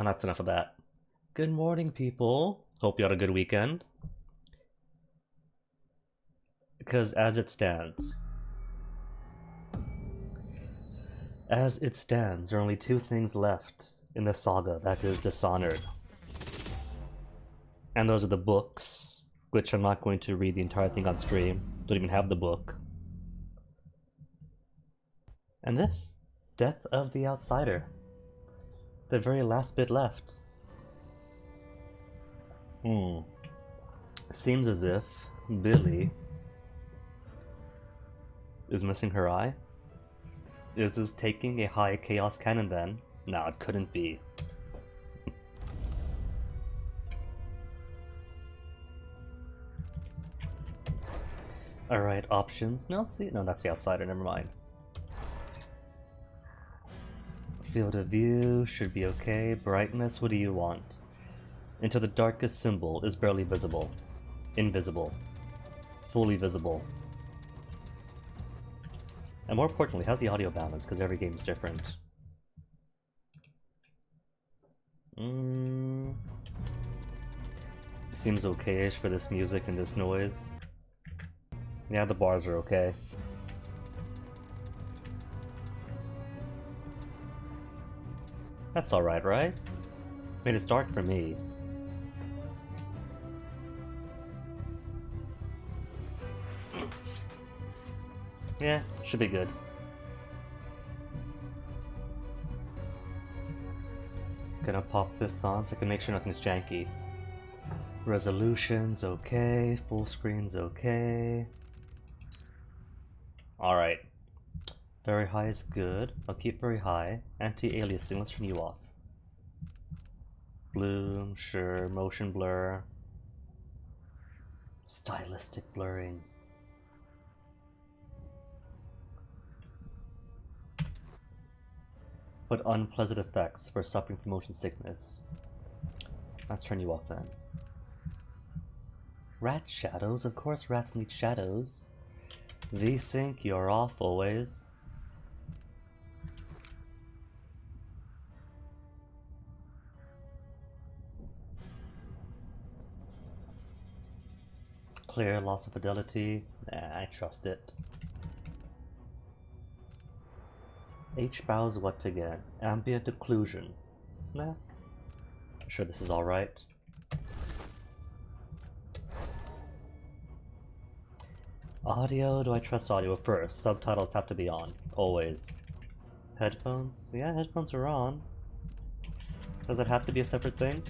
And that's enough of that. Good morning, people. Hope you had a good weekend. Because as it stands, there are only two things left in the saga that is Dishonored. And those are the books, which I'm not going to read the entire thing on stream. Don't even have the book. And this, Death of the Outsider. The very last bit left. Seems as if Billy is missing her eye. Is this taking a high chaos cannon then? No, it couldn't be. Alright, options. No, see, no, that's the outsider, never mind. Field of view should be okay. Brightness, what do you want? Into the darkest symbol is barely visible. Invisible. Fully visible. And more importantly, how's the audio balance? Because every game's different. Seems okay-ish for this music and this noise. Yeah, the bars are okay. That's alright, right? I mean, it's dark for me. Yeah, should be good. Gonna pop this on so I can make sure nothing's janky. Resolution's okay, full screen's okay. Alright. Very high is good. I'll keep very high. Anti-aliasing, let's turn you off. Bloom, sure. Motion blur. Stylistic blurring. But unpleasant effects for suffering from motion sickness. Let's turn you off then. Rat shadows? Of course rats need shadows. V-Sync, you're off always. Clear, loss of fidelity. Nah, I trust it. H-bows what again? Ambient occlusion. Nah. I'm sure this is alright. Audio, do I trust audio first? Subtitles have to be on, always. Headphones? Yeah, headphones are on. Does it have to be a separate thing?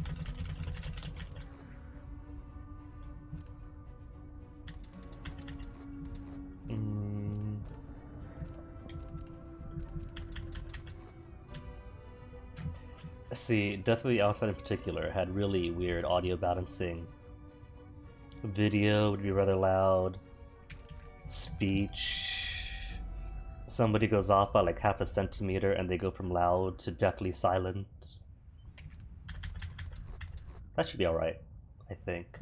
See, Death of the Outside in particular had really weird audio balancing. Video would be rather loud. Speech. Somebody goes off by like half a centimeter and they go from loud to deathly silent. That should be alright, I think.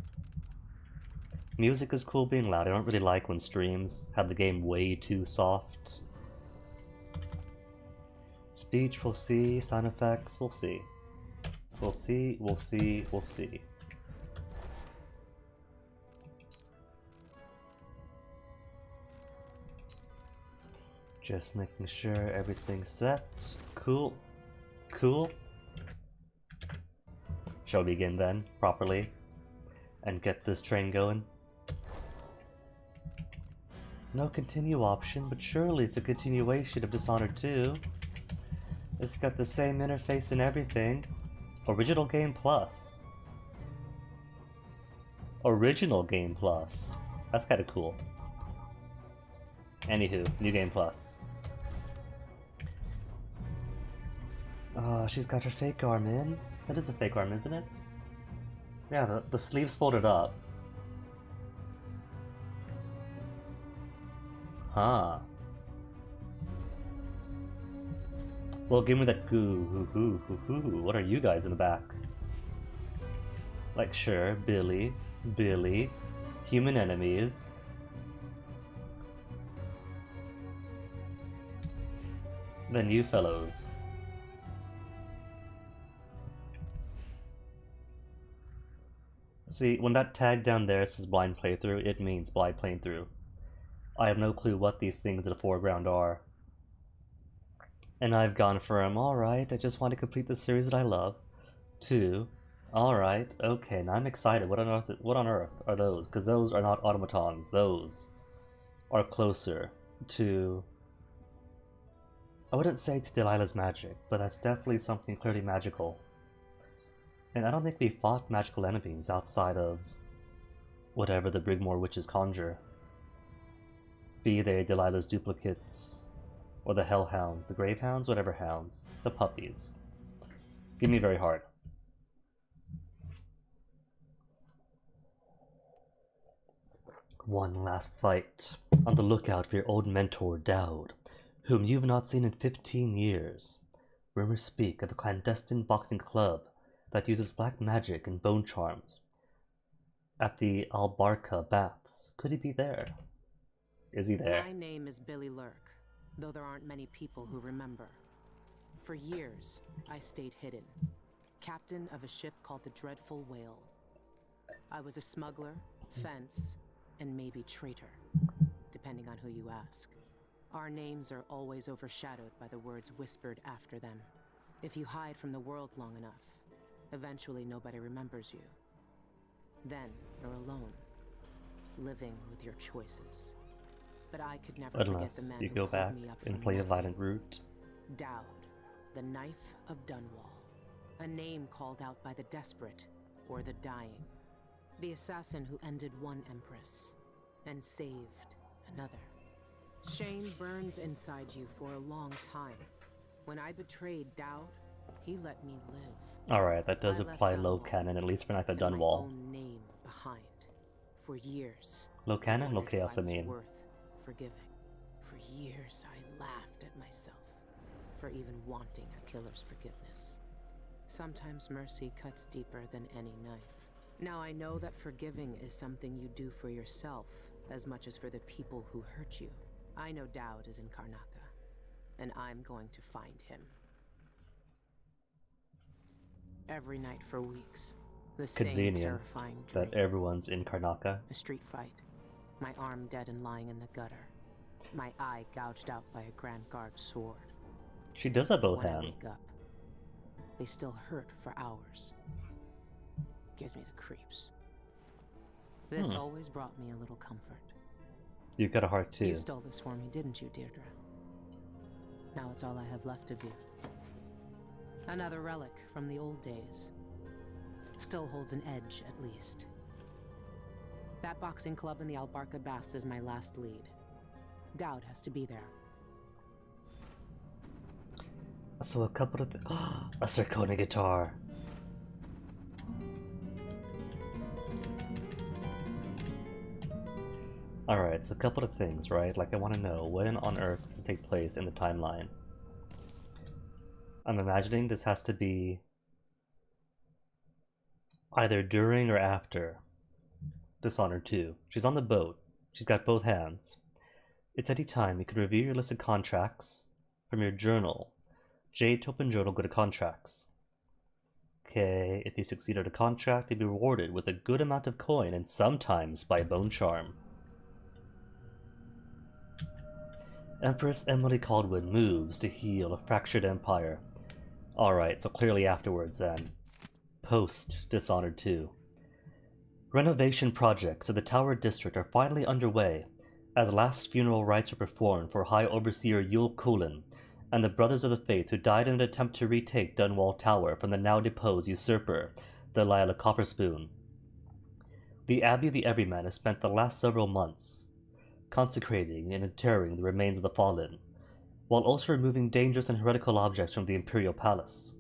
Music is cool being loud. I don't really like when streams have the game way too soft. Speech, we'll see. Sound effects, we'll see. We'll see, we'll see, we'll see. Just making sure everything's set. Cool. Cool. Shall we begin then, properly? And get this train going? No continue option, but surely it's a continuation of Dishonored 2. It's got the same interface and everything. Original Game Plus. Original Game Plus. That's kinda cool. Anywho, New Game Plus. She's got her fake arm in. That is a fake arm, isn't it? Yeah, the sleeve's folded up. Huh. Well, give me that goo. What are you guys in the back? Like, sure, Billy, human enemies. Then you fellows. See, when that tag down there says blind playthrough, it means blind playthrough. I have no clue what these things in the foreground are. And I've gone from, alright, I just want to complete the series that I love, to, alright, okay, now I'm excited. What on earth are those? Because those are not automatons. Those are closer to... I wouldn't say to Delilah's magic, but that's definitely something clearly magical. And I don't think we fought magical enemies outside of whatever the Brigmore witches conjure. Be they Delilah's duplicates, or the Hellhounds, the Gravehounds, whatever hounds, the puppies. Give me very hard. One last fight. On the lookout for your old mentor, Dowd, whom you've not seen in 15 years. Rumors speak of a clandestine boxing club that uses black magic and bone charms. At the Albarca Baths. Could he be there? Is he there? My name is Billy Lurk, though there aren't many people who remember. For years, I stayed hidden, captain of a ship called the Dreadful Whale. I was a smuggler, fence, and maybe traitor, depending on who you ask. Our names are always overshadowed by the words whispered after them. If you hide from the world long enough, eventually nobody remembers you. Then you're alone, living with your choices. But I could never forget the man you who go pulled back me up and from play a nothing. violent route. Dowd, the Knife of Dunwall. A name called out by the desperate or the dying. The assassin who ended one empress and saved another. Shame burns inside you for a long time. When I betrayed Dowd, he let me live. Alright, that does I left apply low Dunwall canon, at least for Knife of and my Dunwall. own name behind. For years. Low canon, I low wondered if chaos, I I was mean. worth forgiving. For years I laughed at myself for even wanting a killer's forgiveness. Sometimes mercy cuts deeper than any knife. Now I know that forgiving is something you do for yourself as much as for the people who hurt you. I know Dowd is in Karnaca, and I'm going to find him. Every night for weeks, the same Convenient terrifying dream. that everyone's in Karnaca. A street fight. My arm dead and lying in the gutter. My eye gouged out by a Grand Guard sword. She does have both When I wake hands. up, they still hurt for hours. Gives me the creeps. This always brought me a little comfort. You've got a heart too. You stole this for me, didn't you, Deirdre? Now it's all I have left of you. Another relic from the old days. Still holds an edge, at least. That boxing club in the Albarca Baths is my last lead. Dowd has to be there. So a couple of a Zirconia guitar. Alright, so a couple of things, right? Like I want to know, when on Earth does this take place in the timeline? I'm imagining this has to be either during or after Dishonored 2. She's on the boat. She's got both hands. It's any time you could review your listed contracts from your journal. Jade to open journal, go to contracts. Okay, if you succeed at a contract, you'll be rewarded with a good amount of coin and sometimes by bone charm. Empress Emily Caldwin moves to heal a fractured empire. Alright, so clearly afterwards then. Post Dishonored 2. Renovation projects of the Tower District are finally underway, as last funeral rites are performed for High Overseer Yul Kulin and the Brothers of the Faith who died in an attempt to retake Dunwall Tower from the now deposed usurper, Delilah Copperspoon. The Abbey of the Everyman has spent the last several months consecrating and interring the remains of the fallen, while also removing dangerous and heretical objects from the Imperial Palace.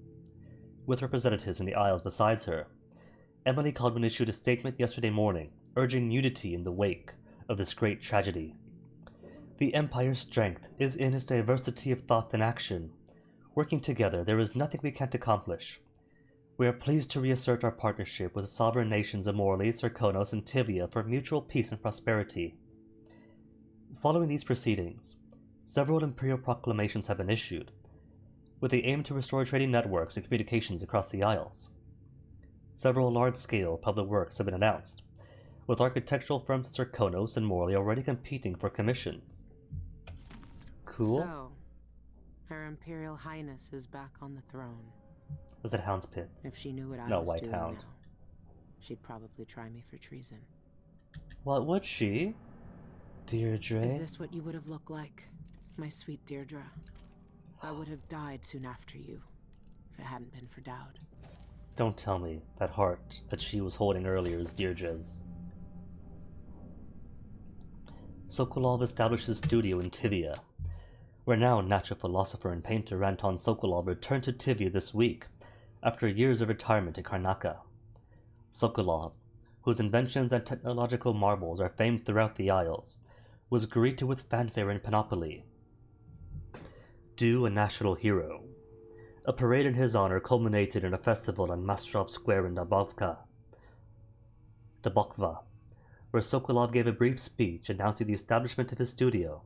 With representatives from the Isles besides her, Emily Caldwin issued a statement yesterday morning, urging unity in the wake of this great tragedy. The Empire's strength is in its diversity of thought and action. Working together, there is nothing we can't accomplish. We are pleased to reassert our partnership with the sovereign nations of Morley, Serkonos, and Tivia for mutual peace and prosperity. Following these proceedings, several imperial proclamations have been issued, with the aim to restore trading networks and communications across the Isles. several large-scale public works have been announced, with architectural firms in Sarkonos and Morley already competing for commissions. Cool. So, Her Imperial Highness is back on the throne. Was it Hound's Pit? If she knew what I No, was White doing Hound. now, she'd probably try me for treason. What would she? Deirdre? Is this what you would have looked like, my sweet Deirdre? I would have died soon after you, if it hadn't been for Daud. Don't tell me that heart that she was holding earlier is Deirdre's. Sokolov established his studio in Tivia. Renowned natural philosopher and painter Anton Sokolov returned to Tivia this week, after years of retirement in Karnaca. Sokolov, whose inventions and technological marvels are famed throughout the Isles, was greeted with fanfare in Panoply. Due a national hero, a parade in his honor culminated in a festival on Mastrov Square in Dabokva, where Sokolov gave a brief speech announcing the establishment of his studio.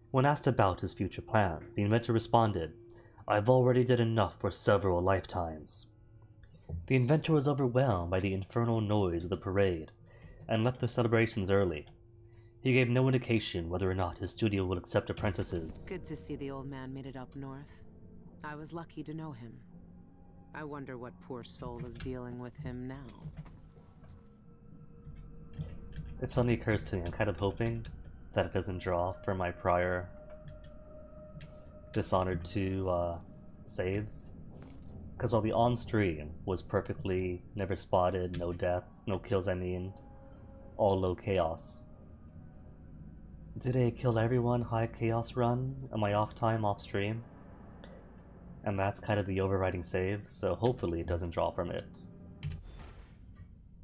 When asked about his future plans, the inventor responded, "I've already did enough for several lifetimes." The inventor was overwhelmed by the infernal noise of the parade, and left the celebrations early. He gave no indication whether or not his studio would accept apprentices. Good to see the old man made it up north. I was lucky to know him. I wonder what poor soul is dealing with him now. It suddenly occurs to me, I'm kind of hoping that it doesn't draw from my prior Dishonored 2 saves. Because while the on-stream was perfectly never spotted, no deaths, no kills all low chaos. Did a kill everyone high chaos run on my off time off stream? And that's kind of the overriding save, so hopefully it doesn't draw from it.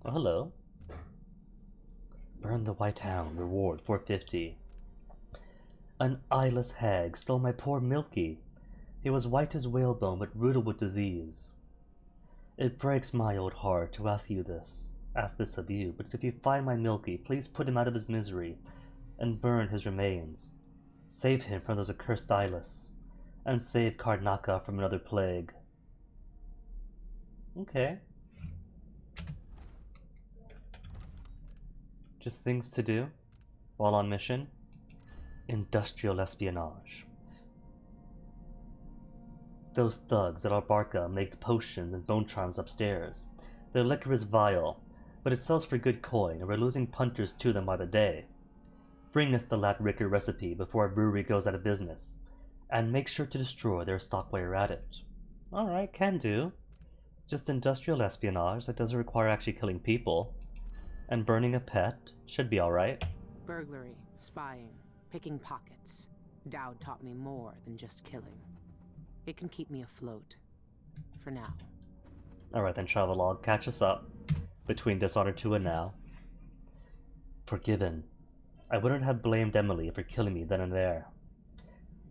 Oh, hello. Burn the White Hound, reward 450. An eyeless hag stole my poor Milky. He was white as whalebone but riddled with disease. It breaks my old heart to ask this of you, but if you find my Milky, please put him out of his misery and burn his remains. Save him from those accursed eyeless, and save Karnaca from another plague. Okay. Just things to do while on mission. Industrial espionage. Those thugs at Albarca make potions and bone charms upstairs. Their liquor is vile, but it sells for good coin, and we're losing punters to them by the day. Bring us the Lat Ricker recipe before our brewery goes out of business, and make sure to destroy their stock while you're at it. Alright, can do. Just industrial espionage that doesn't require actually killing people. And burning a pet should be alright. Burglary, spying, picking pockets. Daud taught me more than just killing. It can keep me afloat. For now. Alright then, Travelog, catch us up between Dishonored 2 and now. Forgiven. I wouldn't have blamed Emily for killing me then and there.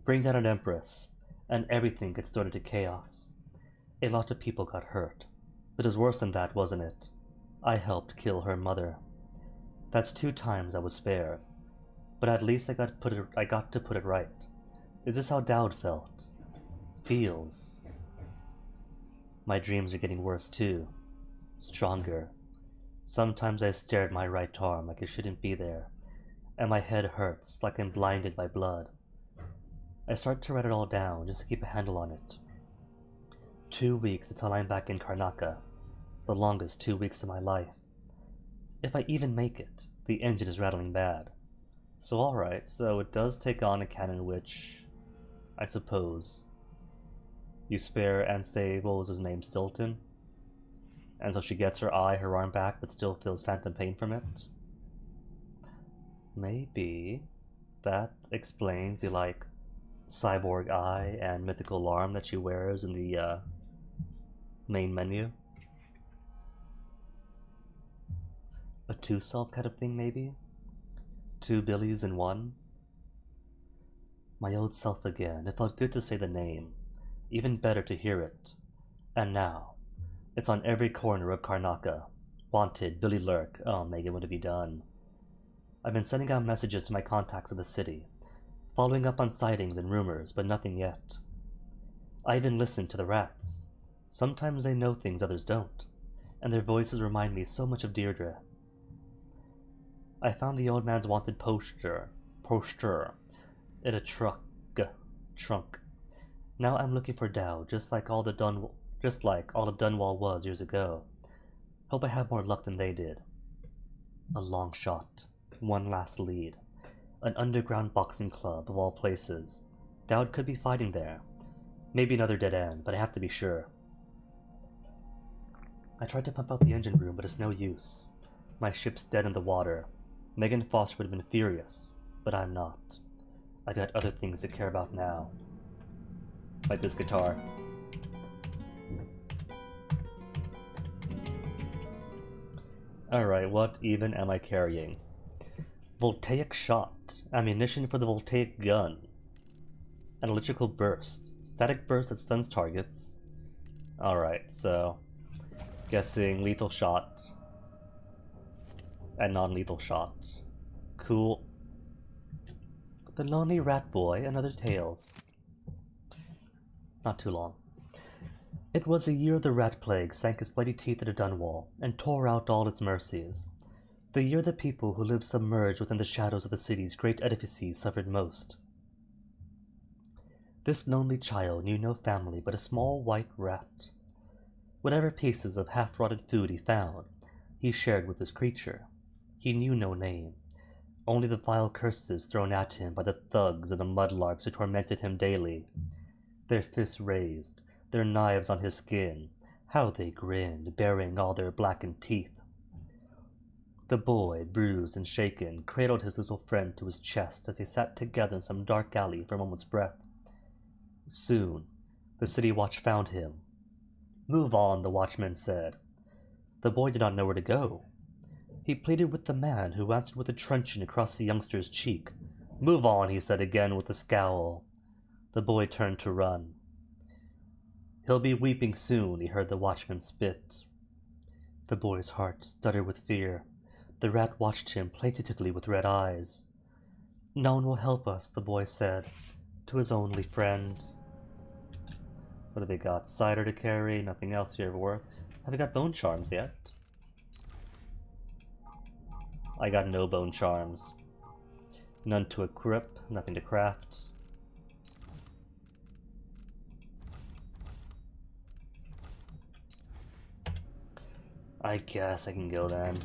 Bring down an Empress, and everything gets thrown into chaos. A lot of people got hurt. It was worse than that, wasn't it? I helped kill her mother. That's 2 times I was spared. But at least I got to put it right. Is this how Daud felt? Feels. My dreams are getting worse too. Stronger. Sometimes I stare at my right arm like it shouldn't be there, and my head hurts like I'm blinded by blood. I start to write it all down just to keep a handle on it. 2 weeks until I'm back in Karnaca. The longest 2 weeks of my life. If I even make it, the engine is rattling bad. So alright, so it does take on a canon which, I suppose, you spare and save, what was his name, Stilton? And so she gets her arm back, but still feels phantom pain from it? Maybe that explains the, cyborg eye and mythical arm that she wears in the, main menu. A 2-self kind of thing, maybe? 2 Billies in 1? My old self again. It felt good to say the name. Even better to hear it. And now, it's on every corner of Karnaca. Wanted, Billy Lurk. Oh, Megan, would it be done? I've been sending out messages to my contacts in the city, following up on sightings and rumors, but nothing yet. I even listened to the rats. Sometimes they know things others don't. and their voices remind me so much of Deirdre. I found the old man's wanted poster in a trunk. Now I'm looking for Dowd, just like all of Dunwall was years ago. Hope I have more luck than they did. A long shot. One last lead. An underground boxing club, of all places. Dowd could be fighting there. Maybe another dead end, but I have to be sure. I tried to pump out the engine room, but it's no use. My ship's dead in the water. Megan Foster would have been furious, but I'm not. I've got other things to care about now. Like this guitar. Alright, what even am I carrying? Voltaic shot. Ammunition for the voltaic gun. An electrical burst. Static burst that stuns targets. Alright, so... guessing lethal shot. And non-lethal shot. Cool. The Lonely Rat Boy and Other Tales. Not too long. It was a year the rat plague sank its bloody teeth into Dunwall and tore out all its mercies. The year the people who lived submerged within the shadows of the city's great edifices suffered most. This lonely child knew no family but a small white rat. Whatever pieces of half-rotted food he found, he shared with this creature. He knew no name, only the vile curses thrown at him by the thugs and the mudlarks who tormented him daily. Their fists raised, their knives on his skin, how they grinned, baring all their blackened teeth. The boy, bruised and shaken, cradled his little friend to his chest as they sat together in some dark alley for a moment's breath. Soon, the city watch found him. "Move on," the watchman said. The boy did not know where to go. He pleaded with the man, who answered with a truncheon across the youngster's cheek. "Move on," he said again with a scowl. The boy turned to run. "He'll be weeping soon," he heard the watchman spit. The boy's heart stuttered with fear. The rat watched him plaintively with red eyes. "No one will help us," the boy said, to his only friend. What have we got? Cider to carry, nothing else here worth. Have we got bone charms yet? I got no bone charms. None to equip, nothing to craft. I guess I can go then.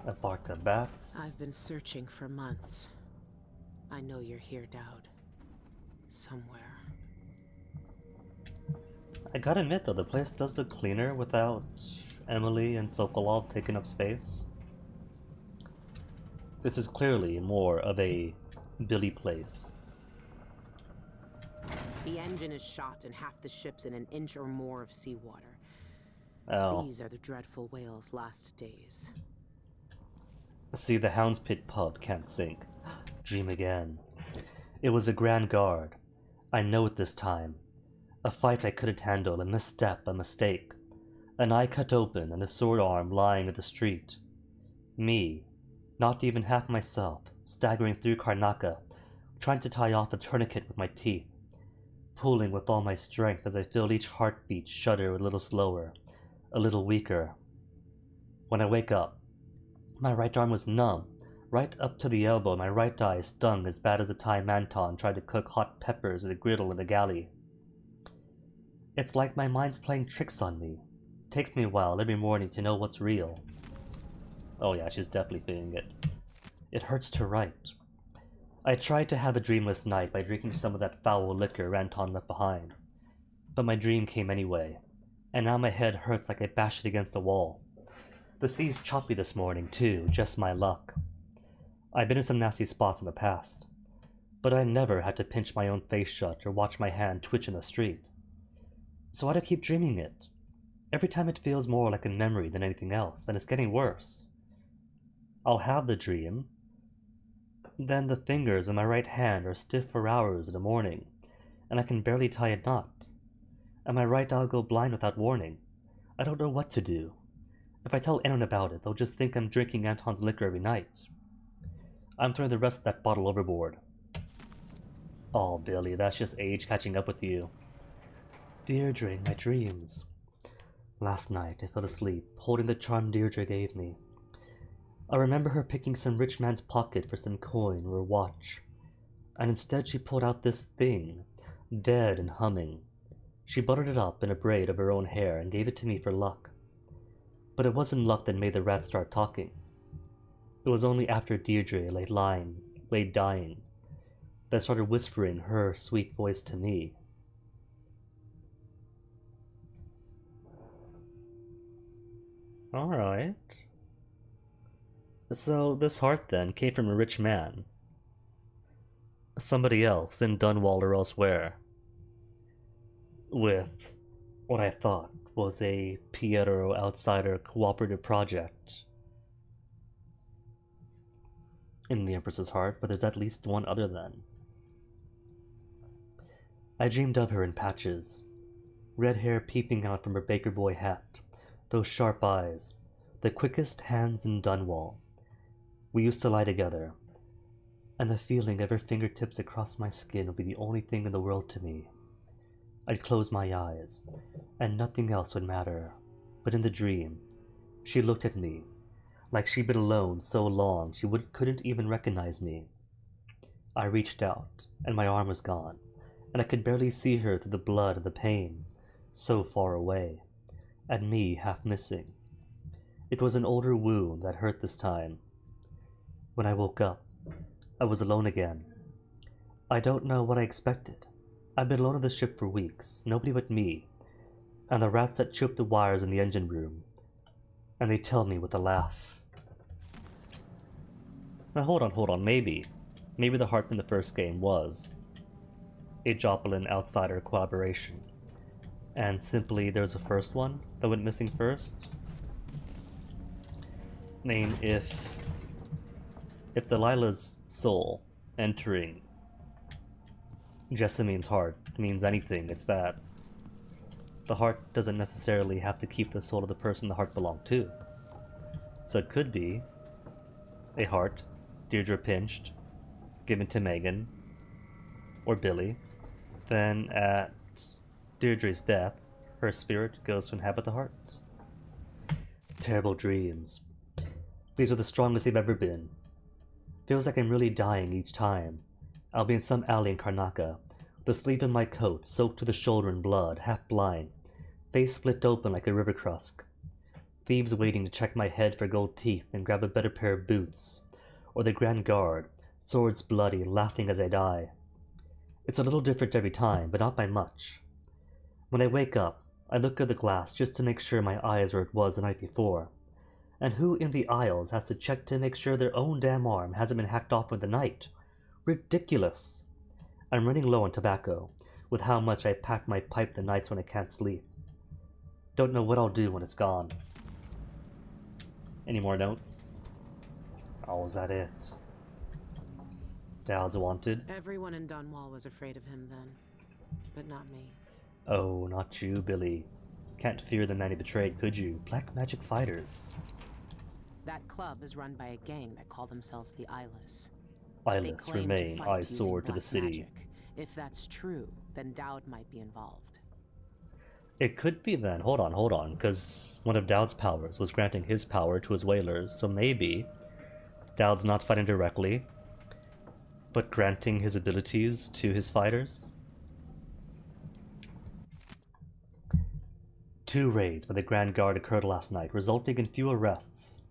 A bark of bats. I've been searching for months. I know you're here, Dowd. Somewhere. I gotta admit though, the place does look cleaner without Emily and Sokolov taking up space. This is clearly more of a Billy place. The engine is shot and half the ship's in an inch or more of seawater. Oh. These are the dreadful whale's last days. See, the Hound's Pit pub can't sink. Dream again. It was a grand guard. I know it this time. A fight I couldn't handle, a misstep, a mistake. An eye cut open and a sword arm lying in the street. Me, not even half myself, staggering through Karnaka, trying to tie off a tourniquet with my teeth, pulling with all my strength as I feel each heartbeat shudder a little slower, a little weaker. When I wake up, my right arm was numb, right up to the elbow. My right eye stung as bad as a time Anton tried to cook hot peppers at a griddle in the galley. It's like my mind's playing tricks on me. Takes me a while every morning to know what's real. Oh yeah, she's definitely feeling it. It hurts to write. I tried to have a dreamless night by drinking some of that foul liquor Anton left behind. But my dream came anyway, and now my head hurts like I bashed it against the wall. The sea's choppy this morning, too, just my luck. I've been in some nasty spots in the past, but I never had to pinch my own face shut or watch my hand twitch in the street. So why do I keep dreaming it? Every time it feels more like a memory than anything else, and it's getting worse. I'll have the dream. Then the fingers in my right hand are stiff for hours in the morning, and I can barely tie a knot. And my right eye will go blind without warning. I don't know what to do. If I tell anyone about it, they'll just think I'm drinking Anton's liquor every night. I'm throwing the rest of that bottle overboard. Oh, Billy, that's just age catching up with you. Deirdre in my dreams. Last night I fell asleep, holding the charm Deirdre gave me. I remember her picking some rich man's pocket for some coin or watch, and instead she pulled out this thing, dead and humming. She buttered it up in a braid of her own hair and gave it to me for luck. But it wasn't luck that made the rat start talking. It was only after Deirdre lay dying, that started whispering her sweet voice to me. Alright. So this heart then came from a rich man. Somebody else in Dunwall or elsewhere. With what I thought was a Pietro outsider cooperative project in the Empress's heart, but there's at least one other then. I dreamed of her in patches, red hair peeping out from her baker boy hat, those sharp eyes, the quickest hands in Dunwall. We used to lie together, and the feeling of her fingertips across my skin would be the only thing in the world to me. I'd close my eyes, and nothing else would matter. But in the dream, she looked at me, like she'd been alone so long she couldn't even recognize me. I reached out, and my arm was gone, and I could barely see her through the blood of the pain, so far away, and me half missing. It was an older wound that hurt this time. When I woke up, I was alone again. I don't know what I expected. I've been alone on the ship for weeks, nobody but me, and the rats that chewed the wires in the engine room. And they tell me with a laugh. Now hold on, maybe the heart from the first game was a Joplin outsider collaboration, and simply there's a first one that went missing first. I mean, if Delilah's soul entering Jessamine's heart means anything, it's that the heart doesn't necessarily have to keep the soul of the person the heart belonged to. So it could be a heart Deirdre pinched, given to Megan or Billy. Then at Deirdre's death, her spirit goes to inhabit the heart. Terrible dreams. These are the strongest they've ever been. Feels like I'm really dying each time. I'll be in some alley in Karnaca, the sleeve in my coat soaked to the shoulder in blood, half blind, face split open like a river crusk. Thieves waiting to check my head for gold teeth and grab a better pair of boots. Or the Grand Guard, swords bloody, laughing as I die. It's a little different every time, but not by much. When I wake up, I look at the glass just to make sure my eye is where it was the night before. And who in the Isles has to check to make sure their own damn arm hasn't been hacked off in the night? Ridiculous! I'm running low on tobacco, with how much I pack my pipe the nights when I can't sleep. Don't know what I'll do when it's gone. Any more notes? Oh, is that it? Dauds wanted? Everyone in Dunwall was afraid of him then, but not me. Oh, not you, Billy. Can't fear the man he betrayed, could you? Black magic fighters. That club is run by a gang that call themselves the Eyeless. Eyeless remain eyesore to the city. Magic. If that's true, then Dowd might be involved. It could be then. Hold on, because one of Dowd's powers was granting his power to his whalers, so maybe Dowd's not fighting directly, but granting his abilities to his fighters? 2 raids by the Grand Guard occurred last night, resulting in few arrests,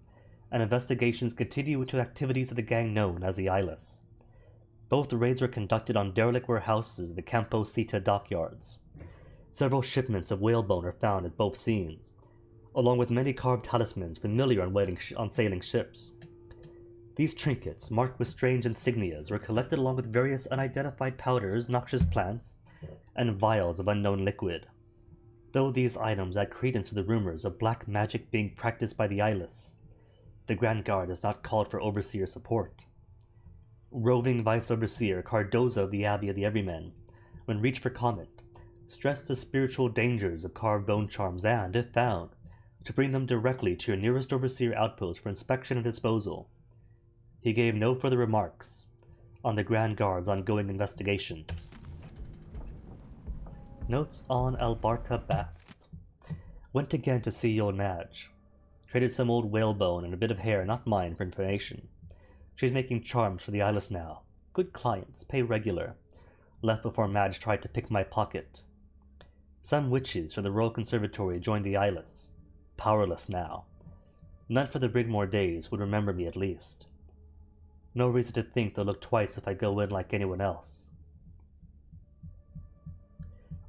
and investigations continue into activities of the gang known as the Eyeless. Both raids were conducted on derelict warehouses in the Campo Sita dockyards. Several shipments of whalebone are found at both scenes, along with many carved talismans familiar on sailing ships. These trinkets, marked with strange insignias, were collected along with various unidentified powders, noxious plants, and vials of unknown liquid. Though these items add credence to the rumors of black magic being practiced by the Eyeless, the Grand Guard has not called for overseer support. Roving Vice-Overseer Cardozo of the Abbey of the Everymen, when reached for comment, stressed the spiritual dangers of carved bone charms and, if found, to bring them directly to your nearest Overseer outpost for inspection and disposal. He gave no further remarks, on the Grand Guard's ongoing investigations. Notes on Albarca Bats. Went again to see old Madge. Traded some old whalebone and a bit of hair, not mine, for information. She's making charms for the eyeless now. Good clients, pay regular. Left before Madge tried to pick my pocket. Some witches from the Royal Conservatory joined the eyeless. Powerless now. None for the Brigmore days would remember me at least. No reason to think they'll look twice if I go in like anyone else.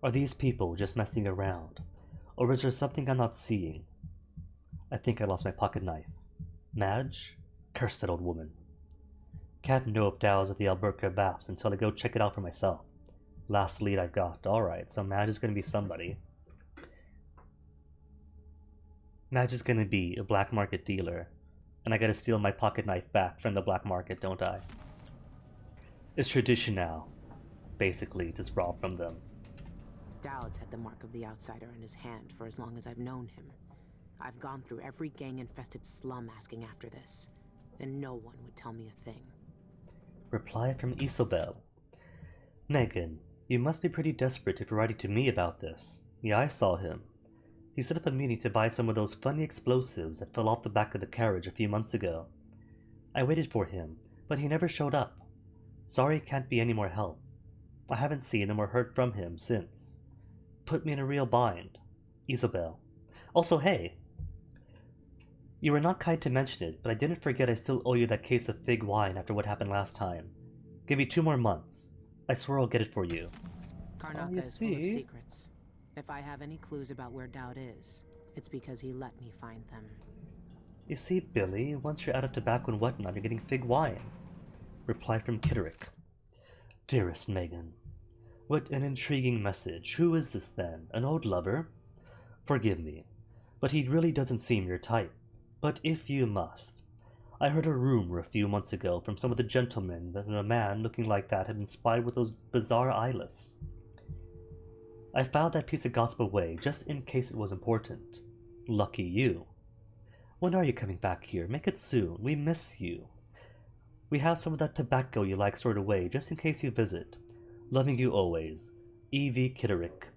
Are these people just messing around? Or is there something I'm not seeing? I think I lost my pocket knife. Madge? Curse that old woman. Can't know if Dauds at the Alberca Baths until I go check it out for myself. Last lead I got. Alright, so Madge is gonna be somebody. Madge is gonna be a black market dealer. And I gotta steal my pocket knife back from the black market, don't I? It's tradition now. Basically, just rob from them. Dauds had the mark of the outsider in his hand for as long as I've known him. I've gone through every gang-infested slum asking after this, and no one would tell me a thing. Reply from Isobel. Megan, you must be pretty desperate if you're writing to me about this. Yeah, I saw him. He set up a meeting to buy some of those funny explosives that fell off the back of the carriage a few months ago. I waited for him, but he never showed up. Sorry can't be any more help. I haven't seen him or heard from him since. Put me in a real bind. Isobel. Also, hey! You were not kind to mention it, but I didn't forget I still owe you that case of fig wine after what happened last time. Give me 2 more months. I swear I'll get it for you. Karnaka is full of secrets. If I have any clues about where Daud is, it's because he let me find them. You see, Billy, once you're out of tobacco and whatnot, you're getting fig wine. Reply from Kitterick. Dearest Megan, what an intriguing message. Who is this then? An old lover? Forgive me, but he really doesn't seem your type. But if you must, I heard a rumor a few months ago from some of the gentlemen that a man looking like that had been spied with those bizarre eyeless. I filed that piece of gossip away just in case it was important. Lucky you. When are you coming back here? Make it soon. We miss you. We have some of that tobacco you like stored away just in case you visit. Loving you always, E.V. Kitterick.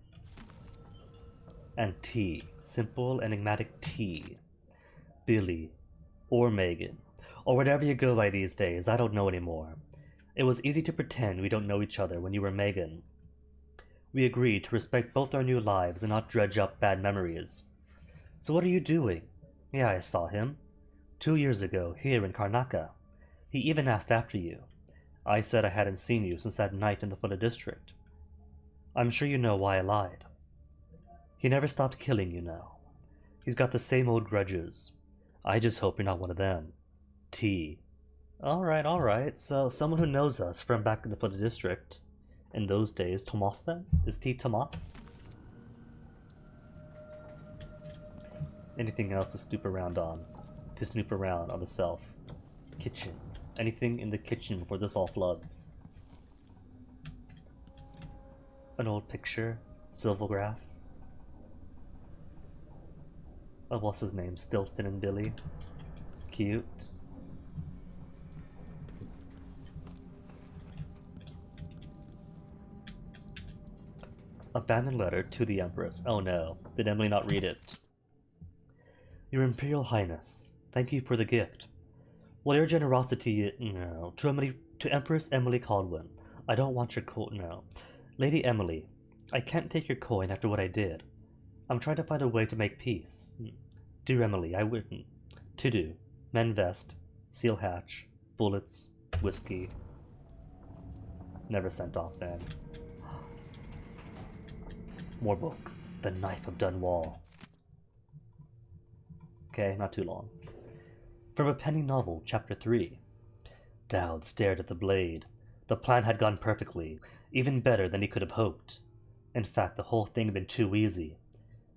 And T. Simple, enigmatic T. Billy. Or Megan. Or whatever you go by these days, I don't know anymore. It was easy to pretend we don't know each other when you were Megan. We agreed to respect both our new lives and not dredge up bad memories. So what are you doing? Yeah, I saw him. 2 years ago, here in Karnaka. He even asked after you. I said I hadn't seen you since that night in the Fulla district. I'm sure you know why I lied. He never stopped killing, you know. He's got the same old grudges. I just hope you're not one of them. T. Alright. So, someone who knows us from back in the Fulla district. In those days, Tomas then? Is T Tomas? Anything else to snoop around on? To snoop around on the self? Kitchen. Anything in the kitchen before this all floods? An old picture? Silvergraph? Of what's his name? Stilton and Billy? Cute. Abandoned letter to the Empress. Oh no, did Emily not read it? Your Imperial Highness, thank you for the gift. Well, your generosity, no. To Empress Emily Caldwin, I don't want your coin, no. Lady Emily, I can't take your coin after what I did. I'm trying to find a way to make peace. Dear Emily, I wouldn't. To do. Men vest, seal hatch, bullets, whiskey. Never sent off then. More book. The Knife of Dunwall. Okay, not too long. From a penny novel, Chapter 3. Dowd stared at the blade. The plan had gone perfectly, even better than he could have hoped. In fact, the whole thing had been too easy.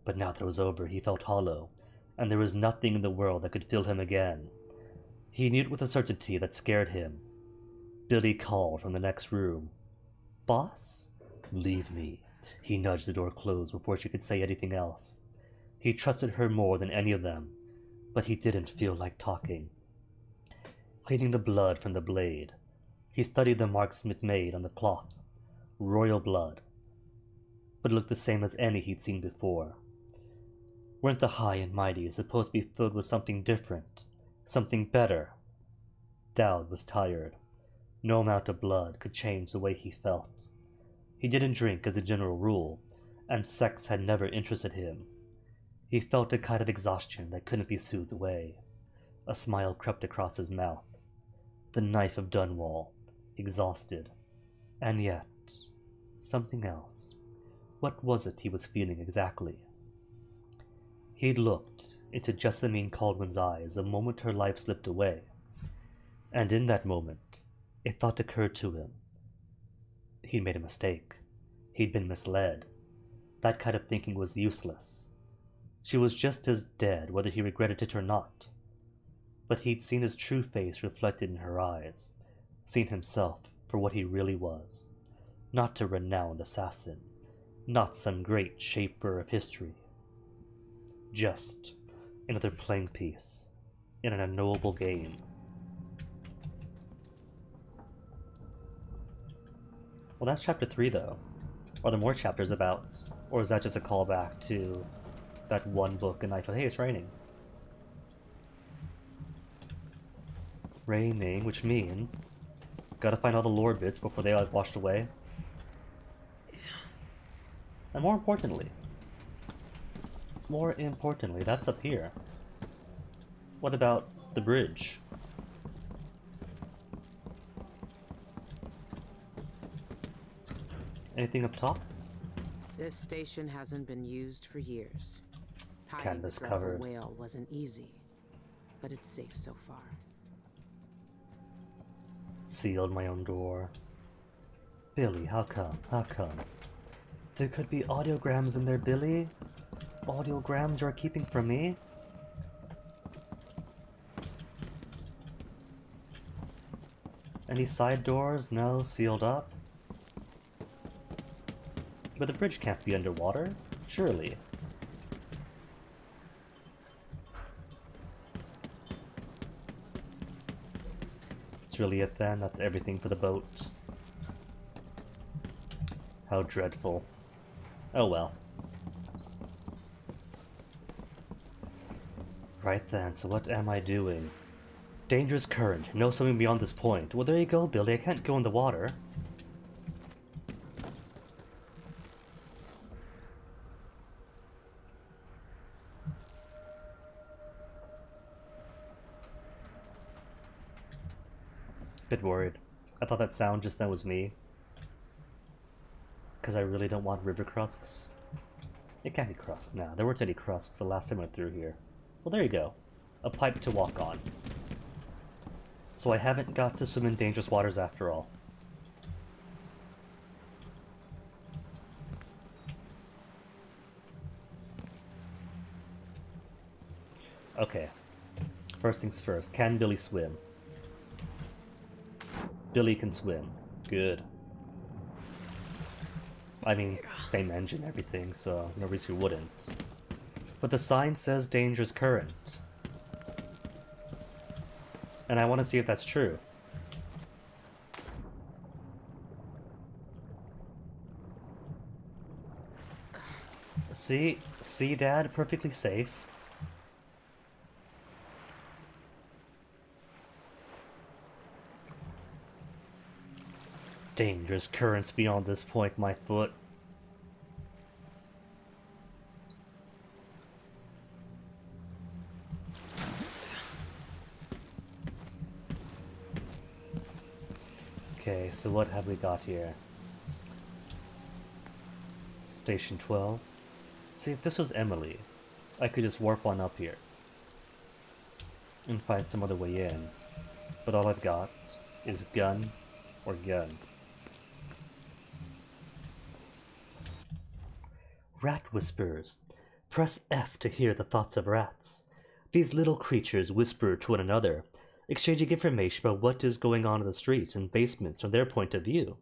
But now that it was over, he felt hollow, and there was nothing in the world that could fill him again. He knew it with a certainty that scared him. Billy called from the next room. Boss? Leave me. He nudged the door closed before she could say anything else. He trusted her more than any of them, but he didn't feel like talking. Cleaning the blood from the blade, He studied the marks Smith made on the cloth. Royal blood. But it looked the same as any he'd seen before. Weren't the high and mighty supposed to be filled with something different? Something better? Dowd was tired. No amount of blood could change the way he felt. He didn't drink as a general rule, and sex had never interested him. He felt a kind of exhaustion that couldn't be soothed away. A smile crept across his mouth. The knife of Dunwall, exhausted. And yet, something else. What was it he was feeling exactly? He'd looked into Jessamine Caldwell's eyes the moment her life slipped away. And in that moment, a thought occurred to him. He'd made a mistake. He'd been misled. That kind of thinking was useless. She was just as dead whether he regretted it or not. But he'd seen his true face reflected in her eyes, seen himself for what he really was. Not a renowned assassin, not some great shaper of history. Just another playing piece in an unknowable game. Well, that's chapter 3, though. Are there more chapters about, or is that just a callback to that one book in Knife of Hey, it's raining. Raining, which means gotta find all the lore bits before they are washed away. And more importantly, that's up here. What about the bridge? Anything up top? This station hasn't been used for years. Hiding Canvas the dreadful covered. whale wasn't easy, but it's safe so far. Sealed my own door. Billy, how come? How come? There could be audiograms in there, Billy? Audiograms you're keeping from me? Any side doors? No, sealed up. But the bridge can't be underwater, surely. That's really it then, that's everything for the boat. How dreadful. Oh well. Right then, so what am I doing? Dangerous current, no swimming beyond this point. Well, there you go, Billy, I can't go in the water. Bit worried. I thought that sound just then was me. Because I really don't want river crusks. It can't be crust now. There weren't any crusks the last time I went through here. Well, there you go. A pipe to walk on. So I haven't got to swim in dangerous waters after all. Okay. First things first. Can Billy swim? Billy can swim. Good. I mean, same engine, everything, so no reason he wouldn't. But the sign says dangerous current. And I want to see if that's true. See, Dad? Perfectly safe. Dangerous currents beyond this point, my foot. Okay, so what have we got here? Station 12. See, if this was Emily, I could just warp on up here. And find some other way in. But all I've got is gun or gun. Rat whispers. Press F to hear the thoughts of rats. These little creatures whisper to one another, exchanging information about what is going on in the streets and basements from their point of view.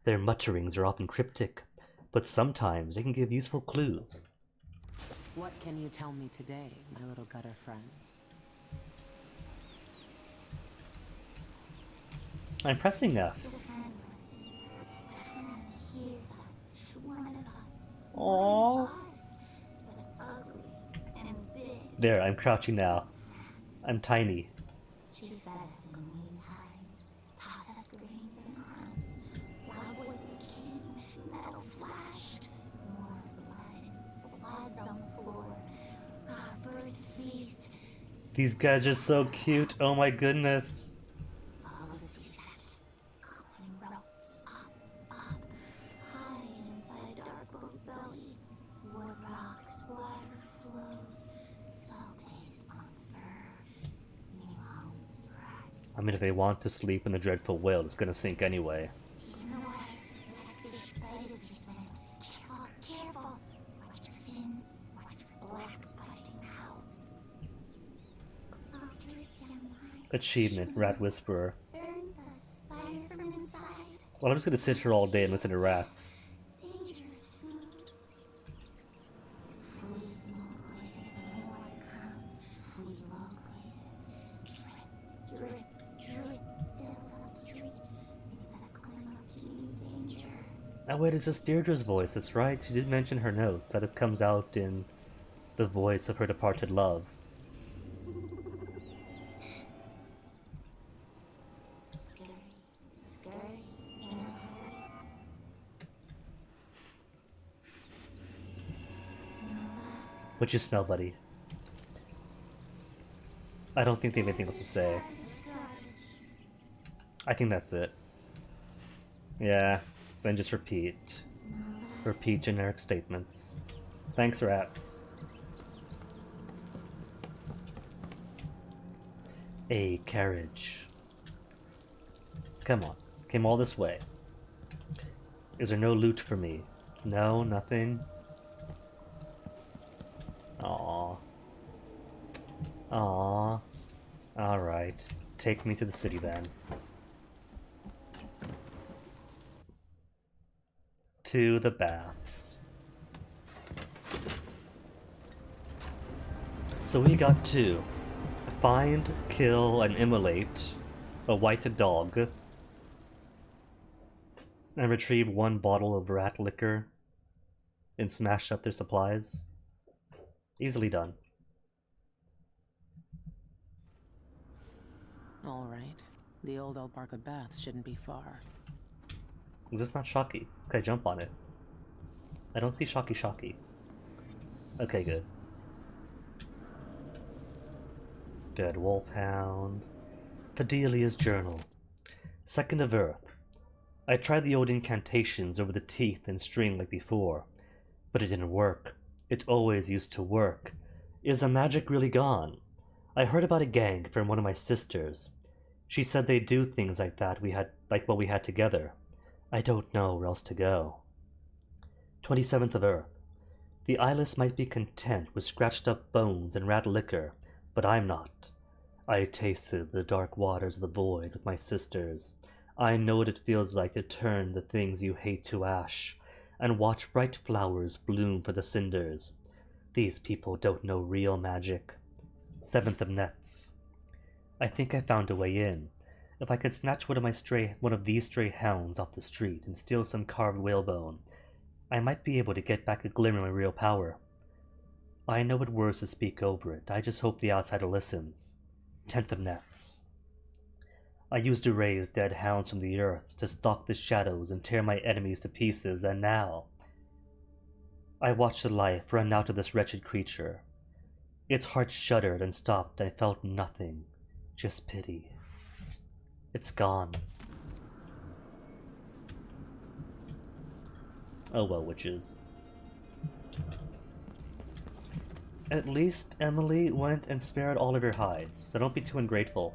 Their mutterings are often cryptic, but sometimes they can give useful clues. What can you tell me today, my little gutter friends? I'm pressing F. The friend listens. The friend hears us. One of us. Aww. One of us. But ugly and big. There, I'm crouching now. I'm tiny. She fed us a million times, tossed us grains and crumbs. Love was the skin, metal flashed, more blood, floods on the floor. Our first feast. These guys are so cute. Oh my goodness. Follow the sea set, climb ropes, up, hide inside dark boat belly. Wood rocks, water flows, salt taste on fur. New homes press. I mean, if they want to sleep in the dreadful whale, it's gonna sink anyway. In the water, let fish bite as we swim. Careful, careful. Watch for fins, watch for black biting mouths. Softer stem line. Achievement, Rat Whisperer. Burns us, fire from inside. Well, I'm just gonna sit here all day and listen to rats. Dangerous food. Flee small places when water comes. Flee low places. Drip, drip, drip. Fills up street. Makes us climb up to new danger. Oh wait, it's just Deirdre's voice, that's right. She did mention her notes, that it comes out in the voice of her departed love. Scurry, scurry in a hurry. Smell that? What you smell, buddy? I don't think they have anything else to say. Garbage. I think that's it. Yeah, then just repeat. Smell that? Repeat generic statements. Thanks, rats. A carriage. Come on, came all this way. Is there no loot for me? No, nothing. Aww. Aww. Alright, take me to the city then. To the baths. So we got two. Find, kill, and immolate a white dog. And retrieve one bottle of rat liquor. And smash up their supplies. Easily done. All right. The old Albarca Baths shouldn't be far. Is this not Shocky? Can I jump on it? I don't see Shocky. Okay, good. Dead Wolfhound. Fidelia's Journal. Second of Earth. I tried the old incantations over the teeth and string like before, but it didn't work. It always used to work. Is the magic really gone? I heard about a gang from one of my sisters. She said they do things like that like what we had together. I don't know where else to go. 27th of Earth. The eyeless might be content with scratched up bones and rat liquor, but I'm not. I tasted the dark waters of the void with my sisters. I know what it feels like to turn the things you hate to ash, and watch bright flowers bloom for the cinders. These people don't know real magic. 7th of Nets. I think I found a way in. If I could snatch one of these stray hounds off the street and steal some carved whalebone, I might be able to get back a glimmer of my real power. I know what words to speak over it. I just hope the outsider listens. 10th of Nets. I used to raise dead hounds from the earth to stalk the shadows and tear my enemies to pieces, and now I watched the life run out of this wretched creature. Its heart shuddered and stopped. I felt nothing, just pity. It's gone. Oh well, witches. At least Emily went and spared all of her hides, so don't be too ungrateful.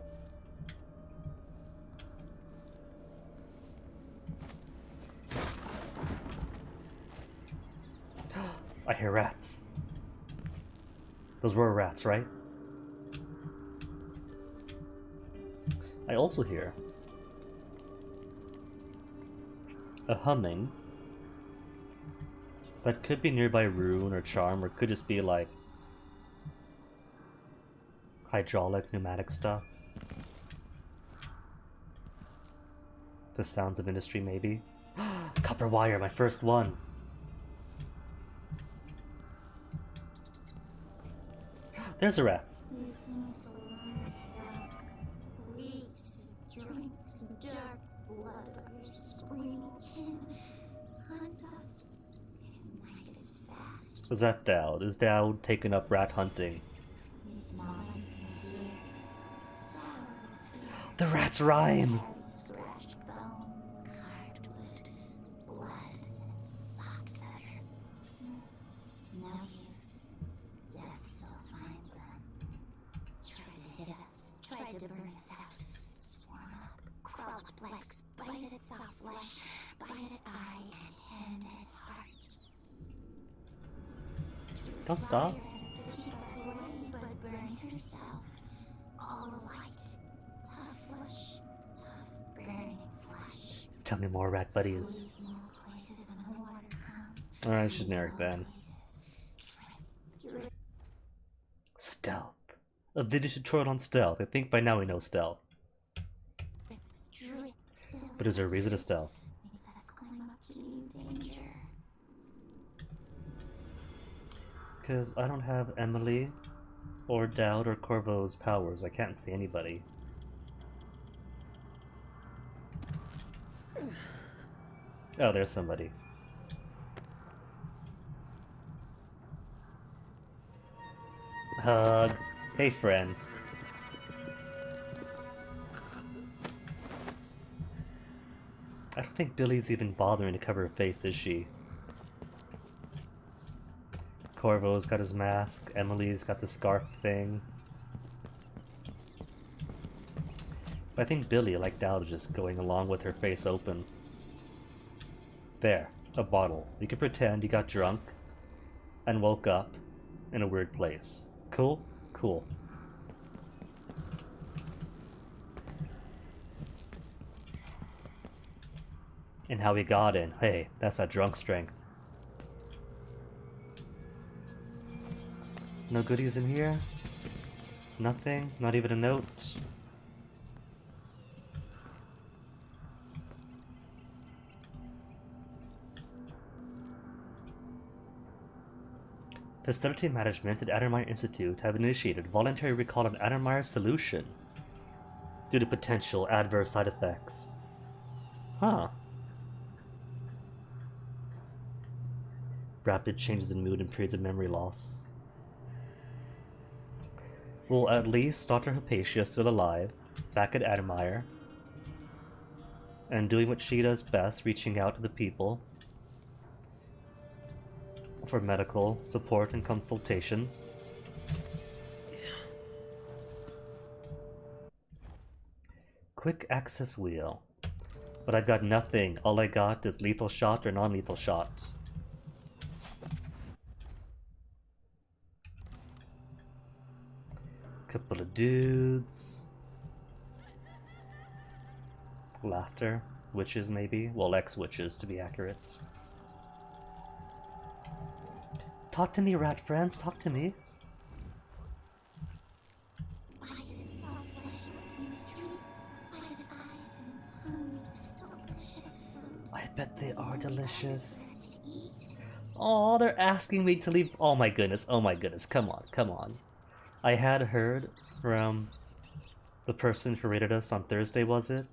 I hear rats. Those were rats, right? I also hear a humming. That could be nearby rune or charm, or it could just be like hydraulic pneumatic stuff. The sounds of industry, maybe. Copper wire, my first one. There's the rats. Reefs drink dark blood of your screaming kin. Hunts us. His knife is fast. Zeph Dowd. Is Dowd taken up rat hunting? His mind here. Sour fear. The rats rhyme! Scratched bones, carved wood, blood, and soft feather. No use. Death still finds them. Tried to hit us, tried to burn us out. Swarm up, crawl up legs, bite at soft flesh, bite at eye and hand and heart. Don't stop. Fire has to keep us away, but burn yourself. All alight. Tough flesh, tough burning flesh. Tell me more, rat buddies. These small places when the water comes. Alright, it's generic then. Places. Drip. Stealth. A video tutorial on stealth. I think by now we know stealth. Drip. But is there a reason to stealth? Makes us climb up to new danger. Because I don't have Emily, or Dowd, or Corvo's powers. I can't see anybody. Oh, there's somebody. Hug. Hey, friend. I don't think Billy's even bothering to cover her face, is she? Corvo's got his mask, Emily's got the scarf thing. But I think Billy, like Dowd, is just going along with her face open. There, a bottle. You can pretend you got drunk and woke up in a weird place. Cool? Cool. And how we got in. Hey, that's that drunk strength. No goodies in here? Nothing? Not even a note? Facility Management at Addermeyer Institute have initiated voluntary recall of Addermeyer solution due to potential adverse side effects. Huh. Rapid changes in mood and periods of memory loss. Well, at least Dr. Hypatia is still alive, back at Addermeyer, and doing what she does best, reaching out to the people for medical support and consultations. Quick access wheel. But I've got nothing. All I got is lethal shot or non-lethal shot. Couple of dudes. Laughter. Witches, maybe? Well, ex-witches, to be accurate. Talk to me, rat friends. Talk to me. Bite at soft flesh licking streets. Bite at eyes and tongues. Delicious food. I bet they are delicious. Best to eat. Oh, they're asking me to leave. Oh my goodness. Oh my goodness. Come on. Come on. I had heard from the person who rated us on Thursday, was it?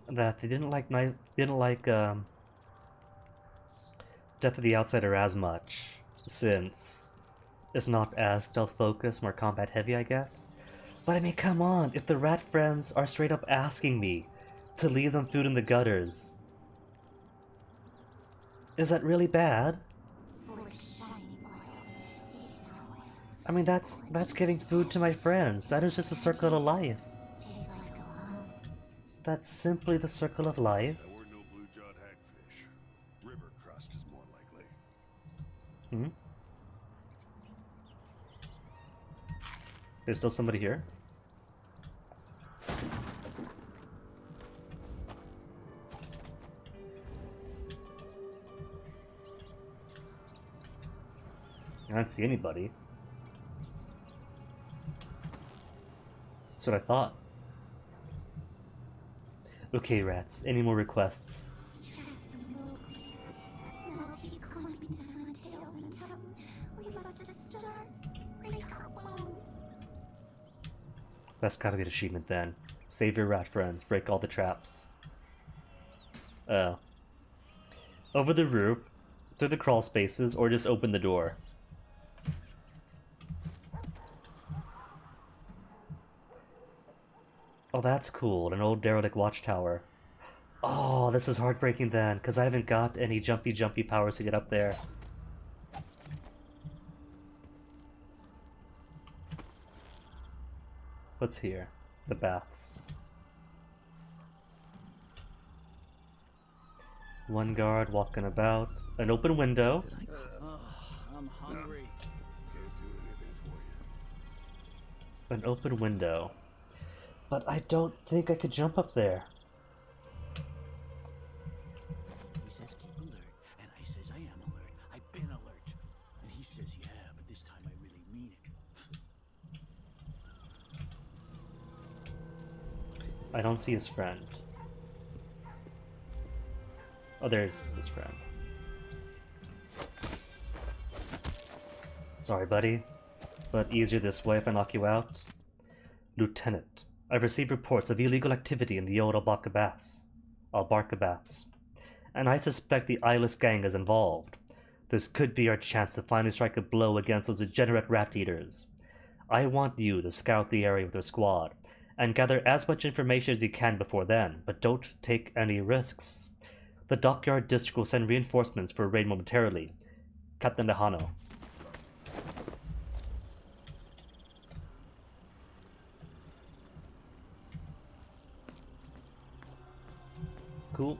That they didn't like Death of the Outsider as much, since it's not as stealth focused, more combat heavy, I guess. But I mean, come on, if the rat friends are straight up asking me to leave them food in the gutters, is that really bad? Slick shiny oil. Seasonal oils. I mean, that's giving food to my friends. That is just a circle of life. Tastes like a home. That's simply the circle of life. There were no blue-jawed hagfish. River crust is more likely. Hmm? There's still somebody here? I don't see anybody. That's what I thought. Okay, rats. Any more requests? Traps and low places. Then I'll keep climbing down on tails and toes. Leave us to starve. Break our bones. That's gotta be an achievement then. Save your rat friends. Break all the traps. Oh. Over the roof, through the crawl spaces, or just open the door. Oh, that's cool. An old derelict watchtower. Oh, this is heartbreaking then, because I haven't got any jumpy powers to get up there. What's here? The baths. One guard walking about. An open window. I'm hungry. Can't do anything for you. An open window. But I don't think I could jump up there. He says keep alert, and I says I am alert. I've been alert. And he says yeah, but this time I really mean it. I don't see his friend. Oh, there's his friend. Sorry, buddy, but easier this way if I knock you out. Lieutenant, I've received reports of illegal activity in the old Albarcabas, and I suspect the eyeless gang is involved. This could be our chance to finally strike a blow against those degenerate rat eaters. I want you to scout the area with your squad, and gather as much information as you can before then, but don't take any risks. The Dockyard District will send reinforcements for a raid momentarily. Captain Lejano. Cool.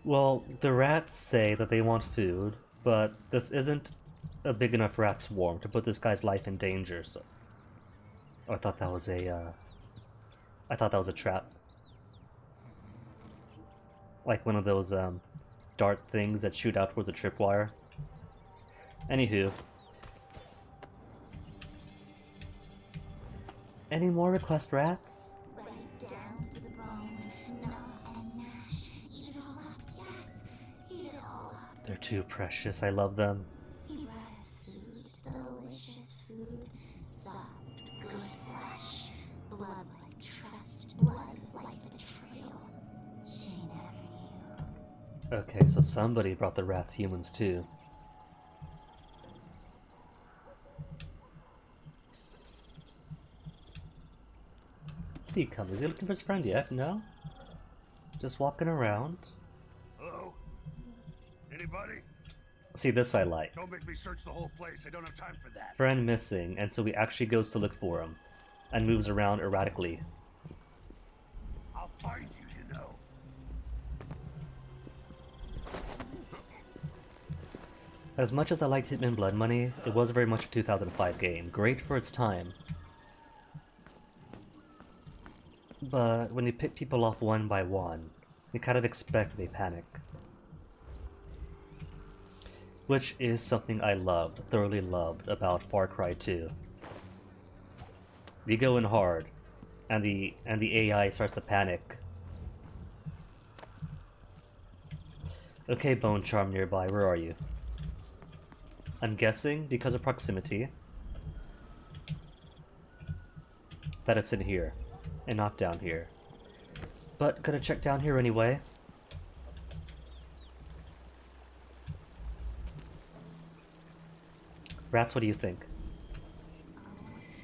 Well, the rats say that they want food, but this isn't a big enough rat swarm to put this guy's life in danger, so... Oh, I thought that was a trap. Like one of those, dart things that shoot out towards a tripwire. Anywho. Any more request rats? Right down to the bone. Gnaw and gnash. Eat it all up, yes. Eat it all up. They're too precious, I love them. He brought food. Delicious food. Soft, good flesh. Blood like trust. Blood like betrayal. She never knew. Okay, so somebody brought the rats humans too. See, come. Is he looking for his friend yet? No? Just walking around. Hello? Anybody? See, this I like. Don't make me search the whole place. I don't have time for that. Friend missing, and so he actually goes to look for him, and moves around erratically. I'll find you, you know. As much as I liked Hitman Blood Money, it was very much a 2005 game, great for its time. But when you pick people off one by one, you kind of expect they panic. Which is something I loved, thoroughly loved, about Far Cry 2. You go in hard, and the AI starts to panic. Okay, Bone Charm nearby, where are you? I'm guessing, because of proximity, that it's in here, and not down here. But gonna check down here anyway. Rats, what do you think? Sick,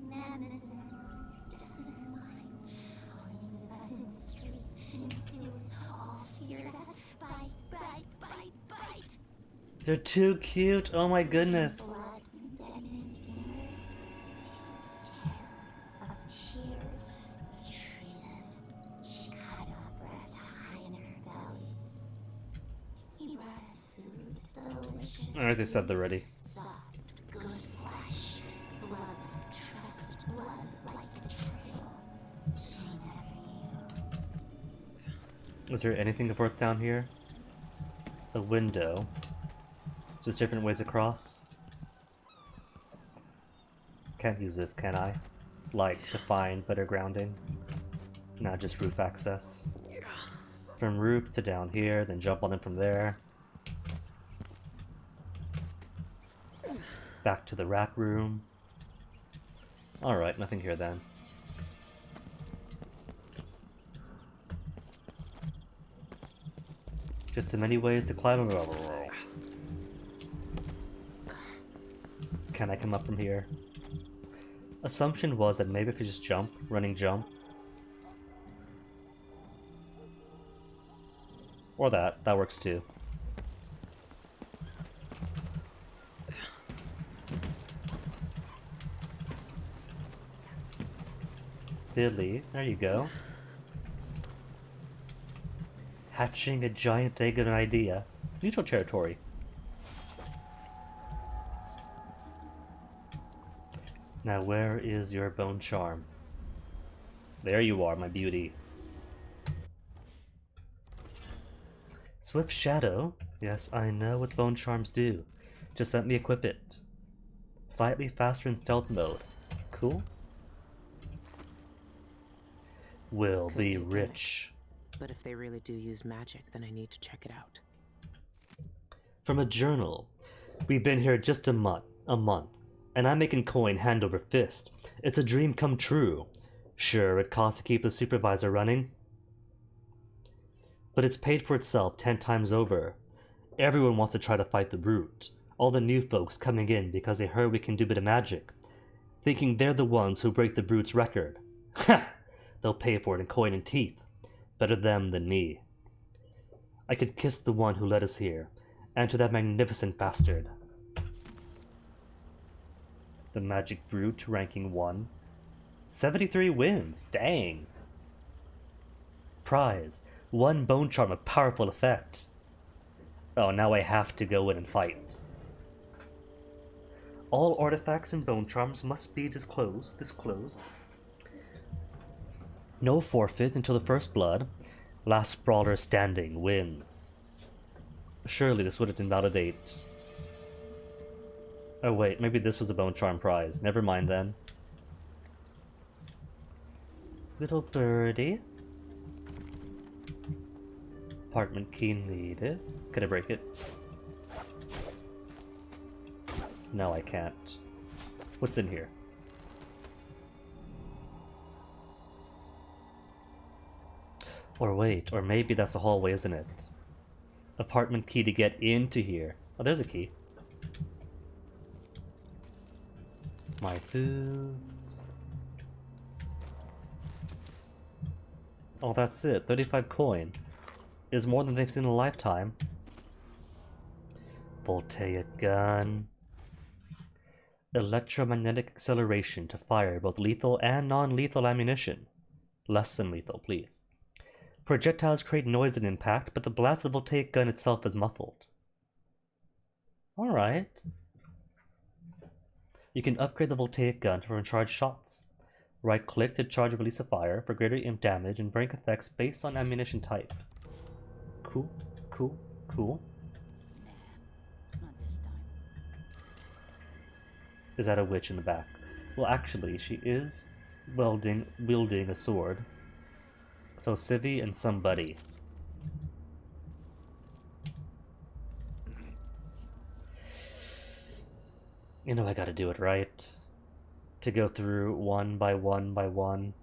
madness in our minds, death in our minds. Millions of us in streets, in sewers, all feared us. Bite. They're too cute, oh my goodness. Blood dead in his fingers. Taste of terror, of cheers, of treason. She cut off for us to hide in our bellies. He brought us food, delicious. Alright, they said they're ready. Soft, good flesh. Blood like trust. Blood like betrayal. She never knew. Is there anything of worth down here? A window. Just different ways across. can't use this, can I? Like, to find better grounding? Not just roof access. From roof to down here, then jump on them from there. Back to the rat room. Alright, nothing here then. Just so many ways to climb a roll. Can I come up from here? Assumption was that maybe if you just jump, running jump. Or that works too. Billy, there you go. Hatching a giant egg of an idea. Neutral territory. Now where is your bone charm? There you are, my beauty. Swift Shadow? Yes, I know what bone charms do. Just let me equip it. Slightly faster in stealth mode. Cool. Will Could be be a gimmick. rich. But if they really do use magic, then I need to check it out. From a journal. We've been here just a month, and I'm making coin hand over fist. It's a dream come true. Sure, it costs to keep the supervisor running, but it's paid for itself 10 times over. Everyone wants to try to fight the brute. All the new folks coming in because they heard we can do a bit of magic, thinking they're the ones who break the brute's record. Ha! They'll pay for it in coin and teeth. Better them than me. I could kiss the one who led us here, and to that magnificent bastard. The magic brute, ranking 1. 73 wins, dang! Prize, 1 bone charm of powerful effect. Oh, now I have to go in and fight. All artifacts and bone charms must be disclosed. No forfeit until the first blood. Last brawler standing wins. Surely this wouldn't invalidate. Oh wait, maybe this was a bone charm prize. Never mind then. Little birdie. Apartment key needed. Could I break it? No, I can't. What's in here? Or wait, or maybe that's the hallway, isn't it? Apartment key to get into here. Oh, there's a key. My foods. Oh, that's it. 35 coin. Is more than they've seen in a lifetime. Voltaic gun. Electromagnetic acceleration to fire both lethal and non-lethal ammunition. Less than lethal, please. Projectiles create noise and impact, but the blast of the voltaic gun itself is muffled. Alright. You can upgrade the voltaic gun to recharge shots. Right-click to charge release a fire for greater imp damage and break effects based on ammunition type. Cool, cool, cool. Not this time. Is that a witch in the back? Well, actually, she is wielding a sword. So Civvy and somebody. You know I gotta do it right. To go through one by one by one.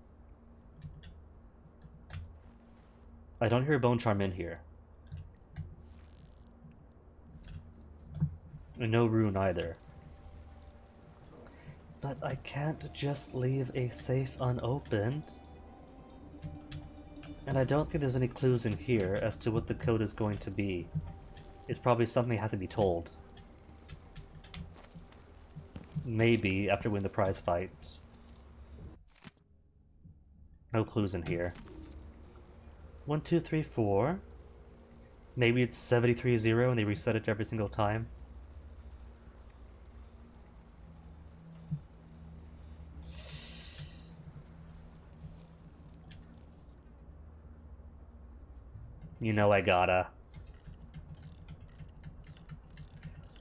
I don't hear a bone charm in here. And no rune either. But I can't just leave a safe unopened. And I don't think there's any clues in here as to what the code is going to be. It's probably something I have to be told. Maybe after we win the prize fight. No clues in here. 1, 2, 3, 4. Maybe it's 73-0 and they reset it every single time. You know I gotta.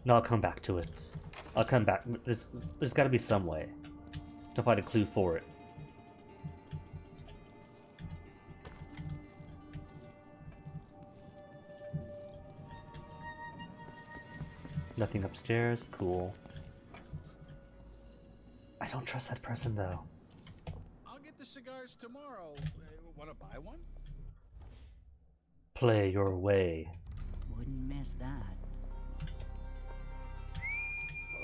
No, I'll come back to it. I'll come back. There's gotta be some way. to find a clue for it. Nothing upstairs. Cool. I don't trust that person though. I'll get the cigars tomorrow. Want to buy one? Play your way. Wouldn't miss that.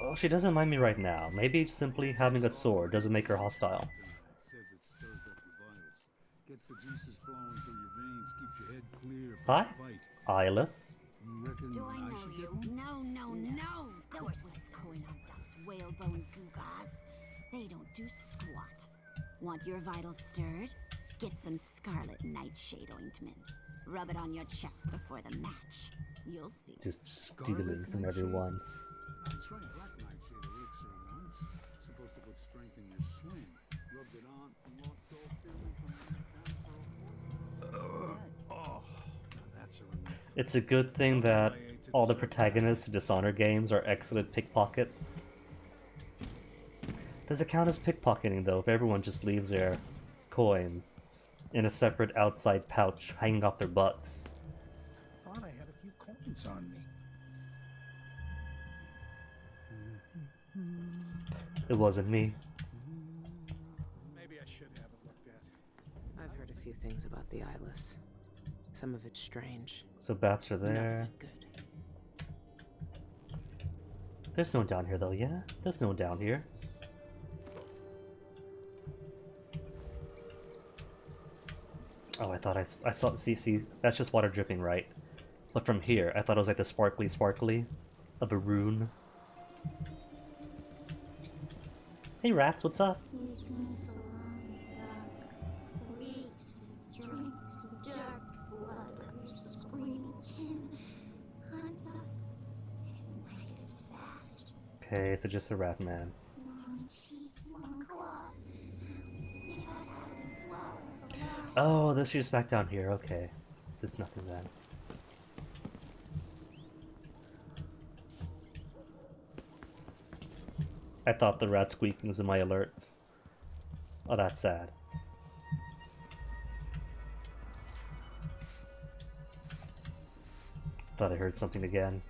Oh, she doesn't mind me right now. Maybe simply having a sword doesn't make her hostile. It says it stirs up your vitals, gets the juices flowing through your veins, keeps your head clear for Hi, the fight. Eyeless. You reckon Do I know should you? get one? No, no, no! Don't what's going on, those whalebone googahs. They don't do squat. Want your vitals stirred? Get some scarlet nightshade ointment. Rub it on your chest before the match. You'll see. Just stealing from everyone. I tried black nightshade elixir once. Supposed to put strength in your swing. Rubbed it on and lost all feeling from the neck down for a Oh, now that's a relief. It's a good thing that all the protagonists of Dishonored games are excellent pickpockets. Does it count as pickpocketing though if everyone just leaves their coins in a separate outside pouch hanging off their butts? Thought I had a few coins on me. It wasn't me. Maybe I should have it looked at. I've heard a few things about the Eyeless. Some of it's strange. So bats are None of there. it good. There's no one down here though, yeah? There's no one down here. Oh, I thought I saw, see, that's just water dripping, right? But from here, I thought it was like the sparkly of a rune. Hey rats, what's up? This is a long, dark reeks of drink, dark blood of your screaming kin. Hunts us. His night is fast. Okay, so just a rat man. Long teeth, long claws. Sniff us out and swallow us alive. Oh, this she's back down here, okay. There's nothing then. I thought the rat squeaking was in my alerts. Oh, that's sad. Thought I heard something again.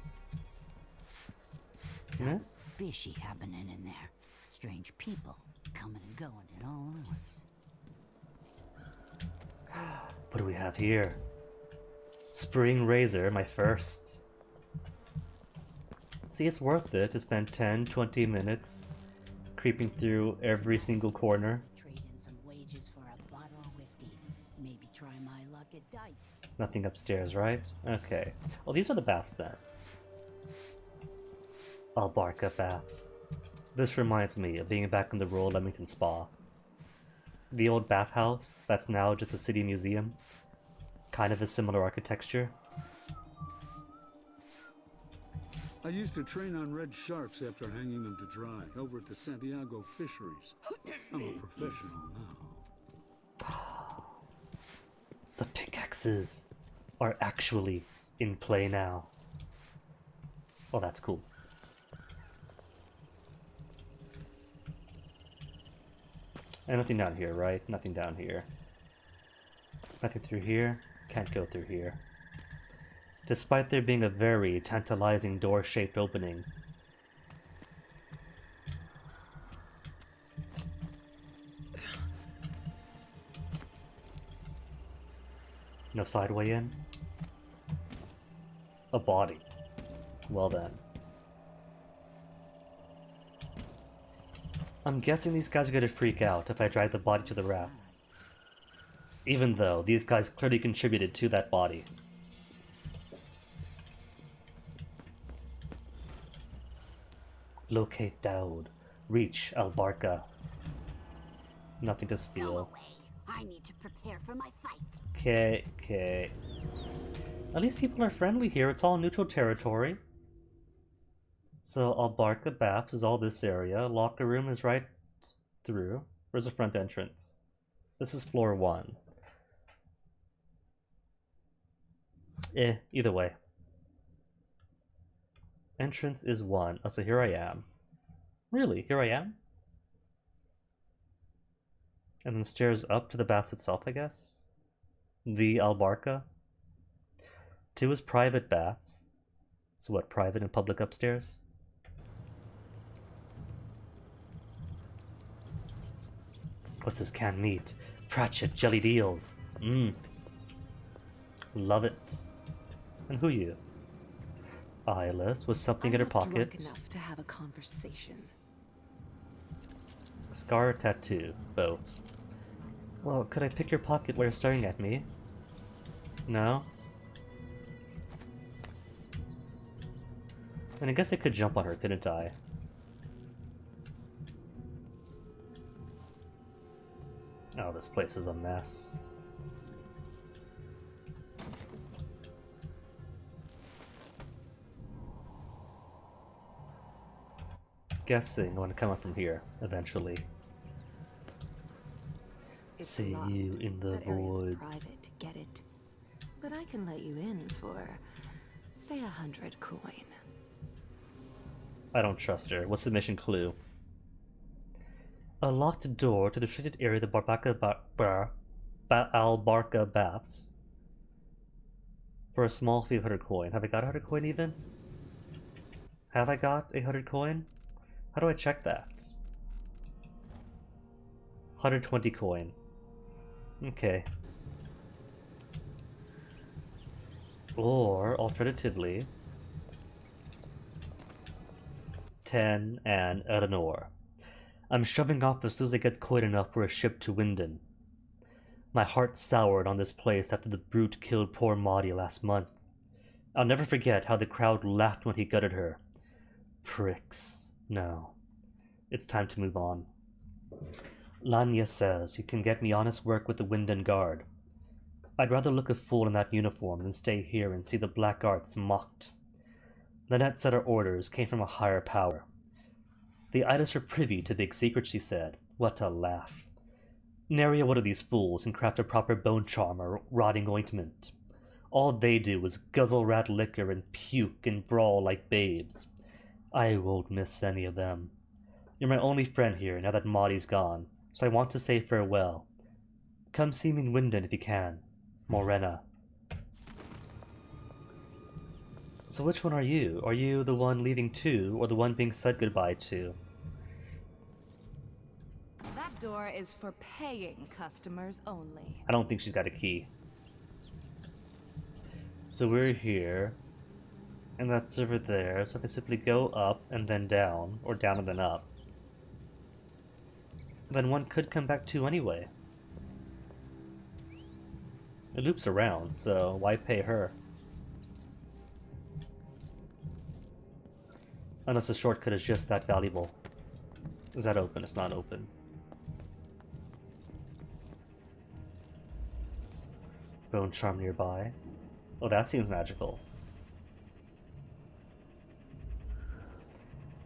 Yes? Fishy happening in there. Strange people coming and going at all hours. What do we have here? Spring Razor, my first. See, it's worth it to spend 10-20 minutes creeping through every single corner. Trade in some wages for a bottle of whiskey. Maybe try my luck at dice. Nothing upstairs, right? Okay. Well, these are the baths then. Albarca baths. This reminds me of being back in the Royal Leamington Spa. The old bathhouse that's now just a city museum. Kind of a similar architecture. I used to train on red sharks after hanging them to dry over at the Santiago fisheries. I'm a professional now. The pickaxes are actually in play now. Oh, that's cool. And nothing down here, right? Nothing down here. Nothing through here. Can't go through here. Despite there being a very tantalizing door-shaped opening. No side way in? A body. Well then. I'm guessing these guys are gonna freak out if I drag the body to the rats. Even though these guys clearly contributed to that body. Locate Daud. Reach Albarca. Nothing to Go steal. away. I need to prepare for my fight. Okay. At least people are friendly here. It's all neutral territory. So Albarca Baths is all this area. Locker room is right through. Where's the front entrance? This is floor 1. Either way. Entrance is 1. Oh, so here I am. Really? Here I am? And then stairs up to the baths itself, I guess? The Albarca. 2 is private baths. So what, private and public upstairs? What's this canned meat? Pratchett jellied eels. Love it. And who you? Eyeless with something in her pocket. Drunk enough to have a conversation. Scar or tattoo? Both. Well, could I pick your pocket while you're staring at me? No? And I guess I could jump on her, couldn't I? Oh, this place is a mess. Guessing I want to come up from here, eventually. It's See locked. you in the That area's voids. private, get it? But I can let you in for, say, 100 coin. I don't trust her. What's the mission clue? A locked door to the restricted area of the Albarca Baths. For a small fee of 100 coin. Have I got 100 coin even? Have I got 100 coin? How do I check that? 120 coin. Okay. Or, alternatively, 10 and Eleanor. I'm shoving off as soon as I get coin enough for a ship to Winden. My heart soured on this place after the brute killed poor Maudie last month. I'll never forget how the crowd laughed when he gutted her. Pricks. No. It's time to move on. Lanya says you can get me honest work with the Winden Guard. I'd rather look a fool in that uniform than stay here and see the black arts mocked. Lynette said our orders came from a higher power. The Idas are privy to big secrets, she said. What a laugh. Nary a one of these fools can craft a proper bone charm or rotting ointment. All they do is guzzle rat liquor and puke and brawl like babes. I won't miss any of them. You're my only friend here now that Maudie's gone, so I want to say farewell. Come see me in Winden if you can. Morena. So which one are you? Are you the one leaving too, or the one being said goodbye to? That door is for paying customers only. I don't think she's got a key. So we're here. And that's over there, so if I simply go up and then down, or down and then up, then one could come back to anyway. It loops around, so why pay her? Unless the shortcut is just that valuable. Is that open? It's not open. Bone charm nearby. Oh, that seems magical.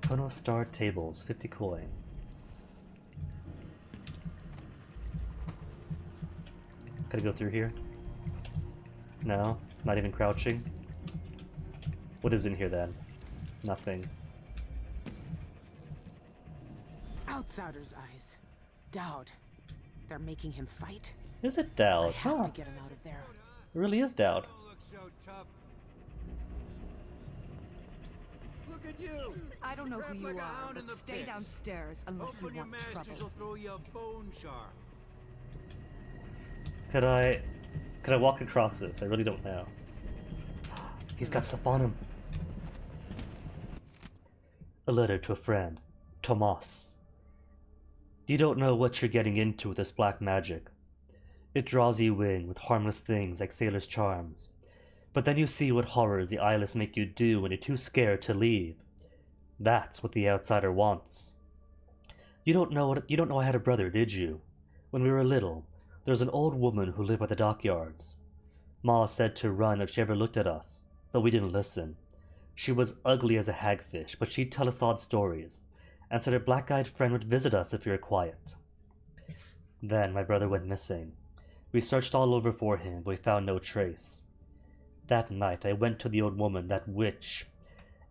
Kono Star tables, 50 coin. Gotta go through here? No? Not even crouching? What is in here then? Nothing. Outsider's eyes. Dowd. They're making him fight? Is it I Dowd? have Huh. to get him out of there. It really is Dowd. Don't look so tough. Look at you! I don't know Trapped who like you a are, hound in but the stay pits. downstairs unless Open you your want masters will trouble. throw you a bone charm. Could I walk across this? I really don't know. He's got stuff on him. A letter to a friend, Tomas. You don't know what you're getting into with this black magic. It draws you in with harmless things like sailor's charms. But then you see what horrors the eyeless make you do when you're too scared to leave. That's what the outsider wants. You don't know I had a brother, did you? When we were little, there was an old woman who lived by the dockyards. Ma said to run if she ever looked at us, but we didn't listen. She was ugly as a hagfish, but she'd tell us odd stories, and said her black-eyed friend would visit us if we were quiet. Then my brother went missing. We searched all over for him, but we found no trace. That night I went to the old woman, that witch,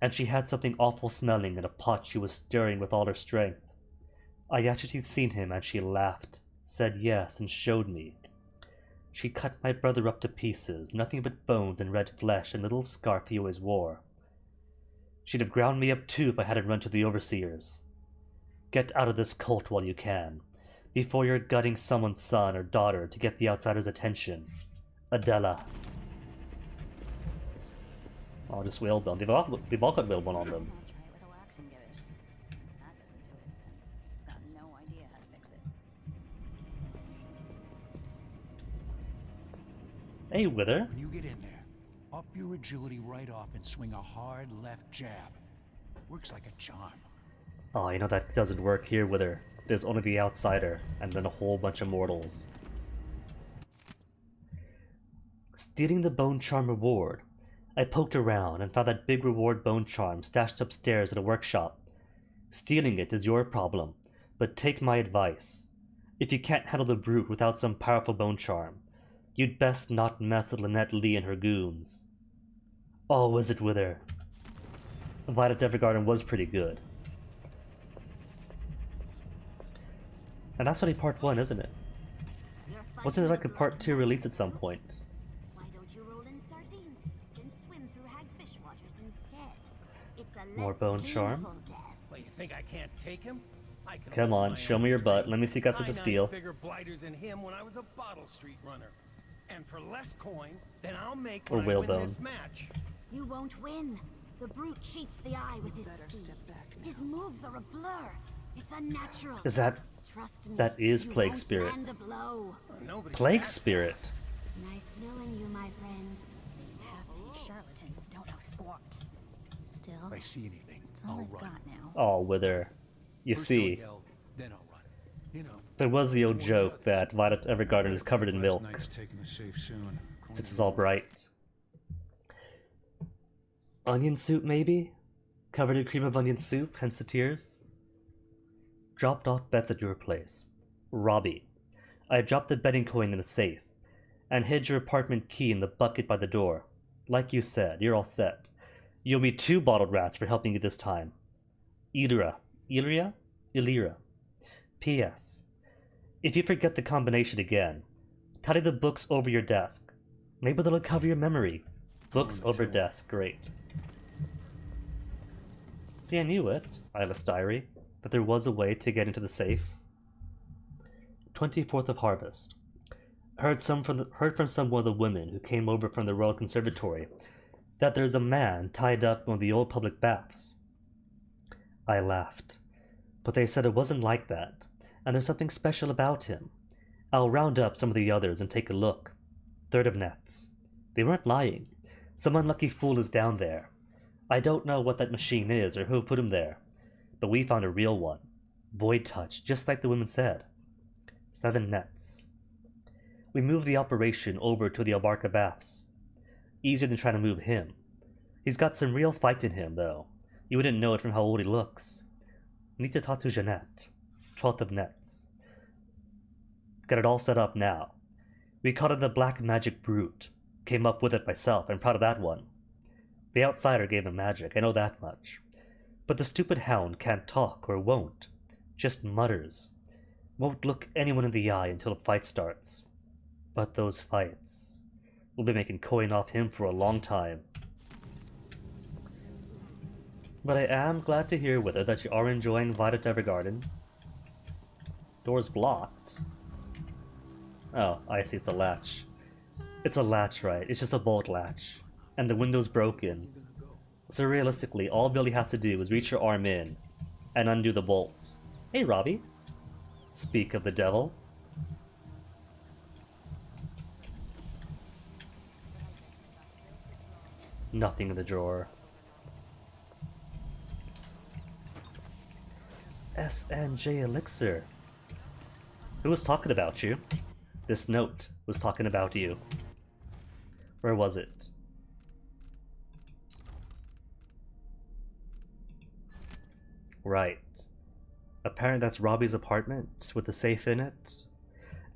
and she had something awful smelling in a pot she was stirring with all her strength. I asked if she'd seen him, and she laughed. said yes, and showed me. She cut my brother up to pieces, nothing but bones and red flesh and the little scarf he always wore. She'd have ground me up too if I hadn't run to the overseers. Get out of this cult while you can, before you're gutting someone's son or daughter to get the outsiders' attention. Adela. Oh, just whalebone. They've all got whalebone on them. I'll try it with a wax and getters. If that doesn't do it, then I've got no idea how to fix it. Hey, Wither. When you get in there, up your agility right off and swing a hard left jab. Works like a charm. Oh, you know that doesn't work here, Wither. There's only the outsider, and then a whole bunch of mortals. Stealing the bone charm reward. I poked around and found that big reward bone charm stashed upstairs in a workshop. Stealing it is your problem, but take my advice. If you can't handle the brute without some powerful bone charm, you'd best not mess with Lynette Lee and her goons. Oh, was it Wither? Violet Evergarden was pretty good. And that's only part 1, isn't it? Wasn't it like a part 2 release at some point? Why don't you roll in sardine paste and swim through hagfish waters instead? It's a More less bone charm? painful death. Well, you think I can't take him? I can Come hold on, my show own. me your butt. Let me see you got something to I steal. knocked bigger blighters than him when I was a bottle street runner. And for less coin than I'll make Or when I win whalebone. this match. You won't win. The brute cheats the eye with his better speed. step back now. His moves are a blur. It's unnatural. Is that Trust me. that is you Plague won't Spirit. land a blow. Nobody's Plague that Spirit? fast. Nice knowing you, my friend. These half-baked charlatans don't know squat. Still, If I see anything, it's all I'll I've run. got now. Oh, Wither. You First see, I'll yell, then I'll run. You know. there was the old joke that Violet Evergarden is covered in milk, Night's taking the safe soon. since it's all bright. Onion soup, maybe? Covered in cream of onion soup, hence the tears? Dropped off bets at your place. Robbie. I dropped the betting coin in a safe, and hid your apartment key in the bucket by the door. Like you said, you're all set. You owe me 2 bottled rats for helping you this time. Illyra. P.S. If you forget the combination again, tidy the books over your desk. Maybe they'll cover your memory. Books over desk, great. See, I knew it, Eyeless Diary, that there was a way to get into the safe. 24th of Harvest. Heard from some of the women who came over from the Royal Conservatory that there's a man tied up in one of the old public baths. I laughed, but they said it wasn't like that, and there's something special about him. I'll round up some of the others and take a look. 3rd of Nets. They weren't lying. Some unlucky fool is down there. I don't know what that machine is or who put him there, but we found a real one. Void touch, just like the women said. 7 Nets. We moved the operation over to the Albarca Baths. Easier than trying to move him. He's got some real fight in him, though. You wouldn't know it from how old he looks. Need to talk to Jeanette. 12th of Nets. Got it all set up now. We called it the Black Magic Brute. Came up with it myself, I'm proud of that one. The outsider gave him magic, I know that much. But the stupid hound can't talk, or won't. Just mutters. Won't look anyone in the eye until a fight starts. But those fights... We'll be making coin off him for a long time. But I am glad to hear, Wither, that you are enjoying Violet Evergarden. Door's blocked. Oh, I see, it's a latch. It's a latch, right? It's just a bolt latch. And the window's broken. So realistically, all Billy has to do is reach her arm in and undo the bolt. Hey, Robbie. Speak of the devil. Nothing in the drawer. SNJ Elixir. Who was talking about you? This note was talking about you. Where was it? Right. Apparently that's Robbie's apartment with the safe in it.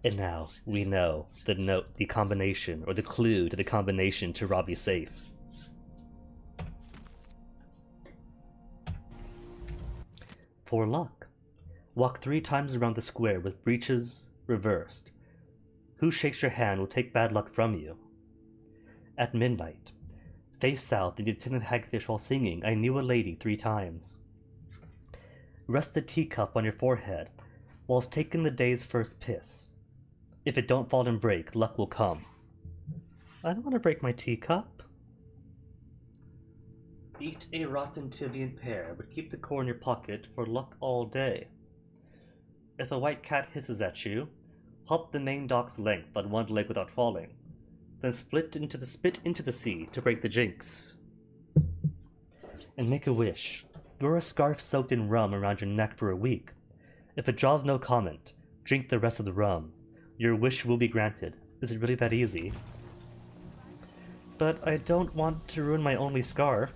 And now we know the note, the combination, or the clue to the combination to Robbie's safe. For luck. Walk 3 times around the square with breeches reversed. Who shakes your hand will take bad luck from you. At midnight, face south and Lieutenant Hagfish while singing I Knew a Lady 3 times. Rest a teacup on your forehead whilst taking the day's first piss. If it don't fall and break, luck will come. I don't want to break my teacup. Eat a rotten Tibian pear, but keep the core in your pocket for luck all day. If a white cat hisses at you, hop the main dock's length on one leg without falling, then spit into the sea to break the jinx. And make a wish. Wear a scarf soaked in rum around your neck for a week. If it draws no comment, drink the rest of the rum. Your wish will be granted. Is it really that easy? But I don't want to ruin my only scarf.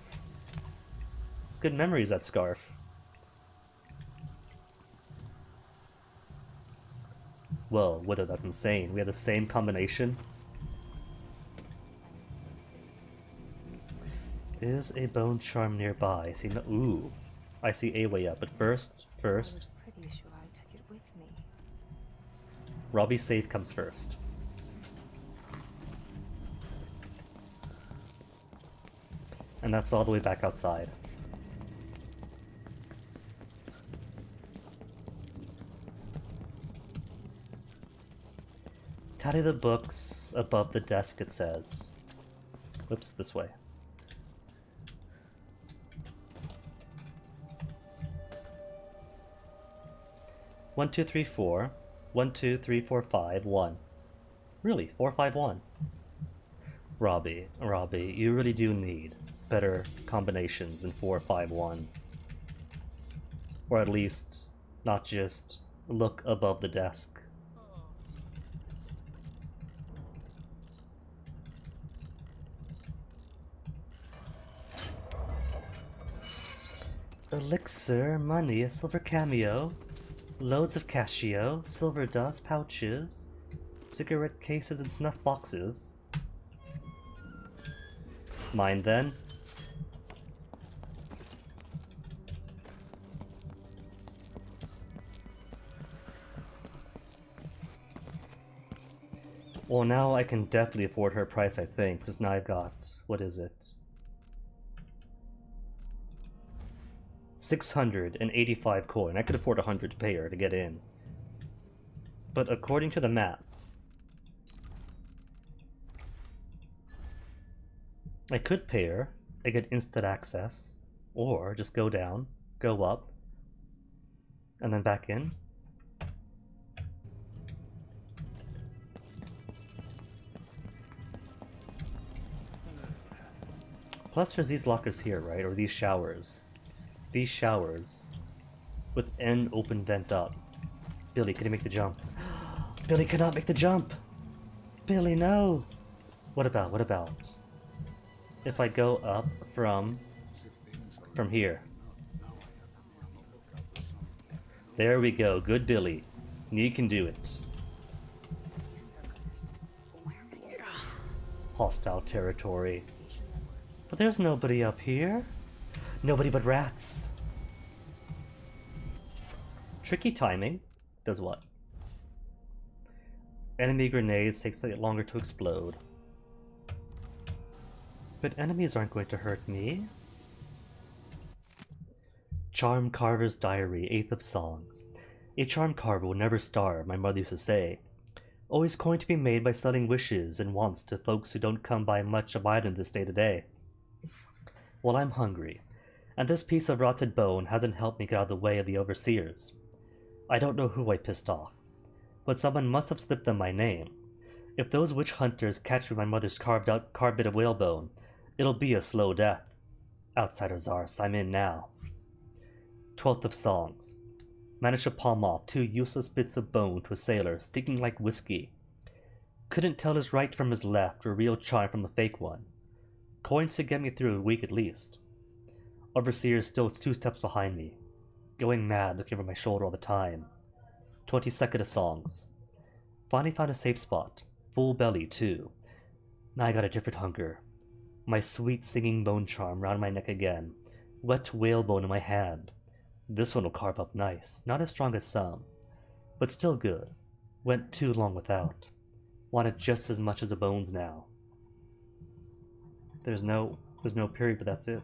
Good memories, that scarf. Well, whether that's insane. We have the same combination. Is a bone charm nearby? I see no. Ooh, I see a way up. But first, I was pretty sure I took it with me. Robbie's save comes first. And that's all the way back outside. Tally the books above the desk, it says. Whoops, this way. One, two, three, four. 1, 2, 3, 4, 5, 1. Really, 4, 5, 1. Robbie, you really do need better combinations than 4, 5, 1. Or at least, not just look above the desk. Elixir, money, a silver cameo, loads of casio, silver dust, pouches, cigarette cases and snuff boxes. Mine then. Well, now I can definitely afford her price, I think, since now I've got, what is it? 685 coin. I could afford 100 to pay her to get in. But according to the map, I could pay her, I get instant access, or just go down, go up, and then back in. Plus there's these lockers here, right? Or these showers. These showers with end open vent up. Billy, can you make the jump? Billy cannot make the jump! Billy, no! What about? If I go up from here. There we go, good Billy. You can do it. Hostile territory. But there's nobody up here. Nobody but rats. Tricky timing. Does what? Enemy grenades takes a bit longer to explode. But enemies aren't going to hurt me. Charm Carver's Diary, 8th of Songs. A charm carver will never starve, my mother used to say. Always coin to be made by selling wishes and wants to folks who don't come by much of either this day to day. Well, I'm hungry, and this piece of rotted bone hasn't helped me get out of the way of the overseers. I don't know who I pissed off, but someone must have slipped them my name. If those witch hunters catch me with my mother's carved bit of whalebone, it'll be a slow death. Outsiders arse, I'm in now. 12th of Songs. Managed to palm off 2 useless bits of bone to a sailor, stinking like whiskey. Couldn't tell his right from his left, or a real charm from a fake one. Coins to get me through a week at least. Overseer still 2 steps behind me, going mad looking over my shoulder all the time. 22nd of Songs. Finally found a safe spot, full belly too. Now I got a different hunger. My sweet singing bone charm round my neck again, wet whalebone in my hand. This one will carve up nice, not as strong as some, but still good. Went too long without. Wanted just as much as the bones now. There's no period, but that's it.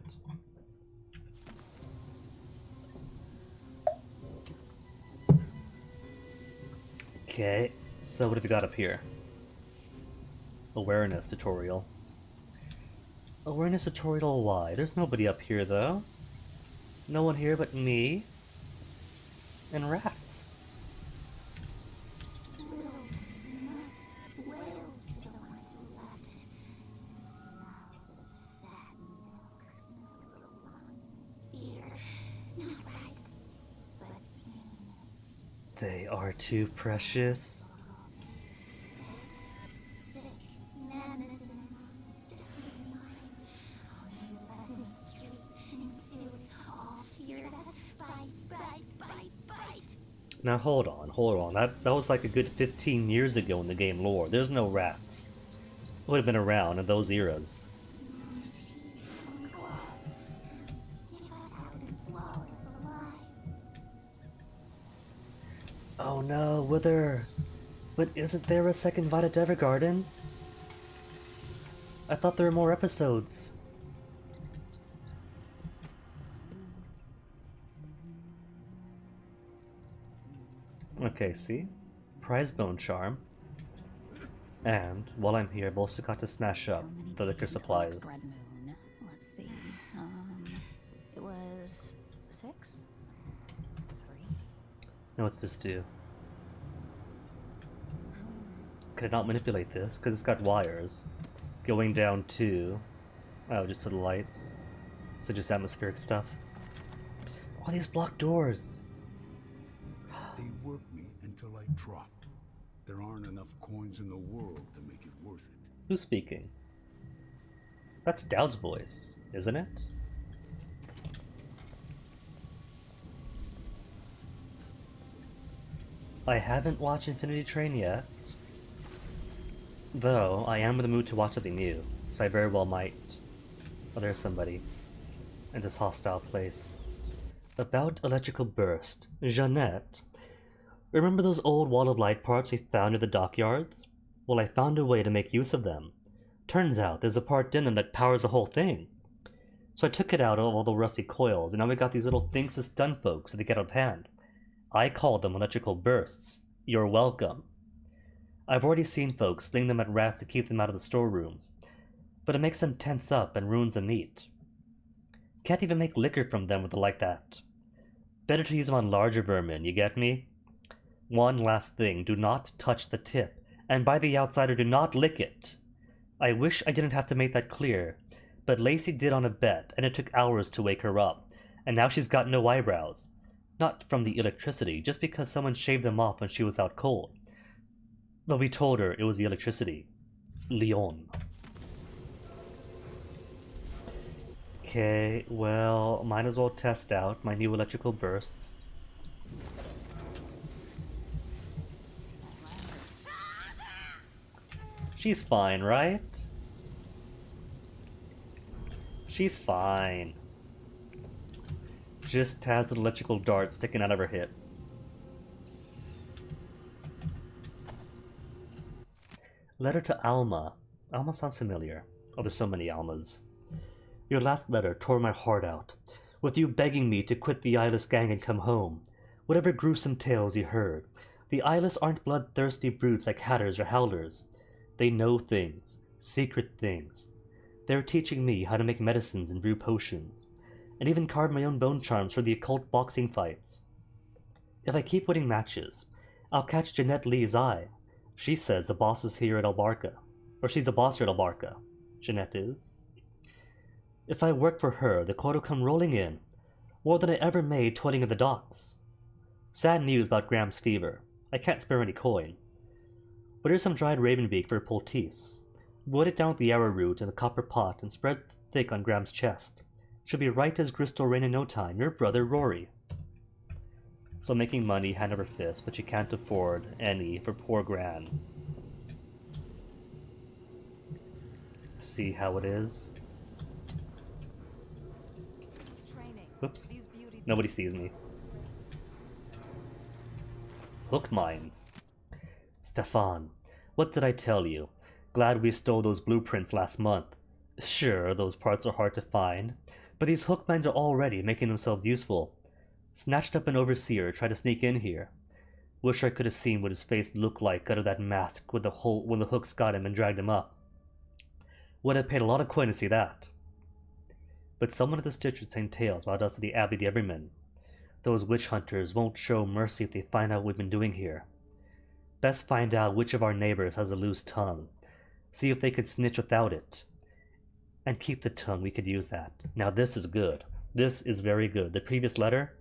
Okay, so what have we got up here? Awareness tutorial. Awareness tutorial why? There's nobody up here though. No one here but me. And rats. Whales for the one who left it. It smells of fat milk, smells of longing, fear. Not right, but soon. They are too precious. Sick, madness in their minds, dying minds. Always pleasant streets and zoos, all feared us. Bite, bite, bite, bite. Now hold on. That was like a good 15 years ago in the game lore. There's no rats. Would have been around in those eras. Claws. Sniff us out and swallow us alive. Oh no, Wither! But isn't there a second Violet Evergarden? I thought there were more episodes. Okay, see? Prize Bone Charm. And, while I'm here, I've also got to smash up the liquor supplies. Red Moon. Let's see. It was 6? 3? Now what's this do? Could I not manipulate this? Because it's got wires. Going down to... Oh, just to the lights. So just atmospheric stuff. Oh, these blocked doors! They work me until I drop. There aren't enough coins in the world to make it worth it. Who's speaking? That's Dauds' voice, isn't it? I haven't watched Infinity Train yet. Though, I am in the mood to watch something new, so I very well might. Oh, there's somebody. In this hostile place. About electrical burst. Jeanette. Remember those old wall of light parts we found in the dockyards? Well, I found a way to make use of them. Turns out there's a part in them that powers the whole thing. So I took it out of all the rusty coils, and now we got these little things to stun folks so they get out of hand. I call them electrical bursts. You're welcome. I've already seen folks sling them at rats to keep them out of the storerooms, but it makes them tense up and ruins the meat. Can't even make liquor from them with it like that. Better to use them on larger vermin, you get me? One last thing, do not touch the tip, and by the outsider, do not lick it. I wish I didn't have to make that clear, but Lacey did on a bet, and it took hours to wake her up, and now she's got no eyebrows. Not from the electricity, just because someone shaved them off when she was out cold. But we told her it was the electricity. Leon. Okay, well, might as well test out my new electrical bursts. She's fine, right? She's fine. Just has an electrical dart sticking out of her hip. Letter to Alma. Alma sounds familiar. Oh, there's so many Almas. Your last letter tore my heart out, with you begging me to quit the eyeless gang and come home. Whatever gruesome tales you heard, the eyeless aren't bloodthirsty brutes like hatters or howlers. They know things, secret things. They're teaching me how to make medicines and brew potions, and even carve my own bone charms for the occult boxing fights. If I keep winning matches, I'll catch Jeanette Lee's eye. She says the boss is here at Albarca. Or she's the boss here at Albarca. Jeanette is. If I work for her, the quota will come rolling in. More than I ever made toiling at the docks. Sad news about Graham's fever. I can't spare any coin. But here's some dried ravenbeak for a poultice. Boil it down with the arrowroot in a copper pot and spread thick on Graham's chest. She'll be right as crystal rain in no time. Your brother Rory. So making money hand over fist, but you can't afford any for poor Gran. See how it is? Whoops. Nobody sees me. Hook mines. Stefan, what did I tell you? Glad we stole those blueprints last month. Sure, those parts are hard to find, but these hook mines are already making themselves useful. Snatched up an overseer, tried to sneak in here. Wish I could have seen what his face looked like out of that mask with the hole when the hooks got him and dragged him up. Would have paid a lot of coin to see that. But someone at the Stitch would sing tales about us at the Abbey the Everyman. Those witch hunters won't show mercy if they find out what we've been doing here. Best find out which of our neighbors has a loose tongue. See if they could snitch without it. And keep the tongue, we could use that. Now this is good. This is very good. The previous letter,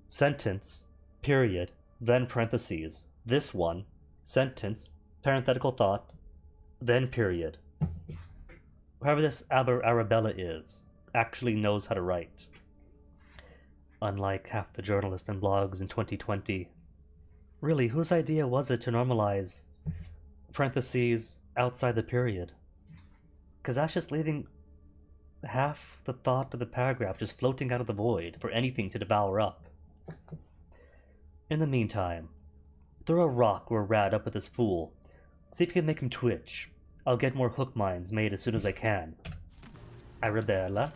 sentence, period, then parentheses. This one, sentence, parenthetical thought, then period. Whoever this Arabella is, actually knows how to write. Unlike half the journalists and blogs in 2020. Really, whose idea was it to normalize parentheses outside the period? Because that's just leaving half the thought of the paragraph just floating out of the void for anything to devour up. In the meantime, throw a rock or a rat up at this fool. See if you can make him twitch. I'll get more hook mines made as soon as I can. Arabella.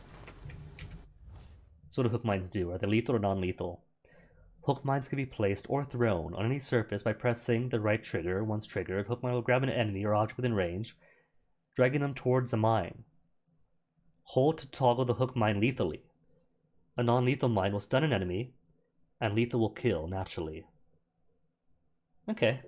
So what do hook mines do? Are they lethal or non-lethal? Hook mines can be placed or thrown on any surface by pressing the right trigger. Once triggered, hook mine will grab an enemy or object within range, dragging them towards the mine. Hold to toggle the hook mine lethally. A non-lethal mine will stun an enemy, and lethal will kill, naturally. Okay.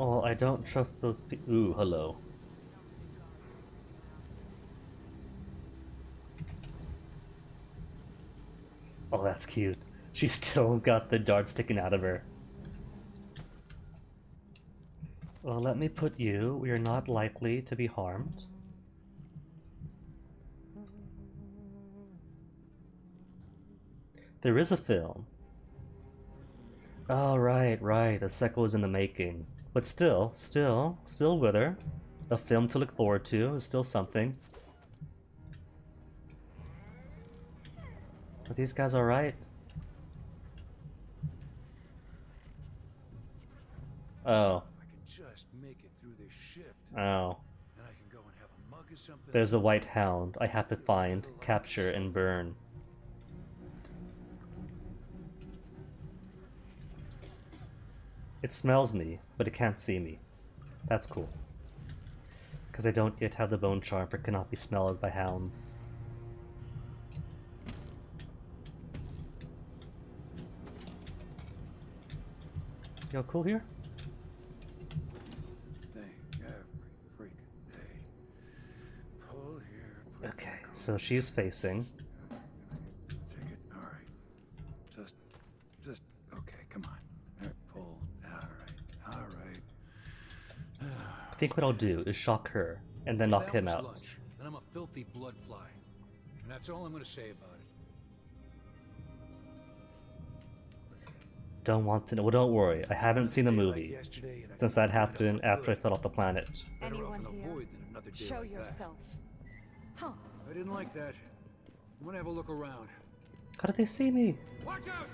Oh, I don't trust those ooh, hello. Oh, that's cute. She's still got the dart sticking out of her. Well, let me put you. We are not likely to be harmed. There is a film. Oh, right. The second was in the making. But still with her. A film to look forward to is still something. Are these guys alright? Oh. I can just make it through this shift. Oh. And I can go and have a mug or something. There's a white hound I have to find, capture, and burn. It smells me, but it can't see me. That's cool. Because I don't yet have the bone charm for cannot be smelled by hounds. Yo, cool here? Thing every freaking day. Pull here. Okay, so she's facing. Take it. All right. Just. Okay. Come on. All right, pull. All right. I think what I'll do is shock her and then knock him out. Lunch, then I'm a filthy blood fly, and that's all I'm gonna say about it. Don't want to know. Well, don't worry. I haven't seen the movie since that happened after I fell off the planet. Anyone here? Show yourself. Huh. I didn't like that. I'm gonna have a look around. How did they see me? Watch out!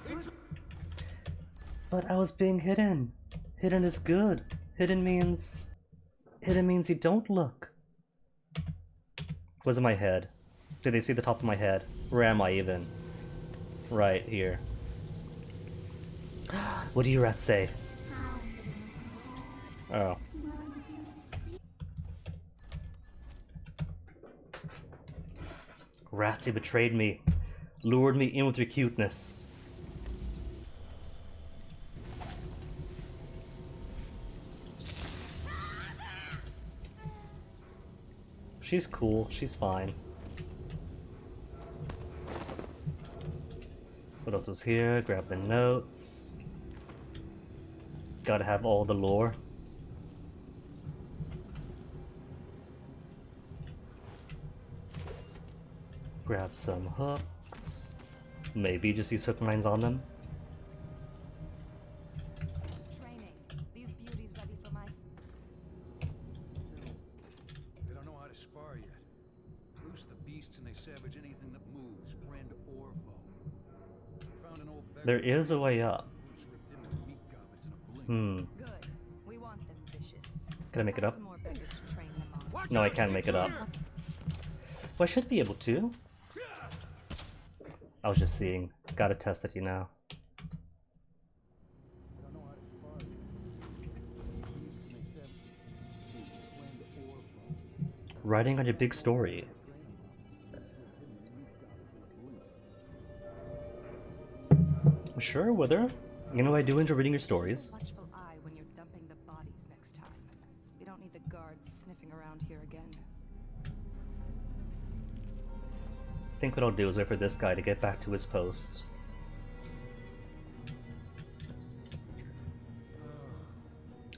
But I was being hidden. Hidden is good. Hidden means you don't look. Was it my head? Did they see the top of my head? Where am I even? Right here. What do you rats say? Oh. Rats, you betrayed me. Lured me in with your cuteness. She's cool. She's fine. What else is here? Grab the notes. Gotta have all the lore. Grab some hooks. Maybe just use hook lines on them. Training. These beauties ready for my... There is a way up. Hmm. Good. We want them vicious. Can I make it Find up? some more beggars to train them on. No, I can't make it up. Well, I should be able to. I was just seeing. Gotta test it, you know. Writing on your big story. Sure, Wither. You know I do enjoy reading your stories. Watchful eye when you're dumping the bodies next time. We don't need the guards sniffing around here again. I think what I'll do is wait for this guy to get back to his post.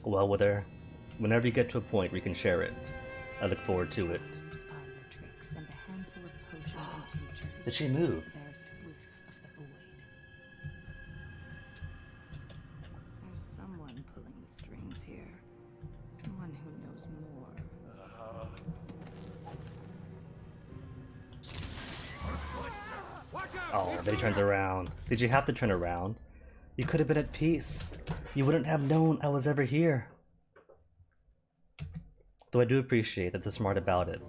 Well, Wither, whenever you get to a point where you can share it, I look forward to it. Parlor tricks and a handful of potions and tinctures. Did she move? There's whiff of the void. There's someone pulling the strings here. Someone who knows more. Oh, then he turns around. Did you have to turn around? You could have been at peace. You wouldn't have known I was ever here. Though I do appreciate that they're smart about it.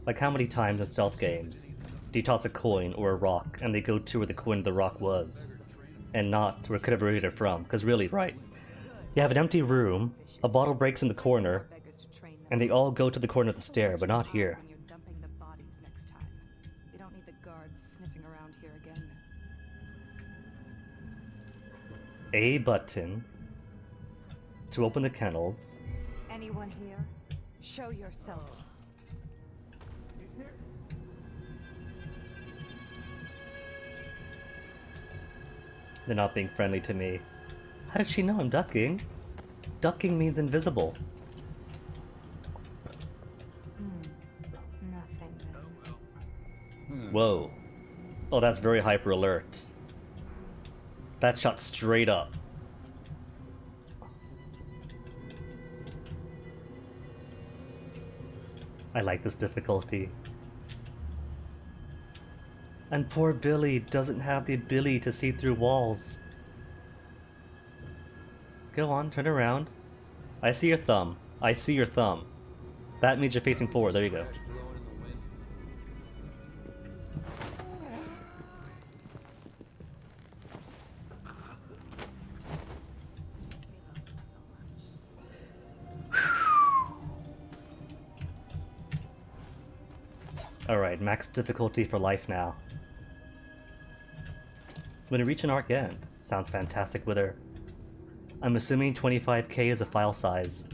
Like how many times in stealth games do you toss a coin or a rock and they go to where the coin or the rock was, and not where it could have originated from? Because really, right, you have an empty room, a bottle breaks in the corner, Beggars to train them and they all go to the corner of the stair, but not here. when you're dumping the bodies next time. We don't need the guards sniffing around here again. A button to open the kennels. Anyone here? Show yourself. They're not being friendly to me. How did she know I'm ducking? Ducking means invisible. Nothing then. Whoa. Oh, that's very hyper alert. That shot straight up. I like this difficulty. And poor Billy doesn't have the ability to see through walls. Go on, turn around. I see your thumb. I see your thumb. That means you're facing forward. There you go. Alright, max difficulty for life now. When you reach an arc end, sounds fantastic, Wither. I'm assuming 25k is a file size.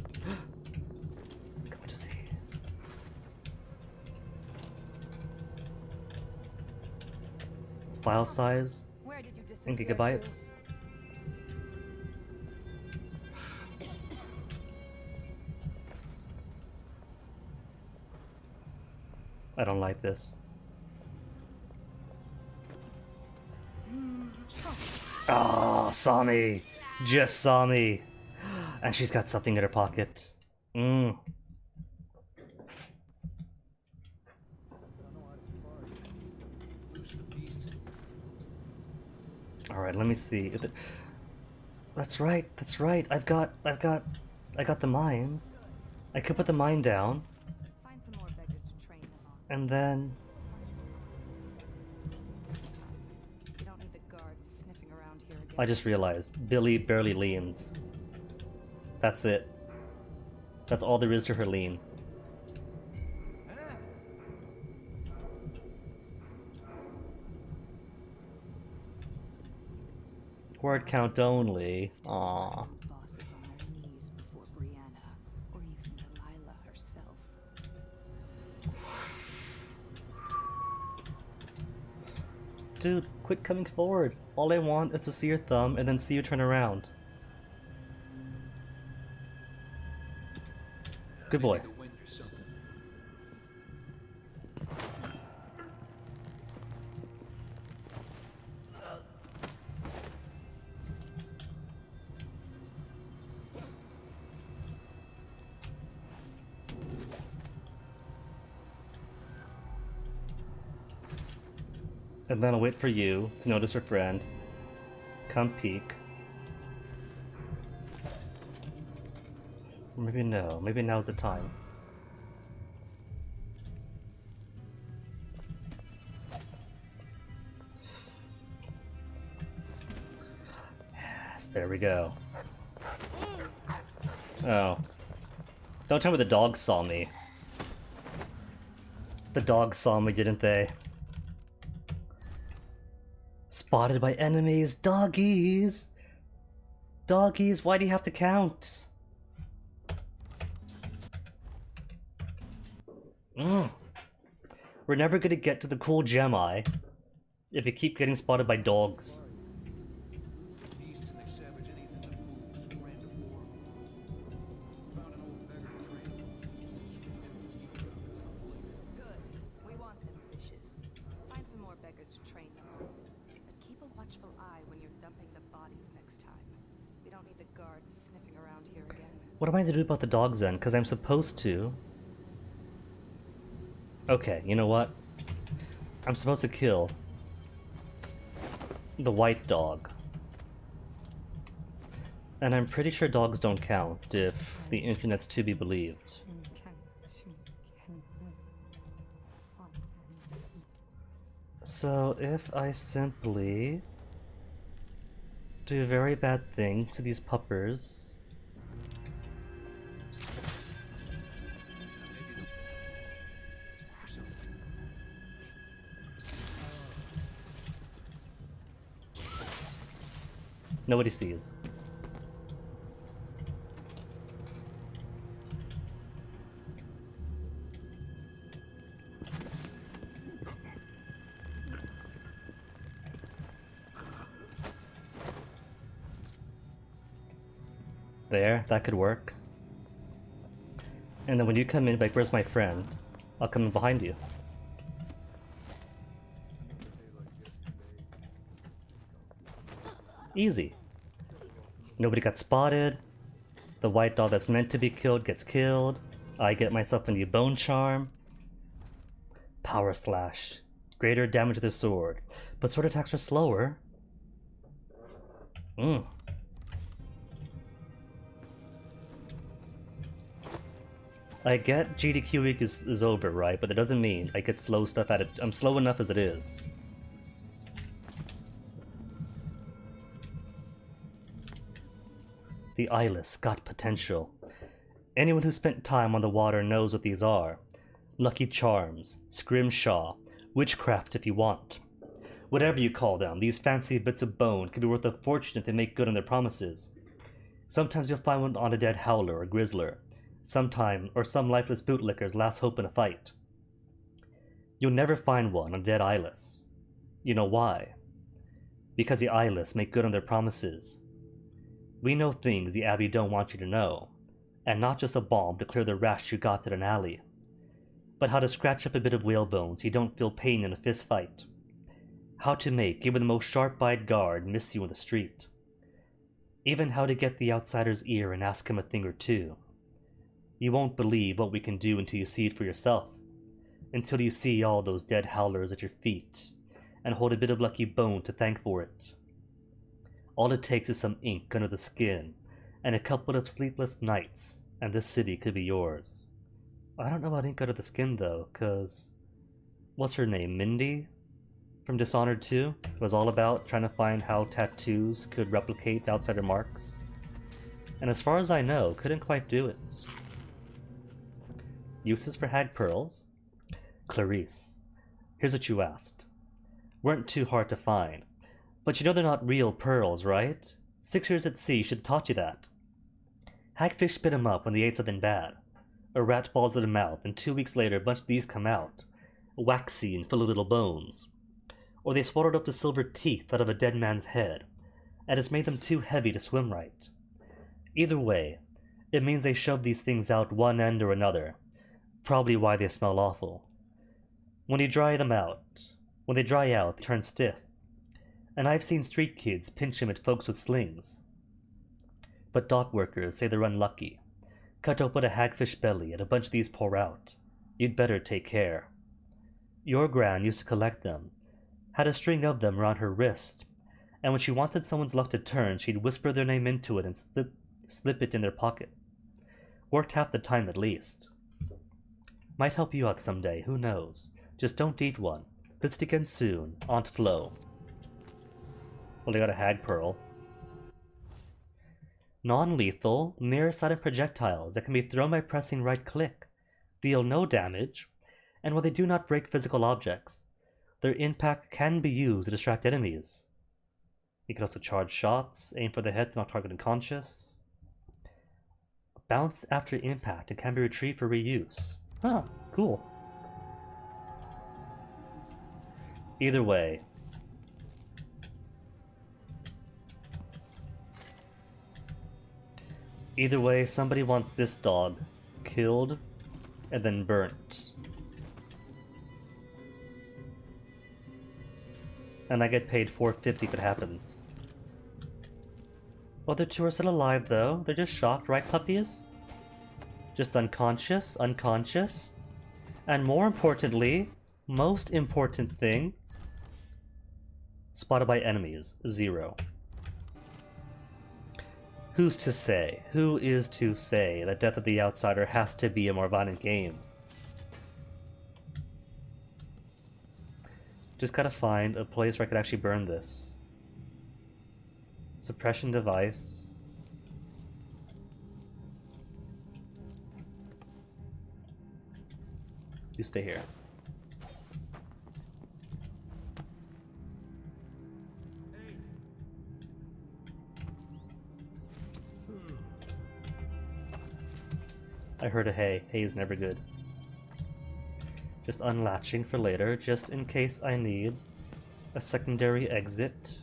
Come to see. File size Where did you in disappear gigabytes. I don't like this. Ah, saw me! Just saw me! And she's got something in her pocket. Alright, let me see. If it... That's right, that's right. I got the mines. I could put the mine down, Find some more beggars to train them on. and then... We don't need the guards sniffing around here again. I just realized, Billy barely leans. That's it. That's all there is to her lean. Word count only. Aww. Bosses on their knees before Brianna, or even Delilah herself. Dude, quit coming forward. All I want is to see your thumb and then see you turn around. Good boy. And then I'll wait for you to notice her friend, Come peek. Maybe no. Maybe now's the time. Yes, there we go. Oh. Don't tell me the dogs saw me. The dogs saw me, didn't they? Spotted by enemies! Doggies! Doggies, why do you have to count? We're never gonna get to the cool Gemi if you keep getting spotted by dogs. Beasts and they savage anything that moves. Random war. Found an old beggar train. Good. We want them vicious. Find some more beggars to train them on. But keep a watchful eye when you're dumping the bodies next time. We don't need the guards sniffing around here again. What am I to do about the dogs then? Because I'm supposed to. Okay, you know what? I'm supposed to kill the white dog. And I'm pretty sure dogs don't count if the internet's to be believed. So if I simply do a very bad thing to these puppers, nobody sees. There, that could work. And then when you come in, like, where's my friend? I'll come in behind you. Easy. Nobody got spotted. The white dog that's meant to be killed gets killed. I get myself a new bone charm. Power slash. Greater damage to the sword. But sword attacks are slower. I get GDQ week is over, right? But that doesn't mean I get slow stuff at it. I'm slow enough as it is. The eyeless got potential. Anyone who spent time on the water knows what these are. Lucky charms, scrimshaw, witchcraft if you want. Whatever you call them, these fancy bits of bone can be worth a fortune if they make good on their promises. Sometimes you'll find one on a dead howler or grizzler. Sometime, or some lifeless bootlicker's last hope in a fight. You'll never find one on a dead eyeless. You know why? Because the eyeless make good on their promises. We know things the Abbey don't want you to know, and not just a balm to clear the rash you got at an alley, but how to scratch up a bit of whalebone so you don't feel pain in a fist fight. How to make even the most sharp-eyed guard miss you in the street. Even how to get the outsider's ear and ask him a thing or two. You won't believe what we can do until you see it for yourself. Until you see all those dead howlers at your feet, and hold a bit of lucky bone to thank for it. All it takes is some ink under the skin, and a couple of sleepless nights, and this city could be yours. I don't know about ink under the skin though, cause... what's her name, Mindy? From Dishonored 2? Was all about trying to find how tattoos could replicate the outsider marks. And as far as I know, couldn't quite do it. Uses for hag pearls? Clarice. Here's what you asked. Weren't too hard to find. But you know they're not real pearls, right? 6 years at sea should have taught you that. Hagfish spit 'em up when they ate something bad. A rat falls in the mouth, and 2 weeks later a bunch of these come out. Waxy and full of little bones. Or they swallowed up the silver teeth out of a dead man's head, and it's made them too heavy to swim right. Either way, it means they shoved these things out one end or another. Probably why they smell awful. When they dry out, they turn stiff. And I've seen street kids pinch them at folks with slings. But dock workers say they're unlucky. Cut open a hagfish belly and a bunch of these pour out. You'd better take care. Your gran used to collect them, had a string of them around her wrist, and when she wanted someone's luck to turn, she'd whisper their name into it and slip it in their pocket. Worked half the time at least. Might help you out someday, who knows? Just don't eat one. Visit again soon, Aunt Flo. Well, they got a hag pearl. Non-lethal, mirror-sided projectiles that can be thrown by pressing right-click. Deal no damage, and while they do not break physical objects, their impact can be used to distract enemies. You can also charge shots, aim for the head to knock target unconscious. Bounce after impact and can be retrieved for reuse. Huh, cool. Either way. Either way, somebody wants this dog killed and then burnt. And I get paid $4.50 if it happens. Other two are still alive though. They're just shocked, right puppies? Just unconscious, unconscious. And more importantly, most important thing, spotted by enemies, 0. Who's to say? Who is to say that Death of the Outsider has to be a more violent game? Just gotta find a place where I could actually burn this. Suppression device. You stay here. I heard a hay. Hay is never good. Just unlatching for later, just in case I need a secondary exit.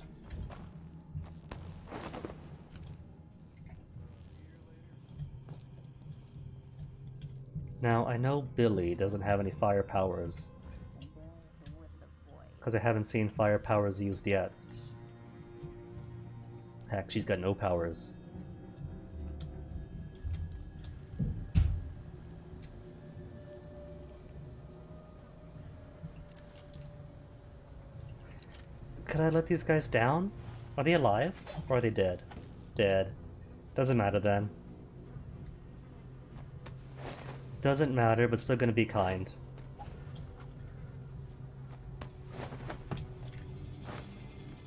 Now, I know Billy doesn't have any fire powers, because I haven't seen fire powers used yet. Heck, she's got no powers. Could I let these guys down? Are they alive? Or are they dead? Dead. Doesn't matter then. Doesn't matter, but still gonna be kind.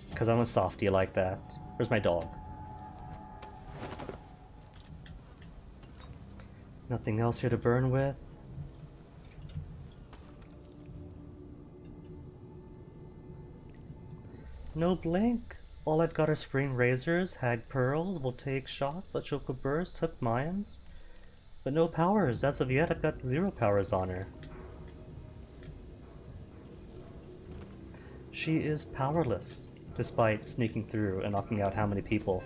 Because I'm a softie like that. Where's my dog? Nothing else here to burn with. No blink. All I've got are spring razors, hag pearls, voltaic shots, electrical burst, hooked mines. But no powers. As of yet, I've got 0 powers on her. She is powerless, despite sneaking through and knocking out how many people.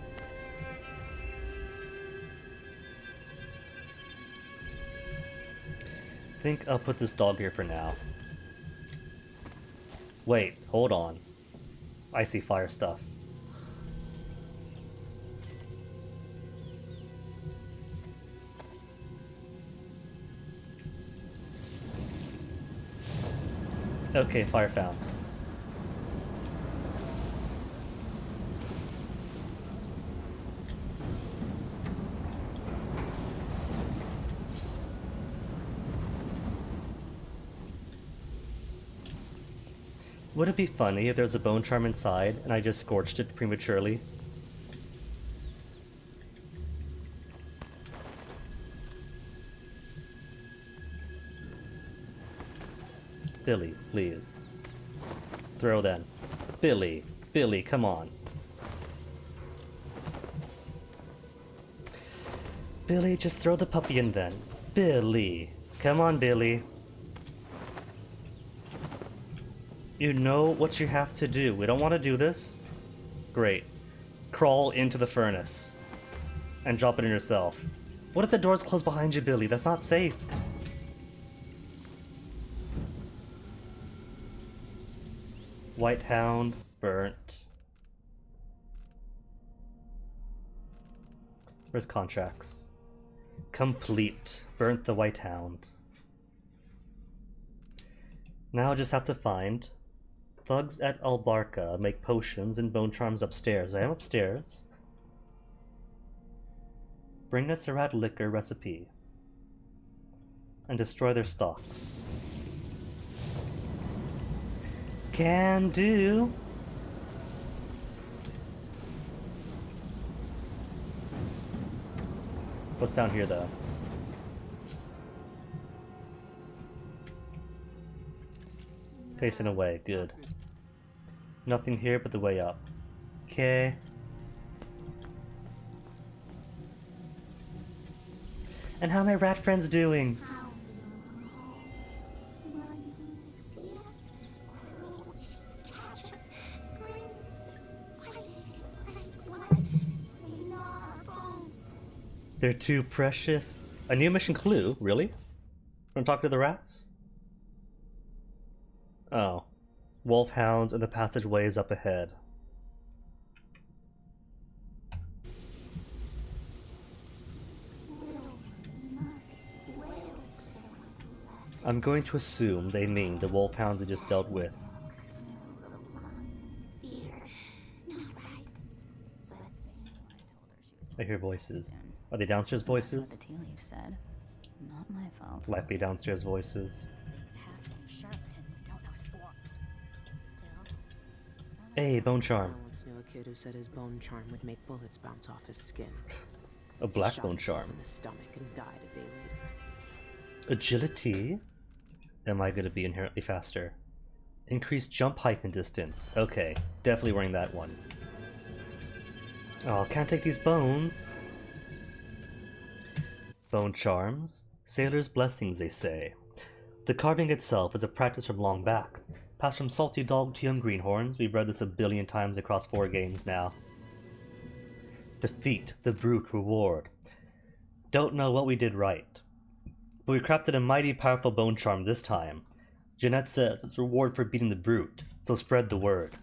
I think I'll put this dog here for now. Wait, hold on. I see fire stuff. Okay, fire found. Would it be funny if there was a bone charm inside and I just scorched it prematurely? Billy, please. Throw then. Billy, Billy, come on. Billy, just throw the puppy in then. Billy, come on, Billy. You know what you have to do. We don't want to do this. Great. Crawl into the furnace. And drop it in yourself. What if the doors close behind you, Billy? That's not safe. White Hound, burnt. Where's contracts? Complete. Burnt the White Hound. Now I just have to find Thugs at Albarca make potions and bone charms upstairs. I am upstairs. Bring us a rat liquor recipe. And destroy their stocks. Can do. What's down here though? Facing away, good. Nothing here but the way up. Okay. And how are my rat friends doing? Hounds in the halls. Smarties see us. Cruelty catch us. Screams. Biting. Red blood. They gnaw our bones. They're too precious. A new mission clue? Really? Wanna talk to the rats? Oh. Wolfhounds and the passageways up ahead. I'm going to assume they mean the wolfhound we just dealt with. I hear voices. Are they downstairs voices? That's what the tea leaf said. Not my fault. Likely downstairs voices. These halfling charlatans don't know squat. Still. Hey, bone charm. I once knew a kid who said his bone charm would make bullets bounce off his skin. A black He shot bone himself charm. in the stomach and died a day later. Agility? Am I going to be inherently faster? Increased jump height and distance. Okay, definitely wearing that one. Oh, can't take these bones. Bone charms. Sailor's blessings, they say. The carving itself is a practice from long back. Passed from Salty Dog to Young Greenhorns. We've read this a billion times across 4 games now. Defeat the brute reward. Don't know what we did right, but we crafted a mighty powerful bone charm this time. Jeanette says it's reward for beating the brute, so spread the word.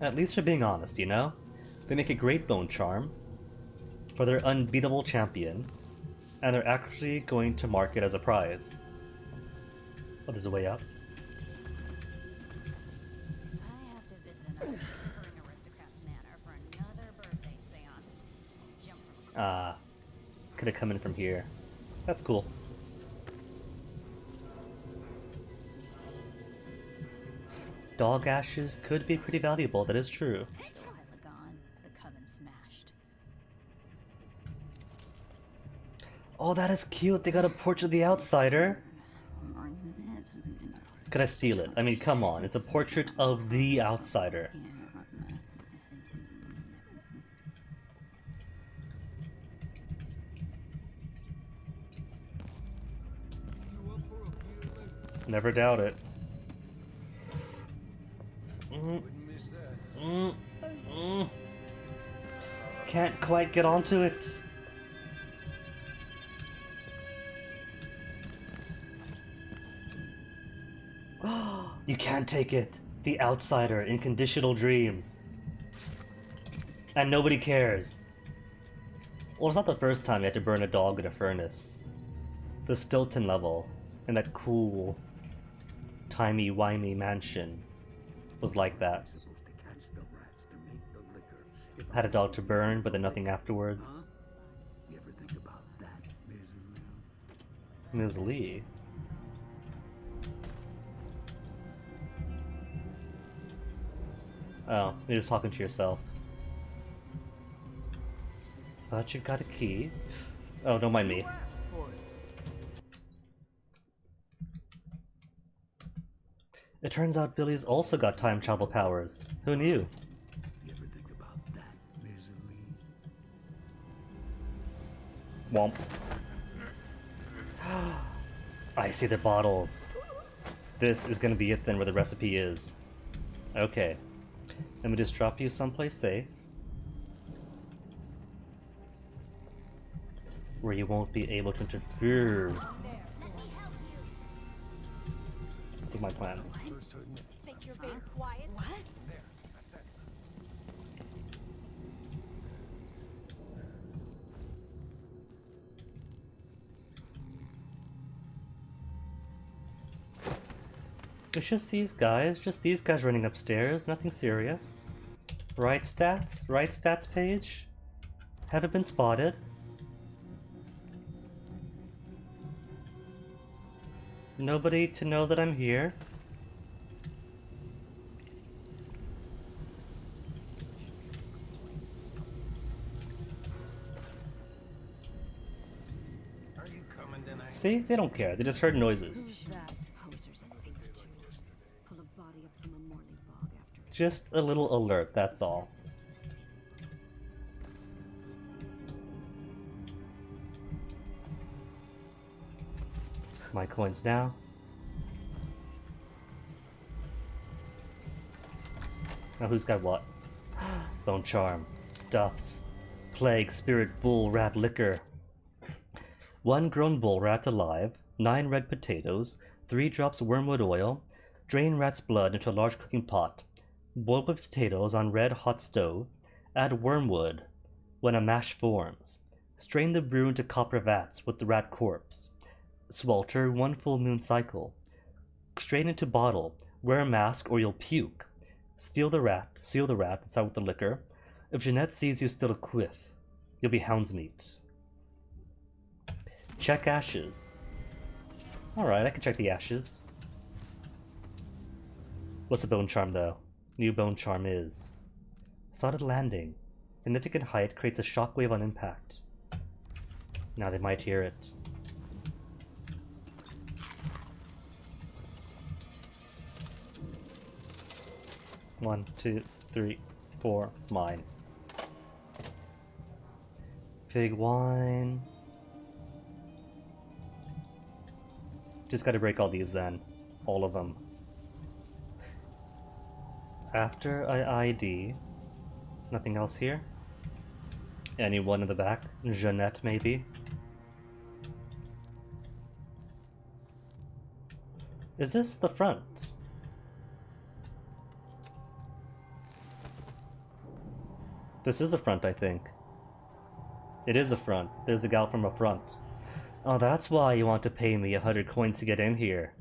At least for being honest, you know? They make a great bone charm for their unbeatable champion, and they're actually going to mark it as a prize. Oh, there's a way up. I have to visit another recurring aristocrat's manor for another birthday seance. Jump. Ah, could have come in from here. That's cool. Dog ashes could be pretty valuable, that is true. Twilight gone, the coven smashed. Oh, that is cute. They got a portrait of the outsider. Could I steal it? I mean, come on. It's a portrait of the outsider. Never doubt it. Can't quite get onto it. You can't take it. The outsider in conditional dreams. And nobody cares. Well, it's not the first time you had to burn a dog in a furnace. The Stilton level, in that cool, timey-wimey mansion, was like that. Had a dog to burn, but then nothing afterwards. You ever think about that, Ms. Ms. Lee? Oh, you're just talking to yourself. But you got a key. Oh, don't mind me. It turns out Billy's also got time travel powers. Who knew? You ever think about that, Ms. Lee? Womp. I see the bottles. This is gonna be it then, where the recipe is. Okay. Let me just drop you someplace safe, where you won't be able to interfere with my plans. Think you're being quiet? What? It's just these guys running upstairs, nothing serious. Right stats page. Haven't been spotted. Nobody to know that I'm here. Are you coming tonight? See? They don't care. They just heard noises. Who's that? Posers and think too. Pull a body up from a morning fog after it. Just a little alert, that's all. My coins now. Now who's got what? Bone charm, stuffs, plague, spirit, bull, rat, liquor. 1 grown bull rat alive, 9 red potatoes, 3 drops wormwood oil, drain rat's blood into a large cooking pot, boil the potatoes on red hot stove, add wormwood when a mash forms, strain the brew into copper vats with the rat corpse, swelter 1 full moon cycle, strain into bottle, wear a mask or you'll puke, seal the rat inside with the liquor. If Jeanette sees you still a quiff, you'll be hound's meat. Check ashes. Alright, I can check the ashes. What's a bone charm though? New bone charm is solid landing. Significant height creates a shockwave on impact. Now they might hear it. One, two, three, four, mine. Fig wine. Just gotta break all these then. All of them. After I ID. Nothing else here? Anyone in the back? Jeanette, maybe? Is this the front? This is a front, I think. It is a front. There's a gal from a front. Oh, that's why you want to pay me 100 coins to get in here.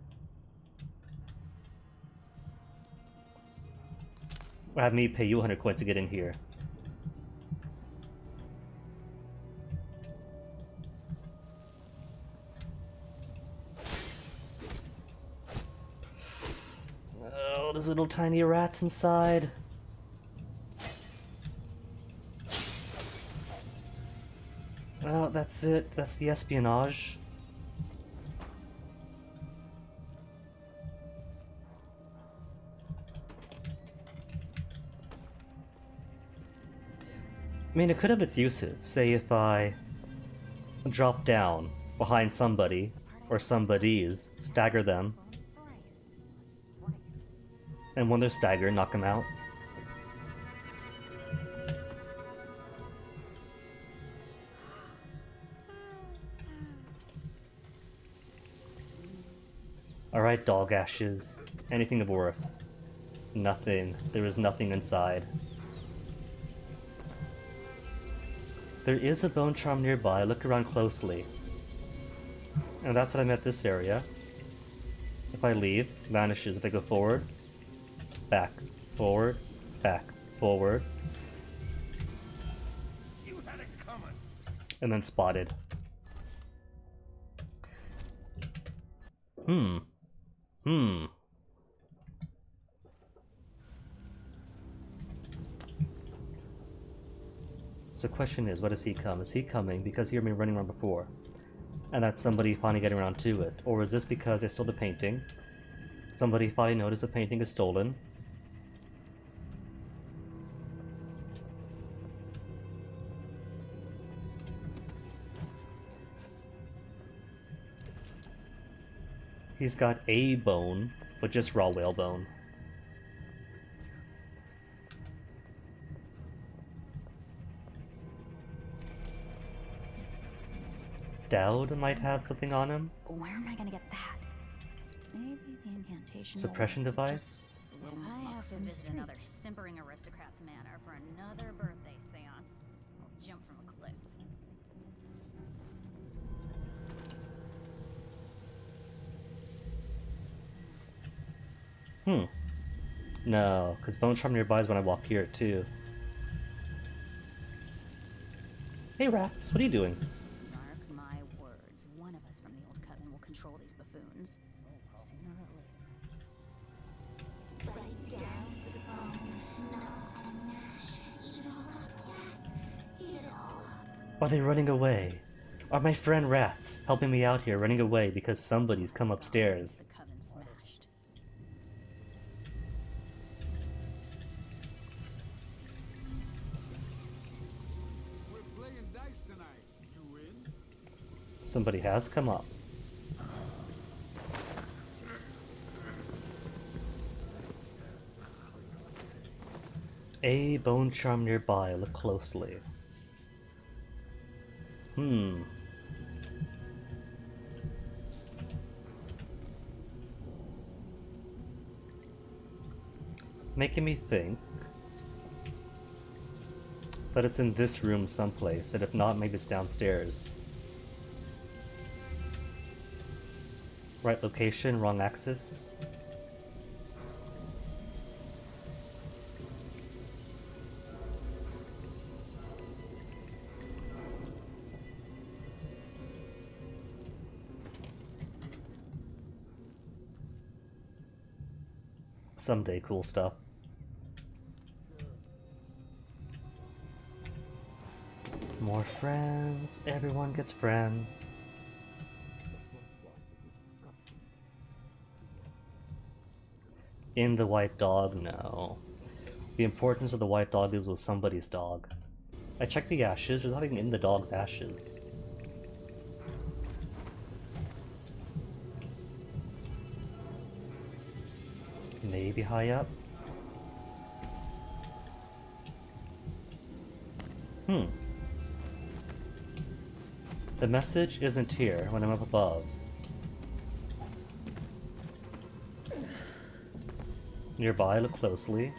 Or have me pay you 100 coins to get in here. Oh, there's little tiny rats inside. Oh, that's it. That's the espionage. I mean, it could have its uses. Say if I drop down behind somebody, or somebodies, stagger them, and when they're staggered, knock them out. Alright, dog ashes. Anything of worth. Nothing. There is nothing inside. There is a bone charm nearby. Look around closely. And that's what I'm at this area. If I leave, vanishes. If I go forward, back, forward, back, forward. You had it coming. And then spotted. So the question is, what does he come? Is he coming because he heard me running around before? And that's somebody finally getting around to it? Or is this because I stole the painting? Somebody finally noticed the painting is stolen? He's got a bone, but just raw whale bone. Dowd might have something on him. Where am I gonna get that? Maybe the incantation. Suppression device? I have to visit another simpering aristocrat's manor for another birthday seance. I'll jump from a cliff. No, because Bone Charm nearby is when I walk here too. Hey rats, what are you doing? Mark my words, one of us from the Old Coven will control these buffoons. Sooner or later. Right down to the bone. Gnaw and gnash. Eat it all up, yes. Eat it all up. Are they running away? Are my friend rats helping me out here running away because somebody's come upstairs? The Coven smashed. We're playing dice tonight. You in? Somebody has come up. A bone charm nearby, look closely. Making me think that it's in this room someplace, and if not, maybe it's downstairs. Right location, wrong axis. Someday cool stuff. More friends, everyone gets friends. In the white dog, no. The importance of the white dog is with somebody's dog. I checked the ashes, there's nothing in the dog's ashes. Maybe high up? The message isn't here when I'm up above. Nearby, look closely.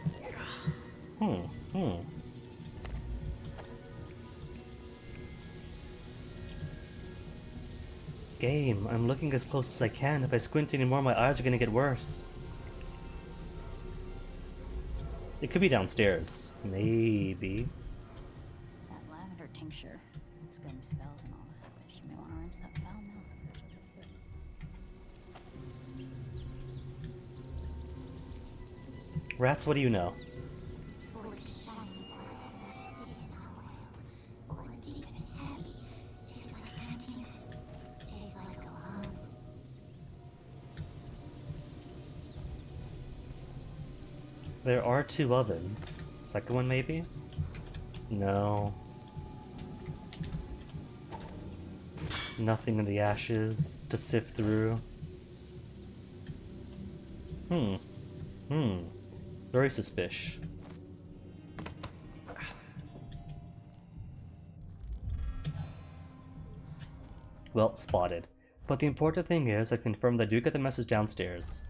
Game, I'm looking as close as I can. If I squint anymore, my eyes are gonna get worse. It could be downstairs. Maybe. That lavender tincture. It's good in spells and all that, but you may want to rinse that foul mouth of yours. Rats, what do you know? Slick, shiny, whatever. Sea oils. Oil deep and heavy. Tastes like antiques. Tastes like a home. There are 2 ovens. Second one, maybe? No. Nothing in the ashes to sift through. Very suspicious. Well, spotted. But the important thing is, I confirmed I do get the message downstairs.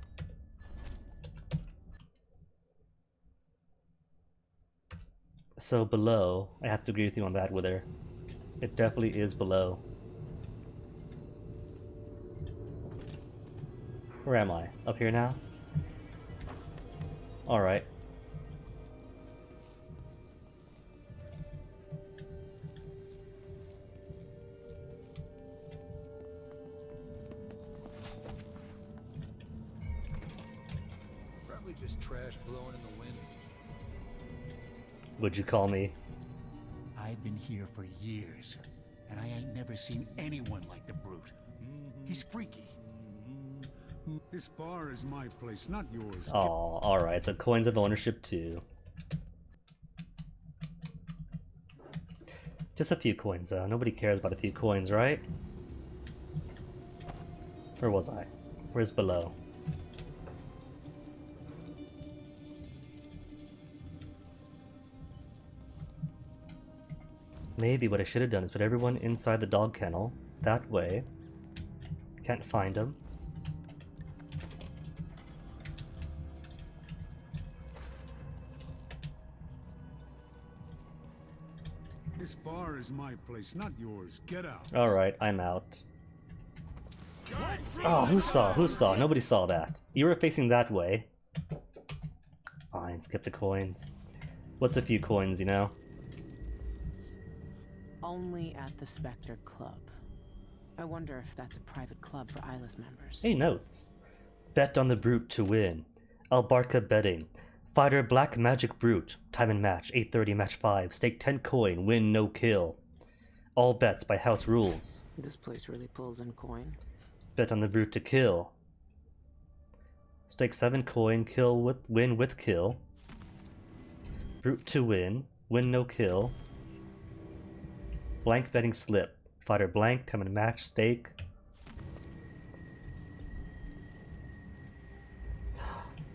So below, I have to agree with you on that, Wither. It definitely is below. Where am I? Up here now? Alright. Probably just trash blowing in the wind. Would you call me? I've been here for years, and I ain't never seen anyone like the brute. He's freaky. This bar is my place, not yours. Oh, alright, so coins of ownership too. Just a few coins though, nobody cares about a few coins, right? Where was I? Where's below? Maybe what I should have done is put everyone inside the dog kennel. That way. Can't find them. This bar is my place, not yours. Get out. Alright, I'm out. Oh, who saw? Who saw? Nobody saw that. You were facing that way. fine, skip the coins. What's a few coins, you know? Only at the Spectre Club. I wonder if that's a private club for Eyeless members. Hey, notes. Bet on the Brute to win. Albarca betting. Fighter Black Magic Brute. Time and match, 8:30 match 5. Stake 10 coin, win no kill. All bets by house rules. This place really pulls in coin. Bet on the Brute to kill. Stake 7 coin, win with kill. Brute to win no kill. Blank betting slip. Fighter blank, time and match, stake.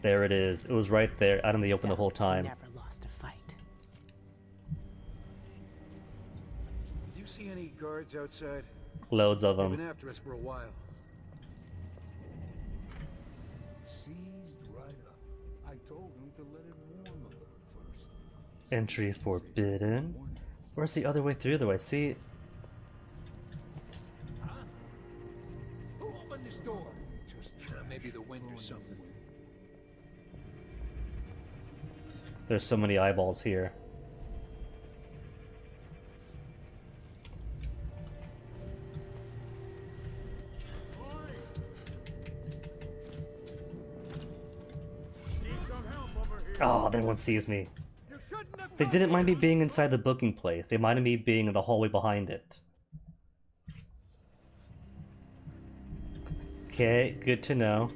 There it is. It was right there, out in the open the whole time. Never lost a fight. Do you see any guards outside? Loads of They've them. been after us for a while. Seized right up. I told him to let it warm a little first. Entry forbidden. Where's the other way through though? I see. Who opened this door? Just maybe the wind or something. There's so many eyeballs here. Oh, everyone sees me. They didn't mind me being inside the booking place. They minded me being in the hallway behind it. Okay, good to know.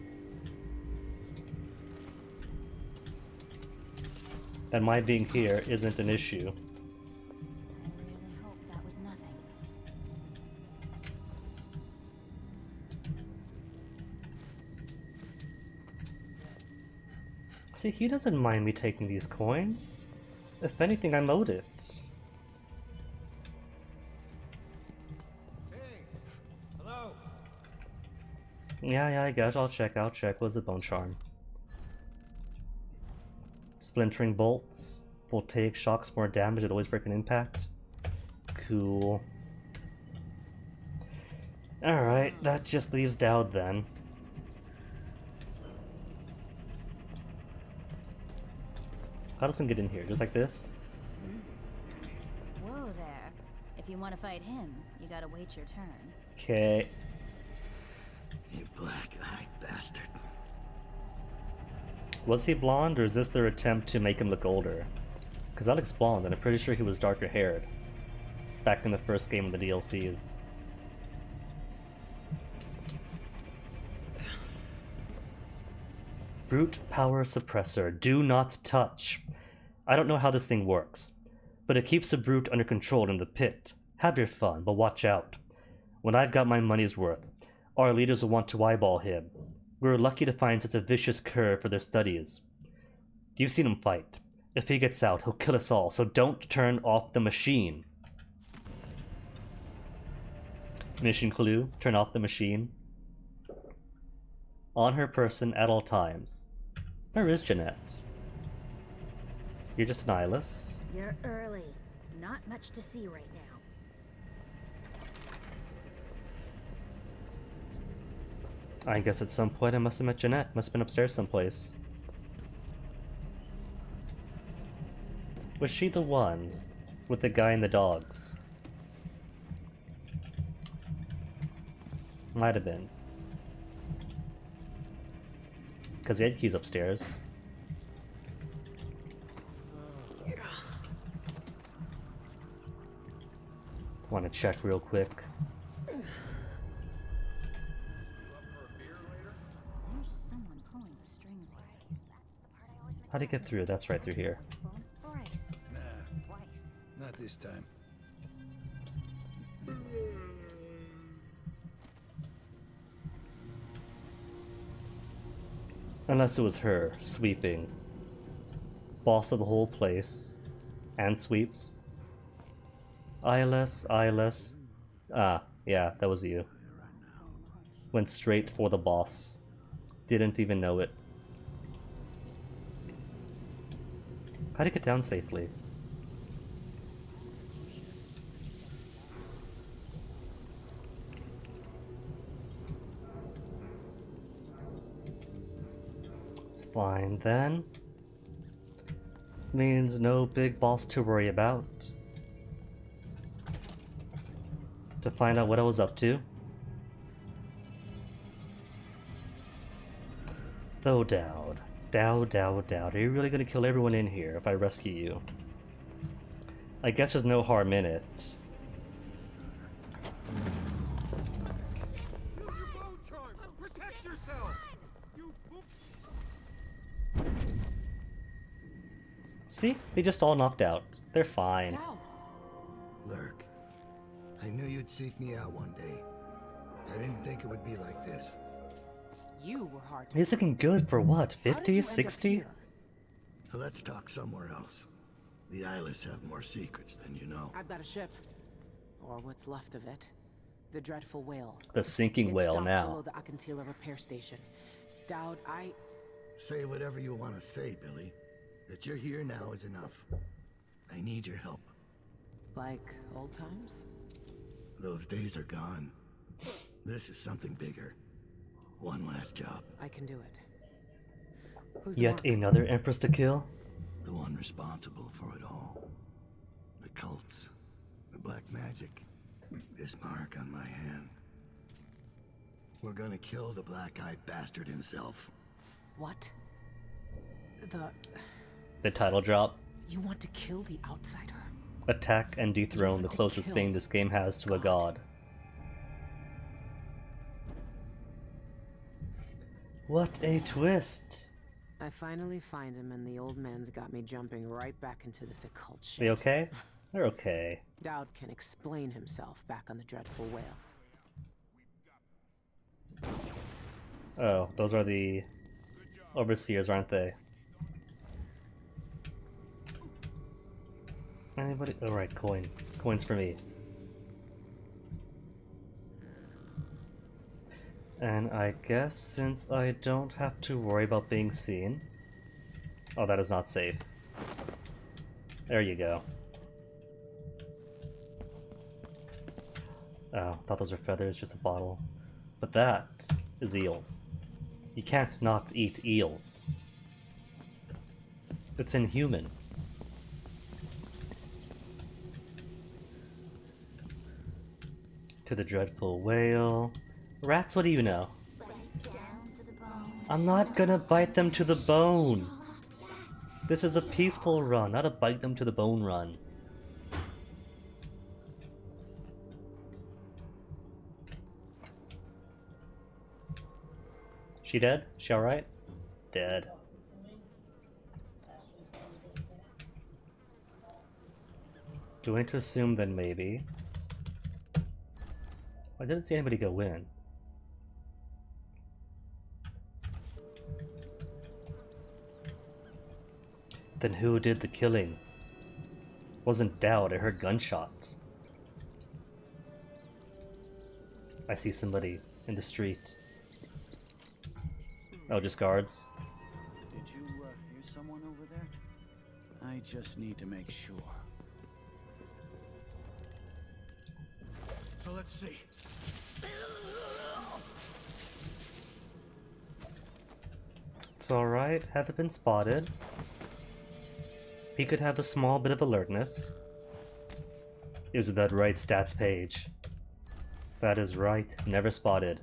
That my being here isn't an issue. I really hope that was nothing. See, he doesn't mind me taking these coins. If anything, I'm owed it. Hey, hello. Yeah, I guess I'll check. What's the bone charm? Splintering bolts. Voltaic shocks more damage at always break an impact. Cool. Alright, that just leaves Dowd then. How does one get in here? Just like this? Whoa there. If you want to fight him, you gotta wait your turn. Okay. You black-eyed bastard. Was he blonde, or is this their attempt to make him look older? Because that looks blonde, and I'm pretty sure he was darker haired. Back in the first game of the DLCs. Brute power suppressor. Do not touch. I don't know how this thing works, but it keeps the brute under control in the pit. Have your fun, but watch out. When I've got my money's worth, our leaders will want to eyeball him. We were lucky to find such a vicious cur for their studies. You've seen him fight. If he gets out, he'll kill us all, so don't turn off the machine. Mission clue, turn off the machine. On her person at all times. Where is Jeanette? You're just an eyeless. You're early. Not much to see right now. I guess at some point I must have met Jeanette. Must have been upstairs someplace. Was she the one with the guy and the dogs? Might have been. Because the Ed key's upstairs. Want to check real quick. There's someone pulling the strings here. How'd he get through? That's right through here. Bryce. Nah, Twice. not this time. Unless it was her, sweeping. Boss of the whole place. And sweeps. Eyeless. Ah, yeah, that was you. Went straight for the boss. Didn't even know it. How'd he get down safely? It's fine then. means no big boss to worry about. To find out what I was up to. Though Dowd. Dowd. Are you really gonna kill everyone in here if I rescue you? I guess there's no harm in it. Use your bow charm! Protect yourself! You See? They just all knocked out. They're fine. Down. Lurk, I knew you'd seek me out one day. I didn't think it would be like this. You were hard to He's looking good for what? How did you 50? end up 60? here? Let's talk somewhere else. The Eyeless have more secrets than you know. I've got a ship. Or what's left of it. The Dreadful Whale. The sinking It's whale docked now. below the Akantila repair station. Dowd, Say whatever you want to say, Billy. That you're here now is enough. I need your help. like old times? Those days are gone. This is something bigger. One last job. I can do it. Who's the Yet mark? another empress to kill? The one responsible for it all. The cults. The black magic. This mark on my hand. We're gonna kill the black-eyed bastard himself. What? The title drop. You want to kill the outsider? Attack and dethrone the to closest kill thing this game has to a god. What a twist! I finally find him, and the old man's got me jumping right back into this occult shit. They okay? They're okay. Dowd can explain himself back on the Dreadful Whale. Oh, those are the overseers, aren't they? Anybody? Oh, right, coin. Coins for me. And I guess since I don't have to worry about being seen... Oh, that is not safe. There you go. Oh, thought those were feathers, just a bottle. But that is eels. You can't not eat eels. It's inhuman. To the Dreadful Whale. Rats, what do you know? I'm not gonna bite them to the bone. This is a peaceful run, not a bite them to the bone run. She dead? She alright? Dead. Going to assume then maybe. I didn't see anybody go in. Then who did the killing? Wasn't Dowd, I heard gunshots. I see somebody in the street. Oh, just guards. Did you hear someone over there? I just need to make sure. So let's see. It's alright, haven't been spotted. He could have a small bit of alertness. Is that right stats page? That is right, never spotted.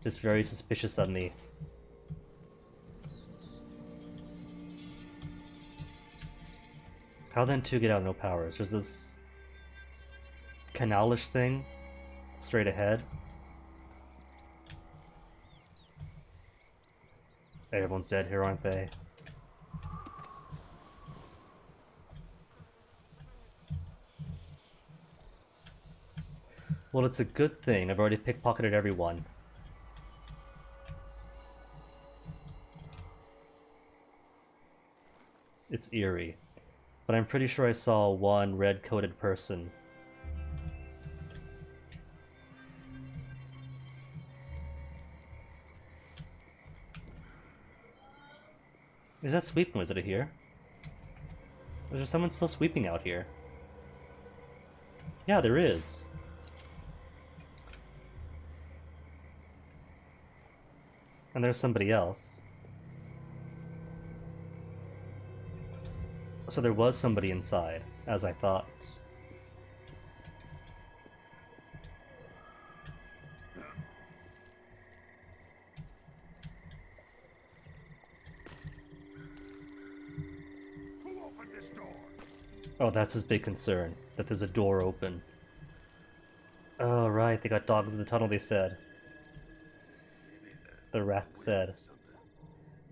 Just very suspicious of me. How then to get out no powers? There's this canalish thing straight ahead. Everyone's dead here, aren't they? Well, it's a good thing. I've already pickpocketed everyone. It's eerie. But I'm pretty sure I saw one red-coated person. Is that sweeping? Was it here? Is there someone still sweeping out here? Yeah, there is. And there's somebody else. so there was somebody inside, as I thought. Who opened this door? Oh, that's his big concern, that there's a door open. Oh, right, they got dogs in the tunnel, they said. The rats said.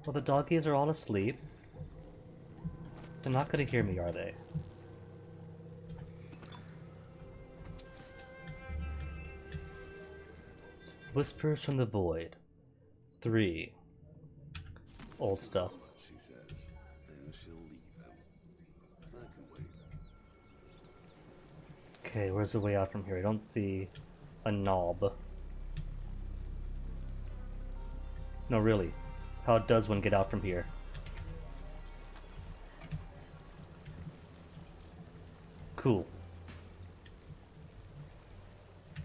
Well, the doggies are all asleep. They're not gonna hear me, are they? Whispers from the Void. 3. Old stuff. She says, then she'll leave him. I can wait. Okay, where's the way out from here? I don't see a knob. No, really. How does one get out from here? Cool.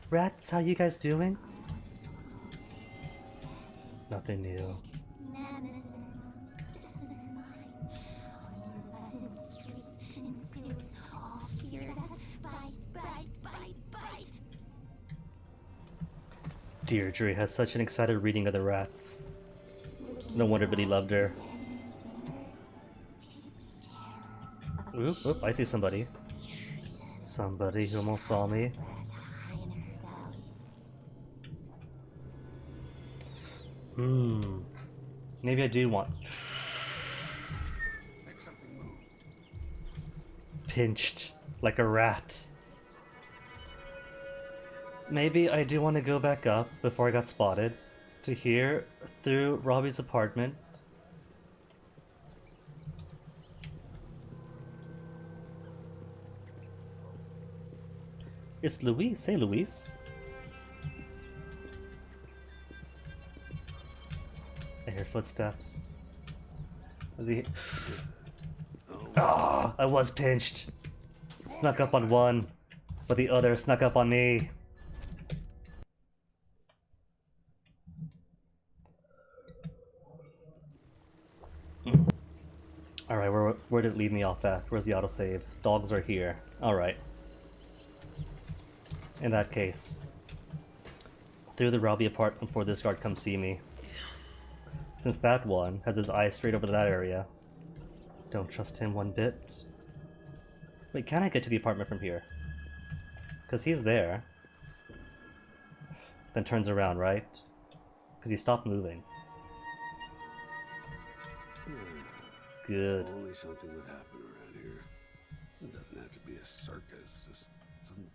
Rats, how you guys doing? Nothing new. Madness in their lungs, death in their minds. Armies of us in the streets and sewers all feared us. Bite, bite, bite, bite. Deirdre has such an excited reading of the rats. No wonder Billy loved her. Oop, oop, I see somebody. Somebody who almost saw me. Maybe I do want... Pinched like a rat. Maybe I do want to go back up before I got spotted to here through Robbie's apartment. It's Luis. Hey, Luis. I hear footsteps. Is he... Ah, I was pinched. Snuck up on one, but the other snuck up on me. Alright, where did it leave me off at? Where's the autosave? Dogs are here. Alright. In that case, through the Robbie apartment before this guard comes see me. Since that one has his eyes straight over to that area. Don't trust him one bit. Wait, can I get to the apartment from here? Because he's there. Then turns around, right? Because he stopped moving. Good. Only something would happen around here. It doesn't have to be a circus, just some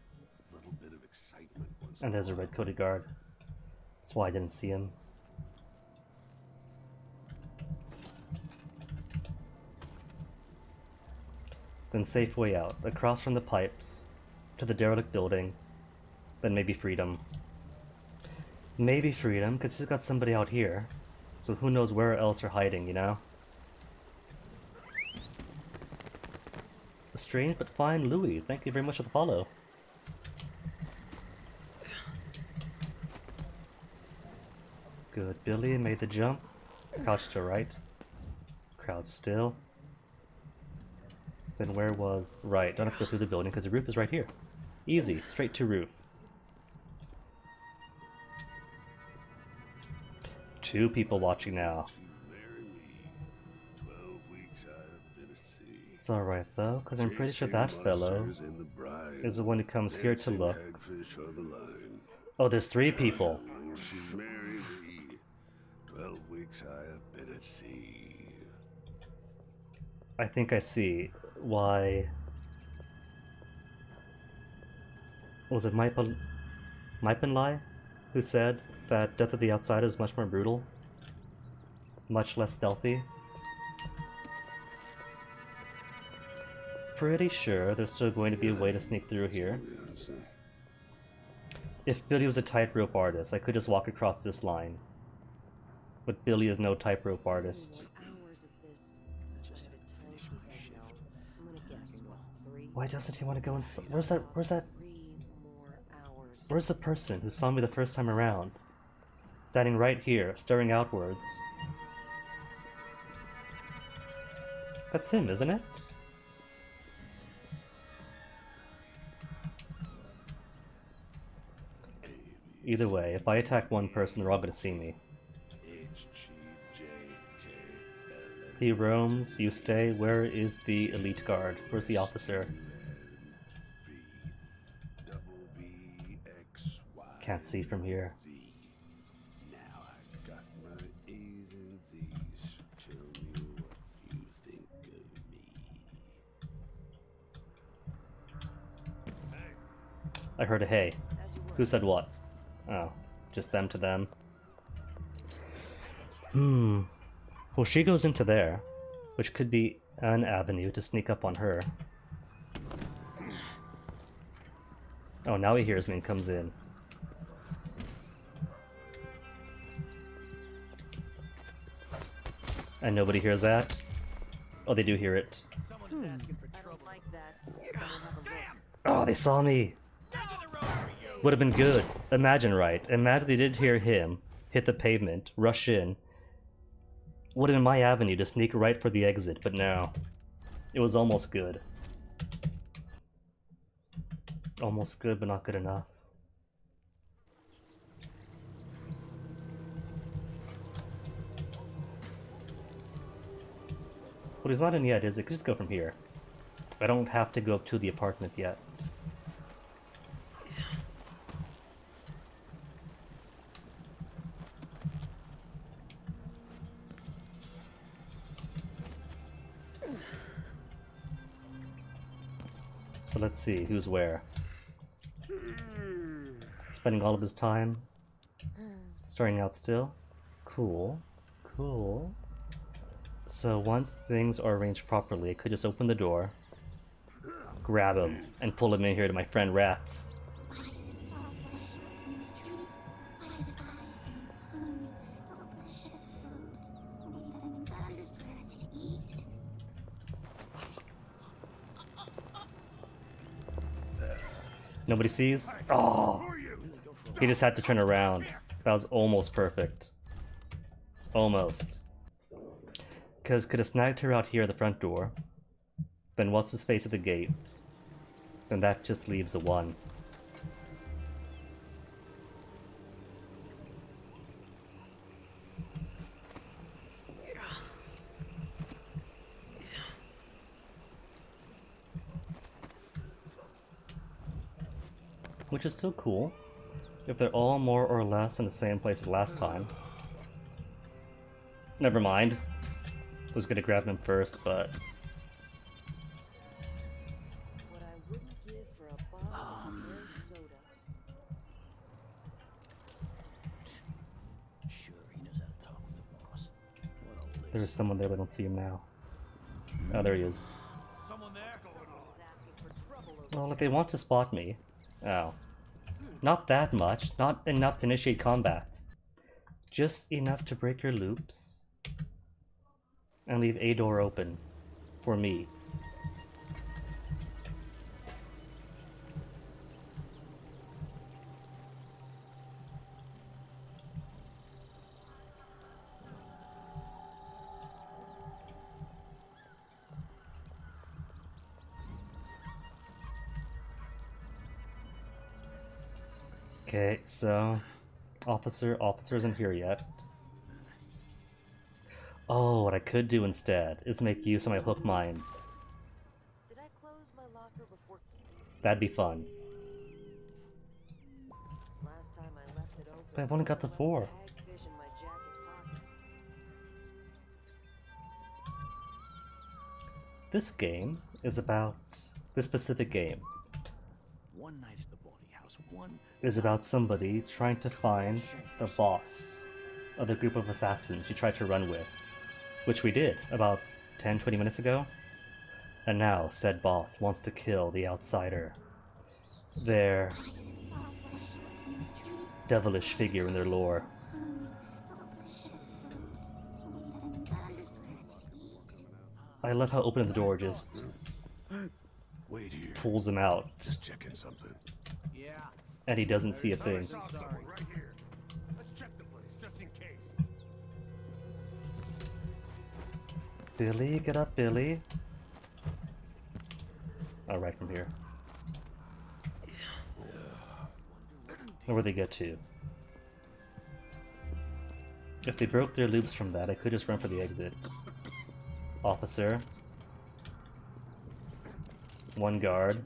little bit of excitement once in And there's a red-coated guard. That's why I didn't see him. Then safe way out, across from the pipes, to the derelict building, then maybe freedom. Maybe freedom, because he's got somebody out here, so who knows where else they're hiding, you know? A strange but fine Louis, thank you very much for the follow. Good, Billy made the jump. Crouch to right. Crouch still. Then where was... Right, don't have to go through the building because the roof is right here. Easy, straight to roof. 2 people watching now. It's alright though, because I'm pretty sure that fellow is the one who comes here to look. Oh, there's 3 people. 12 weeks I have been at sea. I think I see why... Was it Maipenlai who said that Death of the Outsider is much more brutal? Much less stealthy? Pretty sure there's still going to be a way to sneak through here. If Billy was a tightrope artist, I could just walk across this line. But Billy is no tightrope artist. Why doesn't he want to go inside? Where's the person who saw me the first time around? Standing right here, staring outwards. That's him, isn't it? Either way, if I attack one person, they're all gonna see me. He roams, you stay. Where is the elite guard? Where's the officer? Can't see from here. Now I got my A's and Z's. Tell me what you think of me. I heard a hey. Who said what? Oh, just them to them. Well, she goes into there, which could be an avenue to sneak up on her. Oh, now he hears me and comes in. And nobody hears that? Oh, they do hear it. Oh, they saw me! Would have been good. Imagine, right? Imagine they did hear him, hit the pavement, rush in. Would have been my avenue to sneak right for the exit, but no. It was almost good. Almost good, but not good enough. But he's not in yet, is it? Could just go from here. I don't have to go up to the apartment yet. So let's see who's where. Spending all of his time starting out still. Cool. Cool. So once things are arranged properly, I could just open the door, grab him, and pull him in here to my friend Rats. Nobody sees? Oh! He just had to turn around. That was almost perfect. Almost. Because could have snagged her out here at the front door. Then what's his face at the gate? Then that just leaves a 1. Which is still cool, if they're all more or less in the same place as last time. Never mind. Was gonna grab him first, but... What I wouldn't give for a bottle of rare soda. Sure, he knows how to talk with the boss. What a list. There's someone there, but I don't see him now. Oh, there he is. Someone there? Well, if they want to spot me... Oh. Not that much. Not enough to initiate combat. Just enough to break your loops. And leave a door open. For me. Okay, so... Officer isn't here yet. Oh, what I could do instead is make use of my hook mines. Did I close my locker before? That'd be fun. Last time I left it open, But I've only got the 4. hagfish in my jacket pocket. This game is about... This specific game One night at the bawdy house, is about somebody trying to find the boss of the group of assassins you tried to run with. Which we did about 10-20 minutes ago. And now said boss wants to kill the outsider. Their devilish figure in their lore. I love how opening the door just Wait here. pulls him out. Just checking something. Yeah. And he doesn't see a thing. Saw someone right here. Let's check the place, just in case. Billy, get up, Billy. Oh, right from here. Where'd they get to? If they broke their loops from that, I could just run for the exit. Officer. One guard.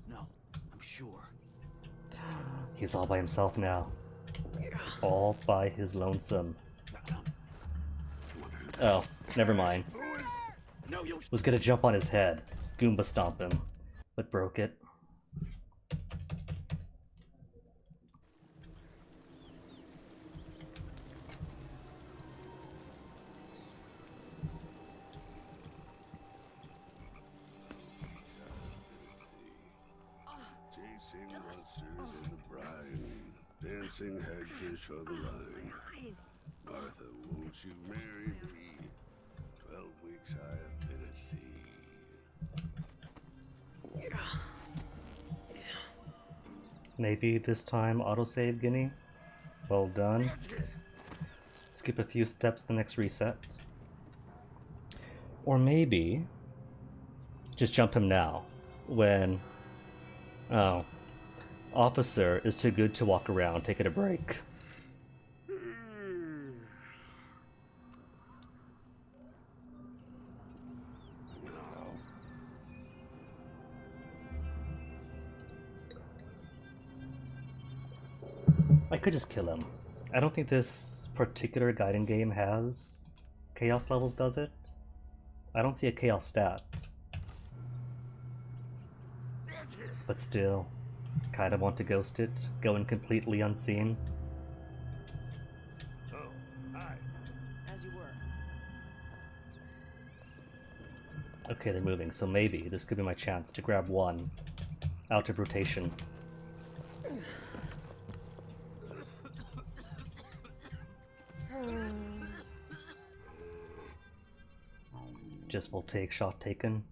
No, I'm sure. He's all by himself now. All by his lonesome. Oh, never mind. Was gonna jump on his head, Goomba stomp him, but broke it. Chasing monsters in the brine, dancing hagfish on the line. Martha, won't you marry me? 12 weeks I have been at sea. Maybe this time autosave, Guinea? Well done. Skip a few steps to the next reset. Or maybe just jump him now when officer is too good to walk around, taking a break. I could just kill him. I don't think this particular guiding game has chaos levels, does it? I don't see a chaos stat. But still, kind of want to ghost it, go in completely unseen. Oh, hi. As you were. Okay, they're moving, so maybe this could be my chance to grab one out of rotation. Just will take shot taken.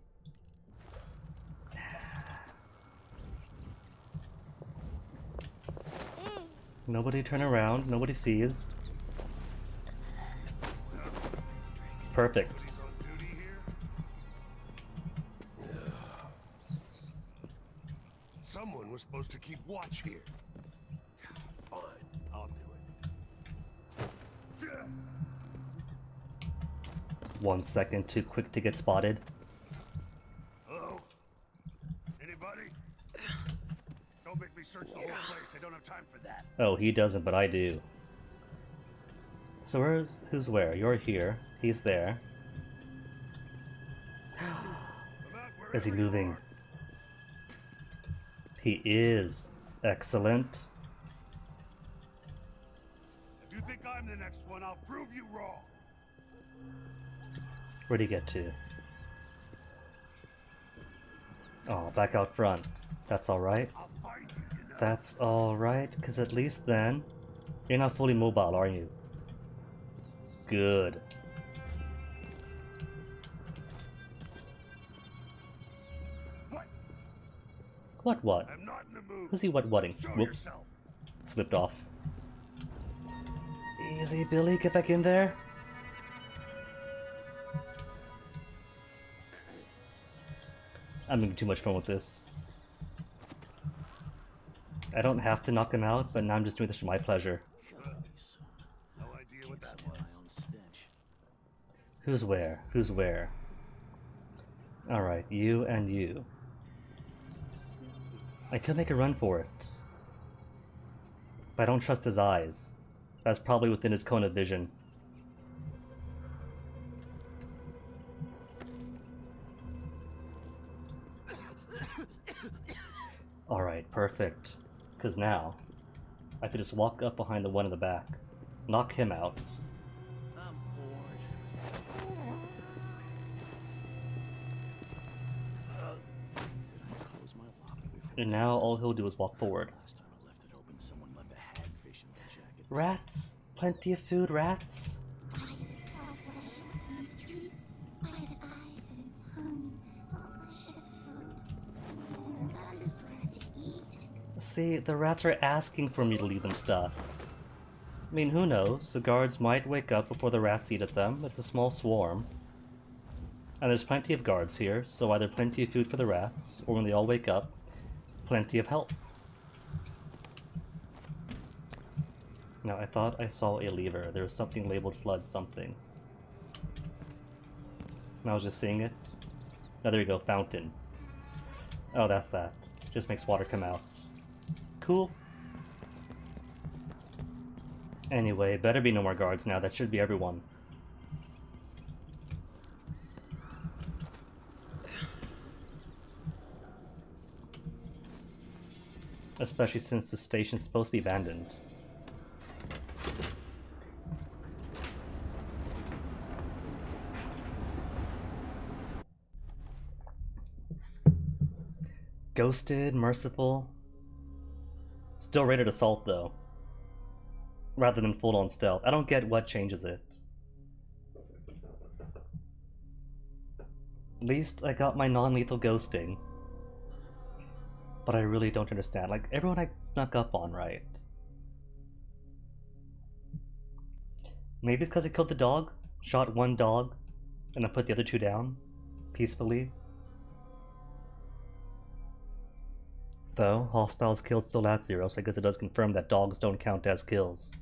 Nobody turn around, nobody sees. Perfect. Someone was supposed to keep watch here. Fine, I'll do it. 1 second too quick to get spotted. Hello? Anybody? Don't make me search the whole place. I don't have time for that. Oh, he doesn't, but I do. So who's where? You're here. He's there. Is he moving? He is. Excellent. If you think I'm the next one, I'll prove you wrong. Where'd he get to? Oh, back out front. That's alright. That's alright, because at least then, you're not fully mobile, are you? Good. What? I'm not in the mood. Who's he what-whatting? Show Whoops. yourself. Slipped off. Easy, Billy, get back in there. I'm having too much fun with this. I don't have to knock him out, but now I'm just doing this for my pleasure. No idea what that was. My own stench. Who's where? Who's where? Alright, you and you. I could make a run for it. But I don't trust his eyes. That's probably within his cone of vision. Alright, perfect. Because now, I could just walk up behind the one in the back, knock him out. I'm bored. Did I close my locker before? And now all he'll do is walk forward. Last time I left it open, someone left a hagfish in my jacket. Rats! Plenty of food, rats! Bided self-flesh in the streets, bided eyes and tongues, delicious food. Even the gutters for us to eat. See, the rats are asking for me to leave them stuff. I mean, who knows? The guards might wake up before the rats eat at them. It's a small swarm. And there's plenty of guards here, so either plenty of food for the rats, or when they all wake up, plenty of help. No, I thought I saw a lever. There was something labeled flood something. And I was just seeing it. Oh, there you go, fountain. Oh, that's that. Just makes water come out. Cool. Anyway, better be no more guards now. That should be everyone. Especially since the station's supposed to be abandoned. Ghosted, merciful. Still rated assault though. Rather than full on stealth. I don't get what changes it. At least I got my non-lethal ghosting. But I really don't understand. Like, everyone I snuck up on, right? Maybe it's because I killed the dog, shot one dog, and then put the other two down peacefully. Though, hostiles killed still at 0, so I guess it does confirm that dogs don't count as kills.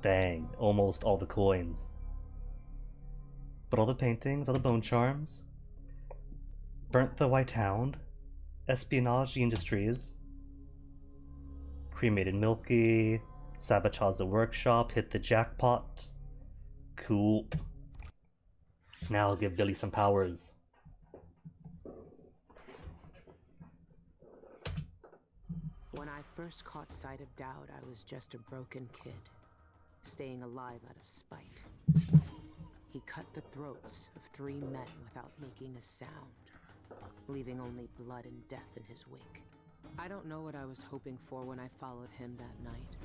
Dang, almost all the coins. But all the paintings, all the bone charms. Burnt the White Hound. Espionage Industries. Cremated Milky. Sabotage the workshop. Hit the jackpot. Cool. Now I'll give Billy some powers. When I first caught sight of Dowd, I was just a broken kid, staying alive out of spite. He cut the throats of 3 men without making a sound, leaving only blood and death in his wake. I don't know what I was hoping for when I followed him that night,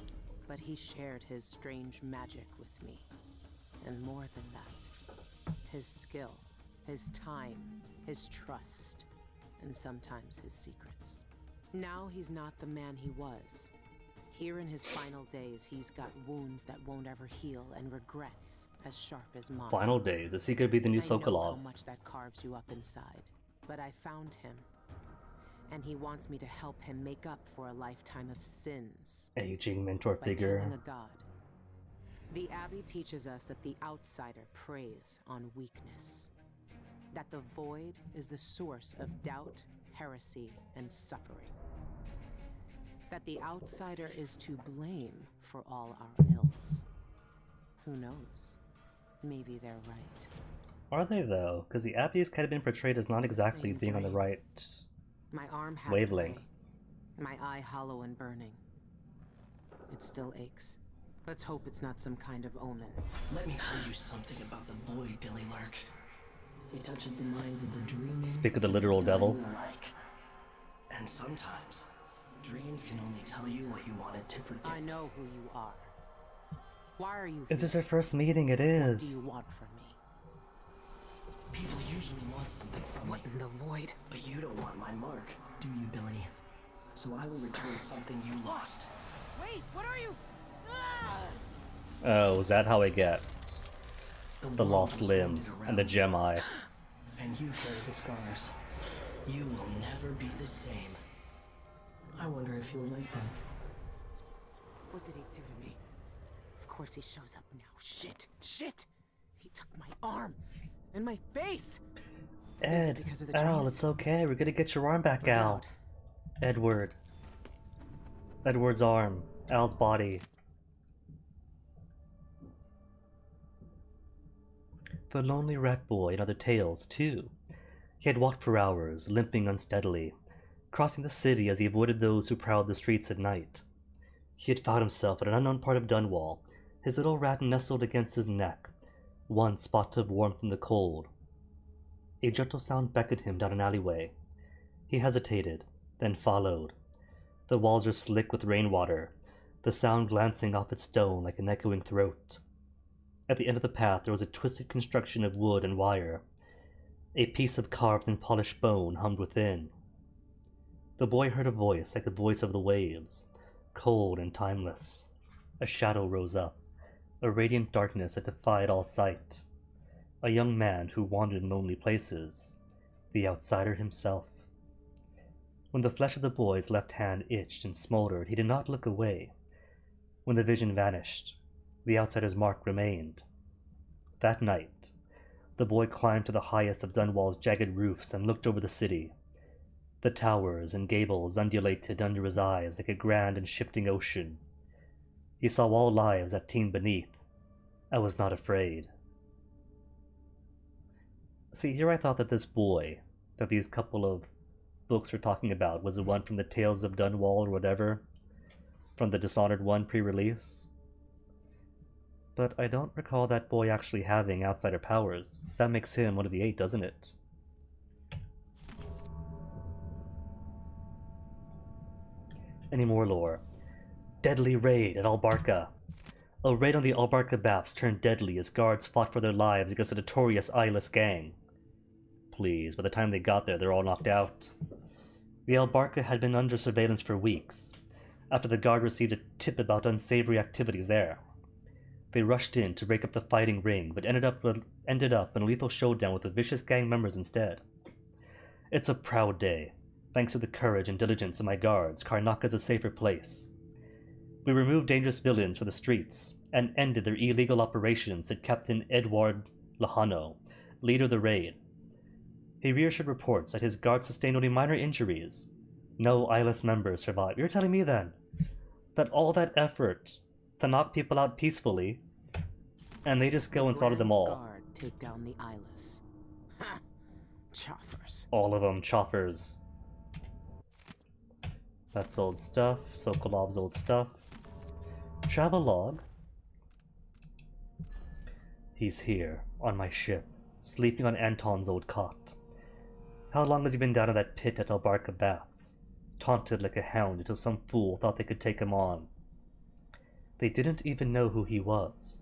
but he shared his strange magic with me. And more than that, his skill, his time, his trust, and sometimes his secrets. Now he's not the man he was. Here in his final days, he's got wounds that won't ever heal and regrets as sharp as mine. Final days? Is he gonna be the new I know Sokolov? how much that carves you up inside, but I found him. And he wants me to help him make up for a lifetime of sins. Aging mentor By figure. killing a god. The Abbey teaches us that the outsider preys on weakness. That the void is the source of doubt, heresy, and suffering. That the outsider is to blame for all our ills. Who knows? Maybe they're right. Are they though? Because the Abbey has kind of been portrayed as not exactly Same being on the dream. right My arm had wavelength. my eye hollow and burning. It still aches. Let's hope it's not some kind of omen. Let me tell you something about the void, Billy Lurk. It touches the minds of the dreaming. Speak of the literal and the devil. dying alike. And sometimes, dreams can only tell you what you wanted to forget. I know who you are. Why are you Is this here? our first meeting? It What do is. you want from me? People usually want something from What me, in the void? but you don't want my mark, do you, Billy? So I will return something you lost. Wait, what are you? Oh, is that how I get the world lost was limb wounded around and the you, gem eye? and you carry the scars. You will never be the same. I wonder if you'll like them. What did he do to me? Of course he shows up now. Shit! Shit! He took my arm! And my face! Is it Ed, because of the Al, dreams? it's okay. We're gonna get your arm back, Or Al. Dowd? Edward. Edward's arm. Al's body. The lonely rat boy and other tales, too. He had walked for hours, limping unsteadily, crossing the city as he avoided those who prowled the streets at night. He had found himself in an unknown part of Dunwall, his little rat nestled against his neck, one spot of warmth in the cold. A gentle sound beckoned him down an alleyway. He hesitated, then followed. The walls were slick with rainwater, the sound glancing off its stone like an echoing throat. At the end of the path there was a twisted construction of wood and wire. A piece of carved and polished bone hummed within. The boy heard a voice like the voice of the waves, cold and timeless. A shadow rose up, a radiant darkness that defied all sight. A young man who wandered in lonely places, the outsider himself. When the flesh of the boy's left hand itched and smoldered, he did not look away. When the vision vanished, the outsider's mark remained. That night, the boy climbed to the highest of Dunwall's jagged roofs and looked over the city. The towers and gables undulated under his eyes like a grand and shifting ocean. He saw all lives that teemed beneath, and was not afraid. See, here I thought that this boy, that these couple of books were talking about, was the one from the Tales of Dunwall or whatever, from the Dishonored 1 pre-release. But I don't recall that boy actually having outsider powers. That makes him one of the 8, doesn't it? Any more lore? Deadly raid at Albarca. A raid on the Albarca Baths turned deadly as guards fought for their lives against a notorious eyeless gang. Please, by the time they got there, they're all knocked out. The Albarca had been under surveillance for weeks, after the guard received a tip about unsavory activities there. They rushed in to break up the fighting ring, but ended up in a lethal showdown with the vicious gang members instead. It's a proud day. Thanks to the courage and diligence of my guards, Karnaka's a safer place. We removed dangerous villains from the streets and ended their illegal operations, said Captain Edward Lahano, leader of the raid. He reassured reports that his guards sustained only minor injuries. No eyeless members survived. You're telling me then that all that effort to knock people out peacefully, and they just go and slaughter them all. Guard take down the eyeless. Ha! Choffers. All of them, choffers. That's old stuff. Sokolov's old stuff. Travelogue. He's here, on my ship, sleeping on Anton's old cot. How long has he been down in that pit at Albarca Baths, taunted like a hound until some fool thought they could take him on? They didn't even know who he was.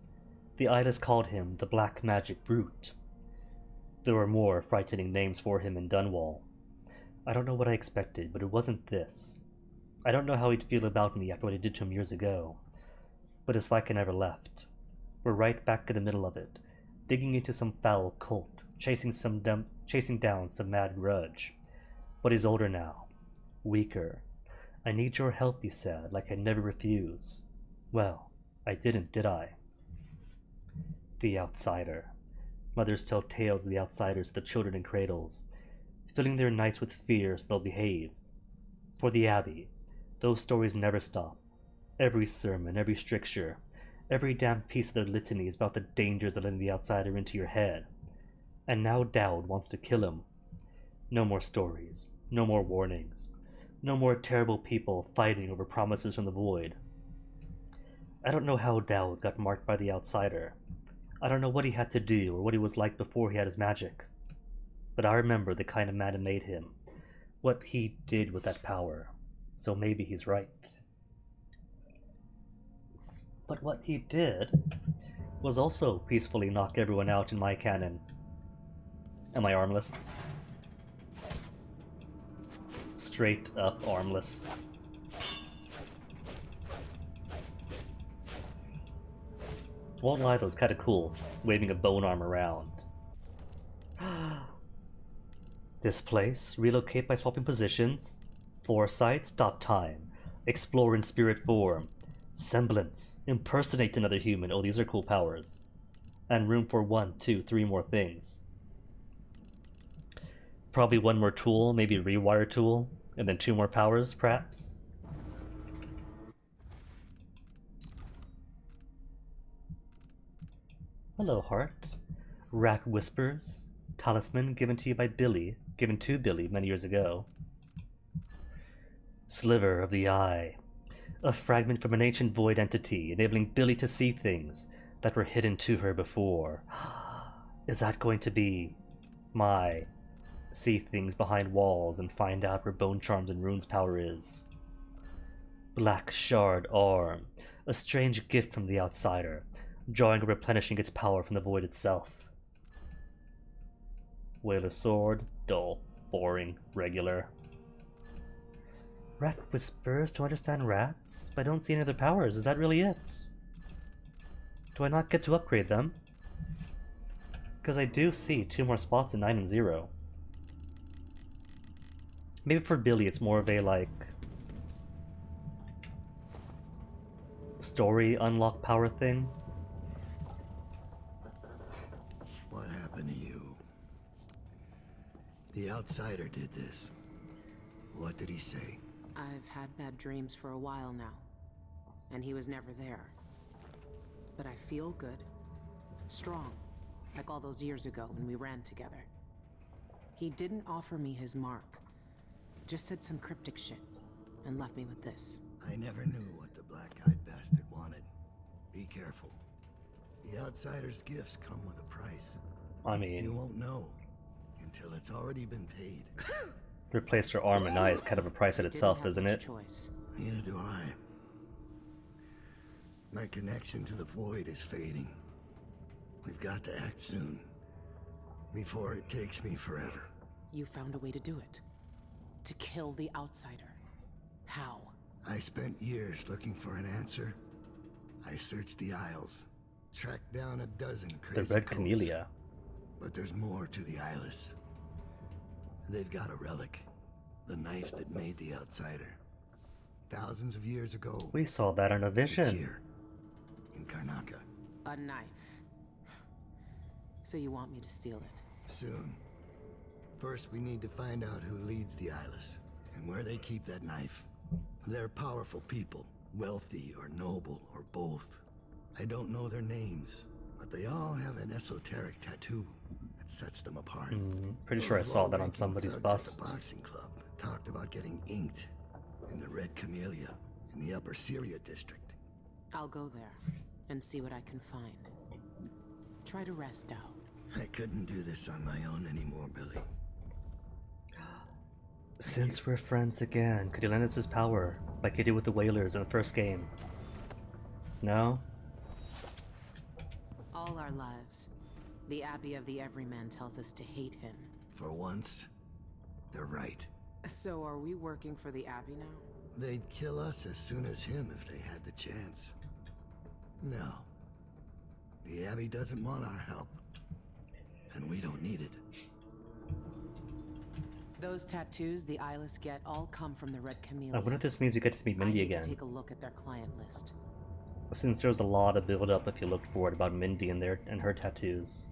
The eyeless called him the Black Magic Brute. There were more frightening names for him in Dunwall. I don't know what I expected, but it wasn't this. I don't know how he'd feel about me after what I did to him years ago, but it's like I never left. We're right back in the middle of it, digging into some foul cult, chasing down some mad grudge. But he's older now, weaker. I need your help, he said, like I'd never refuse. Well, I didn't, did I? The outsider. Mothers tell tales of the outsiders to the children in cradles, filling their nights with fear so they'll behave. For the Abbey, those stories never stop. Every sermon, every stricture, every damn piece of their litany is about the dangers of letting the outsider into your head. And now Dowd wants to kill him. No more stories, no more warnings, no more terrible people fighting over promises from the void. I don't know how Dowd got marked by the outsider. I don't know what he had to do or what he was like before he had his magic. But I remember the kind of man it made him, what he did with that power. So maybe he's right. But what he did was also peacefully knock everyone out in my canon. Am I armless? Straight up armless. Won't lie, that was kinda cool, waving a bone arm around. This place, relocate by swapping positions. Foresight, stop time. Explore in spirit form. Semblance, impersonate another human. Oh, these are cool powers. And room for 1, 2, 3 more things. Probably one more tool, maybe a rewire tool, and then 2 more powers, perhaps? Hello, Heart. Rat Whispers. Talisman given to you by Billy. Given to Billy many years ago. Sliver of the Eye. A fragment from an ancient void entity, enabling Billy to see things that were hidden to her before. Is that going to be my see things behind walls and find out where Bone Charms and Runes power is? Black Shard Arm. A strange gift from the outsider, drawing or replenishing its power from the void itself. Whaler Sword. Dull. Boring. Regular. Rat Whispers to understand rats? But I don't see any other powers. Is that really it? Do I not get to upgrade them? Because I do see 2 more spots in 9 and 0. Maybe for Billy it's more of a, like, story unlock power thing. What happened to you? The outsider did this. What did he say? I've had bad dreams for a while now, and he was never there. But I feel good. Strong. Like all those years ago when we ran together. He didn't offer me his mark. Just said some cryptic shit, and left me with this. I never knew what the black-eyed bastard wanted. Be careful. The outsider's gifts come with a price. I mean, you won't know until it's already been paid. Replace her arm and eye is kind of a price in itself, isn't it? Choice. Neither do I. My connection to the void is fading. We've got to act soon, before it takes me forever. You found a way to do it. To kill the outsider. How? I spent years looking for an answer. I searched the Isles, tracked down a dozen crazy The Red cults. Camellia. But there's more to the Eyeless. They've got a relic. The knife that made the outsider. Thousands of years ago. We saw that in a It's vision. here. In Karnaca. A knife. So you want me to steal it? Soon. First, we need to find out who leads the Eyeless, and where they keep that knife. They're powerful people, wealthy or noble or both. I don't know their names, but they all have an esoteric tattoo that sets them apart. Pretty sure I Those saw that on low-ranking somebody's thugs at bust. the boxing club talked about getting inked in the Red Camellia in the Upper Syria district. I'll go there and see what I can find. Try to rest out. I couldn't do this on my own anymore, Billy. Since we're friends again, could you lend us his power, like you did with the Whalers in the first game? No? All our lives, the Abbey of the Everyman tells us to hate him. For once, they're right. So are we working for the Abbey now? They'd kill us as soon as him if they had the chance. No. The Abbey doesn't want our help. And we don't need it. Those tattoos the Eyeless get all come from the Red Camellia. I wonder if this means you get to meet Mindy I need again. to take a look at their client list. Since there's a lot of build-up if you looked for it about Mindy and her tattoos.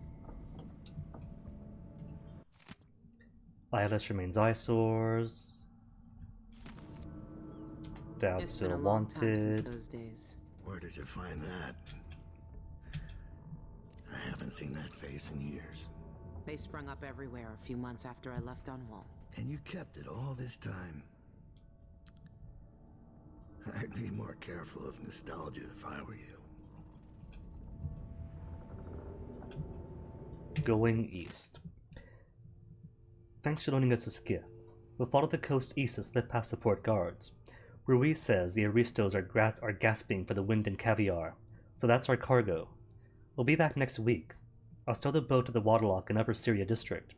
Eyeless remains eyesores. Dauds It's been still a long time since wanted. those days. Where did you find that? I haven't seen that face in years. They sprung up everywhere a few months after I left Dunwall. And you kept it all this time. I'd be more careful of nostalgia if I were you. Going east. Thanks for loaning us this gift. We'll follow the coast east and slip past the port guards. Ruiz says the Aristos are gasping for the wind and caviar, so that's our cargo. We'll be back next week. I'll stow the boat at the waterlock in Upper Syria district,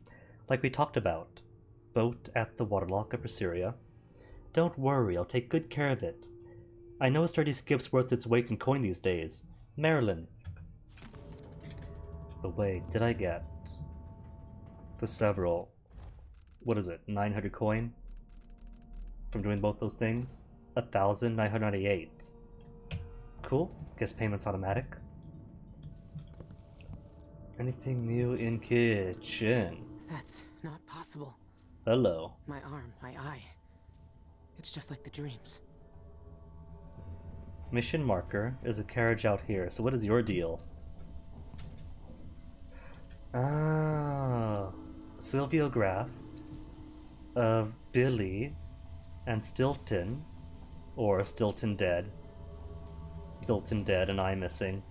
like we talked about. Boat at the waterlock, Upper Syria. Don't worry, I'll take good care of it. I know a sturdy skiff's worth its weight in coin these days. Marilyn. But wait, did I get the several, what is it, 900 coin? From doing both those things? 1,998. Cool, guess payment's automatic. Anything new in kitchen? That's not possible. Hello. My arm, my eye. It's just like the dreams. Mission marker is a carriage out here, so what is your deal? Ah, Sylviograph of Billy and Stilton, or Stilton dead. Stilton dead and I missing.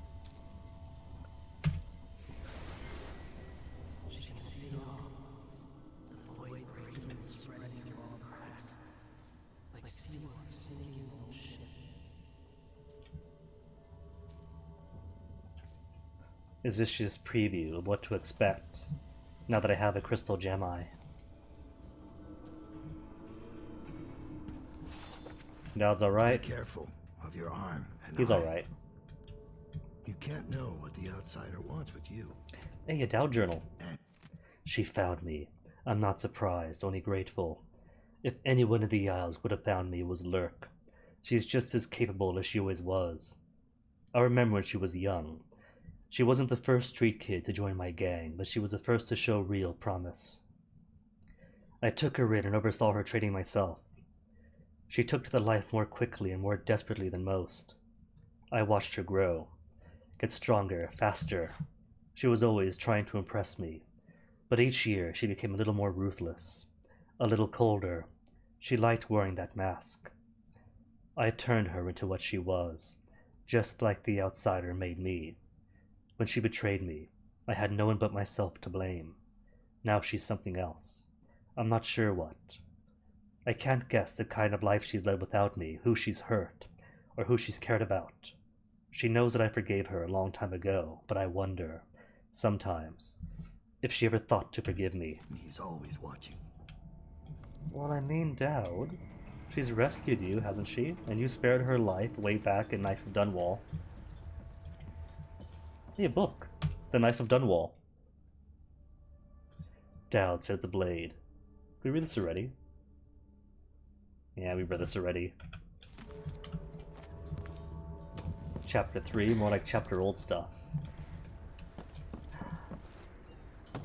She can see it all. The void breaking and spreading through all the cracks. Like seawater sinking in the ship. Is this just preview of what to expect now that I have a crystal gem eye? Daud's alright. Be careful of your arm and He's eye. alright. You can't know what the outsider wants with you. Hey, a Dowd journal. And She found me. I'm not surprised, only grateful. If anyone in the Isles would have found me, it was Lurk. She's just as capable as she always was. I remember when she was young. She wasn't the first street kid to join my gang, but she was the first to show real promise. I took her in and oversaw her training myself. She took to the life more quickly and more desperately than most. I watched her grow, get stronger, faster. She was always trying to impress me, but each year she became a little more ruthless, a little colder. She liked wearing that mask. I turned her into what she was, just like the outsider made me. When she betrayed me, I had no one but myself to blame. Now she's something else. I'm not sure what. I can't guess the kind of life she's led without me, who she's hurt, or who she's cared about. She knows that I forgave her a long time ago, but I wonder, sometimes, if she ever thought to forgive me. He's always watching. Well, I mean, Dowd. She's rescued you, hasn't she? And you spared her life way back in Knife of Dunwall. Hey, a book. The Knife of Dunwall. Dowd said the blade. Did we read this already? Yeah, we read this already. Chapter 3, more like chapter old stuff.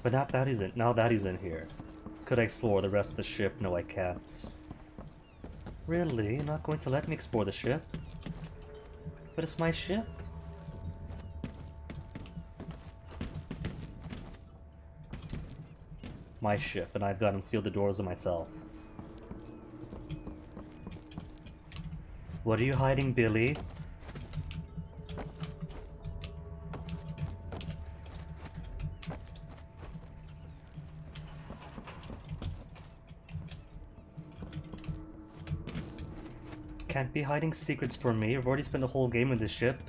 But now that he's in here. Could I explore the rest of the ship? No, I can't. Really? You're not going to let me explore the ship? But it's my ship. My ship, and I've gone and sealed the doors of myself. What are you hiding, Billy? Can't be hiding secrets from me. I've already spent the whole game with this ship.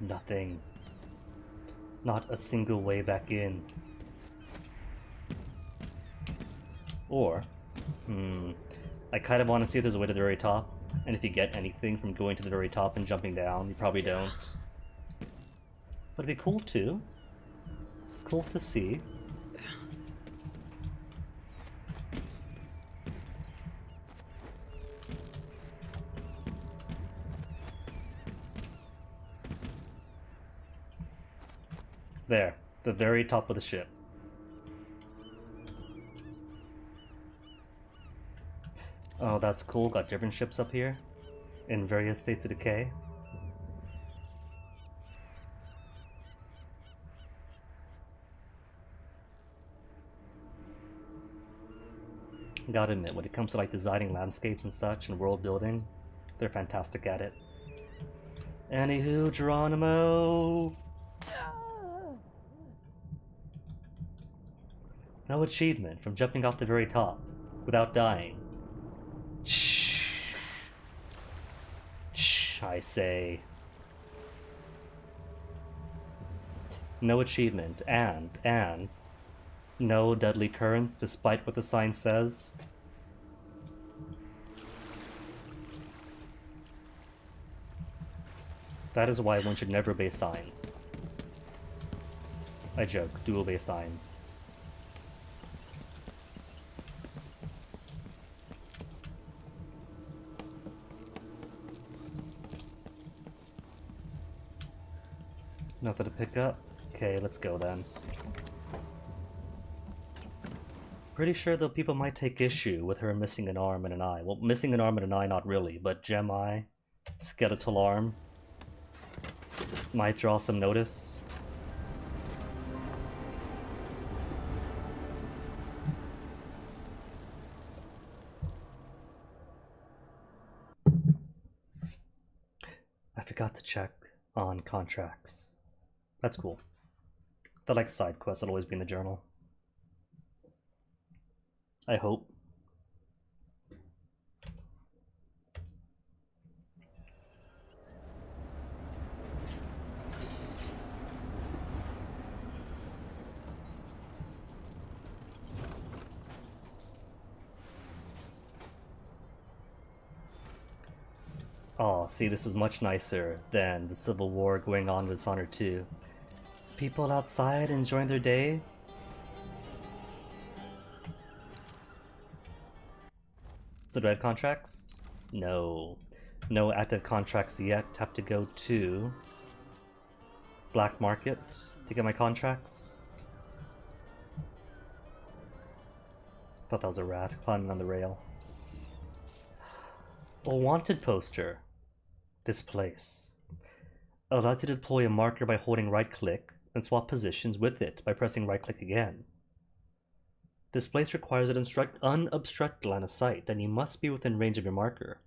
Nothing. Not a single way back in. Or, I kind of want to see if there's a way to the very top, and if you get anything from going to the very top and jumping down. You probably don't. But it'd be cool too. Cool to see. There, the very top of the ship. Oh, that's cool. Got different ships up here in various states of decay. Gotta admit, when it comes to like designing landscapes and such and world building, they're fantastic at it. Anywho, Geronimo! No achievement from jumping off the very top without dying. Shh. Shh, I say. No achievement, and no deadly currents, despite what the sign says. That is why one should never obey signs. I joke, do obey signs. Nothing to pick up? Okay, let's go then. Pretty sure though people might take issue with her missing an arm and an eye. Well, missing an arm and an eye, not really, but gem eye, skeletal arm, might draw some notice. I forgot to check on contracts. That's cool. They're like side quests that'll always be in the journal. I hope. Oh, see, this is much nicer than the civil war going on with Dishonored 2. People outside enjoying their day. So do I have contracts? No. No active contracts yet. Have to go to Black Market to get my contracts. Thought that was a rat climbing on the rail. A wanted poster. Displace. Allows you to deploy a marker by holding right click and swap positions with it by pressing right click again. Displace requires an unobstructed line of sight, and you must be within range of your marker.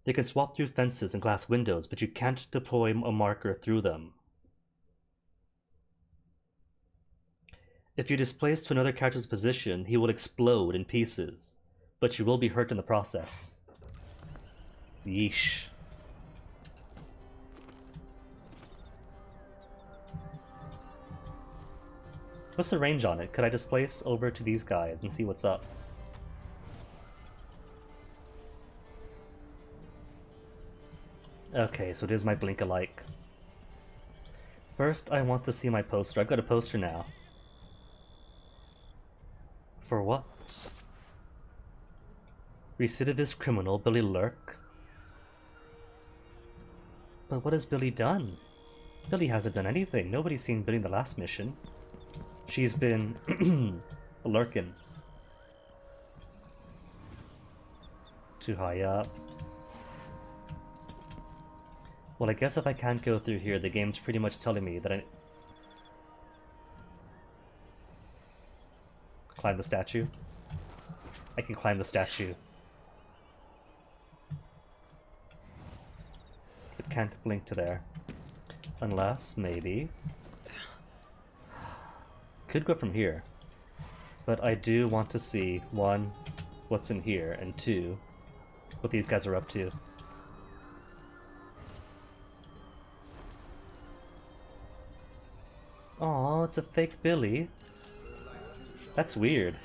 They can swap through fences and glass windows, but you can't deploy a marker through them. If you displace to another character's position, he will explode in pieces, but you will be hurt in the process. Yeesh. What's the range on it? Could I displace over to these guys and see what's up? Okay, so it is my blink-alike. First, I want to see my poster. I've got a poster now. For what? Recidivist criminal Billy Lurk? But what has Billy done? Billy hasn't done anything. Nobody's seen Billy in the last mission. She's been lurking. Too high up. Well, I guess if I can't go through here, the game's pretty much telling me that I... Climb the statue? I can climb the statue. But can't blink to there. Unless, maybe... Could go from here. But I do want to see, one, what's in here, and two, what these guys are up to. Aw, it's a fake Billy. That's weird.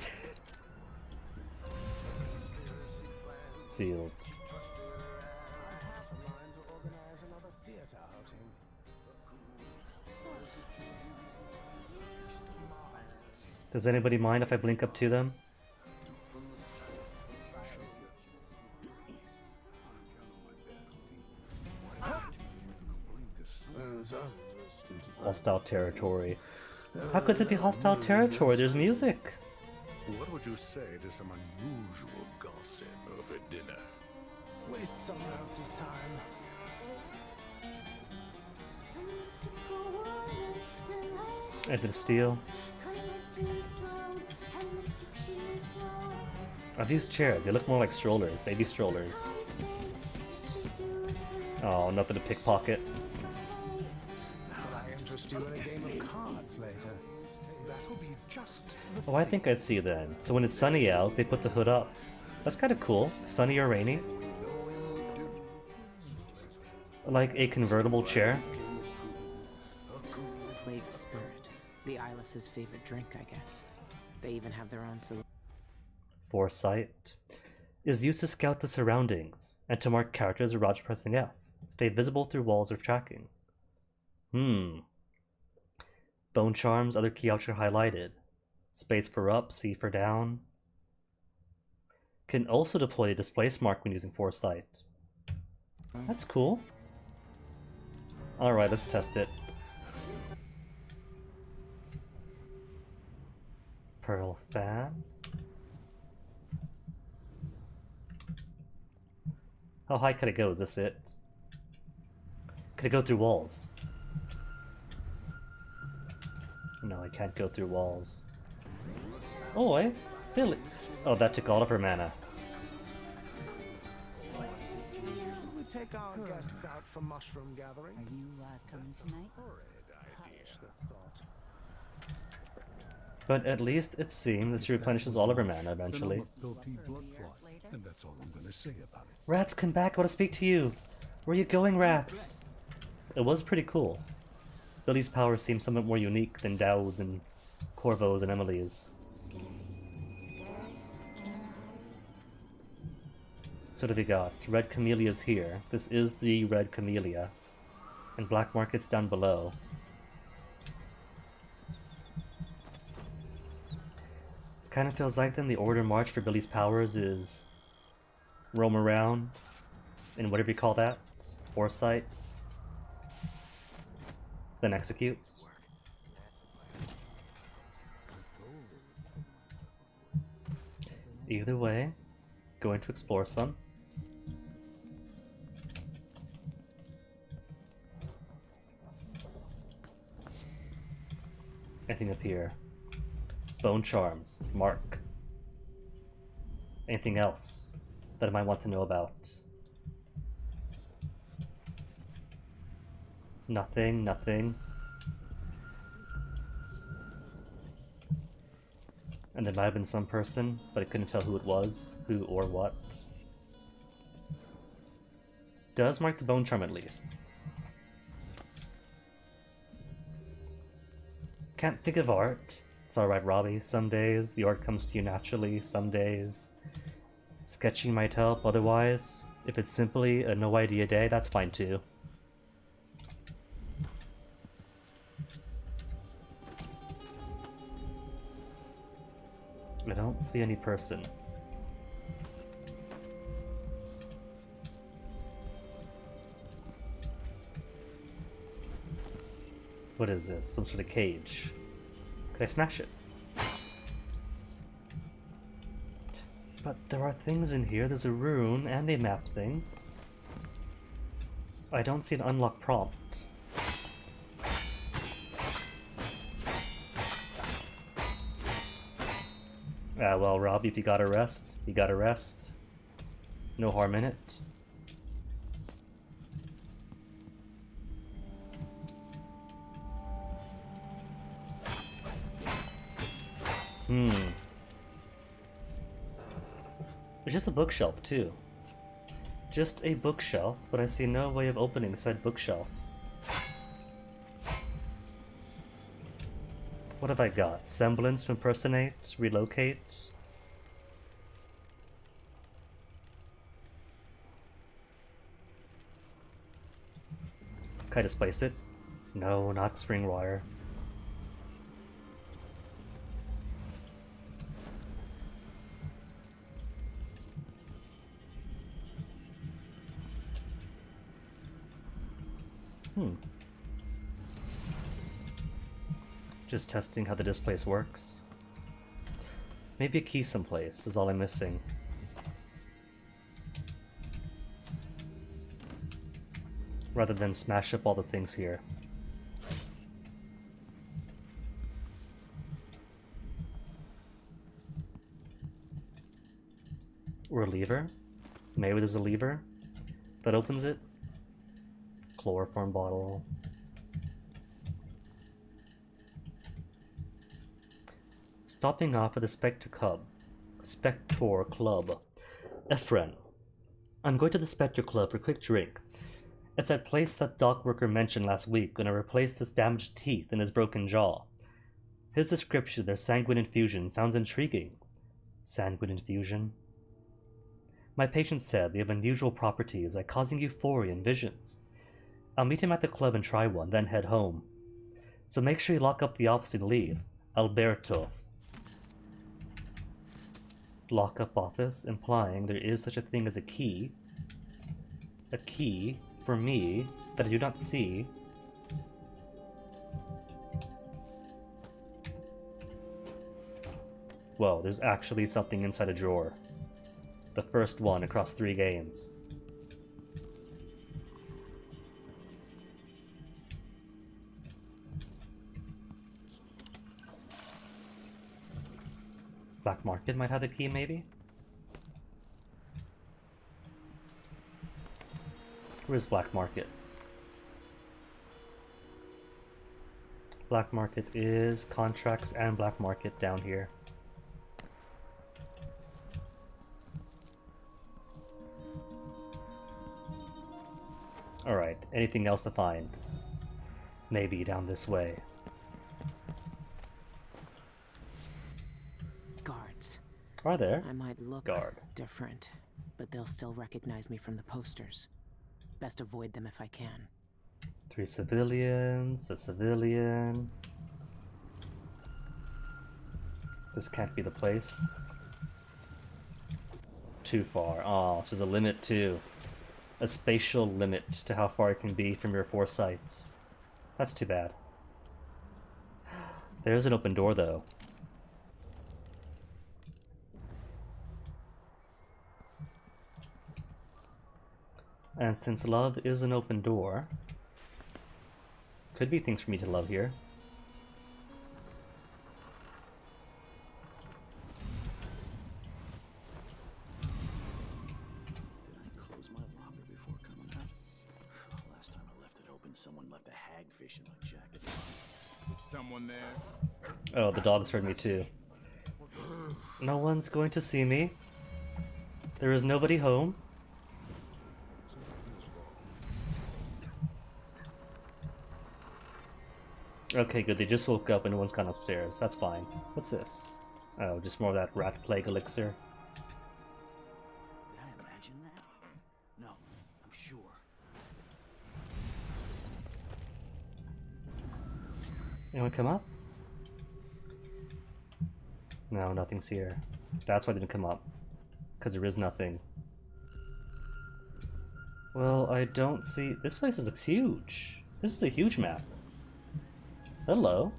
Sealed. Does anybody mind if I blink up to them? Hostile territory. How could it be hostile territory? There's music. What would you say to some unusual gossip over dinner? Waste someone else's time. Edwin Steele. Are these chairs? They look more like strollers, baby strollers. Oh, nothing to pickpocket. I interest you in a game of cards later. That'll be just Oh, I think I'd see then. So when it's sunny out, they put the hood up. That's kind of cool. Sunny or rainy. Like a convertible chair. Plague Spirit. The Eyeless's favorite drink, I guess. They even have their own solution. Foresight is used to scout the surroundings and to mark characters around pressing F. Stay visible through walls or tracking. Bone charms, other key options highlighted. Space for up, C for down. Can also deploy a displace mark when using Foresight. That's cool. Alright, let's test it. Pearl fan. How high could it go? Is this it? Could it go through walls? No, I can't go through walls. Oh, Billy. Oh, that took all of her mana. We take our guests out for mushroom gathering. Are you coming tonight? Hush the thought. But at least it seems that she replenishes all of her mana eventually. And that's all I'm gonna say about it. Rats, come back! I want to speak to you! Where are you going, rats? It was pretty cool. Billy's power seems somewhat more unique than Dauds and Corvo's and Emily's. So what do we got? Red Camellia's here. This is the Red Camellia. And Black Market's down below. Kind of feels like then the order march for Billy's powers is roam around and whatever you call that, foresight, then execute. Either way, going to explore some. Anything up here? Bone charms. Mark. Anything else that I might want to know about? Nothing, nothing. And there might have been some person, but I couldn't tell who it was, who or what. Does mark the bone charm at least. Can't think of art. It's alright, Robbie. Some days the art comes to you naturally, some days sketching might help. Otherwise, if it's simply a no idea day, that's fine too. I don't see any person. What is this? Some sort of cage. Could I smash it? But there are things in here. There's a rune and a map thing. I don't see an unlock prompt. Ah, well, Rob, if you gotta rest, you gotta rest. No harm in it. It's just a bookshelf, too. Just a bookshelf, but I see no way of opening said bookshelf. What have I got? Semblance to impersonate? Relocate? Can I displace it? No, not string wire. Just testing how the displace works. Maybe a key someplace is all I'm missing. Rather than smash up all the things here. Or a lever? Maybe there's a lever that opens it. Chloroform bottle. Stopping off at the Spectre Club. Ephraim. I'm going to the Spectre Club for a quick drink. It's that place that dock worker mentioned last week when I replaced his damaged teeth and his broken jaw. His description of their sanguine infusion sounds intriguing. Sanguine infusion? My patient said they have unusual properties like causing euphoria and visions. I'll meet him at the club and try one, then head home. So make sure you lock up the office and leave. Alberto. Lock up office, implying there is such a thing as a key. A key for me that I do not see. Whoa, there's actually something inside a drawer. The first one across 3 games. Black Market might have the key, maybe? Where's Black Market? Black Market is contracts and Black Market down here. Alright, anything else to find? Maybe down this way. Guards. Are there? I might look Guard. different, but they'll still recognize me from the posters. Best avoid them if I can. 3 civilians, a civilian. This can't be the place. Too far. Oh, so there's a limit too. A spatial limit to how far it can be from your foresight. That's too bad. There's an open door though. And since love is an open door, could be things for me to love here. Someone left a hagfish in my jacket. Someone there? Oh, the dogs heard me too. No one's going to see me. There is nobody home. Okay, good. They just woke up and no one's gone upstairs. That's fine. What's this? Oh, just more of that rat plague elixir. Did I imagine that? No, I'm sure. Anyone come up? No, nothing's here. That's why they didn't come up. Because there is nothing. Well, I don't see... This place is huge. This is a huge map. Hello.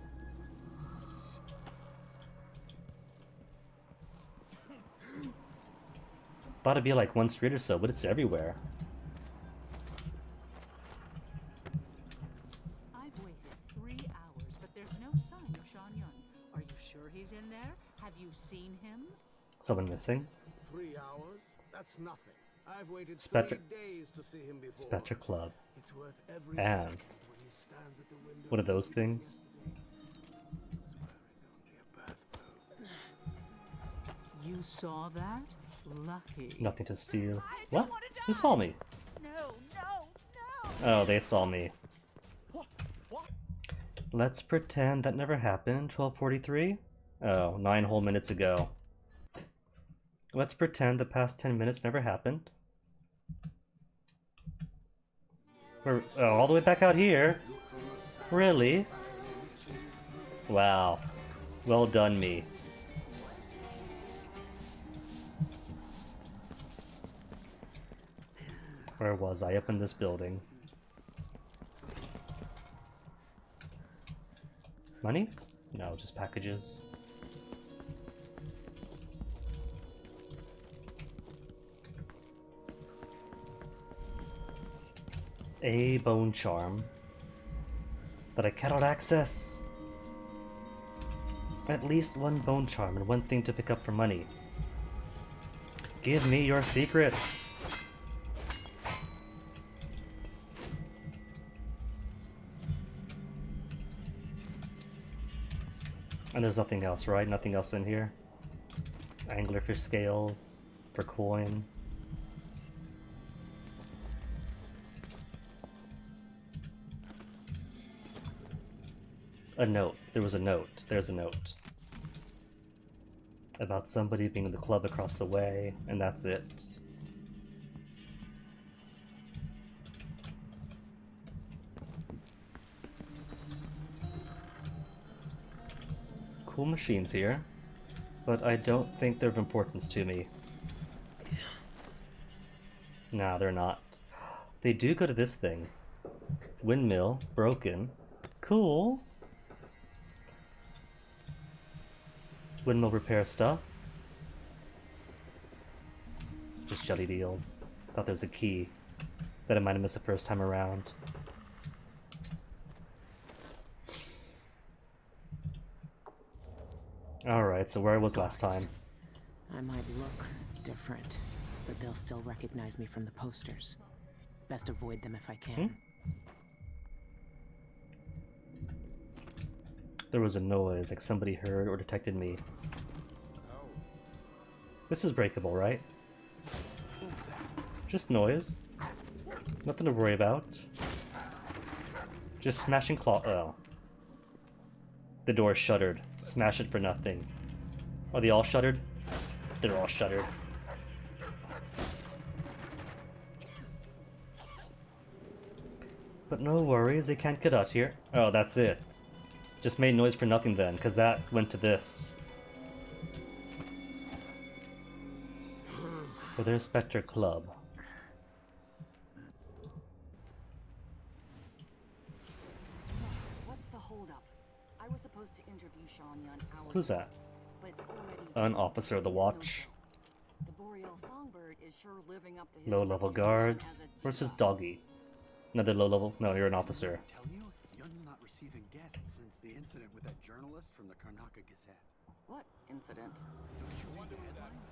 Thought it'd be like one street or so, but it's everywhere. I've waited 3 hours, but there's no sign of Sean Yun. Are you sure he's in there? Have you seen him? Someone missing? 3 hours? That's nothing. I've waited Spectre. 3 days to see him before. Spectre Club. It's worth every And second when he stands at the window. what are those things? You saw that? Lucky. Nothing to steal. What? Who saw me? No, no, no! Oh, they saw me. Let's pretend that never happened. 12:43? Oh, 9 whole minutes ago. Let's pretend the past 10 minutes never happened. We're all the way back out here. Really? Wow. Well done, me. Where was I? Up in this building. Money? No, just packages. A bone charm that I cannot access. At least one bone charm and one thing to pick up for money. Give me your secrets. And there's nothing else, right? Nothing else in here? Anglerfish scales for coin. A note. There was a note. There's a note. About somebody being in the club across the way, and that's it. Cool machines here, but I don't think they're of importance to me. Nah, they're not. They do go to this thing. Windmill, broken. Cool. Windmill repair stuff. Just jelly deals. Thought there was a key that I might have missed the first time around. Alright, so where I was last time. I might look different, but they'll still recognize me from the posters. Best avoid them if I can. There was a noise, like somebody heard or detected me. This is breakable, right? Just noise. Nothing to worry about. Just smashing claw. Oh. The door shuttered. Smash it for nothing. Are they all shuttered? They're all shuttered. But no worries, they can't get out here. Oh, that's it. Just made noise for nothing then, because that went to this. For their Spectre Club. What's the holdup? I was supposed to interview Sean Yun hours Who's ago, that? but it's already An officer of the watch. The Boreal Songbird is sure living up to his Low-level reputation guards. as a Where's his diva. doggy? Another low-level? No, you're an officer. Tell you, Yun's not receiving guests since the incident with that journalist from the Karnaka Gazette. What incident? Don't you read the headlines?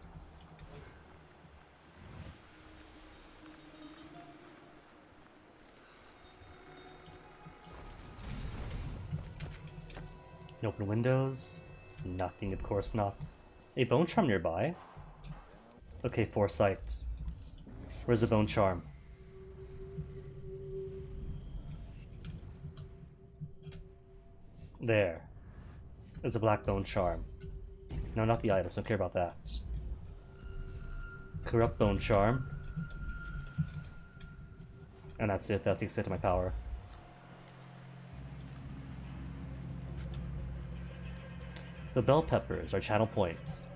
Open windows. Nothing, of course not. A bone charm nearby. Okay, foresight. Where's the bone charm? There. There's a black bone charm. No, not the itis, don't care about that. Corrupt bone charm. And that's it, that's the extent of my power. The bell peppers are channel points.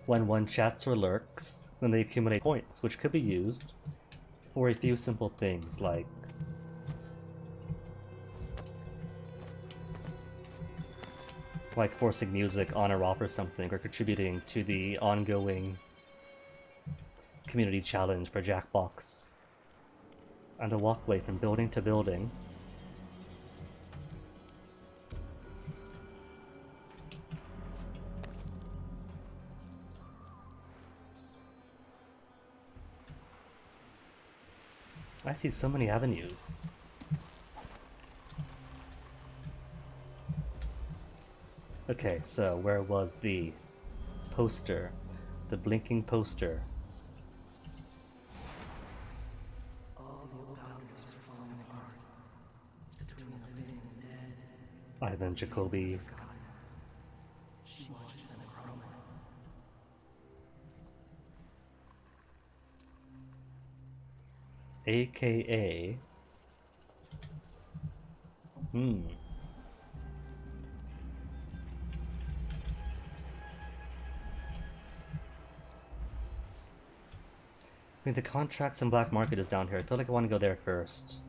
When one chats or lurks, then they accumulate points, which could be used for a few simple things like forcing music on or off or something, or contributing to the ongoing community challenge for Jackbox. And a walkway from building to building. I see so many avenues. Okay, so where was the poster? The blinking poster. All the old boundaries are falling apart. Between the living and the dead. Ivan Jacoby. She watches them crumble. AKA... I mean, the contracts and black market is down here. I feel like I want to go there first.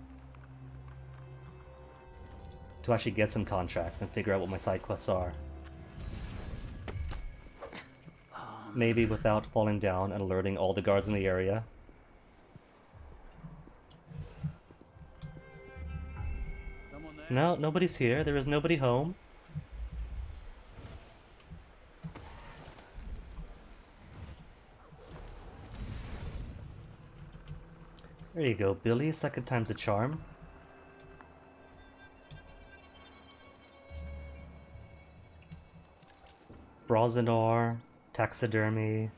To actually get some contracts and figure out what my side quests are. Maybe without falling down and alerting all the guards in the area. No, nobody's here. There is nobody home. There you go, Billy. Second time's a charm. Brosinar, taxidermy.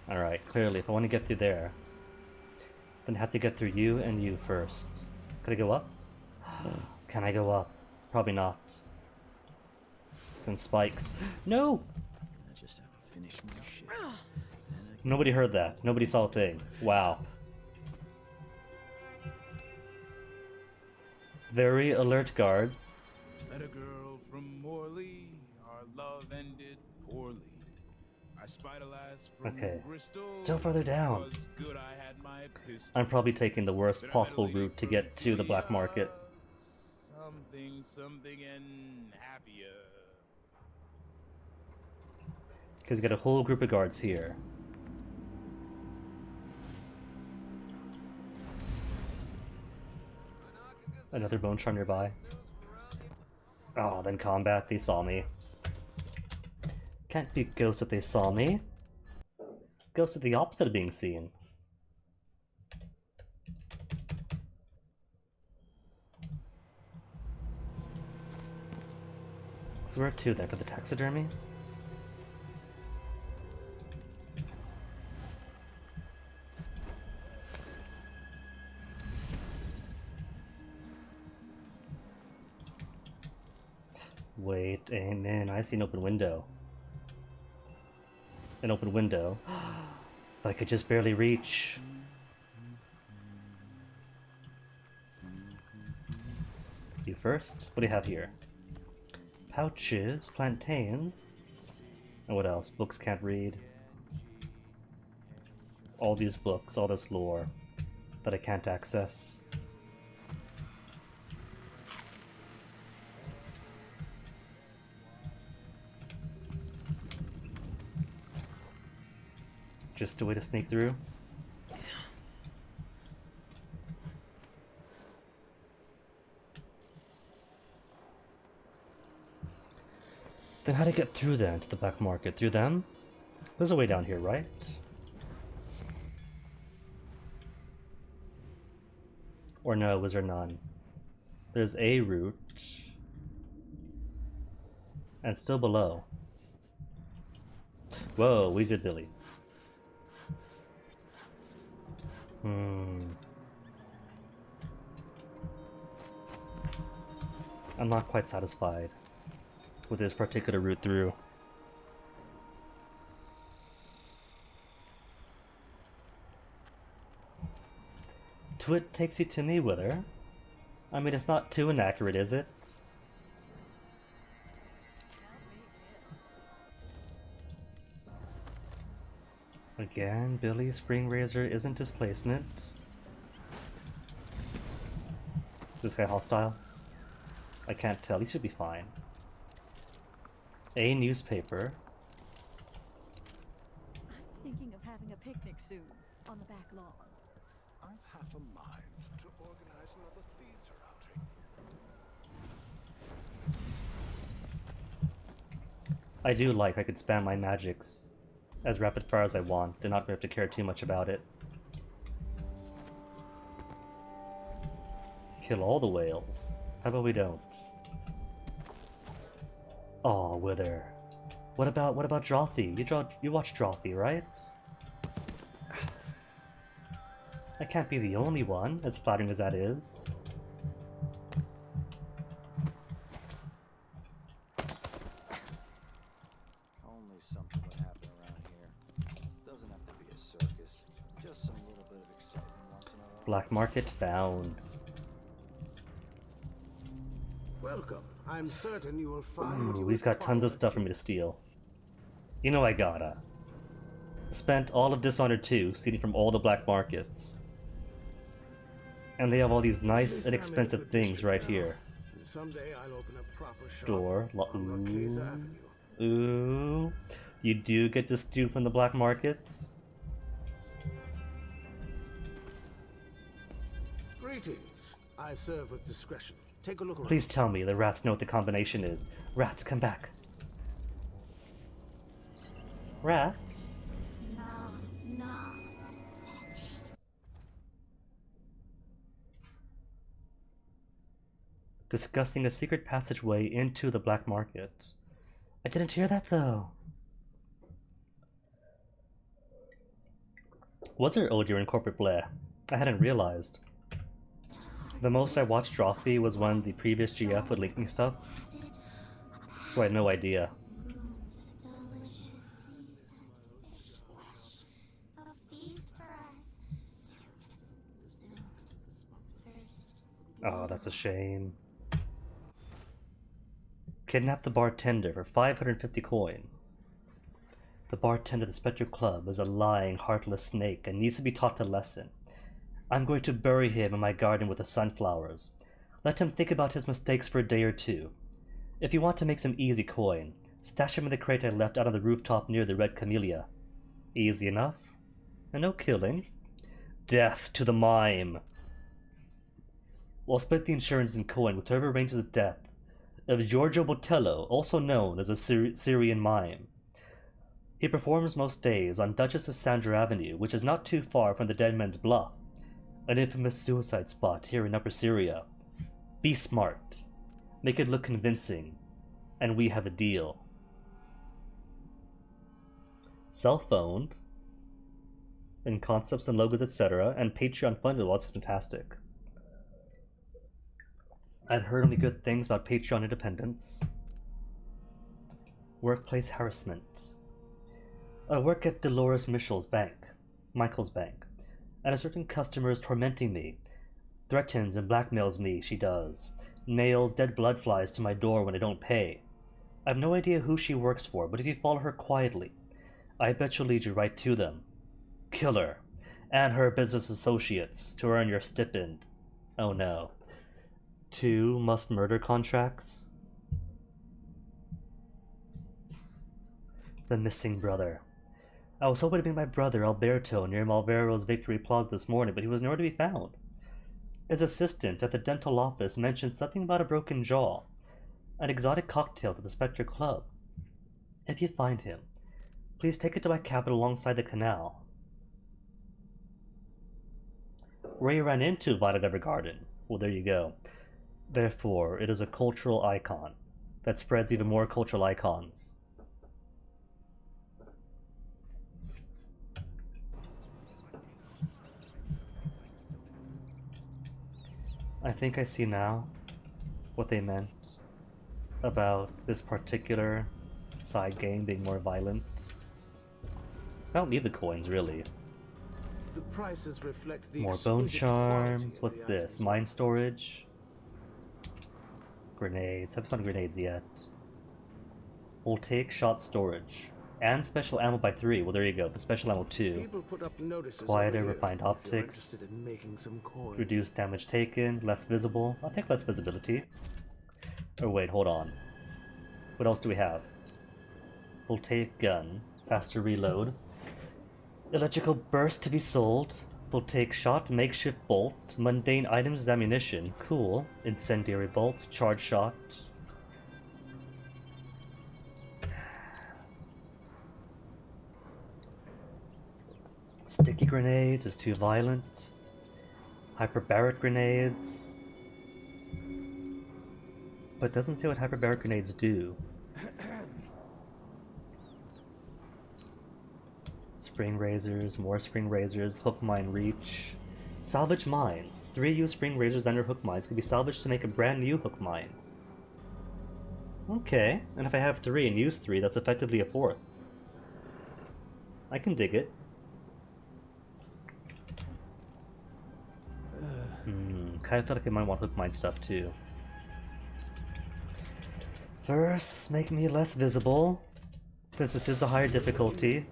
Alright, clearly, if I want to get through there, then I have to get through you and you first. Could I go up? Can I go up? Probably not. Since spikes. No! I just have to finish my shit. Nobody heard that. Nobody saw a thing. Wow. Very alert guards. Met a girl from Morley. Our love ended poorly. I spied a lass from Okay. Bristol. Still further down. Was good I had my pistol. I'm probably taking the worst possible route to get to the black market. Something and happier. Because you got a whole group of guards here. Another bone charm nearby. Oh, then combat, they saw me. Can't be ghosts if they saw me. Ghosts are the opposite of being seen. So where to then? For the taxidermy? Wait a minute, I see an open window. An open window that I could just barely reach. you first. What do you have here? Pouches, plantains, and what else? Books can't read. All these books, all this lore that I can't access. Just a way to sneak through. Then how to get through then to the black market? Through them? There's a way down here, right? Or no, was there none? There's a route. And still below. Whoa, Weezy Billy. I'm not quite satisfied with this particular route through. Twit takes you to me, Wither. I mean, it's not too inaccurate, is it? Again, Billy's Spring Razor isn't displacement. This guy hostile? I can't tell, he should be fine. A newspaper. I'm thinking of having a picnic soon, on the back lawn. I've half a mind to organize another theater outing. I do like I could spam my magics as rapid fire as I want and not have to care too much about it. Kill all the whales. How about we don't? Aw, Wither. What about Drawthy? You watch Drawthy, right? I can't be the only one, as flattering as that is. Only something would happen around here. Doesn't have to be a circus. Just some little bit of excitement once in a while. Black market found. Welcome. I'm certain you will find what you He's got tons of stuff for me to steal. You know I gotta. Spent all of Dishonored 2 stealing from all the black markets. And they have all these nice, inexpensive things right here. Someday I'll open a proper shop Door. on Marquesa Avenue. Ooh. You do get to steal from the black markets? Greetings. I serve with discretion. Take a look around. Please tell me the rats know what the combination is. Rats, come back. Rats? No. Discussing a secret passageway into the black market. I didn't hear that though. Was there Odir in Corporate Blair? I hadn't realized. The most I watched Drawthy was when the previous GF would link me stuff, so I had no idea. Oh, that's a shame. Kidnap the bartender for 550 coin. The bartender of the Spectre Club is a lying, heartless snake and needs to be taught a lesson. I'm going to bury him in my garden with the sunflowers. Let him think about his mistakes for a day or two. If you want to make some easy coin, stash him in the crate I left out on the rooftop near the Red Camellia. Easy enough. And no killing. Death to the mime. We'll split the insurance in coin with whoever arranges the death of Giorgio Botello, also known as a Syrian mime. He performs most days on Duchess of Sandra Avenue, which is not too far from the Dead Man's Bluff, an infamous suicide spot here in Upper Syria. Be smart. Make it look convincing. And we have a deal. Self-owned. And concepts and logos, etc. And Patreon funded. Well, that's fantastic. I've heard only good things about Patreon independence. Workplace harassment. I work at Dolores Michael's bank, and a certain customer is tormenting me. Threatens and blackmails me, she does. nails dead blood flies to my door when I don't pay. I have no idea who she works for, but if you follow her quietly, I bet she'll lead you right to them. Kill her, and her business associates, to earn your stipend. Oh no. 2 must-murder contracts? The missing brother. I was hoping to meet my brother Alberto near Malvero's Victory Plaza this morning, but he was nowhere to be found. His assistant at the dental office mentioned something about a broken jaw and exotic cocktails at the Spectre Club. If you find him, please take it to my cabin alongside the canal. Where you ran into Violet Evergarden. Well, there you go. Therefore, it is a cultural icon that spreads even more cultural icons. I think I see now what they meant about this particular side game being more violent. I don't need the coins, really. The prices reflect the More bone exquisite charms. quality of What's the this? Mine storage. Grenades. Haven't found grenades yet. We'll take shot storage. And special ammo by 3. Well, there you go. But special ammo 2. People put up notices Quieter, over here refined if you're optics. interested in making some coin. Reduced damage taken. Less visible. I'll take less visibility. Oh wait, hold on. What else do we have? We'll take gun. Faster reload. Electrical burst to be sold. We'll take shot, makeshift bolt, mundane items as ammunition. Cool. Incendiary bolts, charge shot. Sticky grenades is too violent. Hyperbaric grenades. But it doesn't say what hyperbaric grenades do. Spring razors, more spring razors, hook mine reach. Salvage mines. 3 used spring razors under hook mines can be salvaged to make a brand new hook mine. Okay, and if I have 3 and use 3, that's effectively a 4th. I can dig it. Kinda feel like I might want hook mine stuff too. First, make me less visible, since this is a higher difficulty.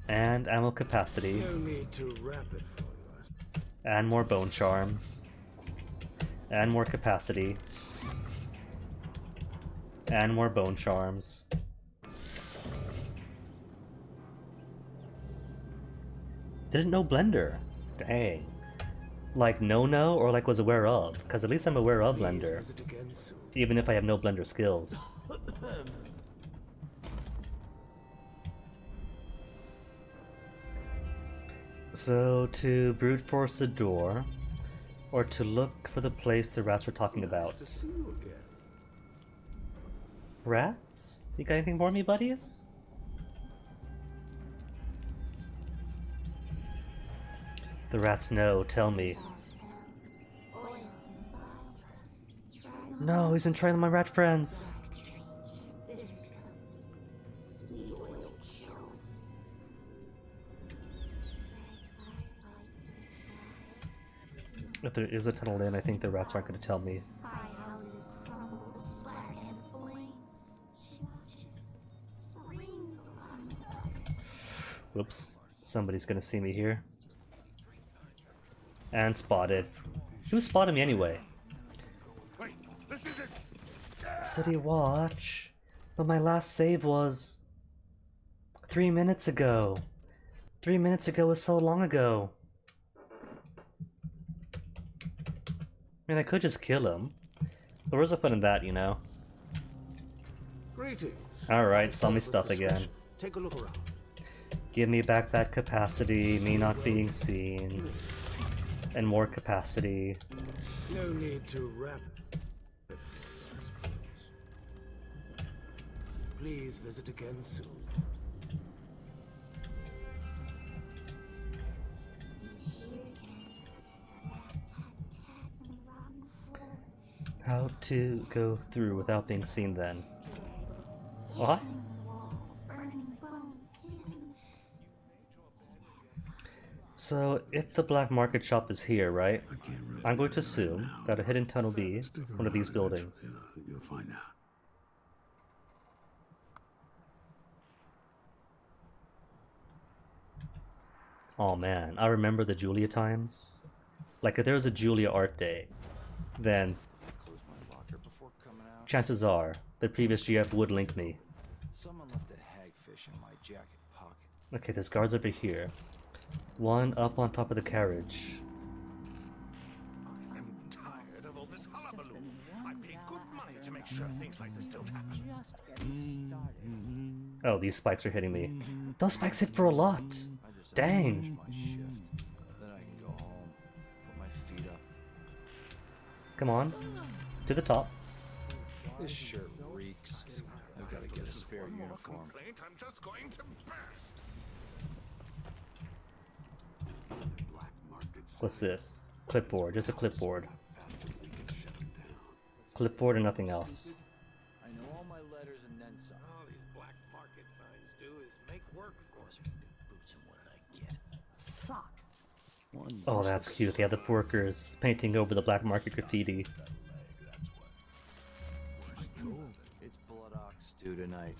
And ammo capacity. No need to wrap it for you. And more bone charms. And more capacity. And more bone charms. Didn't know Blender. Dang. Like no or like was aware of? Because at least I'm aware of Blender. Even if I have no Blender skills. So, to brute force the door, or to look for the place the rats were talking about. To see you again. Rats? You got anything for me, buddies? The rats know, tell me. No, he's entrailing my rat friends. If there is a tunnel in, I think the rats aren't going to tell me. Whoops. Somebody's going to see me here. And spotted. Who spotted me anyway? Wait, this isn't... City watch. But my last save was 3 minutes ago. 3 minutes ago was so long ago. I mean, I could just kill him. But where's the fun in that, you know? Greetings. Alright, sell me stuff again. Take a look around. Give me back that capacity, me not being seen. And more capacity. No need to wrap it, I suppose. Please visit again soon. How to go through without being seen then? What? So, if the black market shop is here, right? I'm going to assume that a hidden tunnel be one of these buildings. You'll find out. Oh man, I remember the Julia times. Like, if there was a Julia art day, then chances are the previous GF would link me. Someone left a hagfish in my jacket pocket. Okay, there's guards over here. One up on top of the carriage. I'm tired of all this hullabaloo. I pay good money to make sure things like this don't happen. Just getting started. Oh, these spikes are hitting me. Those spikes hit for a lot! Dang! My shift. Then I can go home, put my feet up. Come on. To the top. This shirt reeks. I've got to get a spare uniform. I'm just going to burst. What's this? Clipboard. Just a clipboard. Clipboard and nothing else. I know all my letters and then some. All these black market signs do is make work for us. Boots, and what did I get? A sock. Oh, that's cute. They have the workers painting over the black market graffiti. It's blood ox stew tonight.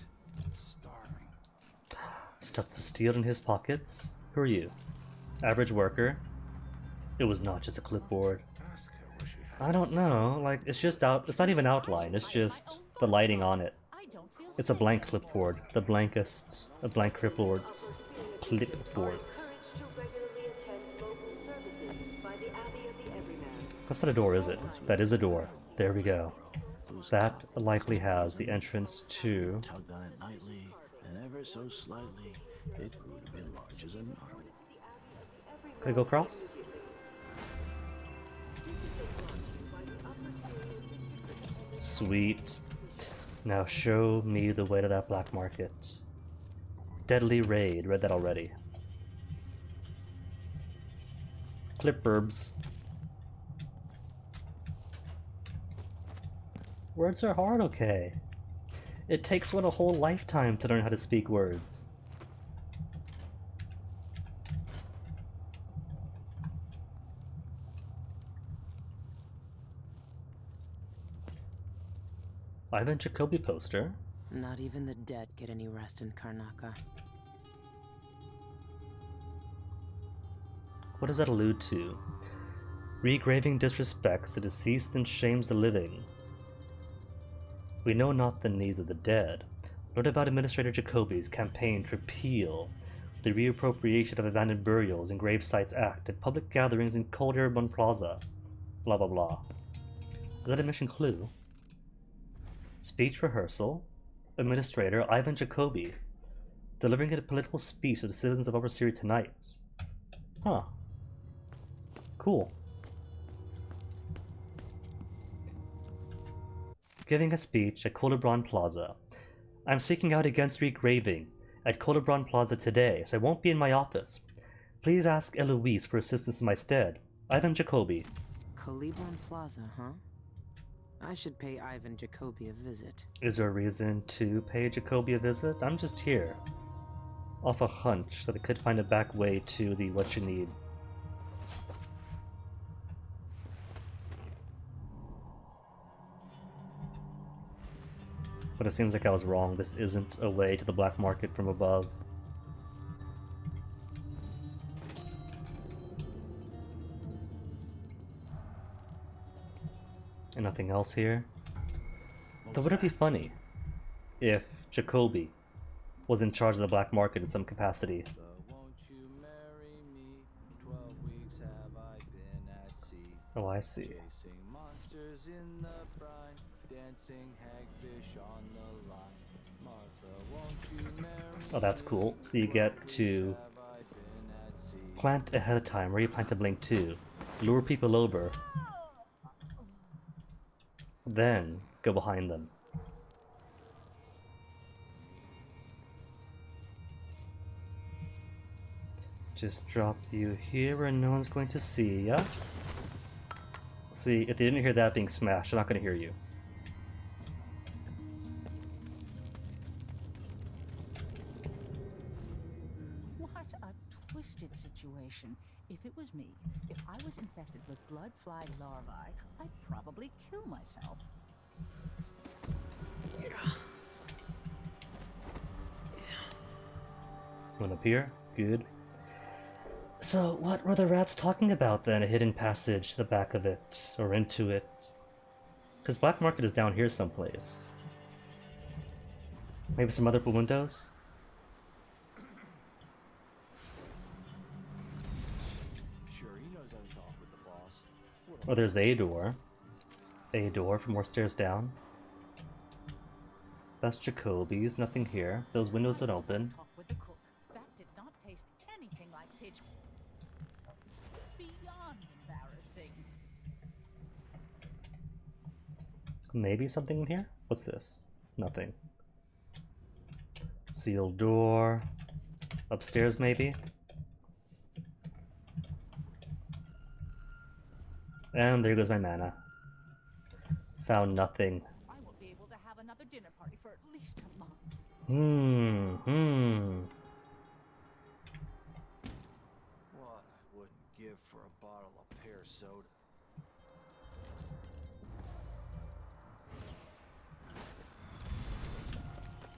Starving. Stuff to steal in his pockets? Who are you? Average worker? It was not just a clipboard. I don't know, like, it's just out, it's not even outline, it's just the lighting on it. It's a blank clipboard, the blankest of blank clipboards. Clipboards. That's not a door, is it? That is a door. There we go. That likely has the entrance to... Tugged on it nightly, and ever so slightly, it grew to be large as a narwhal. Can I go across? Sweet. Now show me the way to that black market. Deadly Raid. Read that already. Clipburbs. Words are hard, okay. It takes one a whole lifetime to learn how to speak words. Ivan Jacoby poster. Not even the dead get any rest in Karnaca. What does that allude to? Regraving disrespects the deceased and shames the living. We know not the needs of the dead. Learn about Administrator Jacoby's campaign to repeal the Reappropriation of Abandoned Burials and Grave Sites Act at public gatherings in Calderon Plaza. Blah blah blah. Is that a mission clue? Speech rehearsal. Administrator Ivan Jacoby delivering a political speech to the citizens of Upper Syria tonight. Huh. Cool. Giving a speech at Calderon Plaza. I'm speaking out against regraving at Calderon Plaza today, so I won't be in my office. Please ask Eloise for assistance in my stead. Ivan Jacoby. Calderon Plaza, huh? I should pay Ivan Jacoby a visit. Is there a reason to pay Jacoby a visit? I'm just here. Off a hunch that I could find a back way to the what you need. But it seems like I was wrong. This isn't a way to the black market from above. And nothing else here? Though would it be funny if Jacoby was in charge of the black market in some capacity? Oh, I see. Oh, that's cool. So you get to plant ahead of time, where you plant to blink too. Lure people over. Then go behind them. Just drop you here where no one's going to see ya. See, if they didn't hear that being smashed, they're not going to hear you. What a twisted situation. If it was me, if I was infested with blood fly larvae, I'd probably kill myself. Went up here? Good. So, what were the rats talking about then? A hidden passage to the back of it, or into it? Because Black Market is down here someplace. Maybe some other windows? Sure, he knows how to talk with the boss. Oh, there's a door. A door for more stairs down. That's Jacoby's, nothing here. Those windows don't open. Talk with the cook. That did not taste anything like pigeon. It's beyond embarrassing. Maybe something in here? What's this? Nothing. Sealed door. Upstairs, maybe? And there goes my mana. Found nothing. I will be able to have another dinner party for at least a month. What I wouldn't give for a bottle of pear soda.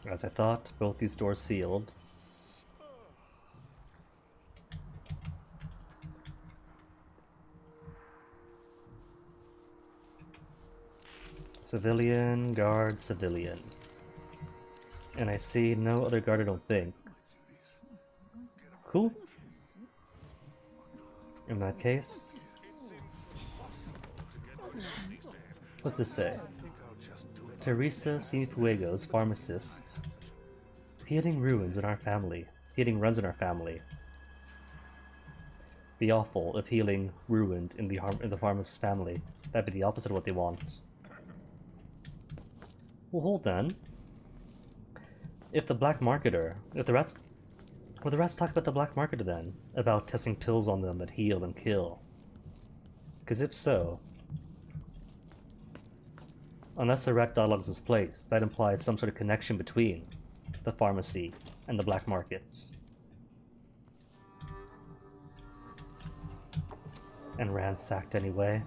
As I thought, both these doors sealed. Civilian, guard, civilian. And I see no other guard, I don't think. Cool. In that case... What's this say? Teresa Cienfuegos, pharmacist. Healing ruins in our family. Healing runs in our family. Be awful if healing ruined in the pharmacist's family. That'd be the opposite of what they want. Well, hold on. If the black marketer, if the rats, well, the rats talk about the black marketer then, about testing pills on them that heal and kill. Because if so, unless a rat dialogues is placed, that implies some sort of connection between the pharmacy and the black market. And ransacked anyway.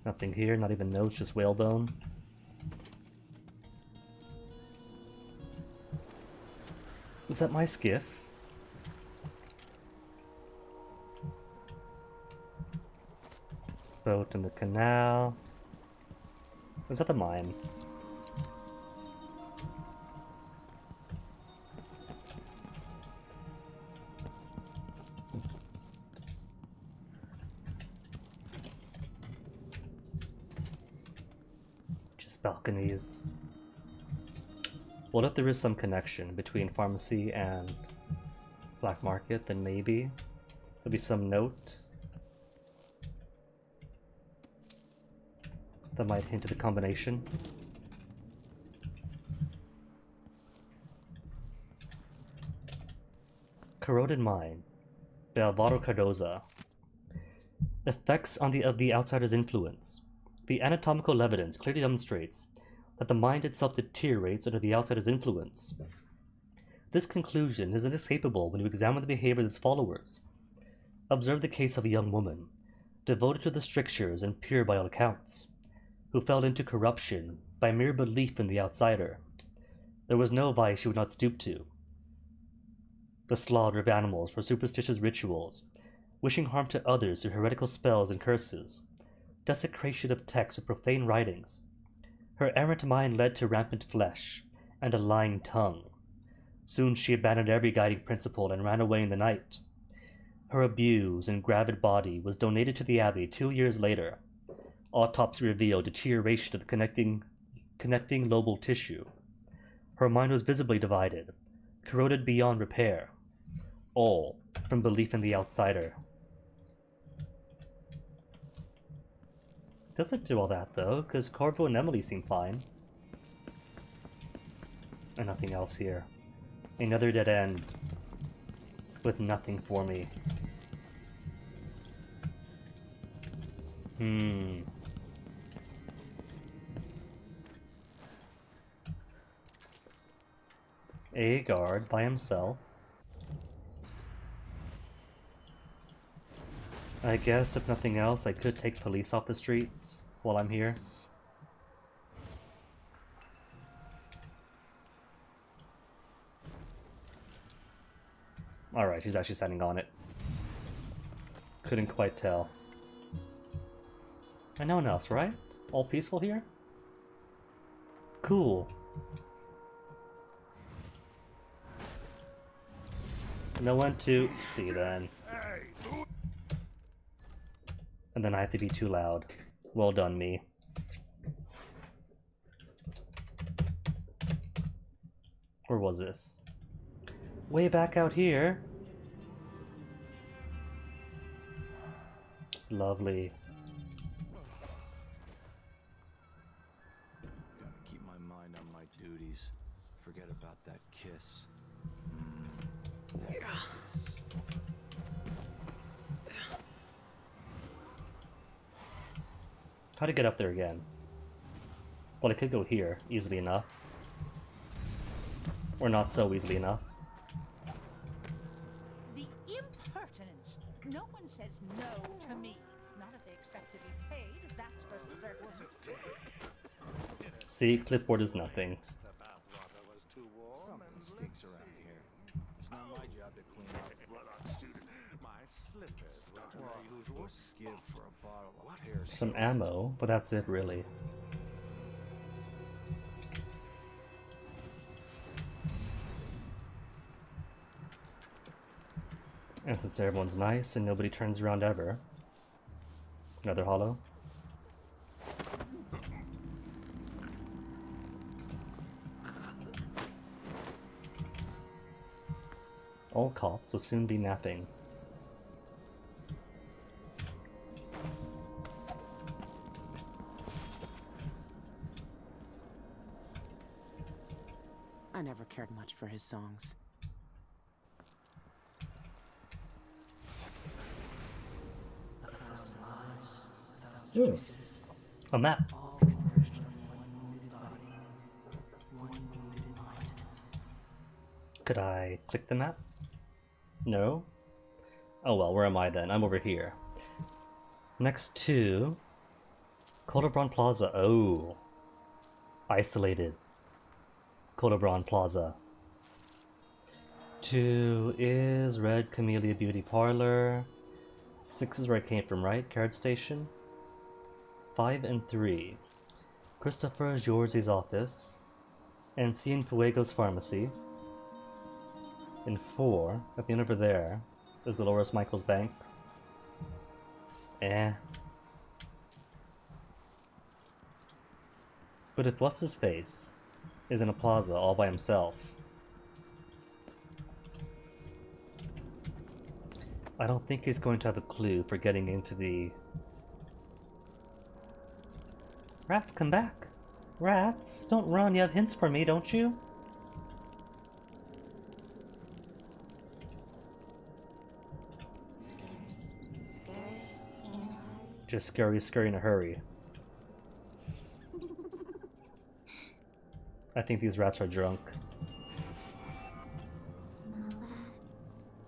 Nothing here, not even notes, just whalebone. Is that my skiff? Boat in the canal. Is that the mine? Just balconies. What if there is some connection between pharmacy and black market? Then maybe there'll be some note that might hint at a combination. Corroded Mind by Alvaro Cardoza. Effects on the outsider's influence. The anatomical evidence clearly demonstrates that the mind itself deteriorates under the outsider's influence. This conclusion is inescapable when you examine the behavior of its followers. Observe the case of a young woman, devoted to the strictures and pure by all accounts, who fell into corruption by mere belief in the outsider. There was no vice she would not stoop to. The slaughter of animals for superstitious rituals, wishing harm to others through heretical spells and curses, desecration of texts with profane writings. Her errant mind led to rampant flesh and a lying tongue. Soon she abandoned every guiding principle and ran away in the night. Her abused and gravid body was donated to the abbey 2 years later. Autopsy revealed deterioration of the connecting lobal tissue. Her mind was visibly divided, corroded beyond repair, all from belief in the outsider. Doesn't do all that though, because Corvo and Emily seem fine. And nothing else here. Another dead end with nothing for me. A guard by himself. I guess if nothing else, I could take police off the streets while I'm here. Alright, he's actually standing on it. Couldn't quite tell. And no one else, right? All peaceful here? Cool. No one to see then. And then I have to be too loud. Well done, me. Where was this? Way back out here. Lovely. Gotta keep my mind on my duties. Forget about that kiss. That kiss. How to get up there again? Well, I could go here easily enough. Or not so easily enough. The impertinence! No one says no to me. Not if they expect to be paid, that's for certain. See, clipboard is nothing. The bathwater was too warm. Something stinks around here. It's not my job to clean up. My slippers were to their usual Give for a bottle of hair. Some ammo, but that's it really. And since everyone's nice and nobody turns around ever. Another hollow. All cops will soon be napping. I never cared much for his songs. Ooh. A map. Could I click the map? No? Oh well, where am I then? I'm over here. Next to Codebron Plaza. Oh. Isolated. Codebron Plaza. 2 is Red Camellia Beauty Parlor. 6 is where I came from, right? Card Station. 5 and 3. Christopher Giorgi's office. And Cienfuegos Pharmacy. And 4, at the end over there, is Dolores Michaels Bank. Eh. But if What's-His-Face is in a plaza all by himself, I don't think he's going to have a clue for getting into the... Rats, come back! Rats, don't run, you have hints for me, don't you? Just scary in a hurry. I think these rats are drunk.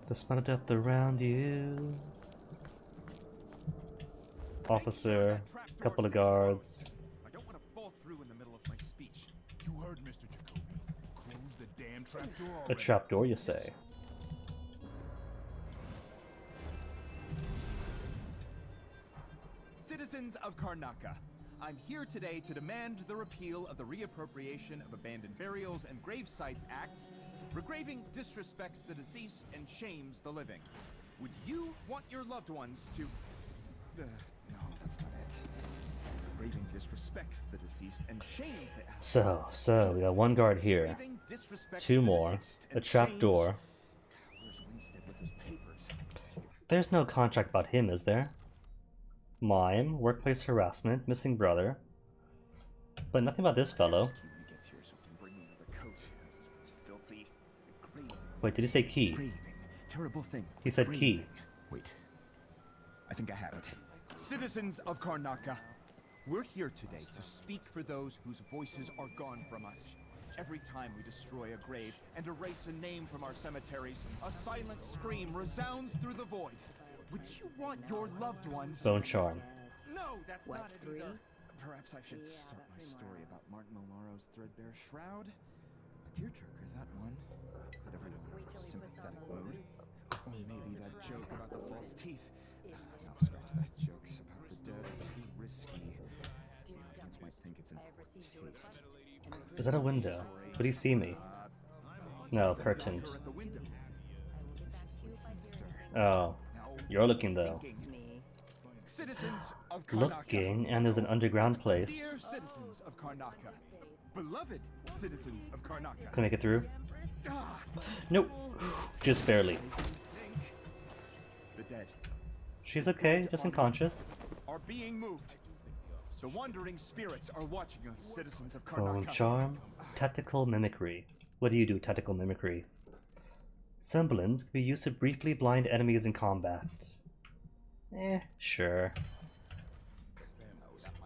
The smell of death around you. Officer, couple of guards. I don't want to fall through in the middle of my speech. You heard Mr. Jacoby. Close the damn trapdoor. A trapdoor, you say? Citizens of Karnaca, I'm here today to demand the repeal of the Reappropriation of Abandoned Burials and Grave Sites Act. Regraving disrespects the deceased and shames the living. Would you want your loved ones to... no, that's not it. Regraving disrespects the deceased and shames the... So, we got one guard here. 2 more. A trapdoor. Where's Winstead with his papers? There's no contract about him, is there? Mime, workplace harassment, missing brother. But nothing about this fellow. Wait, did he say key? Terrible thing. He said key. Wait. I think I have it. Citizens of Karnaca, we're here today to speak for those whose voices are gone from us. Every time we destroy a grave and erase a name from our cemeteries, a silent scream resounds through the void. Would you want your loved ones... Bone charm. No, that's not it either. Perhaps I should start my story about Martin Malaro's threadbare shroud. A tearjerker, that one. But everyone in a sympathetic mood. Or maybe that joke about the false teeth. No, scratch that. Jokes about the dead are too risky. Audience might think it's in poor taste. Is that a window? Would he see me? No, curtained. Oh, you're looking though. Citizens of Looking, and there's an underground place. Dear citizens of Karnaca, beloved citizens of Karnaca. Can I make it through? Nope, just barely. The dead She's okay, just unconscious. are being moved. The wandering spirits are watching us, citizens of Bone Karnaca. charm, tactical mimicry. What do you do, tactical mimicry? Semblance can be used to briefly blind enemies in combat. Sure.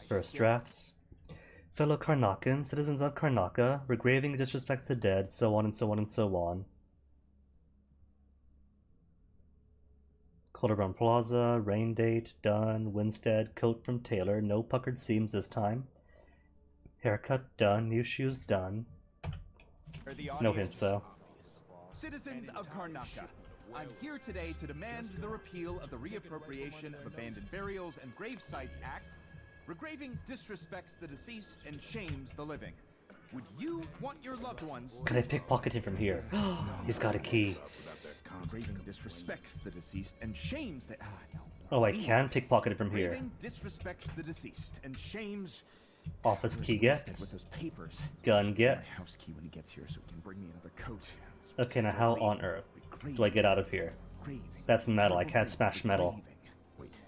First drafts. Fellow Karnacan, citizens of Karnaca, regraving disrespects the dead, so on and so on and so on. Calderon Plaza, rain date, done. Winstead, coat from tailor, no puckered seams this time. Haircut, done. New shoes, done. No hints though. Citizens of Karnaca, I'm here today to demand the repeal of the Reappropriation of Abandoned Burials and Grave Sites Act. Regraving disrespects the deceased and shames the living. Would you want your loved ones... Can I pickpocket him from here? He's got a key. Regraving disrespects the deceased and shames the... Oh, I can pickpocket it from here. Regraving disrespects the deceased and shames... Office key get. With those papers. Gun get. My house key when he gets here so he can bring me another coat. Okay, now how on earth do I get out of here? That's metal, I can't smash metal. Wait,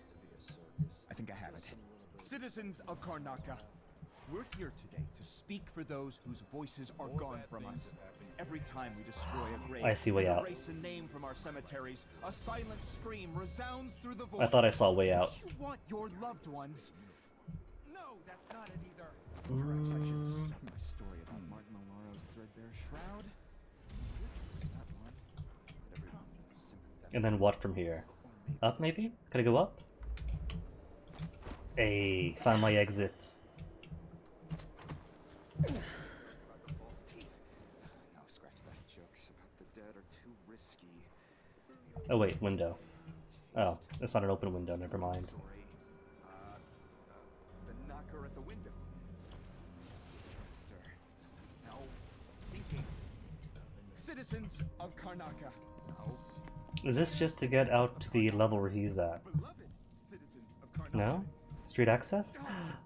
I think I have it. Citizens of Karnaca, we're here today to speak for those whose voices are gone from us. Every time we destroy a grave, I see way out. erase a name from our cemeteries, a silent scream resounds through the void. I thought I saw way out. You want your loved ones? No, that's not it either. Perhaps I should start my story about Martin Malaro's threadbare shroud. And then what from here? Up maybe? Could I go up? Hey, found my exit. No, scratch that. Jokes about the dead are too risky. Oh wait, window. Oh, it's not an open window, never mind. The knocker at the window. Now, thinking. Citizens of Karnaca. Is this just to get out to the level where he's at? No? Street access?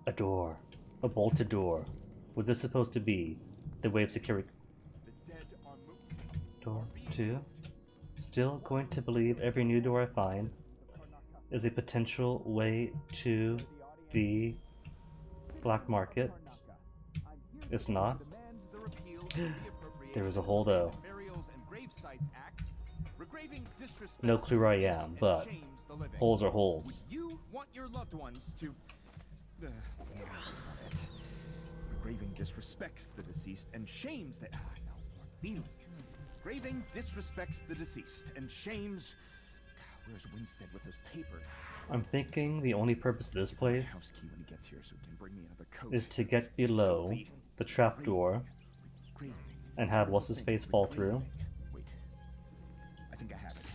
A door. A bolted door. Was this supposed to be the way of security? Door 2. Still going to believe every new door I find is a potential way to the black market. It's not. There is a hole though. No clue where I am, but holes are holes. You want your loved ones to... no, that's not it. Regraving disrespects the deceased and shames the... no, feeling. Graving disrespects the deceased and shames... Where's Winstead with those papers? I'm thinking the only purpose of this place is to get below the trapdoor and have what's-his-face fall through. I think I have it.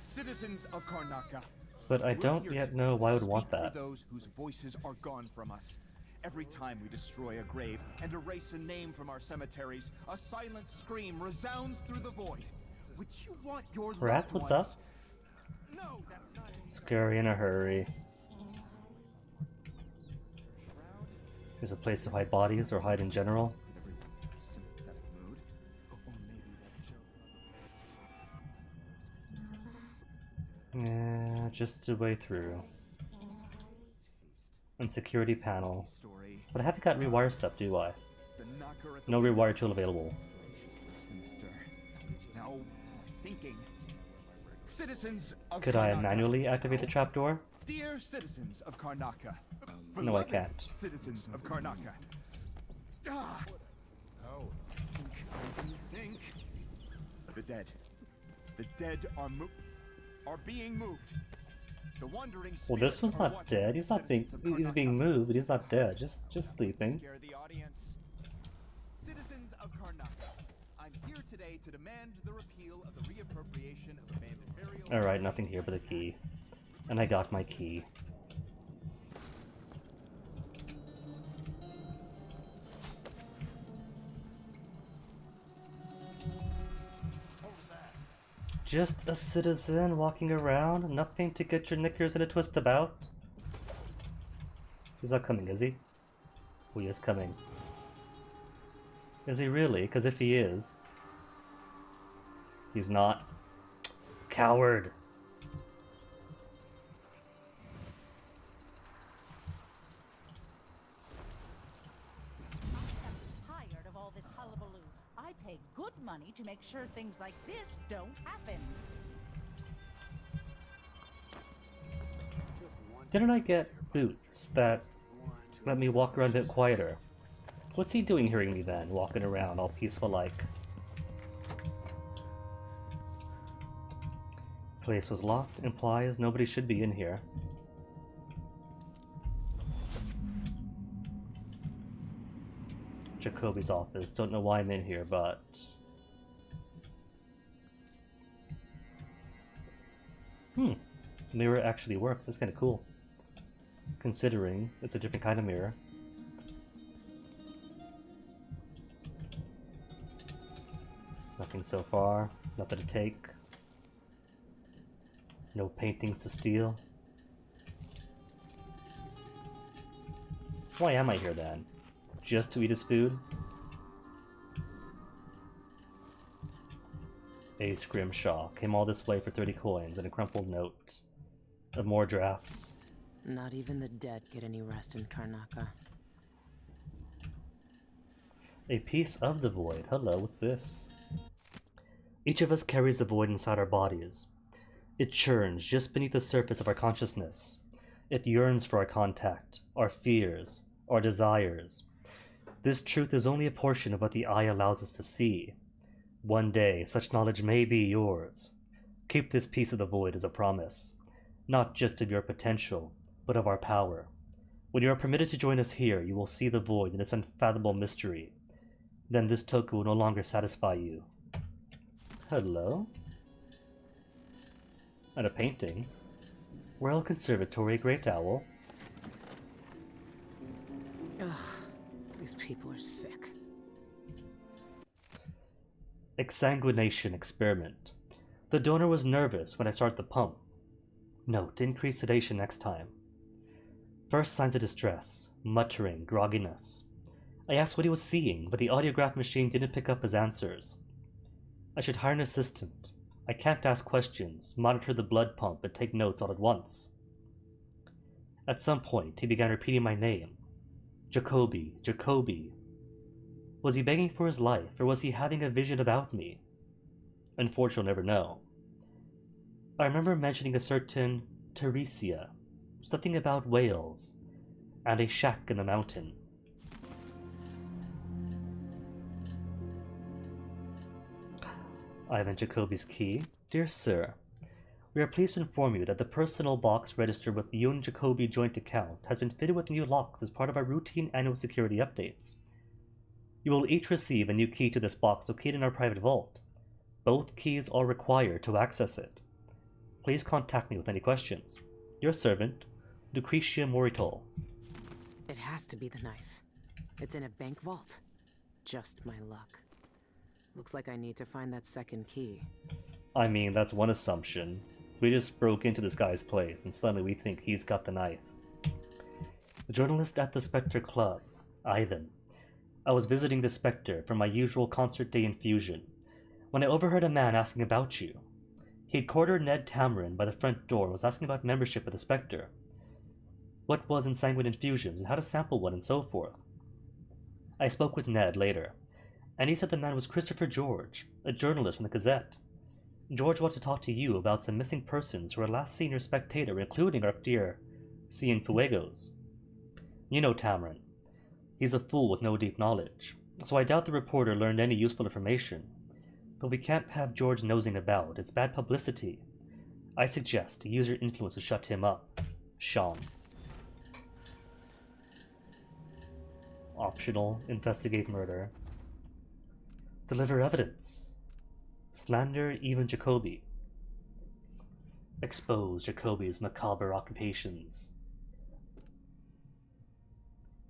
Citizens of Karnaca. But I don't yet know why I would want that. For those whose voices are gone from us. Every time we destroy a grave and erase a name from our cemeteries, a silent scream resounds through the void. Would you want your Rats, what's up? No, that's not it. Scary in a hurry. Is a place to hide bodies or hide in general? Yeah, just a way through. And security panel. But I haven't got rewire stuff, do I? No rewire tool available. Now, thinking. Citizens of Could I Karnaca. manually activate the trapdoor? Dear citizens of Karnaca. No, I can't. Citizens of Karnaca. Ah! Oh, do you think? The dead. The dead are being moved. The wandering Well, this spirits was are not watching dead. the He's not being. citizens of He's being Karnaca. moved, but he's not dead. Just sleeping. Scare the audience. Citizens of Karnaca, I'm here today to demand the repeal of the reappropriation of abandoned burials. All right, nothing here but a key, and I got my key. Just a citizen walking around, nothing to get your knickers in a twist about. He's not coming, is he? Oh, he is coming. Is he really? Because if he is... He's not. Coward! Tired of all this hullabaloo. I pay good money to make sure things like this don't happen. Didn't I get boots that let me walk around a bit quieter? What's he doing hearing me then, walking around all peaceful like? Place was locked, implies nobody should be in here. Jacoby's office, don't know why I'm in here, but... Mirror actually works, that's kinda cool. Considering it's a different kind of mirror. Nothing so far, nothing to take. No paintings to steal. Why am I here then? Just to eat his food? A Scrimshaw came all this way for 30 coins and a crumpled note. Of more drafts. Not even the dead get any rest in Karnaca. A piece of the void. Hello, what's this? Each of us carries a void inside our bodies. It churns just beneath the surface of our consciousness. It yearns for our contact, our fears, our desires. This truth is only a portion of what the eye allows us to see. One day, such knowledge may be yours. Keep this piece of the void as a promise, not just of your potential, but of our power. When you are permitted to join us here, you will see the void in its unfathomable mystery. Then this token will no longer satisfy you. Hello? And a painting. Royal Conservatory, Great Owl. Ugh, these people are sick. Exsanguination experiment. The donor was nervous when I started the pump. Note, increase sedation next time. First signs of distress, muttering, grogginess. I asked what he was seeing, but the audiograph machine didn't pick up his answers. I should hire an assistant. I can't ask questions, monitor the blood pump, and take notes all at once. At some point, he began repeating my name. Jacoby, Jacoby. Was he begging for his life, or was he having a vision about me? Unfortunately, I'll never know. I remember mentioning a certain Teresia, something about whales, and a shack in the mountain. Ivan Jacoby's key. Dear Sir, we are pleased to inform you that the personal box registered with the and Jacoby joint account has been fitted with new locks as part of our routine annual security updates. You will each receive a new key to this box located in our private vault. Both keys are required to access it. Please contact me with any questions. Your servant, Lucretia Moritol. It has to be the knife. It's in a bank vault. Just my luck. Looks like I need to find that second key. I mean, that's one assumption. We just broke into this guy's place, and suddenly we think he's got the knife. The journalist at the Spectre Club, Ivan. I was visiting the Spectre for my usual concert day infusion, when I overheard a man asking about you. He had cornered Ned Tamarin by the front door and was asking about membership with the Spectre. What was ensanguined infusions and how to sample one and so forth. I spoke with Ned later, and he said the man was Christopher George, a journalist from the Gazette. George wanted to talk to you about some missing persons who were last seen your Spectator, including our dear Cienfuegos. You know Tamarin. He's a fool with no deep knowledge. so I doubt the reporter learned any useful information. But we can't have George nosing about. It's bad publicity. I suggest use your influence to shut him up. Sean. Optional. Investigate murder. Deliver evidence. Slander even Jacoby. Expose Jacoby's macabre occupations.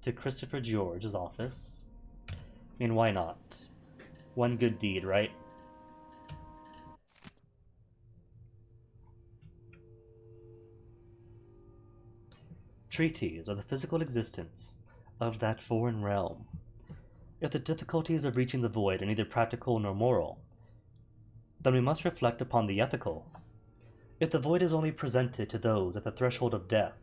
To Christopher George's office. I mean, why not? One good deed, right? Treaties are the physical existence of that foreign realm. If the difficulties of reaching the void are neither practical nor moral, then we must reflect upon the ethical. If the void is only presented to those at the threshold of death,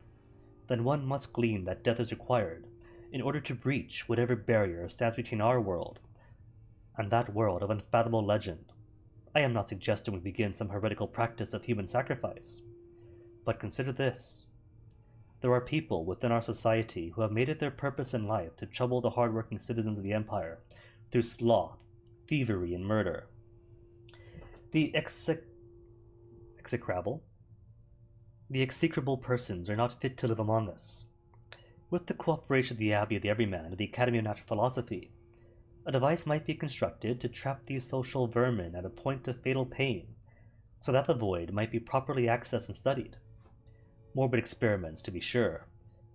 then one must glean that death is required in order to breach whatever barrier stands between our world and that world of unfathomable legend. I am not suggesting we begin some heretical practice of human sacrifice, but consider this. There are people within our society who have made it their purpose in life to trouble the hard-working citizens of the Empire through sloth, thievery, and murder. The execrable persons are not fit to live among us. With the cooperation of the Abbey of the Everyman and the Academy of Natural Philosophy, a device might be constructed to trap these social vermin at a point of fatal pain, so that the void might be properly accessed and studied. Morbid experiments, to be sure,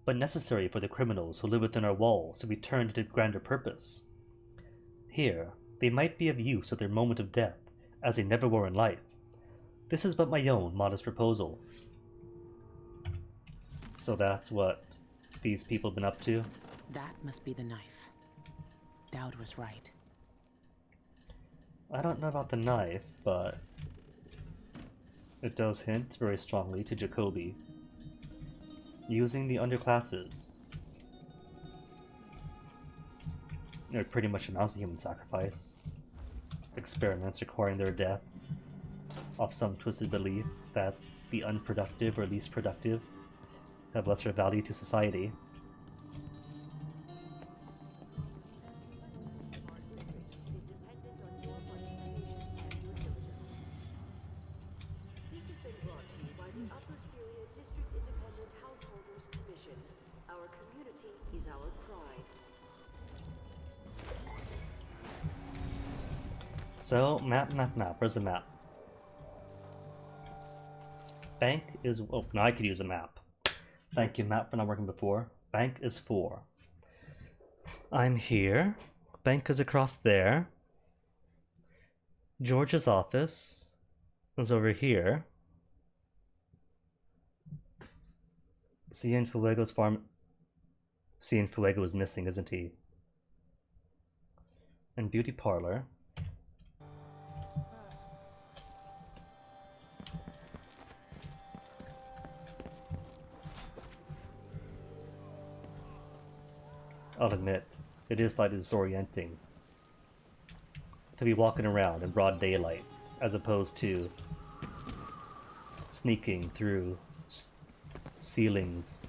but necessary for the criminals who live within our walls to be turned to grander purpose. Here, they might be of use at their moment of death, as they never were in life. This is but my own modest proposal. So that's what these people have been up to? That must be the knife. Dowd was right. I don't know about the knife, but it does hint very strongly to Jacoby. Using the underclasses. It pretty much amounts to human sacrifice. Experiments requiring their death off some twisted belief that the unproductive or least productive have lesser value to society. So, map. Where's the map? Bank is... Oh, now I could use a map. Thank you, map, for not working before. Bank is 4. I'm here. Bank is across there. George's office is over here. Cienfuego's farm... Cienfuego is missing, isn't he? And beauty parlor. I'll admit, it is slightly disorienting to be walking around in broad daylight, as opposed to sneaking through ceilings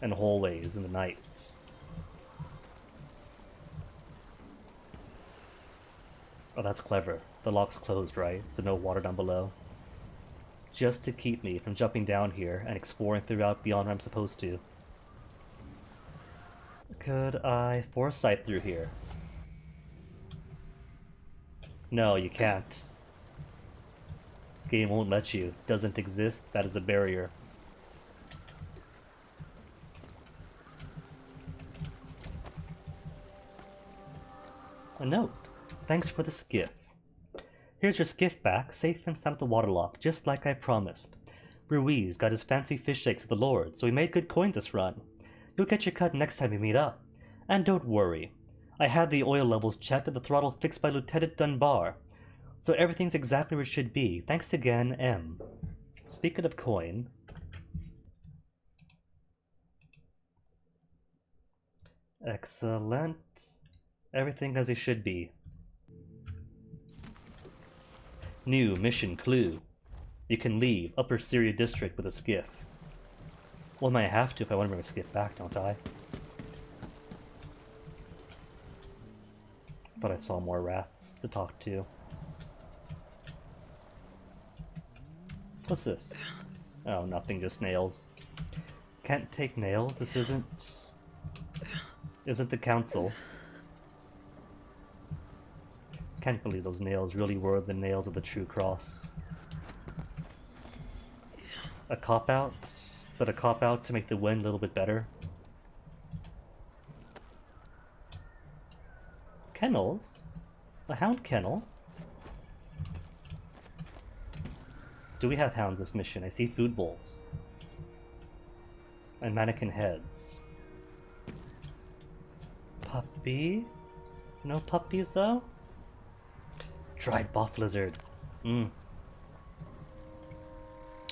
and hallways in the night. Oh, that's clever. The lock's closed, right? So no water down below. Just to keep me from jumping down here and exploring throughout beyond where I'm supposed to. Could I foresight through here? No, you can't. Game won't let you. Doesn't exist. That is a barrier. A note. Thanks for the skiff. Here's your skiff back, safe and sound at the waterlock, just like I promised. Ruiz got his fancy fish shakes at the Lord, so we made good coin this run. You'll get your cut next time we meet up. And don't worry. I had the oil levels checked and the throttle fixed by Lieutenant Dunbar. So everything's exactly where it should be. Thanks again, M. Speaking of coin... Excellent. Everything as it should be. New mission clue. You can leave Upper Syria District with a skiff. Well, I might have to if I want to bring a skiff back, don't I? Thought I saw more rats to talk to. What's this? Oh, nothing, just nails. Can't take nails? This isn't the council. Can't believe those nails really were the nails of the true cross. A cop-out? But a cop-out to make the win a little bit better. Kennels? A hound kennel? Do we have hounds this mission? I see food bowls. And mannequin heads. Puppy? No puppies though? Dried buff lizard. And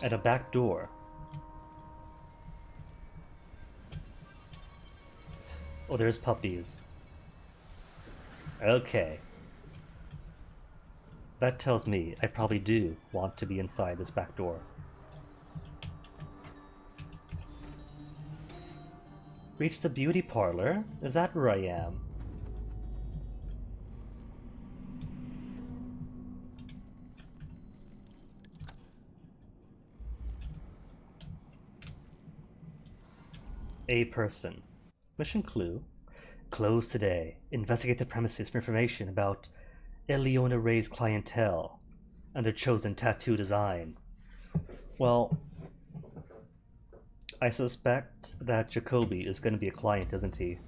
a back door. Oh, there's puppies. Okay. That tells me I probably do want to be inside this back door. Reach the beauty parlor? Is that where I am? A person. Mission clue. Closed today. Investigate the premises for information about Eleona Ray's clientele and their chosen tattoo design. Well, I suspect that Jacoby is going to be a client, isn't he?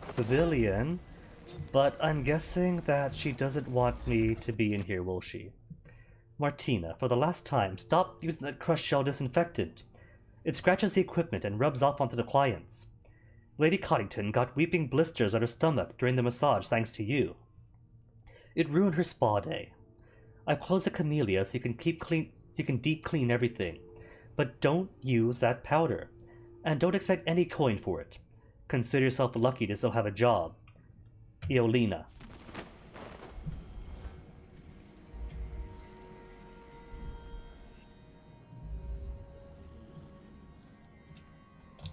Civilian, but I'm guessing that she doesn't want me to be in here, will she? Martina, for the last time, stop using that crushed shell disinfectant. It scratches the equipment and rubs off onto the clients. Lady Coddington got weeping blisters on her stomach during the massage thanks to you. It ruined her spa day. I've closed the camellia so you can deep clean everything. But don't use that powder. And don't expect any coin for it. Consider yourself lucky to still have a job. Eolina.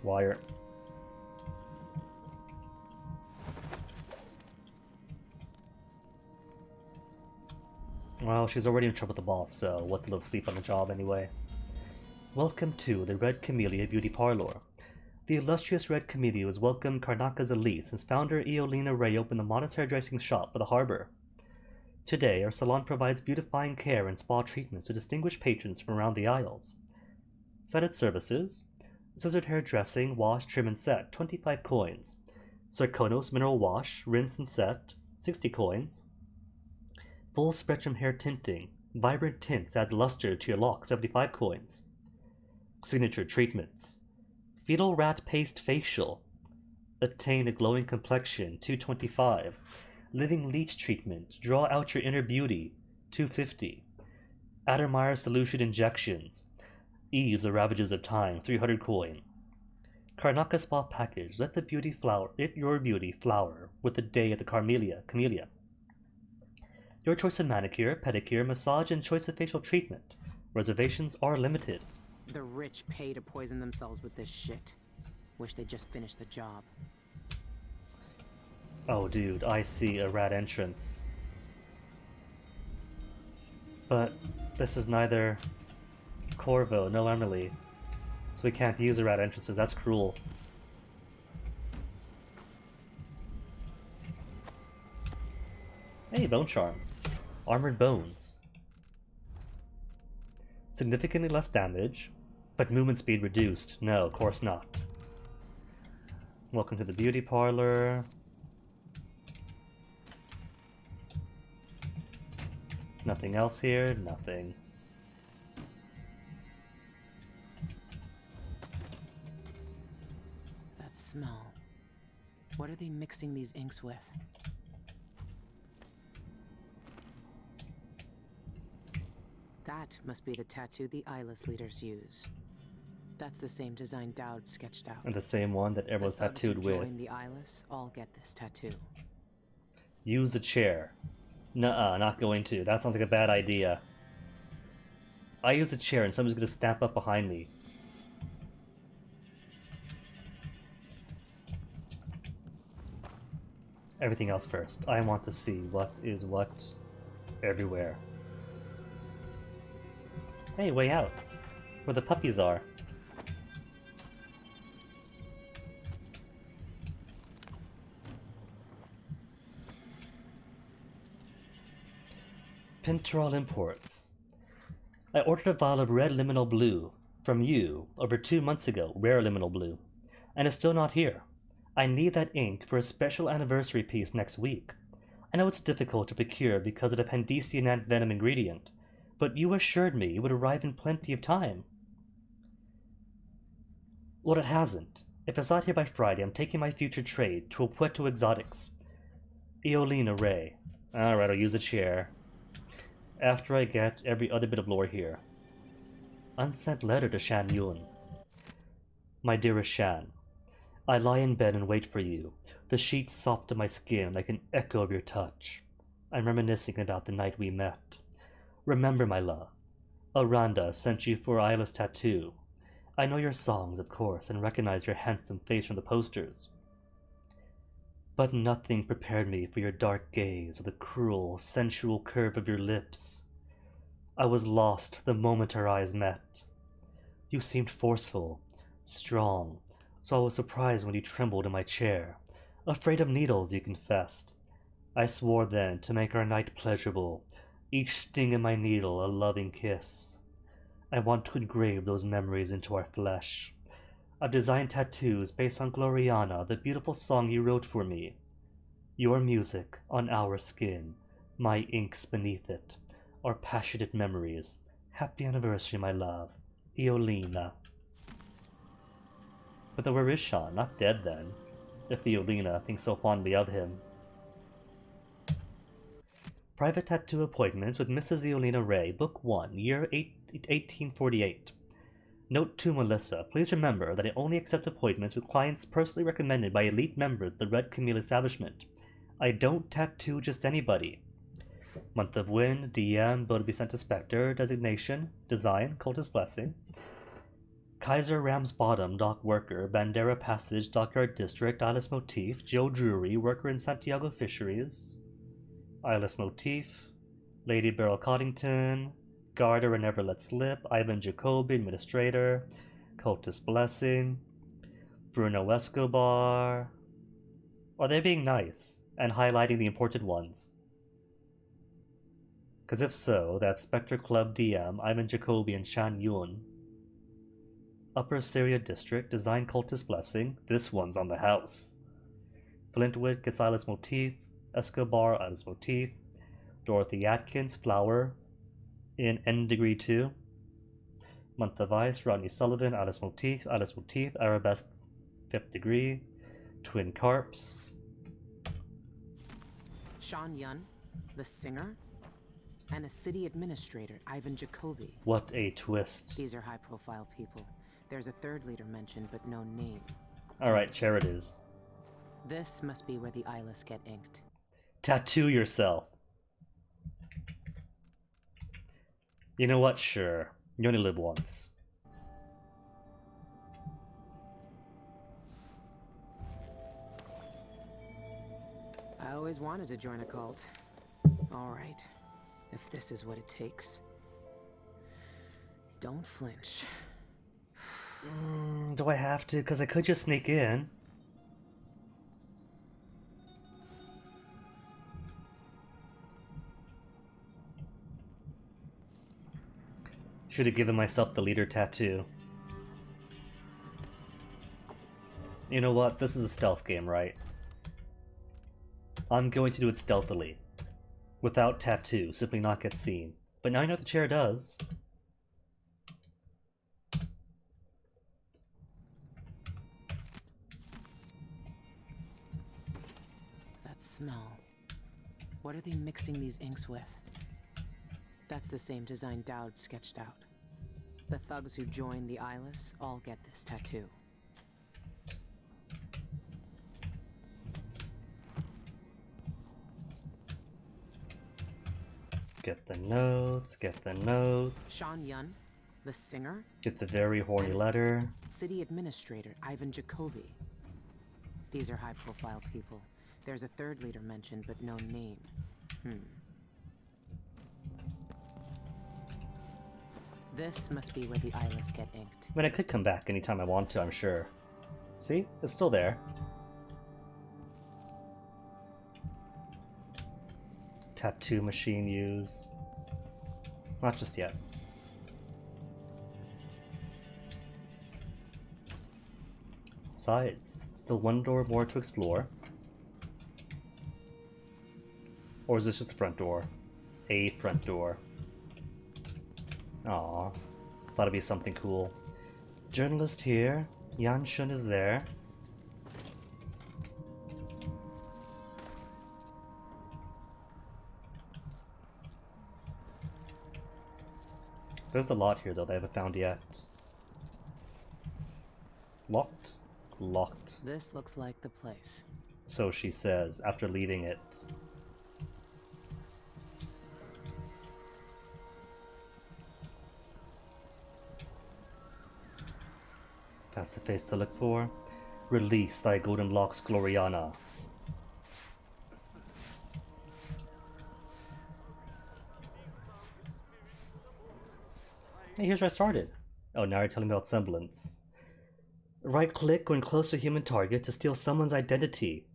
Wire. Well, she's already in trouble with the boss, so what's a little sleep on the job anyway? Welcome to the Red Camellia Beauty Parlor. The illustrious Red Camellia has welcomed Karnaka's elite since founder Eolina Ray opened the modest hairdressing shop for the harbor. Today, our salon provides beautifying care and spa treatments to distinguished patrons from around the Isles. Cited services: scissored hairdressing, wash, trim, and set, 25 coins. Zirconos mineral wash, rinse and set, 60 coins. Full spectrum hair tinting, vibrant tints adds luster to your locks, 75 coins. Signature treatments: fetal rat paste facial, attain a glowing complexion, 225. Living leech treatment, draw out your inner beauty, 250. Addermeyer solution injections, ease the ravages of time, 300 coin. Karnaka spa package, let your beauty flower with the day at the Camellia. Your choice of manicure, pedicure, massage, and choice of facial treatment. Reservations are limited. The rich pay to poison themselves with this shit. Wish they'd just finish the job. Oh dude, I see a rat entrance. But this is neither Corvo, no Emily. So we can't use the rat entrances, that's cruel. Hey, bone charm. Armored bones. Significantly less damage, but movement speed reduced. No, of course not. Welcome to the beauty parlor. Nothing else here? Nothing. That smell. What are they mixing these inks with? That must be the tattoo the eyeless leaders use. That's the same design Dauds sketched out. And the same one that everyone's tattooed with. Join the eyeless, all get this tattoo. Use a chair. Nuh-uh, not going to. That sounds like a bad idea. I use a chair and somebody's gonna snap up behind me. everything else first. I want to see what is what everywhere. Hey, way out. Where the puppies are. Pinterol Imports. I ordered a vial of red liminal blue from you over 2 months ago, rare liminal blue, and it's still not here. I need that ink for a special anniversary piece next week. I know it's difficult to procure because of the Pandician ant venom ingredient, but you assured me it would arrive in plenty of time. Well, it hasn't. If it's not here by Friday, I'm taking my future trade to Puerto Exotics. Eolina Ray. Alright, I'll use a chair. After I get every other bit of lore here. Unsent letter to Shan Yun. My dearest Shan, I lie in bed and wait for you, the sheets soft to my skin like an echo of your touch. I'm reminiscing about the night we met. Remember, my love, Aranda sent you for Isla's tattoo. I know your songs, of course, and recognize your handsome face from the posters. But nothing prepared me for your dark gaze or the cruel, sensual curve of your lips. I was lost the moment our eyes met. You seemed forceful, strong, so I was surprised when you trembled in my chair. Afraid of needles, you confessed. I swore then to make our night pleasurable, each sting in my needle a loving kiss. I want to engrave those memories into our flesh. I've designed tattoos based on Gloriana, the beautiful song you wrote for me. Your music on our skin, my inks beneath it, our passionate memories. Happy anniversary, my love. Eolina. But then where is Sean? Not dead then, if Eolina thinks so fondly of him. Private tattoo appointments with Mrs. Eolina Ray, Book 1, year 1848. Note to Melissa, please remember that I only accept appointments with clients personally recommended by elite members of the Red Camille establishment. I don't tattoo just anybody. Month of Wind, DM, Bodeby Santa Spectre, Designation, Design, Cultist Blessing. Kaiser Ram's Bottom, Dock Worker, Bandera Passage, Dockyard District, Islas Motif, Joe Drury, Worker in Santiago Fisheries. Islas Motif, Lady Beryl Coddington, Garter and Never Let Slip, Ivan Jacoby, Administrator, Cultist Blessing, Bruno Escobar. Are they being nice and highlighting the important ones? Because if so, that's Spectre Club DM, Ivan Jacoby, and Shan Yun. Upper Syria District, Design Cultist Blessing. This one's on the house. Flintwick gets Islas Motif, Escobar, Islas Motif, Dorothy Atkins, Flower, in N Degree 2. Month of Ice, Rodney Sullivan, Islas Motif, Arabesque 5th Degree, Twin Carps. Sean Yun, the singer, and a city administrator, Ivan Jacoby. What a twist. These are high-profile people. There's a third leader mentioned, but no name. Alright, chair it is. This must be where the eyeless get inked. Tattoo yourself. You know what? Sure. You only live once. I always wanted to join a cult. Alright. If this is what it takes. Don't flinch. Do I have to? Because I could just sneak in. Should have given myself the leader tattoo. You know what? This is a stealth game, right? I'm going to do it stealthily. Without tattoo, simply not get seen. But now I know the chair does. That smell. What are they mixing these inks with? That's the same design Dauds sketched out. The thugs who join the Eyeless all get this tattoo. Get the notes, get the notes. Sean Yun, the singer. Get the very horny letter. City administrator, Ivan Jacoby. These are high-profile people. There's a third leader mentioned, but no name. This must be where the eyeless get inked. I mean, I could come back anytime I want to, I'm sure. See? It's still there. Tattoo machine use. Not just yet. Besides, still one door more to explore. Or is this just a front door? A front door. Aww. Thought it'd be something cool. Journalist here. Yan Shun is there. There's a lot here though that I haven't found yet. Locked? Locked. This looks like the place. So she says after leaving it. That's the face to look for. Release thy golden locks, Gloriana. Hey, here's where I started. Oh, now you're telling me about semblance. Right-click when close to a human target to steal someone's identity,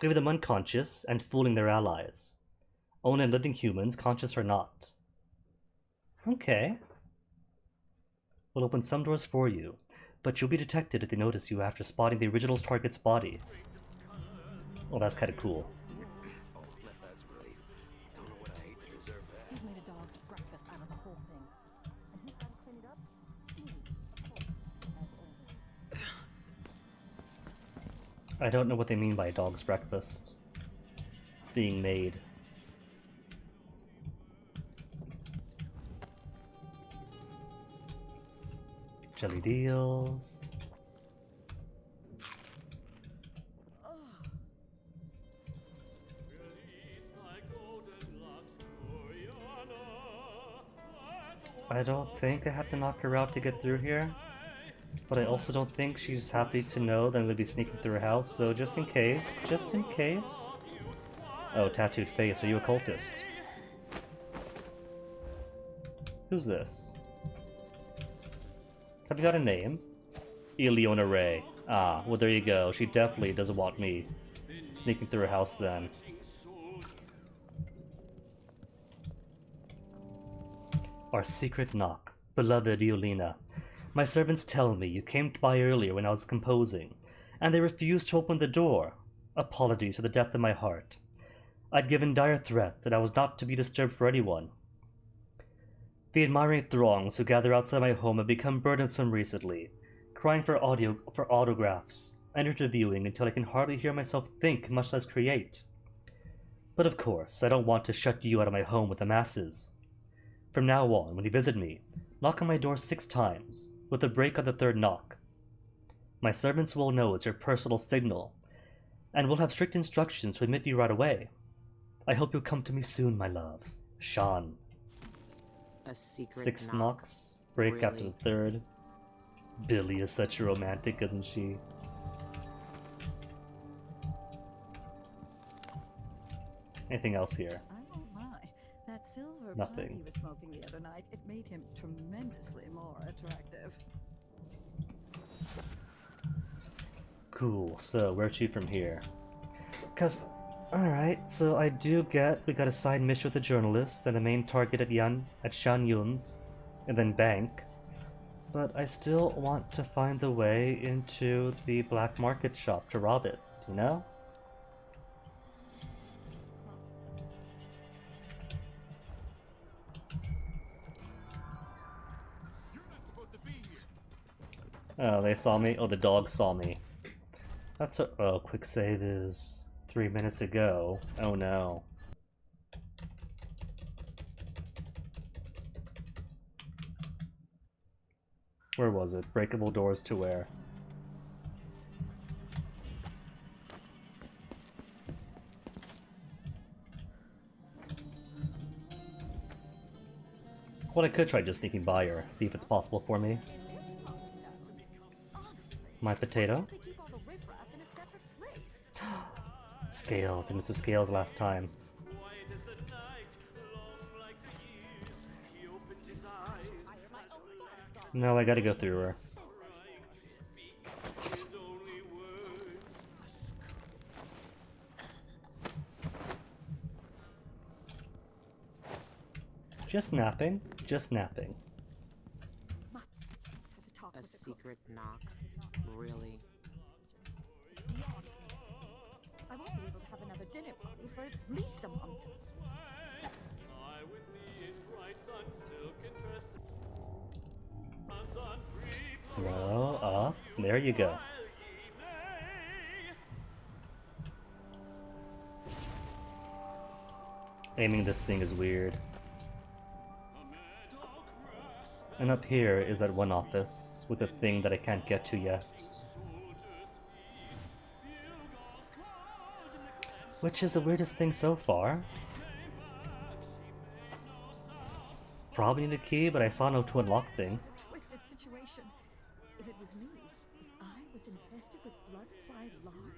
leaving them unconscious and fooling their allies. Own and living humans, conscious or not. Okay. We'll open some doors for you, but you'll be detected if they notice you after spotting the original target's body. Well, that's kind of cool. He's made a dog's breakfast out of the whole thing. And he's got to clean it up? I don't know what they mean by dog's breakfast being made. Jelly deals. I don't think I have to knock her out to get through here, but I also don't think she's happy to know that I'm going to be sneaking through her house, so just in case, Oh, tattooed face, are you a cultist? Who's this? Have you got a name? Eleona Ray. Ah, well there you go. She definitely doesn't want me sneaking through her house then. Our secret knock. Beloved Eolina. My servants tell me you came by earlier when I was composing, and they refused to open the door. Apologies for the depth of my heart. I'd given dire threats that I was not to be disturbed for anyone. The admiring throngs who gather outside my home have become burdensome recently, crying for autographs and interviewing until I can hardly hear myself think, much less create. But of course, I don't want to shut you out of my home with the masses. From now on, when you visit me, knock on my door 6 times, with a break on the 3rd knock. My servants will know it's your personal signal, and will have strict instructions to admit you right away. I hope you'll come to me soon, my love. Sean. A secret 6 knock. knocks, break Really? after the 3rd. Billy is such a romantic, isn't she? Anything else here? I won't lie. That silver Nothing. pipe he was smoking the other night, it made him tremendously more attractive. Cool, so where to from here? Cause, alright, so I do get we got a side mission with the journalists and a main target at Shan Yun's, and then bank. But I still want to find the way into the black market shop to rob it, you know? Oh, they saw me? Oh, the dog saw me. That's a- oh, quick save is 3 minutes ago. Oh no. Where was it? Breakable doors to where? Well, I could try just sneaking by her, see if it's possible for me. My potato? They keep all the riffraff in a separate place. Scales. I missed the scales last time. No, I gotta go through her. Just napping. Just napping. A secret knock? Really? I won't be able to have another dinner party for at least a month. No, there you go. Aiming this thing is weird. And up here is that one office with a thing that I can't get to yet. Which is the weirdest thing so far. Probably need a key, but I saw no to unlock thing. Twisted situation. If it was me, if I was infested with blood fly larvae,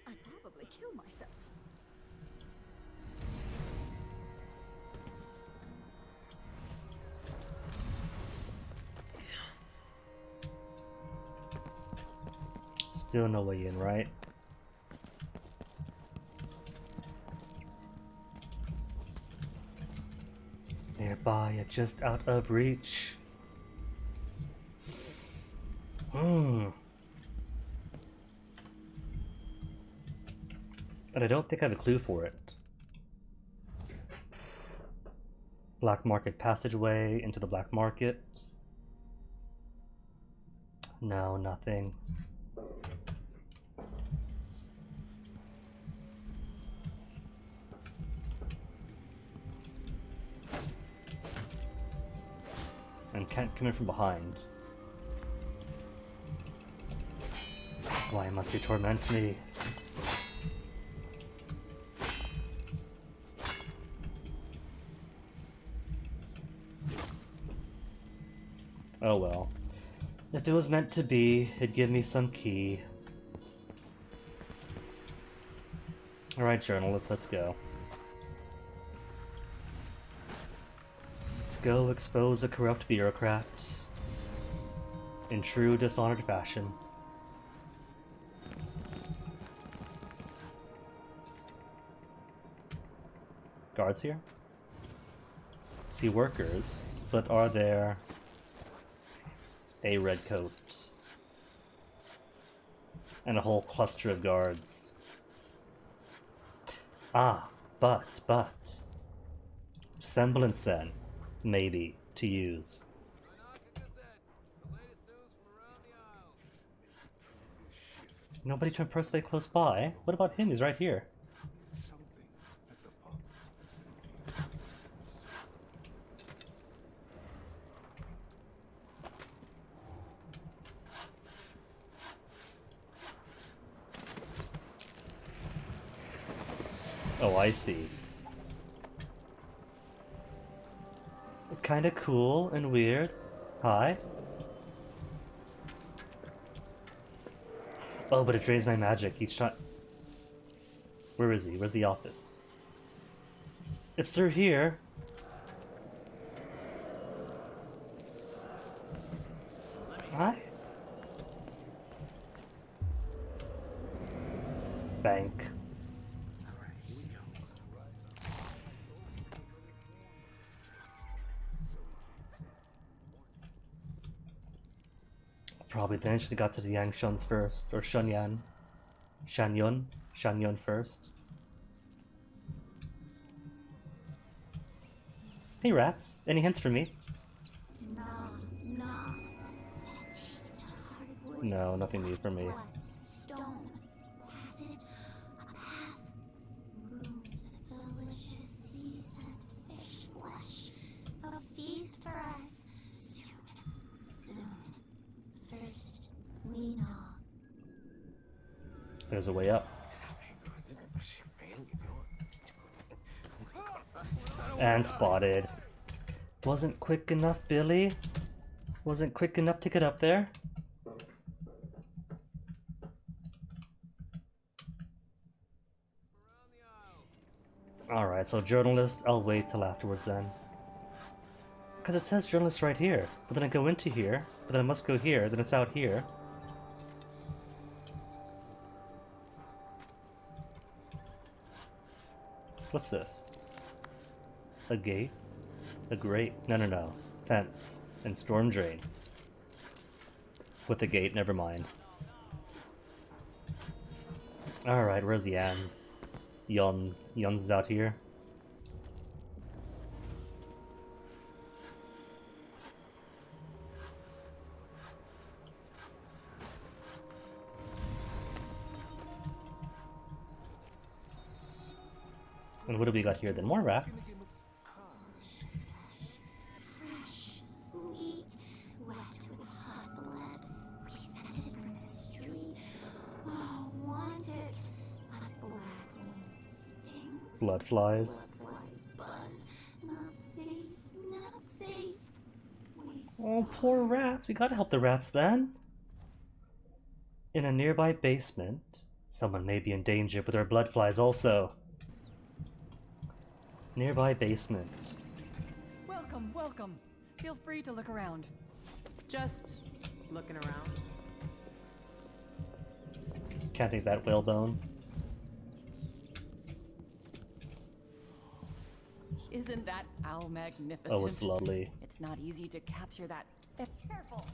I'd probably kill myself. Still no way in, right? Nearby, yet just out of reach. And I don't think I have a clue for it. Black market passageway into the black market. No, nothing. And can't come in from behind. Why must he torment me? Oh well. If it was meant to be, it'd give me some key. Alright, journalists, let's go. Let's go expose a corrupt bureaucrat. In true Dishonored fashion. Guards here? See workers, but are there a red coat and a whole cluster of guards? Ah, but semblance then, maybe, to use. Nobody to impersonate close by? What about him? He's right here. Oh, I see. Kinda cool and weird. Hi. Oh, but it drains my magic each time. Where is he? Where's the office? It's through here. Hi. Bank. Probably then should have got to the Yangshuns first, or Shunyan. Shanyun first. Hey rats, any hints for me? No, nothing new for me. Stone, acid, a path, rooms of delicious sea scent fish flesh, a feast for us. Soon. First, we know. There's a way up. And spotted. Wasn't quick enough, Billy. Wasn't quick enough to get up there. Alright, so journalist, I'll wait till afterwards then. Because it says journalist right here, but then I go into here, but then I must go here, then it's out here. What's this? A gate? A grate? No. Fence. And storm drain. With a gate, never mind. Alright, where's Yans? Yuns. Yuns is out here. And what do we got here then? More rats. Fresh, sweet, wet with hot blood. We sent it from the street. Oh, want it. But black one stings. Blood flies. Flies buzz. Not safe, not safe. Oh, poor rats. We gotta help the rats then. In a nearby basement, someone may be in danger, but there are blood flies also. Nearby basement. Welcome, welcome. Feel free to look around. Just looking around. Can't take that whalebone. Isn't that owl magnificent? Oh, it's lovely. It's not easy to capture that. Careful.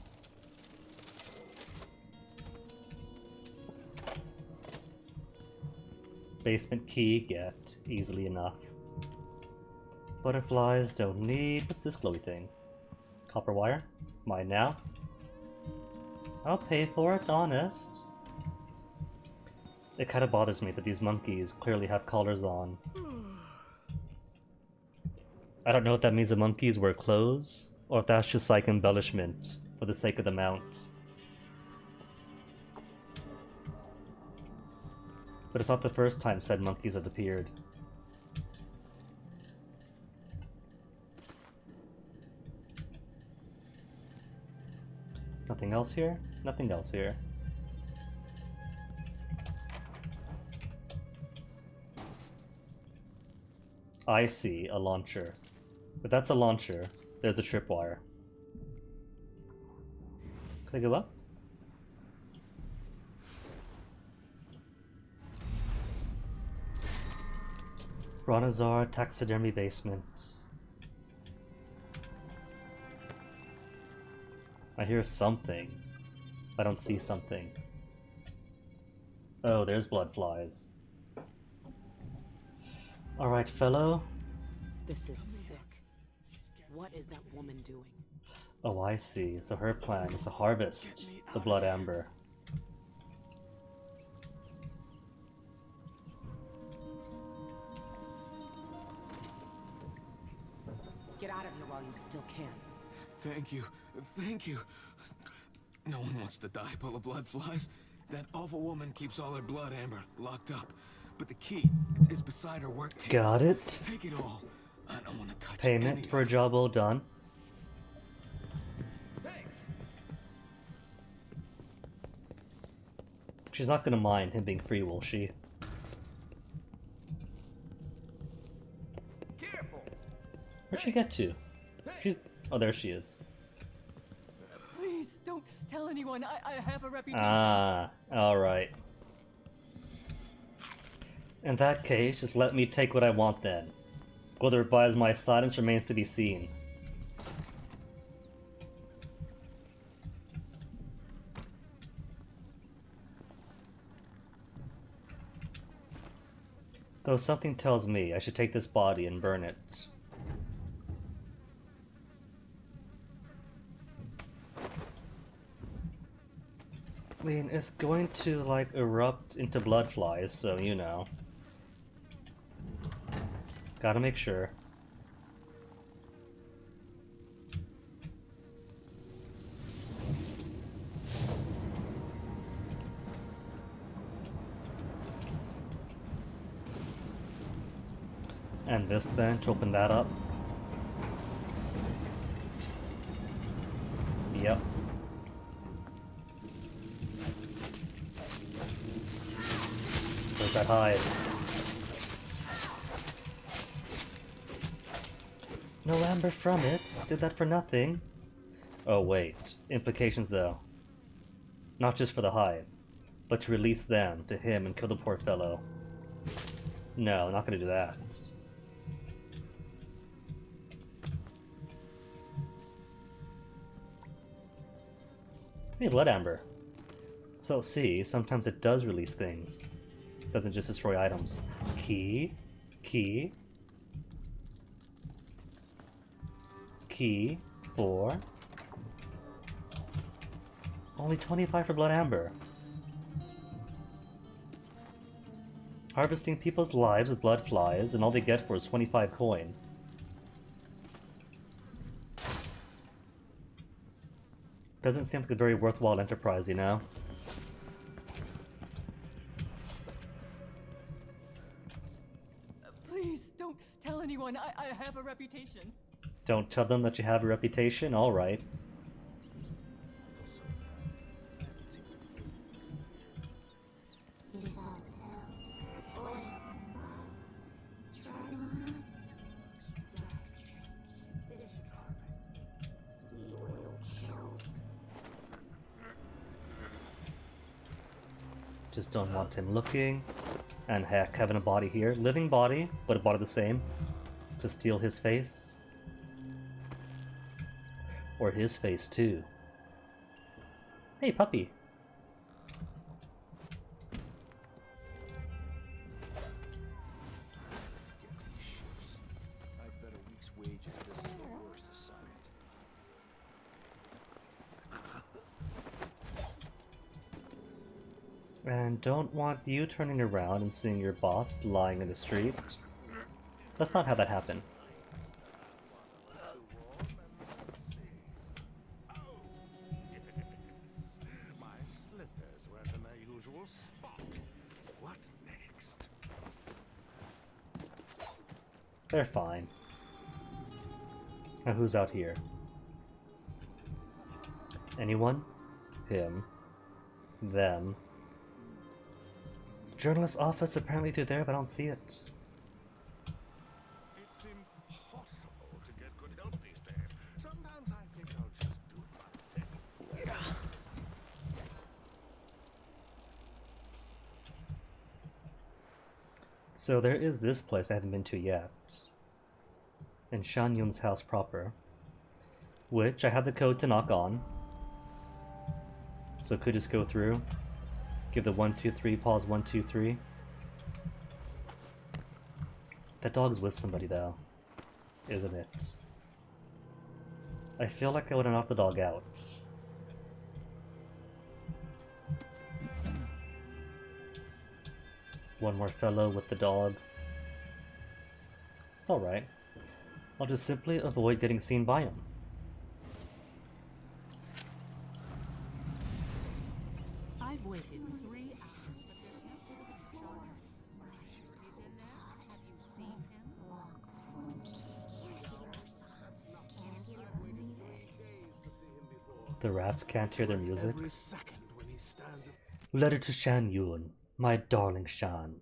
Basement key, get easily enough. Butterflies, don't need. What's this glowy thing? Copper wire? Mine now? I'll pay for it, honest. It kind of bothers me that these monkeys clearly have collars on. I don't know if that means the monkeys wear clothes, or if that's just like embellishment for the sake of the mount. But it's not the first time said monkeys have appeared. Nothing else here? Nothing else here. I see a launcher. But that's a launcher. There's a tripwire. Can I go up? Ronazar taxidermy basement. I hear something. I don't see something. Oh, there's blood flies. Alright, fellow. This is sick. What is that woman doing? Oh, I see. So her plan is to harvest the blood amber. Get out of here while you still can. Thank you. Thank you. No one wants to die full of blood flies. That awful woman keeps all her blood amber locked up. But the key is beside her work table. Got it. Take it all. I don't want to touch Payment any for a job well done. She's not gonna mind him being free, will she? Careful. Where'd she get to? She's... Oh, there she is. Please don't tell anyone. I have a reputation. Ah, alright. In that case, just let me take what I want then. Whether it buys my silence remains to be seen. Though something tells me I should take this body and burn it. I mean, it's going to, like, erupt into blood flies, so you know. Gotta make sure. And this then, to open that up. Yep. Where's that hide? No amber from it. Did that for nothing. Oh wait. Implications though. Not just for the hive, but to release them to him and kill the poor fellow. No, not gonna do that. Hey, blood amber. So see, sometimes it does release things. Doesn't just destroy items. Key. Key. Key. 4. Only 25 for blood amber. Harvesting people's lives with blood flies, and all they get for is 25 coin. Doesn't seem like a very worthwhile enterprise, you know? Please, don't tell anyone. I have a reputation. Don't tell them that you have a reputation? Alright. He sells pills, oil bombs, tries on us, dark tricks, vehicles, sweet oil kills. Just don't want him looking. And heck, having a body here. Living body, but a body the same. To steal his face. Or his face too. Hey, puppy. I'd bet a week's wages this is the worst assignment. And don't want you turning around and seeing your boss lying in the street. Let's not have that happen. My slippers weren't in their usual spot. What next? They're fine. Now who's out here? Anyone? Him. Them. Journalist's office apparently through there, but I don't see it. It's impossible to get good help these days. Sometimes I think I'll just do it myself. So there is this place I haven't been to yet. In Shan Yun's house proper. Which I have the code to knock on. So could just go through. Give the 1, 2, 3, pause 1, 2, 3. That dog's with somebody though, isn't it? I feel like I would have knocked the dog out. One more fellow with the dog. It's alright. I'll just simply avoid getting seen by him. I've waited 3 hours, but there's no sign of Sean. He's in there. Have you seen him? The rats can't hear their music. Every second when he stands. Letter to Shan Yun, my darling Shan.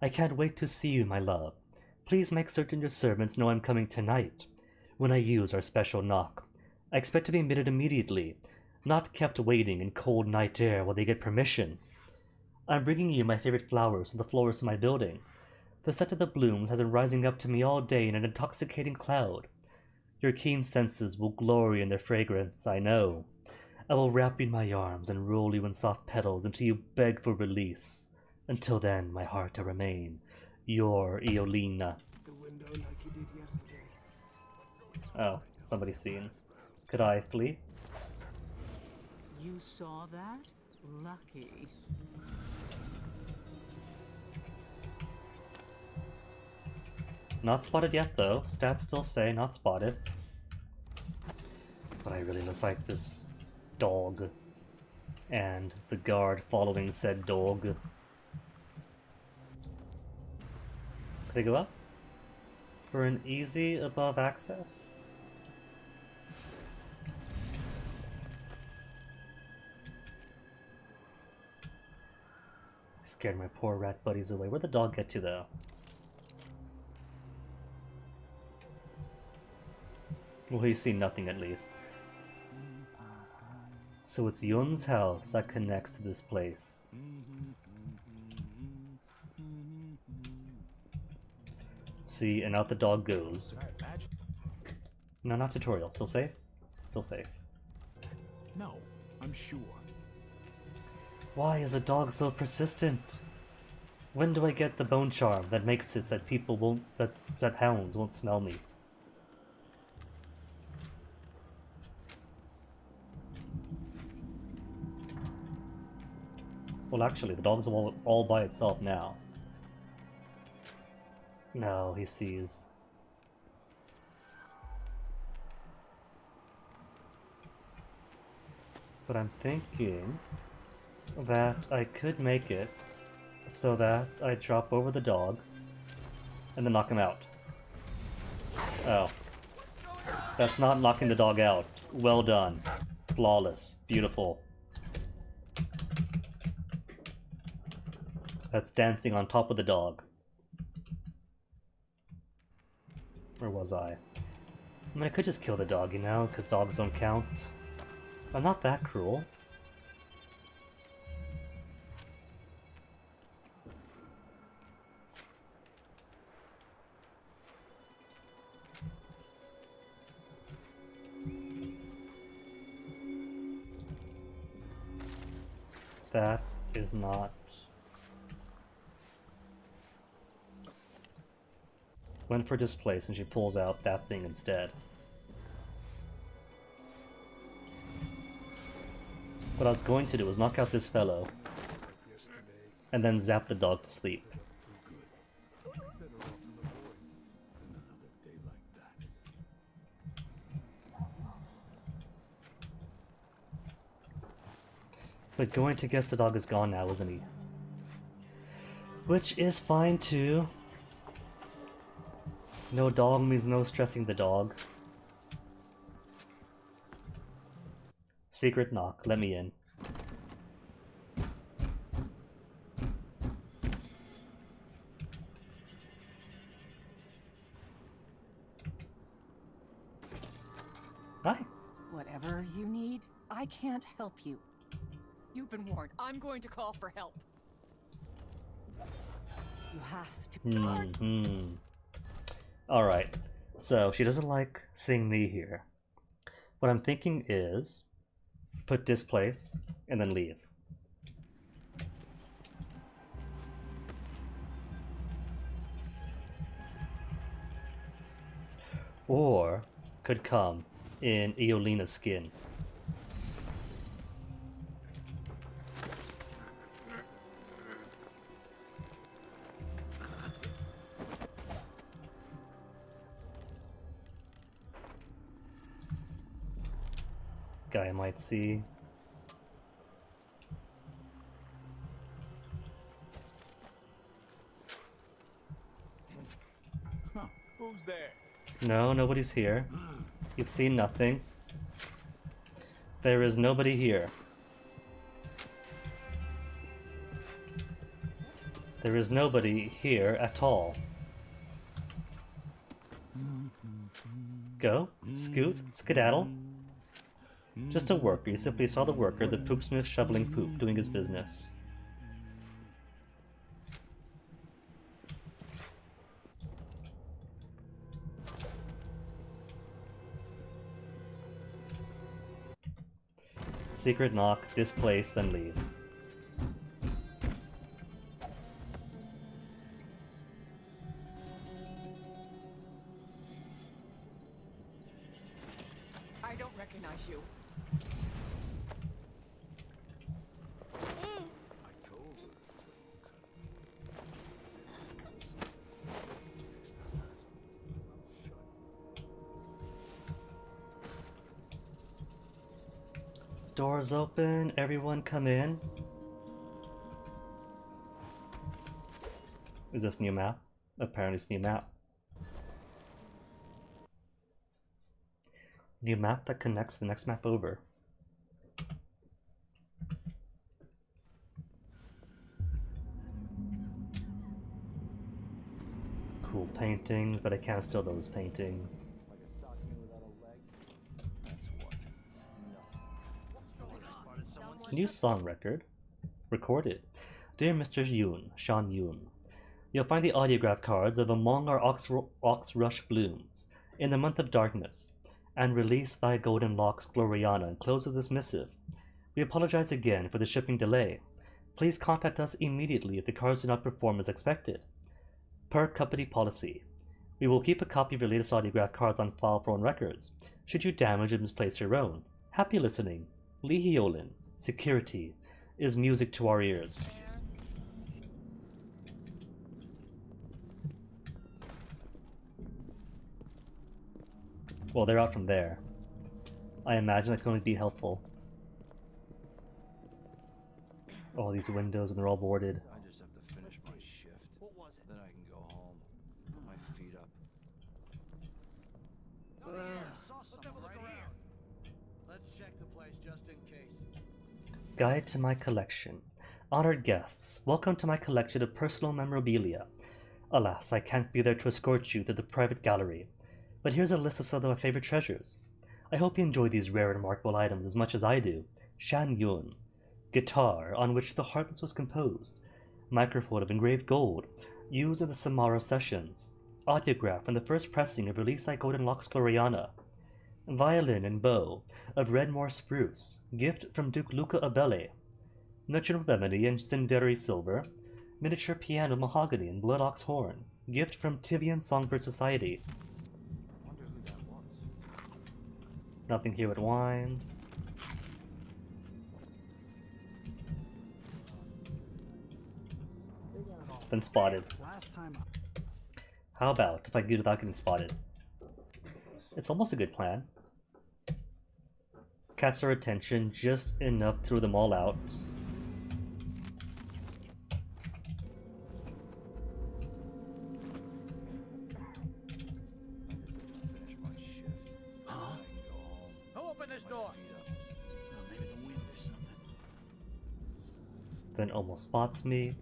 I can't wait to see you, my love. Please make certain your servants know I'm coming tonight, when I use our special knock. I expect to be admitted immediately, not kept waiting in cold night air while they get permission. I'm bringing you my favorite flowers from the florist in my building. The scent of the blooms has been rising up to me all day in an intoxicating cloud. Your keen senses will glory in their fragrance, I know. I will wrap you in my arms and roll you in soft petals until you beg for release. Until then, my heart, I remain your Eolina. The window like you did yesterday. Oh, somebody's seen. Could I flee? You saw that? Lucky. Not spotted yet, though. Stats still say not spotted. But I really dislike this dog. And the guard following said dog. Could I go up? For an easy above access? Scared my poor rat buddies away. Where'd the dog get to, though? Well, he's seen nothing at least. So it's Yun's house that connects to this place. See, and out the dog goes. No, not tutorial. Still safe? Still safe. No, I'm sure. Why is a dog so persistent? When do I get the bone charm that makes it so that people won't, that hounds won't smell me? Well, actually, the dog's all by itself now. No, he sees. But I'm thinking that I could make it so that I drop over the dog and then knock him out. Oh. That's not knocking the dog out. Well done. Flawless. Beautiful. That's dancing on top of the dog. Where was I? I mean, I could just kill the dog, you know, because dogs don't count. I'm not that cruel. That is not... Went for displace and she pulls out that thing instead. What I was going to do was knock out this fellow and then zap the dog to sleep. But going to guess the dog is gone now, isn't he? Which is fine too. No dog means no stressing the dog. Secret knock, let me in. Hi. Whatever you need, I can't help you. You've been warned. I'm going to call for help. You have to. Alright, so she doesn't like seeing me here. What I'm thinking is put displace and then leave. Or could come in Eolina's skin. Guy might see. Huh, who's there? No, nobody's here. You've seen nothing. There is nobody here. There is nobody here at all. Go, scoot, skedaddle. Just a worker. You simply saw the worker, the poopsmith shoveling poop, doing his business. Secret knock, displace, then leave. I don't recognize you. I told her it was Doors open, everyone come in. Is this new map? Apparently it's new map. New map that connects the next map over. Cool paintings, but I can't steal those paintings. Like a stocking without a leg. New song record. Recorded. Dear Mr. Yoon, Sean Yoon, you'll find the audiograph cards of Among Our Ox Rush Blooms in the Month of Darkness, and Release Thy Golden Locks Gloriana enclosed with this missive. We apologize again for the shipping delay. Please contact us immediately if the cards do not perform as expected. Per company policy, we will keep a copy of your latest audiograph cards on file for own records, should you damage or misplace your own. Happy listening. Lee Hyolin. Security is music to our ears. Well, they're out from there. I imagine that can only be helpful. All these windows and they're all boarded. I just have to finish my shift. Then I can go home. Put my feet up. Let's check the place just in case. Guide to my collection. Honored guests, welcome to my collection of personal memorabilia. Alas, I can't be there to escort you to the private gallery. But here's a list of some of my favorite treasures. I hope you enjoy these rare and remarkable items as much as I do. Shan Yun. Guitar on which The Heartless was composed. Microphone of engraved gold, used in the Samara sessions. Audiograph from the first pressing of Release Thy Golden Locks Gloriana. Violin and bow of Redmore spruce, gift from Duke Luca Abele. Metronome ebony and Cinderi silver. Miniature piano mahogany and blood ox horn, gift from Tivian Songbird Society. Wonder who that was. Nothing here but wines. Been spotted. Last time. How about if I do without getting spotted? It's almost a good plan. Catch their attention just enough to throw them all out. Huh? Who opened this door? Oh, maybe the wind or something. Then almost spots me.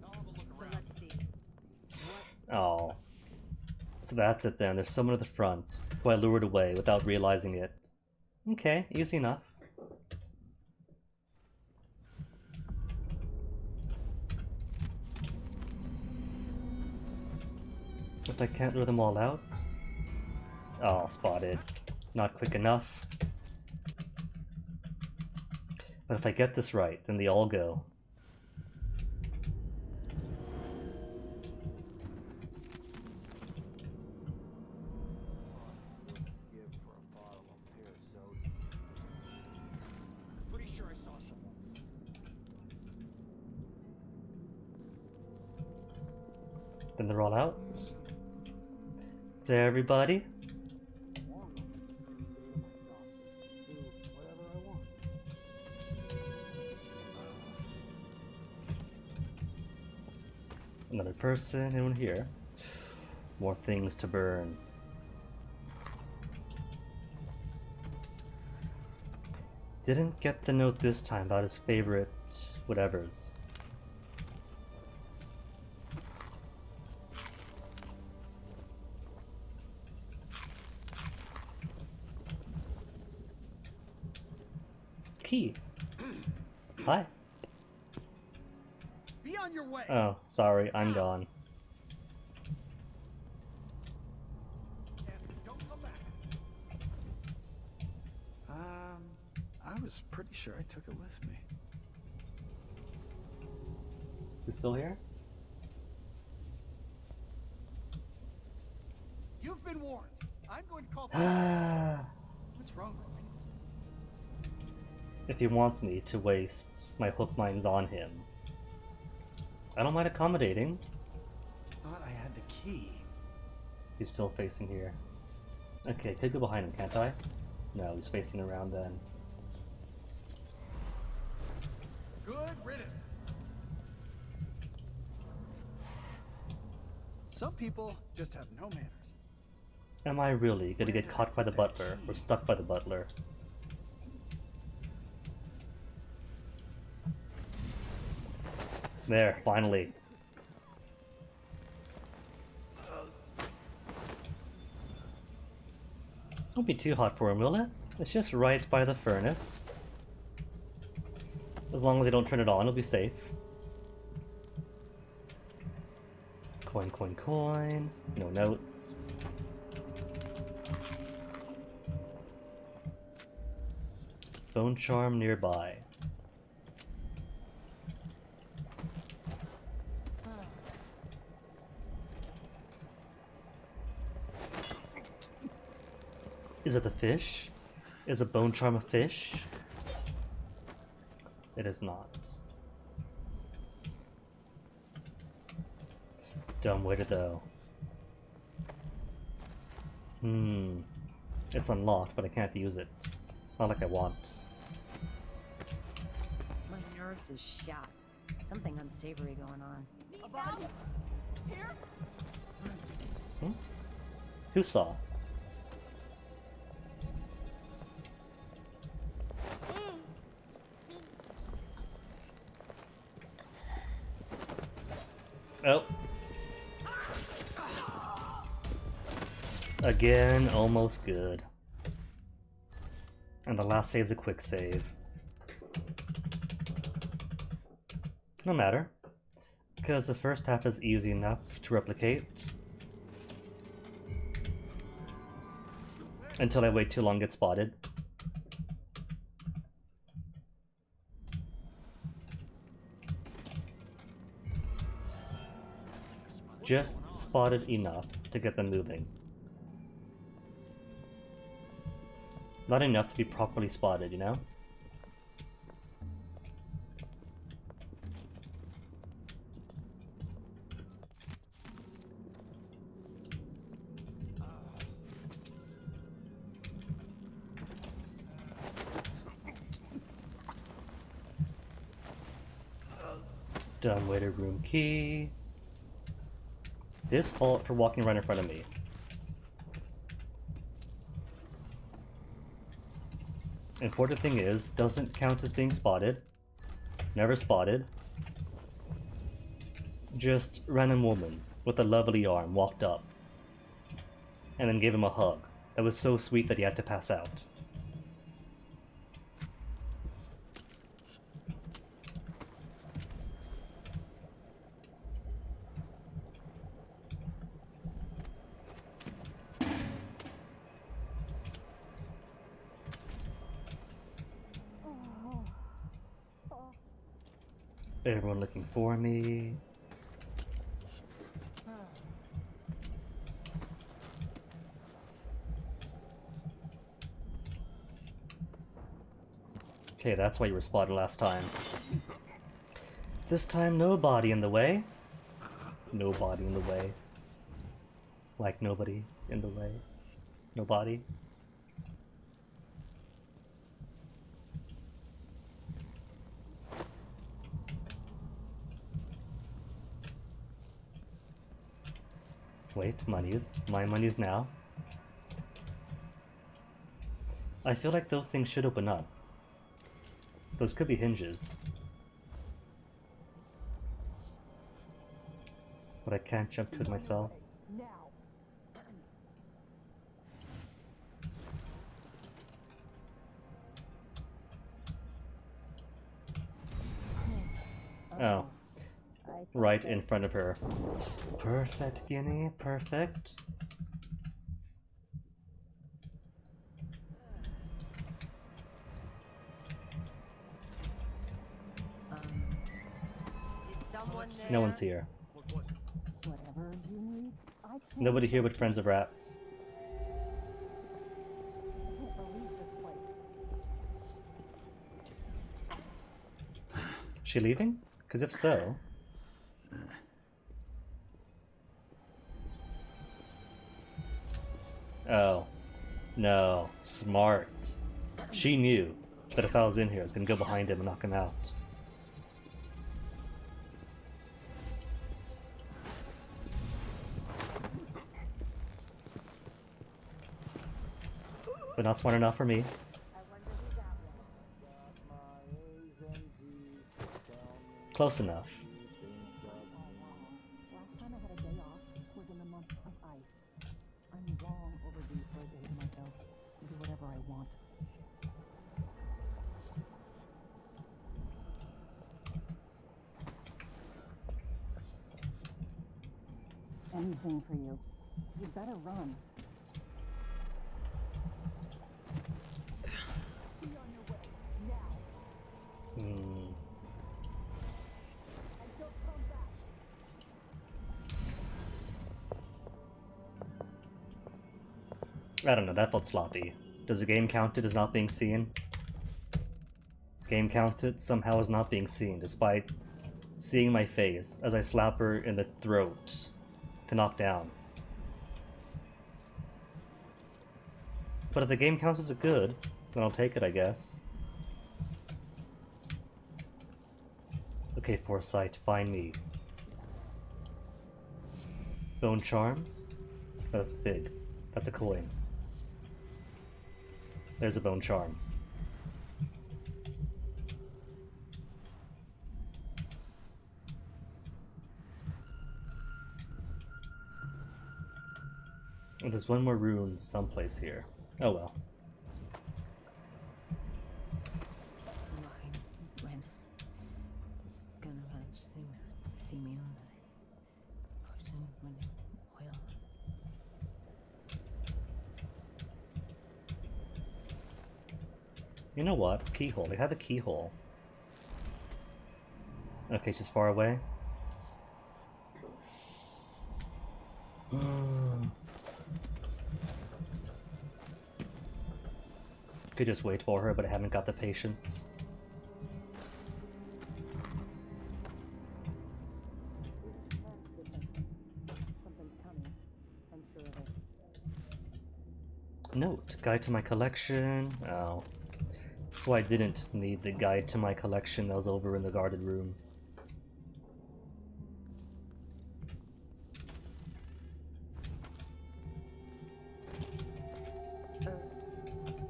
So let's see. Oh. So that's it then. There's someone at the front who I lured away without realizing it. Okay, easy enough. If I can't lure them all out. Oh, spotted. Not quick enough. But if I get this right, then they all go. Pretty sure I saw someone. Then they're all out. Is there everybody? Another person, anyone here? More things to burn. Didn't get the note this time about his favorite whatevers. Key. Hi. Be on your way. Oh, sorry, I'm gone. Don't come back. I was pretty sure I took it with me. He's still here? You've been warned. I'm going to call for What's wrong with me? If he wants me to waste my hook mines on him, I don't mind accommodating. Thought I had the key. He's still facing here. Okay, could go behind him, can't I? No, he's facing around then. Good riddance. Some people just have no manners. Am I really gonna get caught by the butler or stuck by the butler? There, finally. Don't be too hot for him, will it? It's just right by the furnace. As long as I don't turn it on, it'll be safe. Coin, coin, coin. No notes. Bone charm nearby. Is it the fish? Is a bone charm a fish? It is not. Dumb waiter though. It's unlocked, but I can't use it. Not like I want. My nerves is shot. Something unsavory going on. A body? Here? Who saw? Oh. Again, almost good. And the last save's a quick save. No matter, because the first half is easy enough to replicate. Until I wait too long, get spotted. Just spotted enough to get them moving. Not enough to be properly spotted, you know? Dumb waiter room key. His fault for walking right in front of me. Important thing is, doesn't count as being spotted. Never spotted. Just random woman with a lovely arm walked up and then gave him a hug. That was so sweet that he had to pass out. Everyone looking for me. Okay, that's why you were spotted last time. This time, no body in the way. No body in the way. Like nobody in the way. No body. Wait, monies. My monies now. I feel like those things should open up. Those could be hinges. But I can't jump to it myself. Oh. Right in front of her. Perfect, Guinea. Perfect. Is someone there? No one's here. Whatever you need, I can't. Nobody here but friends of rats. I can't believe this place. She leaving? Because if so... Oh. No. Smart. She knew that if I was in here, I was going to go behind him and knock him out. But not smart enough for me. Close enough. Last time I had a day off was in the month of ice. I'm long overdue for a day to myself to do whatever I want. anything for you. You better run. Be on your way, now. And don't come back. I don't know, that felt sloppy. Does the game count it as not being seen? Game counts it somehow as not being seen, despite seeing my face as I slap her in the throat to knock down. But if the game counts as a good, then I'll take it, I guess. Okay, Foresight, find me. Bone charms? That's big. That's a coin. There's a bone charm. Oh, there's one more rune someplace here. Oh well. When gonna see me on the ocean when oil. You know what? Keyhole. They have a keyhole. Okay, she's far away. Could just wait for her, but I haven't got the patience. Note, guide to my collection. Oh. So I didn't need the guide to my collection that was over in the guarded room.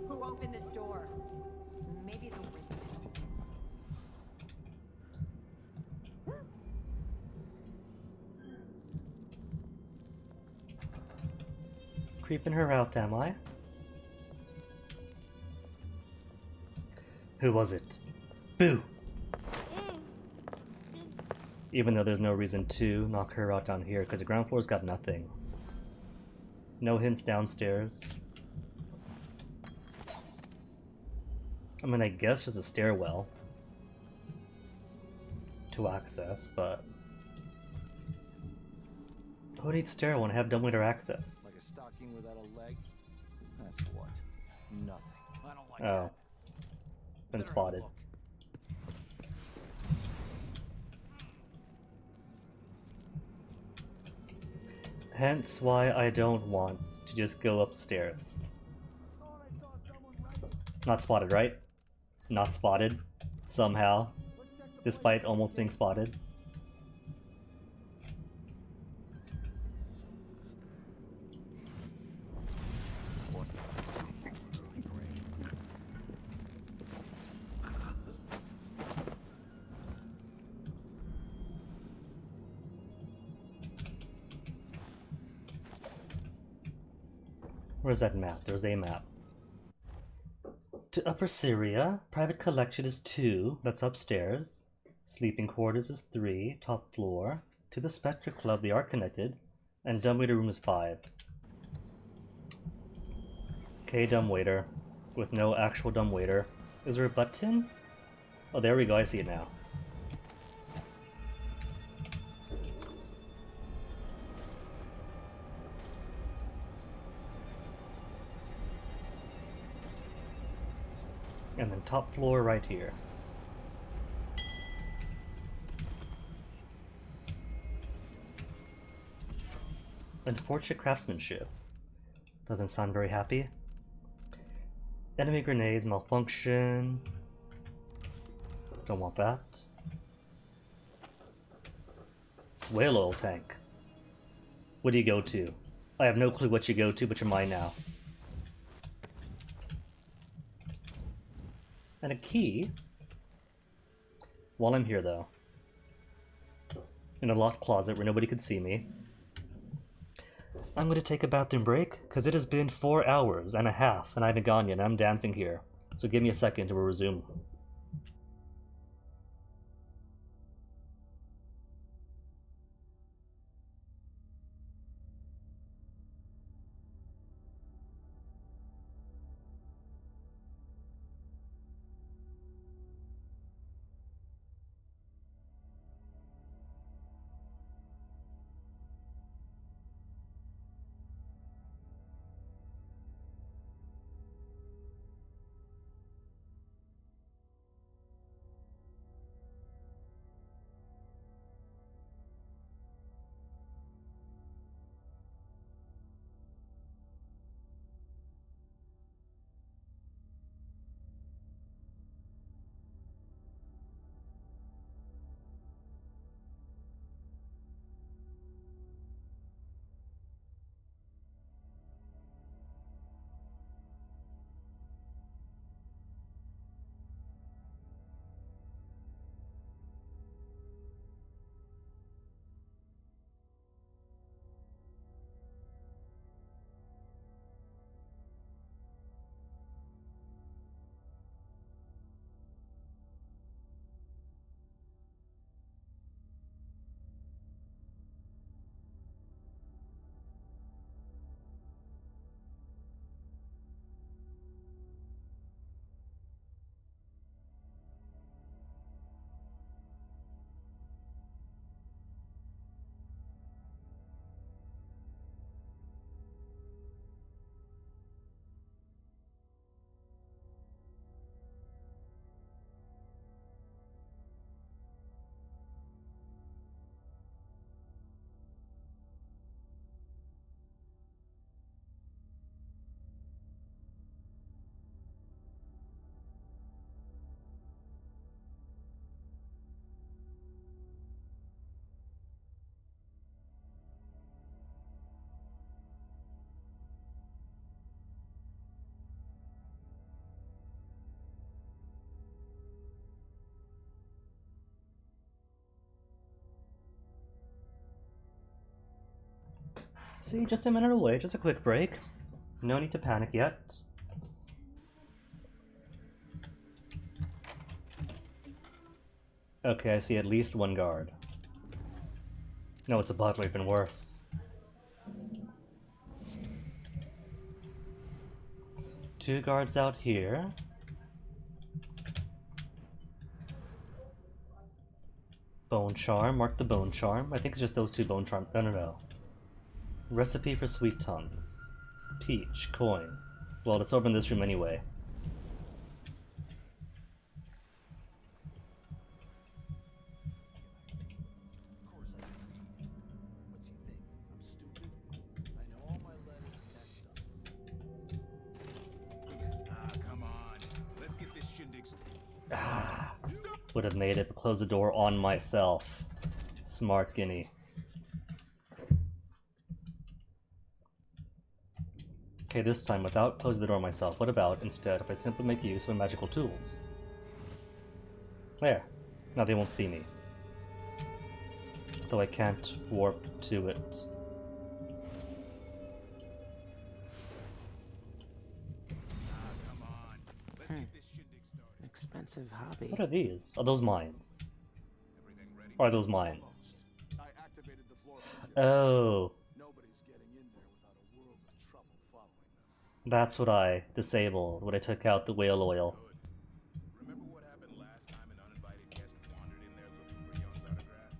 Who opened this door? Maybe the wind. Creeping her out, am I? Who was it? Boo! Even though there's no reason to knock her out down here, because the ground floor's got nothing. No hints downstairs. I mean, I guess there's a stairwell to access, but who needs stairwell and have dumbwaiter access? Like a stocking without a leg? That's what? Nothing. I don't like Oh. that. Been spotted. Hence why I don't want to just go upstairs. Not spotted, right? Not spotted. Somehow. Despite almost being spotted. Where's that map? There's a map. To Upper Syria, private collection is 2, that's upstairs. Sleeping quarters is 3, top floor. To the Spectre Club, they are connected. And dumbwaiter room is 5. Okay, dumbwaiter. With no actual dumbwaiter. Is there a button? Oh, there we go, I see it now. And then top floor right here. Unfortunate craftsmanship. Doesn't sound very happy. Enemy grenades malfunction. Don't want that. Whale oil tank. What do you go to? I have no clue what you go to, but you're mine now. And a key. While I'm here, though. In a locked closet where nobody could see me. I'm gonna take a bathroom break, because it has been 4 hours and a half, and I haven't gone yet, and I'm dancing here. So give me a second to resume. See, just a minute away, just a quick break. No need to panic yet. Okay, I see at least one guard. No, it's a butler, even worse. Two guards out here. Bone charm, mark the bone charm. I think it's just those two bone charm. No. Recipe for sweet tongues. Peach, coin. Well, let's open this room anyway. Come on. Let's get this shindig. Would have made it, but close the door on myself. Smart guinea. Okay, this time without closing the door myself. What about instead if I simply make use of my magical tools? There. Now they won't see me. Though I can't warp to it. Expensive hobby. What are these? Are those mines? Are those mines? Oh. That's what I disabled when I took out the whale oil. Remember what happened last time an uninvited guest wandered in there looking for Young's autograph?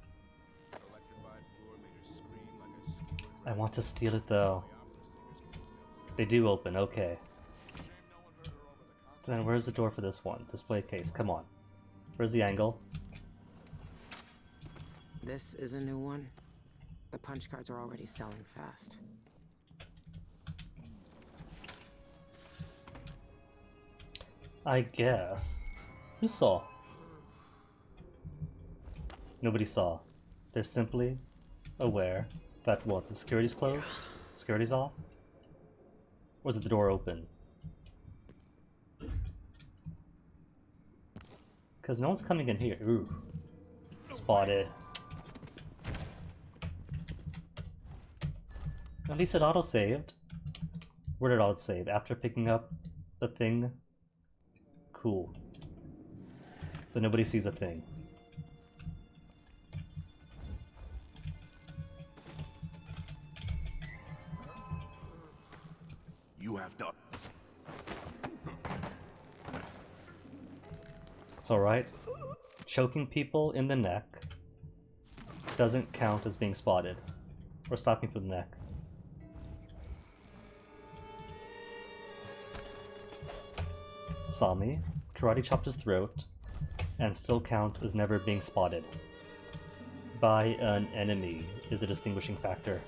Electrified floor made her scream like a skewered. I want to steal it though. They do open, okay. Then where's the door for this one? Display case, come on. Where's the angle? This is a new one. The punch cards are already selling fast. I guess. Who saw? Nobody saw. They're simply aware that what? The security's closed? Security's off? Or is it the door open? Because no one's coming in here. Ooh. Spotted. At least it auto-saved. Where did it auto-save? After picking up the thing? Cool. But nobody sees a thing. You have to. It's alright. Choking people in the neck doesn't count as being spotted. Or stopping from the neck. Saw me, karate chopped his throat, and still counts as never being spotted. By an enemy is a distinguishing factor.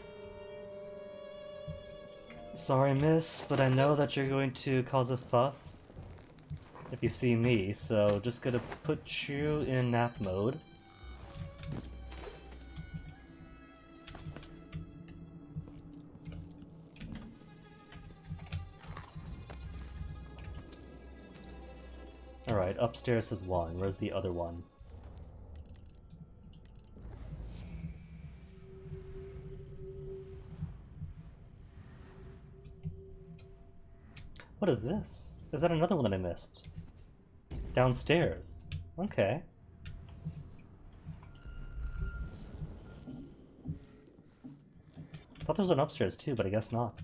Sorry, miss, but I know that you're going to cause a fuss if you see me, so just gonna put you in nap mode. Alright, upstairs is one. Where's the other one? What is this? Is that another one that I missed? Downstairs. Okay. Thought there was an upstairs too, but I guess not.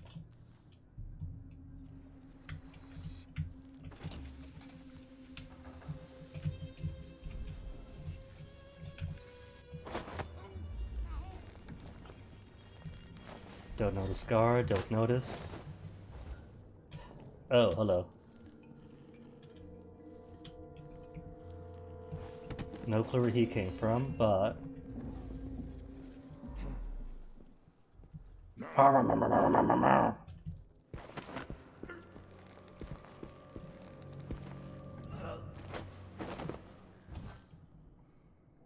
Don't notice guard, don't notice. Oh, hello. No clue where he came from, but...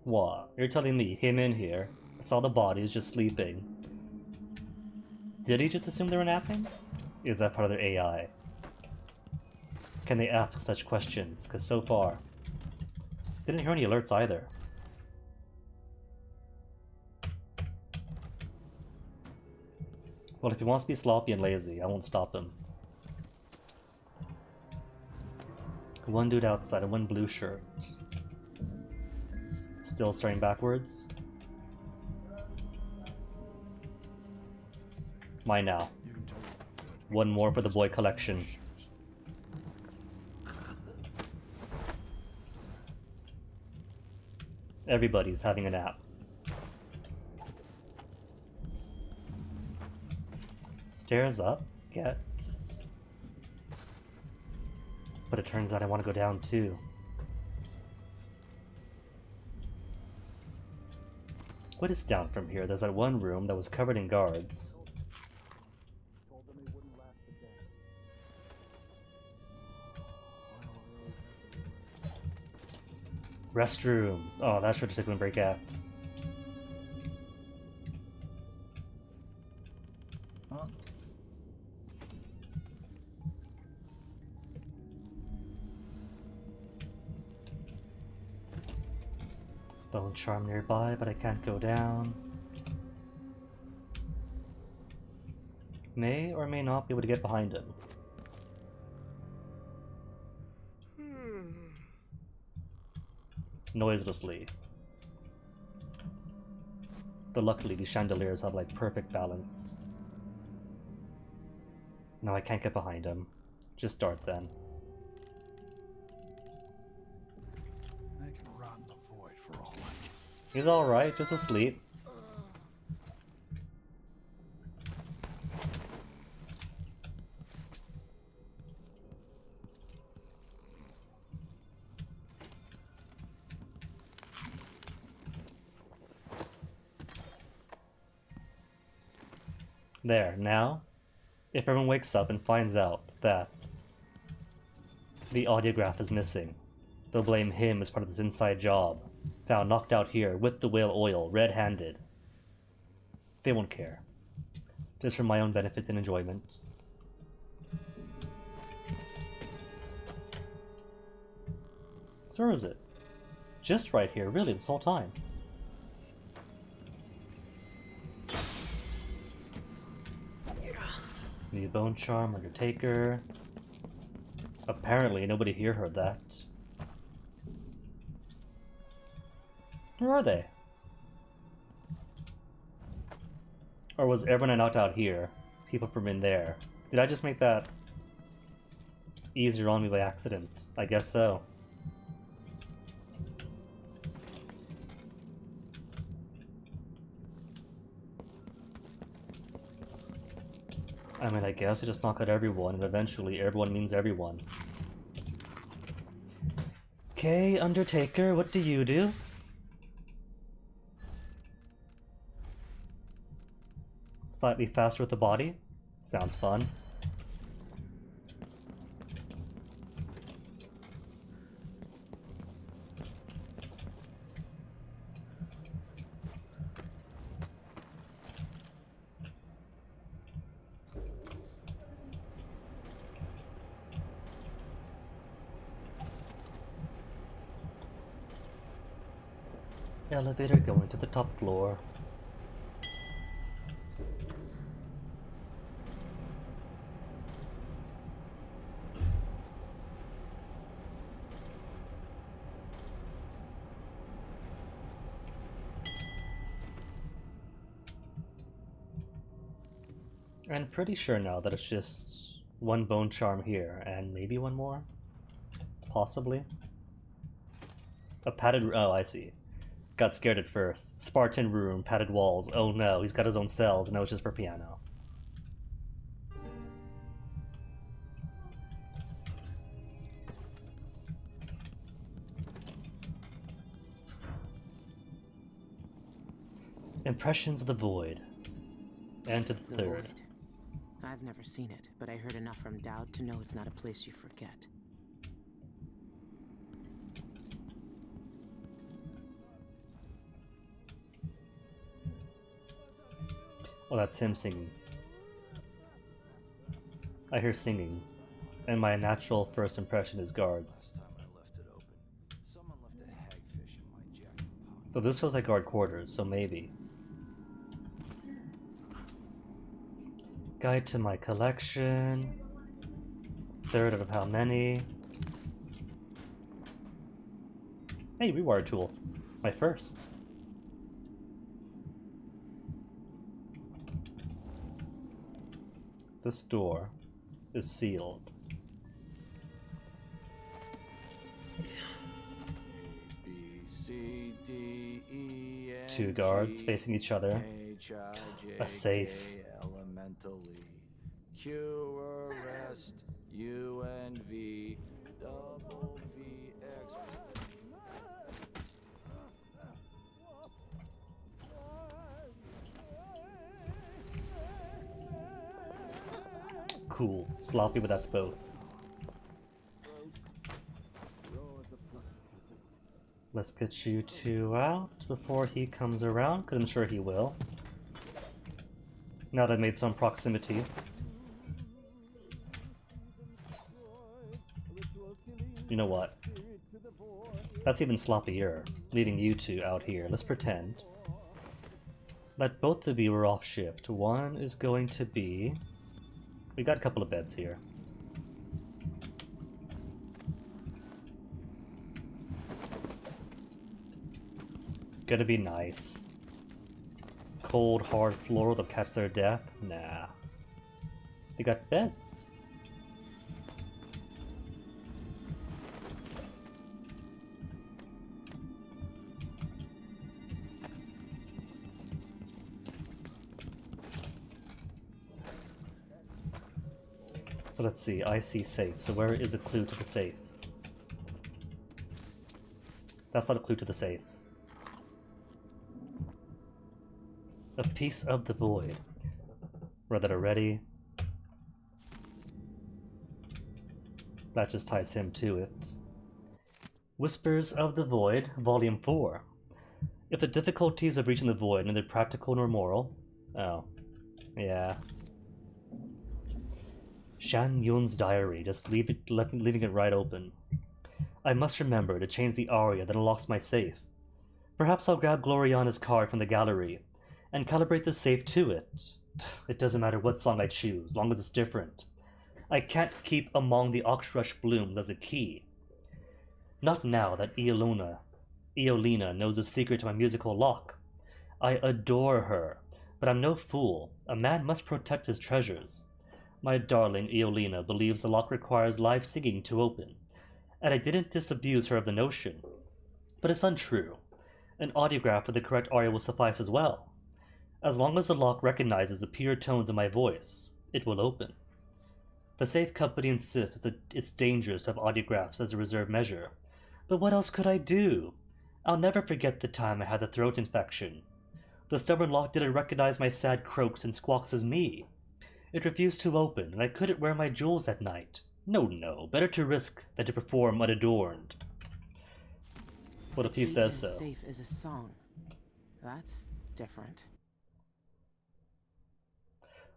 What? You're telling me he came in here, saw the bodies just sleeping. Did he just assume they were napping? Is that part of their AI? Can they ask such questions? Because so far, didn't hear any alerts either. Well, if he wants to be sloppy and lazy, I won't stop him. One dude outside and one blue shirt. Still staring backwards. Mine now. One more for the boy collection. Everybody's having a nap. Stairs up, get. But it turns out I want to go down too. What is down from here? There's that one room that was covered in guards. Restrooms. Oh, that should have taken a break act. Huh? Bone charm nearby, but I can't go down. May or may not be able to get behind him. Noiselessly. But luckily these chandeliers have like perfect balance. No, I can't get behind him. Just start then. They can rot in the void for all I care. He's alright, just asleep. There, now, if everyone wakes up and finds out that the audiograph is missing, they'll blame him as part of this inside job. Found knocked out here with the whale oil, red-handed. They won't care. Just for my own benefit and enjoyment. So where is it? Just right here, really, this whole time. Need bone charm, Undertaker. Apparently, nobody here heard that. Where are they? Or was everyone I knocked out here? People from in there. Did I just make that easier on me by accident? I guess so. I mean, I guess I just knock out everyone, and eventually everyone means everyone. Okay, Undertaker, what do you do? Slightly faster with the body? Sounds fun. Elevator going to the top floor. I'm pretty sure now that it's just one bone charm here, and maybe one more? Possibly? A padded... oh, I see. Got scared at first. Spartan room, padded walls. Oh no, he's got his own cells, and now it's just for piano. Impressions of the Void. And to the third. Void. I've never seen it, but I heard enough from Dowd to know it's not a place you forget. Oh, that's him singing. I hear singing, and my natural first impression is guards. So this feels like guard quarters, so maybe. Guide to my collection. Third of how many. Hey, reward tool. My first. This door is sealed. B, C, D, E, N, Two guards G, facing each other. H, I, J, A safe. K, elementally. Q, arrest. U, N, V, double V, X. Cool. Sloppy, but that's both. Let's get you two out before he comes around, because I'm sure he will. Now that I've made some proximity. You know what? That's even sloppier, leaving you two out here. Let's pretend that both of you are off shift. One is going to be... We got a couple of beds here. Gonna be nice. Cold, hard floor that'll catch their death? Nah. They got beds. So let's see, I see safe. So where is a clue to the safe? That's not a clue to the safe. A piece of the void. Read that already. That just ties him to it. Whispers of the Void, Volume 4. If the difficulties of reaching the void are neither practical nor moral... Oh. Yeah. Shan Yun's diary, just leaving it right open. I must remember to change the aria that unlocks my safe. Perhaps I'll grab Gloriana's card from the gallery and calibrate the safe to it. It doesn't matter what song I choose, long as it's different. I can't keep Among the Oxrush Blooms as a key. Not now that Eolina knows the secret to my musical lock. I adore her, but I'm no fool. A man must protect his treasures. My darling Eolina believes the lock requires live singing to open, and I didn't disabuse her of the notion. But it's untrue. An audiograph with the correct aria will suffice as well. As long as the lock recognizes the pure tones of my voice, it will open. The safe company insists it's dangerous to have audiographs as a reserve measure. But what else could I do? I'll never forget the time I had the throat infection. The stubborn lock didn't recognize my sad croaks and squawks as me. It refused to open, and I couldn't wear my jewels at night. No, better to risk than to perform unadorned. What if he says so? Safe is a song. That's different.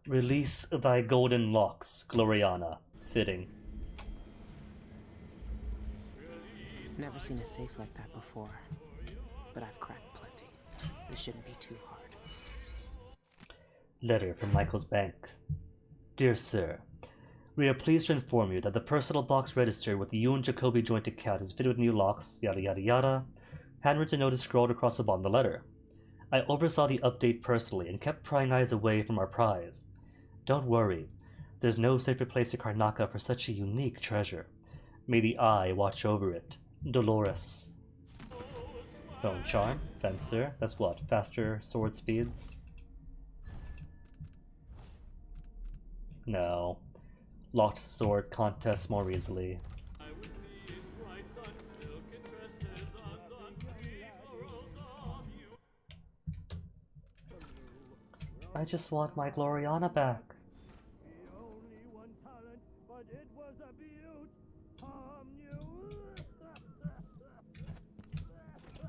Release thy golden locks, Gloriana. Fitting. Never seen a safe like that before, but I've cracked plenty. This shouldn't be too hard. Letter from Michael's bank. Dear Sir, we are pleased to inform you that the personal box registered with the you and Jacoby joint account is fitted with new locks, yada yada yada. Handwritten note is scrolled across the bottom of the letter. I oversaw the update personally and kept prying eyes away from our prize. Don't worry, there's no safer place in Karnaca for such a unique treasure. May the Eye watch over it. Dolores. Bone Charm, Fencer, that's what, faster sword speeds? No. Locked sword contests more easily. I just want my Gloriana back.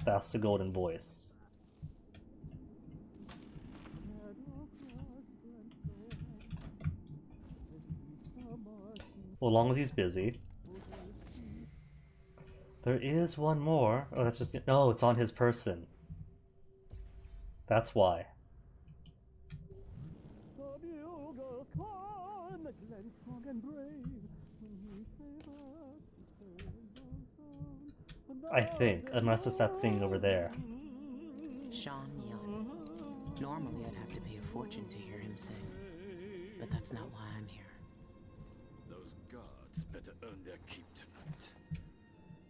That's the golden voice. Well, as long as he's busy. There is one more. Oh, that's just... No, it's on his person. That's why. I think, unless it's that thing over there. Sean Yun. Normally I'd have to pay a fortune to hear him sing, but that's not why I'm here. Those guards better earn their keep tonight.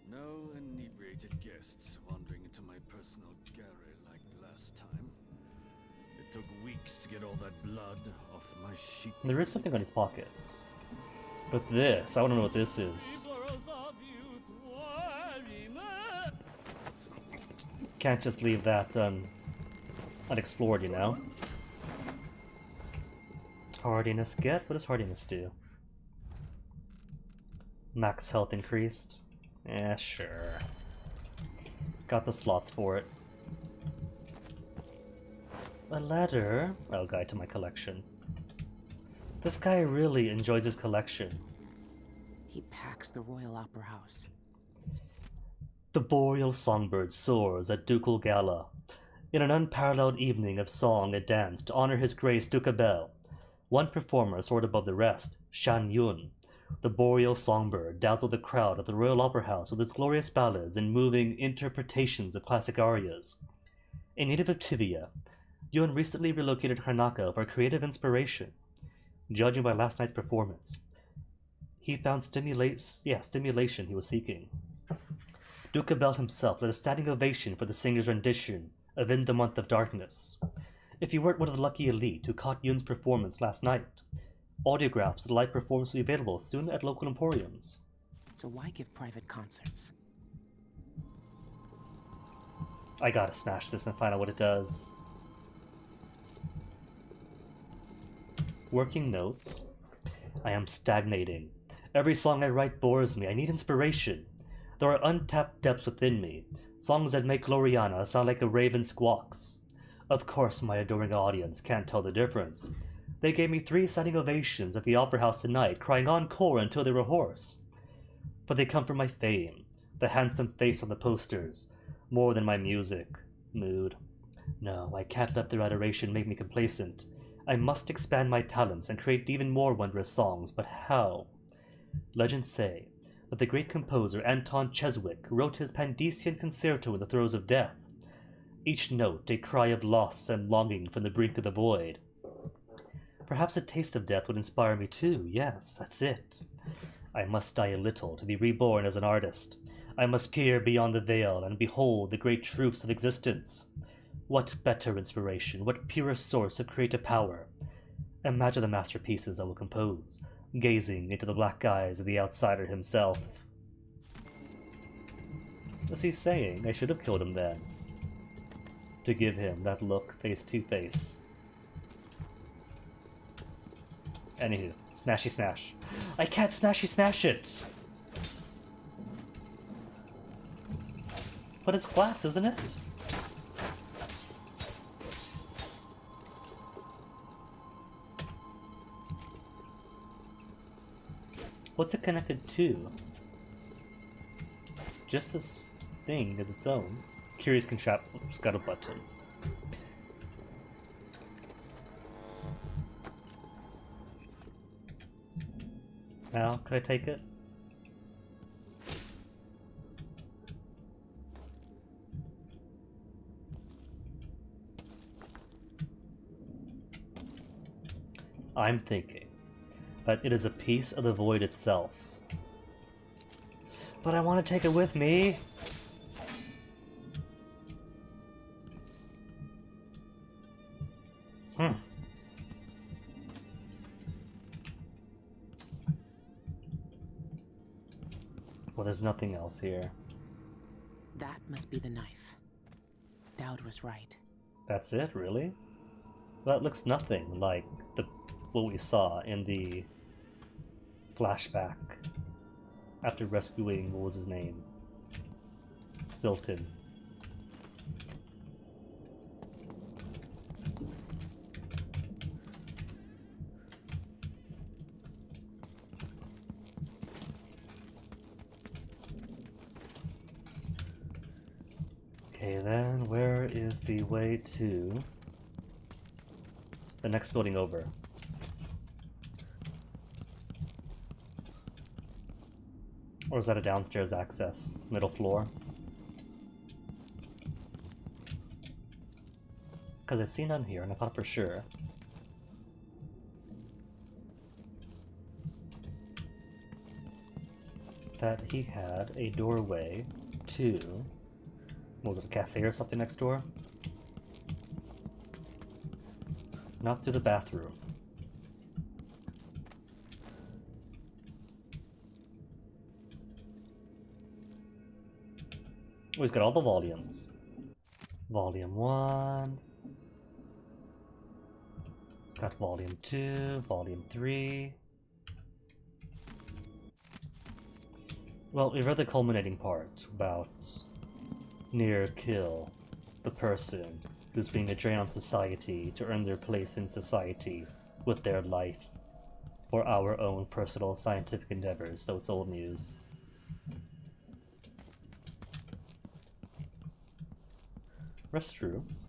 No inebriated guests wandering into my personal garret like last time. It took weeks to get all that blood off my sheet. There is something on his pocket. But this, I want to know what this is. Can't just leave that unexplored, you know? Hardiness get? What does hardiness do? Max health increased? Eh, sure. Got the slots for it. A letter? Oh, guide to my collection. This guy really enjoys his collection. He packs the Royal Opera House. The boreal songbird soars at ducal gala. In an unparalleled evening of song and dance to honor His Grace Duke Abel, one performer soared above the rest, Shan Yun. The boreal songbird dazzled the crowd at the Royal Opera House with its glorious ballads and moving interpretations of classic arias. A native of Tibia, Yun recently relocated to Karnaka for creative inspiration. Judging by last night's performance, he found stimulation he was seeking. Duke Abel himself led a standing ovation for the singer's rendition of In the Month of Darkness. If you weren't one of the lucky elite who caught Yun's performance last night, autographs of the live performance will be available soon at local emporiums. So why give private concerts? I gotta smash this and find out what it does. Working notes. I am stagnating. Every song I write bores me. I need inspiration. There are untapped depths within me, songs that make Gloriana sound like a raven squawks. Of course my adoring audience can't tell the difference. They gave me 3 standing ovations at the Opera House tonight, crying encore until they were hoarse. But they come from my fame, the handsome face on the posters, more than my music, mood. No, I can't let their adoration make me complacent. I must expand my talents and create even more wondrous songs, but how? Legends say that the great composer Anton Cheswick wrote his Pandesian concerto in the throes of death, each note a cry of loss and longing from the brink of the void. Perhaps a taste of death would inspire me too. Yes, that's it. I must die a little to be reborn as an artist. I must peer beyond the veil and behold the great truths of existence. What better inspiration, what purer source of creative power? Imagine the masterpieces I will compose, gazing into the black eyes of the outsider himself. What's he saying? I should have killed him then. To give him that look face to face. Anywho, smashy smash. I can't smashy smash it! But it's glass, isn't it? What's it connected to? Just this thing as its own. Curious contrap. Oops, got a button. Now, could I take it? I'm thinking that it is a piece of the void itself. But I want to take it with me! Well, there's nothing else here. That must be the knife. Dowd was right. That's it, really? That looks nothing like what we saw in the flashback after rescuing, what was his name? Stilton. Okay, then where is the way to the next building over? Or is that a downstairs access? Middle floor? Because I see none here, and I thought for sure. That he had a doorway to... what was it, a cafe or something next door? Not through the bathroom. Oh, he's got all the volumes. Volume 1. It's got volume 2, volume 3. Well, we've read the culminating part about near kill the person who's being a drain on society to earn their place in society with their life for our own personal scientific endeavors, so it's old news. Restrooms?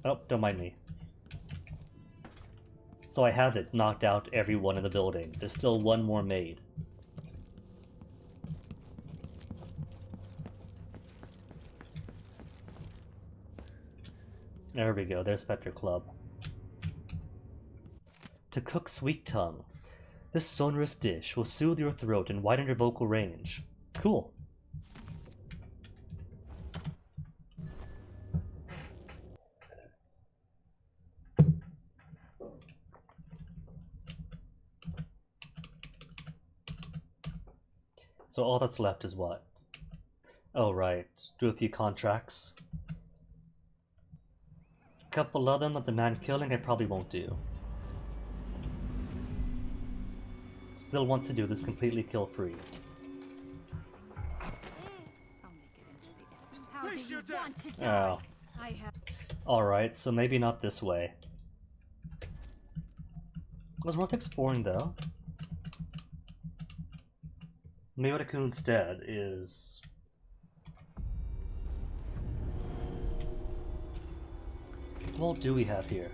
Oh, don't mind me. So I haven't knocked out everyone in the building. There's still one more made. There we go, there's Spectre Club. To cook sweet tongue. This sonorous dish will soothe your throat and widen your vocal range. Cool. So all that's left is what? Oh right, do a few contracts. A couple of them that the man killing I probably won't do. Still want to do this completely kill-free. How do you want to die? I have... Alright, so maybe not this way. It was worth exploring though. Maybe what I could do instead is... what do we have here?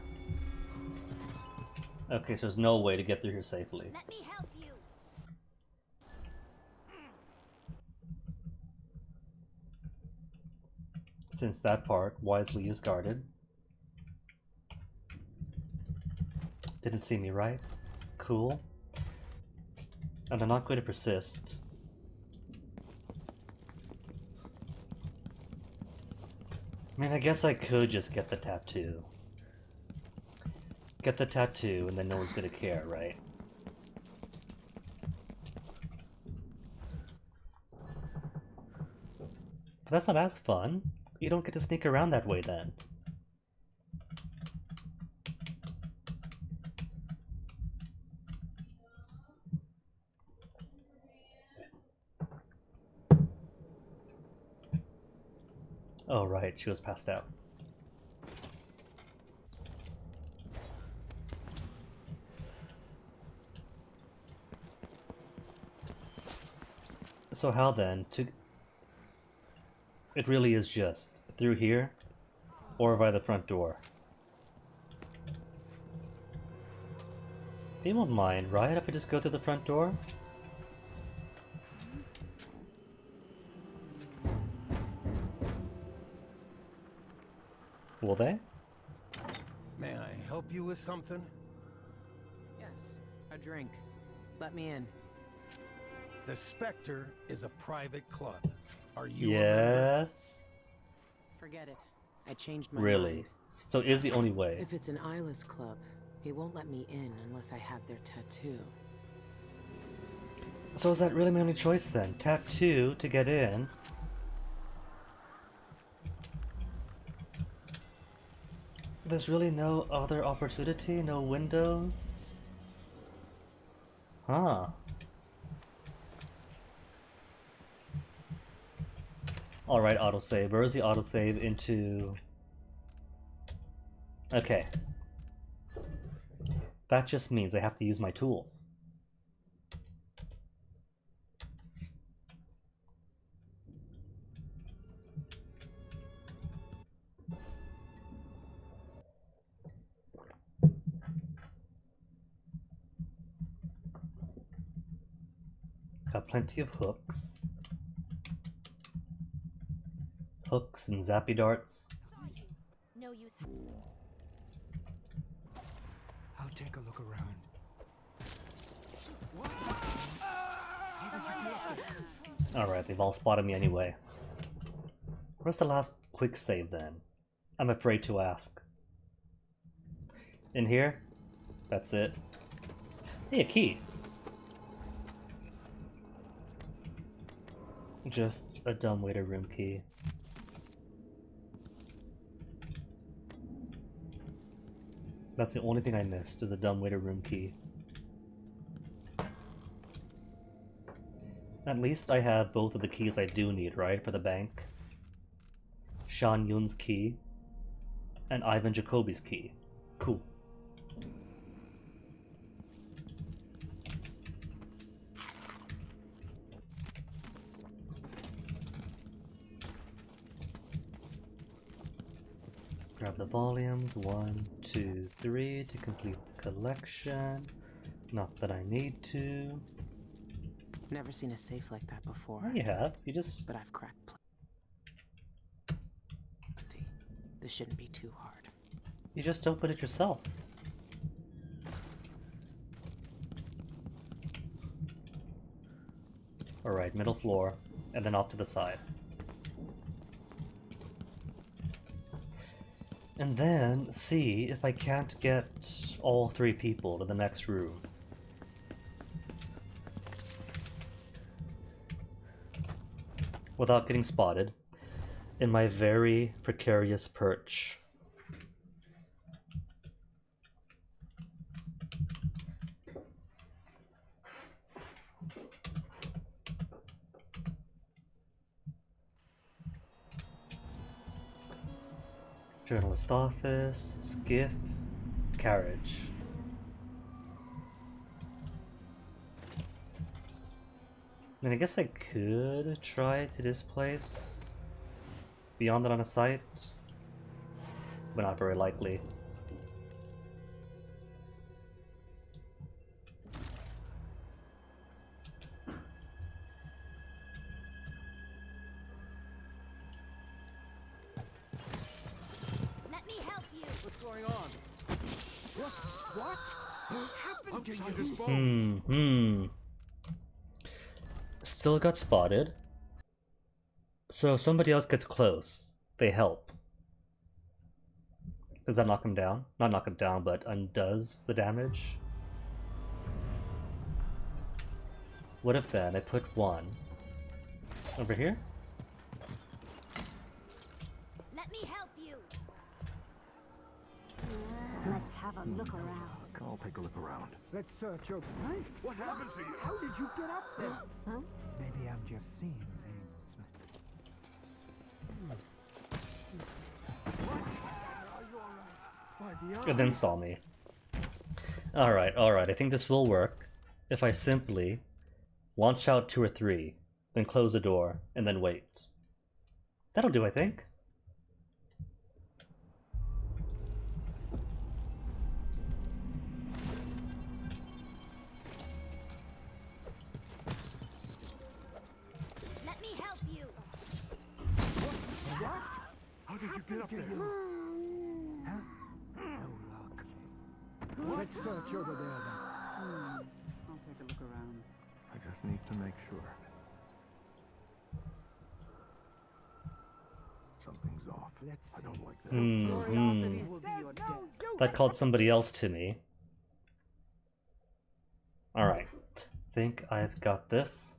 Okay, so there's no way to get through here safely. Let me help you. Since that part wisely is guarded. Didn't see me, right? Cool. And I'm not going to persist. I mean, I guess I could just get the tattoo. Get the tattoo, and then no one's gonna care, right? But that's not as fun. You don't get to sneak around that way then. Oh right, she was passed out. So how then, it really is just through here or by the front door. They won't mind, right, if I just go through the front door? Will they? May I help you with something? Yes, a drink. Let me in. The Spectre is a private club. Are you a member? Yes. Forget it. I changed my Really? mind. So is the only way. If it's an eyeless club, he won't let me in unless I have their tattoo. So is that really my only choice then? Tattoo to get in. There's really no other opportunity? No windows? Huh. Alright, autosave. Where is the autosave into... Okay. That just means I have to use my tools. have plenty of hooks. Hooks and zappy darts. No use. I'll take a look around. Alright, they've all spotted me anyway. Where's the last quick save then? I'm afraid to ask. In here? That's it. Hey, a key! Just a dumbwaiter room key. That's the only thing I missed, is a dumbwaiter room key. At least I have both of the keys I do need, right, for the bank? Sean Yun's key and Ivan Jacoby's key. Cool. Grab the volumes, 1, 2, 3 to complete the collection. Not that I need to. Never seen a safe like that before. Oh, you have. You just... But I've cracked plenty. This shouldn't be too hard. You just open it yourself. Alright, middle floor, and then off to the side. And then see if I can't get all 3 people to the next room. Without getting spotted in my very precarious perch. Journalist office, skiff, carriage. I mean, I guess I could try to this place. Beyond it on a site. But not very likely. Let me help you. What's going on? What happened to you? Still got spotted. So somebody else gets close. They help. Does that knock him down? Not knock him down, but undoes the damage? What if then I put 1 over here? Let me help you. Let's have a look around. I'll take a look around. Let's search over. What happened to you? How did you get up there? Huh? Maybe I'm just seeing things. And then saw me. Alright, I think this will work if I simply launch out 2 or 3, then close the door, and then wait. That'll do, I think. Let me help you. What? How did you get up there? Huh? No luck. Let's search over there then. I'll take a look around. I just need to make sure. Something's off. I don't like that. Curiosity will be your death. That called somebody else to me. Alright. Think I've got this.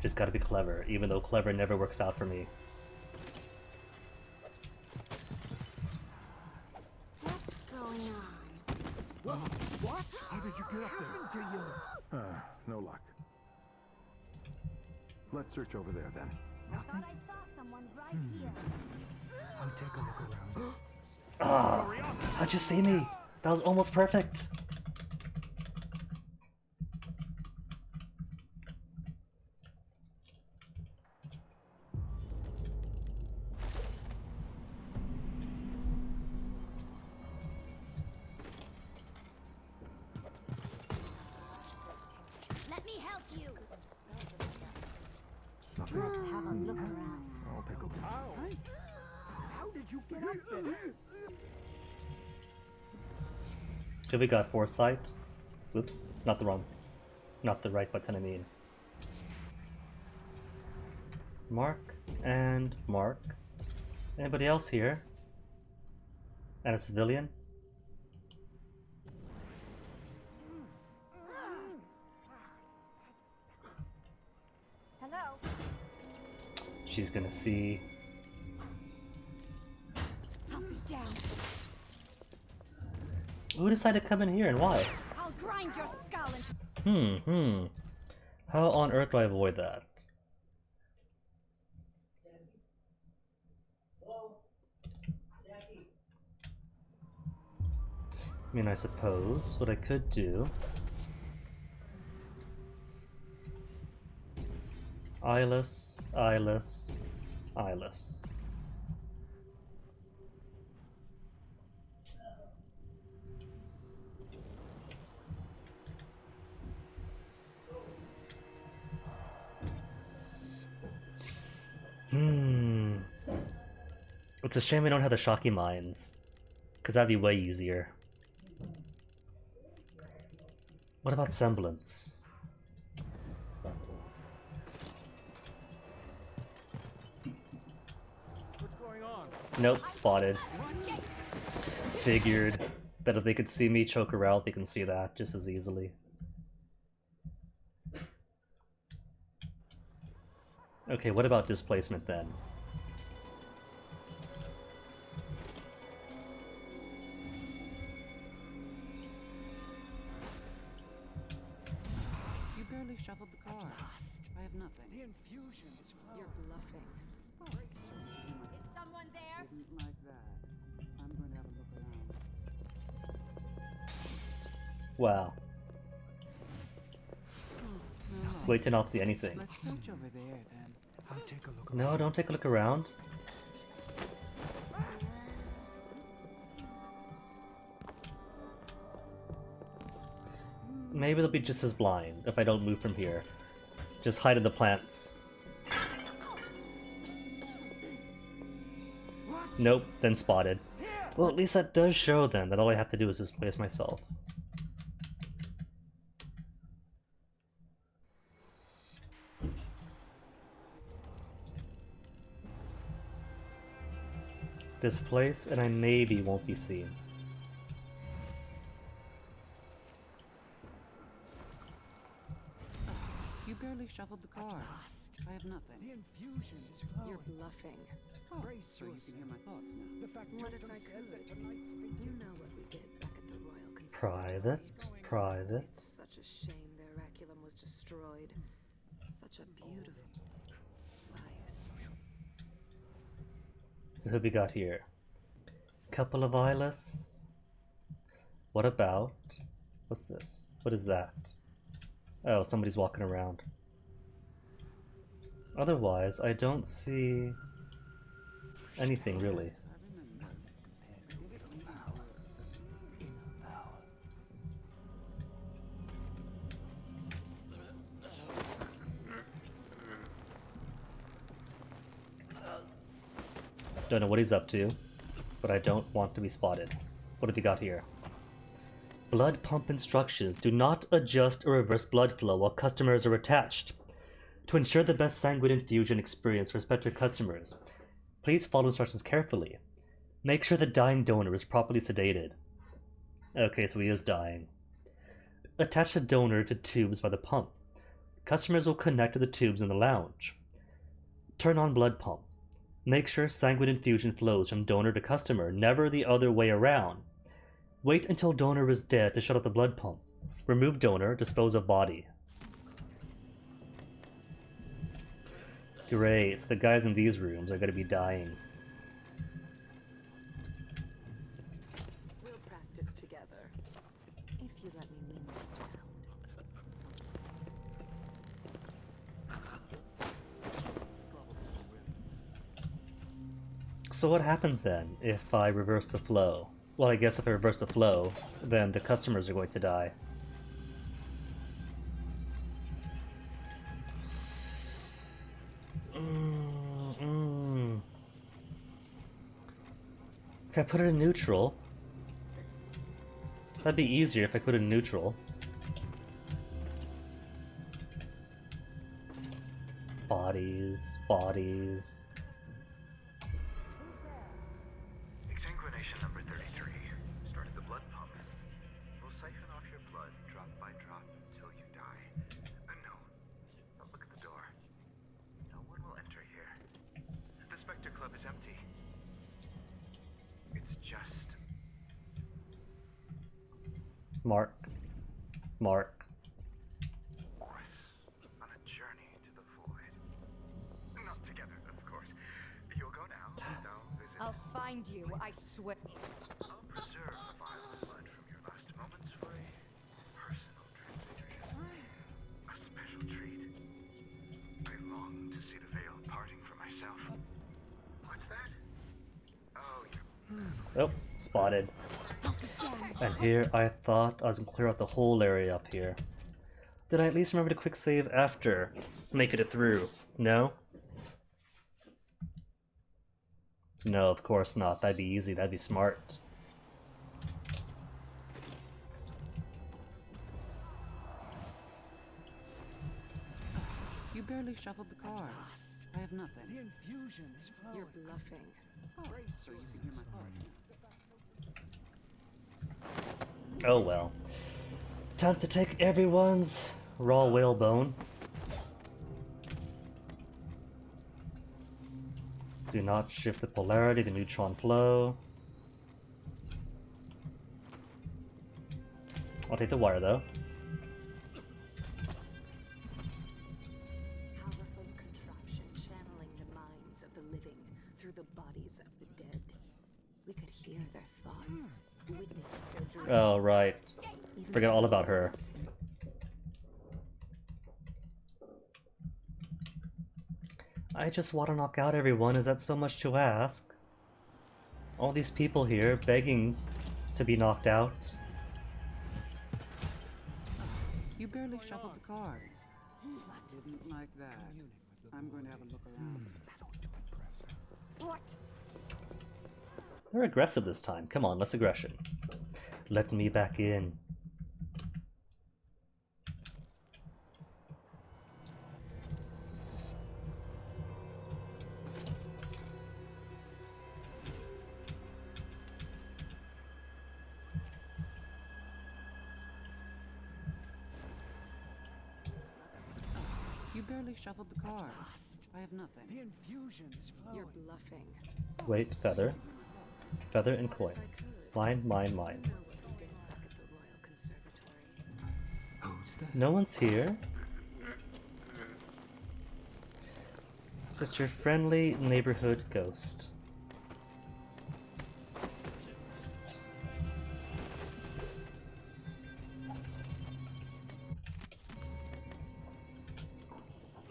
Just gotta be clever, even though clever never works out for me. What's going on? What? How did you get up there? Happened to you? No luck. Let's search over there then. I thought I saw someone right here. I'll take a look around. Ah! How'd you see me? That was almost perfect! How did you get up there? Okay, we got foresight. Oops, not the right button, I mean. Mark and Mark. Anybody else here? And a civilian? Hello. She's gonna see. I'll be down. Who decided to come in here and why? I'll grind your skull into... How on earth do I avoid that? I mean, I suppose what I could do... Eyeless, eyeless, eyeless. It's a shame we don't have the Shocky Mines, because that'd be way easier. What about Semblance? What's going on? Nope, spotted. Figured that if they could see me choke her out, they can see that just as easily. Okay, what about displacement then? You barely shoveled the car. I have nothing. The infusion is flowing. You're bluffing. Is someone there? Isn't like that. I'm going to have a look around. Wow. No. Wait to not see anything. Let's search over there then. I'll take a look. No, don't take a look around. Maybe they'll be just as blind if I don't move from here. Just hide in the plants. Nope, then spotted. Well, at least that does show then that all I have to do is displace myself. Displace, and I maybe won't be seen. You barely shoveled the car. I have nothing. The infusion is flowing. You're bluffing. Brace So you can hear my thoughts now. The fact What if Jotham I said that could? tonight's been You know what we did back at the Royal Private, Conservatory. private. It's such a shame their Raculum was destroyed. Such a beautiful place. So who we got here? Couple of eyeless. What about... What's this? What is that? Oh, somebody's walking around. Otherwise, I don't see anything really. Don't know what he's up to, but I don't want to be spotted. What have you got here? Blood pump instructions. Do not adjust or reverse blood flow while customers are attached. To ensure the best sanguine infusion experience for respective customers, please follow instructions carefully. Make sure the dying donor is properly sedated. Okay, so he is dying. Attach the donor to tubes by the pump. Customers will connect to the tubes in the lounge. Turn on blood pump. Make sure sanguine infusion flows from donor to customer, never the other way around. Wait until donor is dead to shut off the blood pump. Remove donor, dispose of body. Great, so the guys in these rooms are going to be dying. We'll practice together. If you let me win this round. So what happens then if I reverse the flow? Well, I guess if I reverse the flow, then the customers are going to die. Can I put it in neutral? That'd be easier if I put it in neutral. Bodies, bodies. Exsanguination number 33. Started the blood pump. We'll siphon off your blood drop by drop until you die. No. Don't look at the door. No one will enter here. The Spectre Club is empty. It's just... Mark. Mark. on a journey to the void. Not together, of course. You'll go now. They'll visit. I'll find you, I swear. I'll preserve the vial of blood from your last moments for a personal transfusion. A special treat. I long to see the veil parting for myself. What's that? Oh, you... Oh, spotted. And here I thought I was gonna clear out the whole area up here. Did I at least remember to quick save after making it through? No? No, of course not. That'd be easy. That'd be smart. You barely shuffled the cards. I have nothing. The infusion is flowing. You're bluffing. Oh, so you can hear my heart. Oh well. Time to take everyone's raw whalebone. Do not shift the polarity, the neutron flow. I'll take the wire though. Powerful contraption channeling the minds of the living through the bodies of the dead. We could hear their thoughts, witness their dreams. Oh, right. Forget all about her. I just want to knock out everyone. Is that so much to ask? All these people here begging to be knocked out. You barely shuffled the cards. Didn't like that. I'm going to have a look around. What? They're aggressive this time. Come on, less aggression. Let me back in. You barely shuffled the cards. I have nothing. The infusion is flowing. You're bluffing. Wait, feather. Feather and coins. Mine, mine, mine. Who's that? No one's here. Just your friendly neighborhood ghost.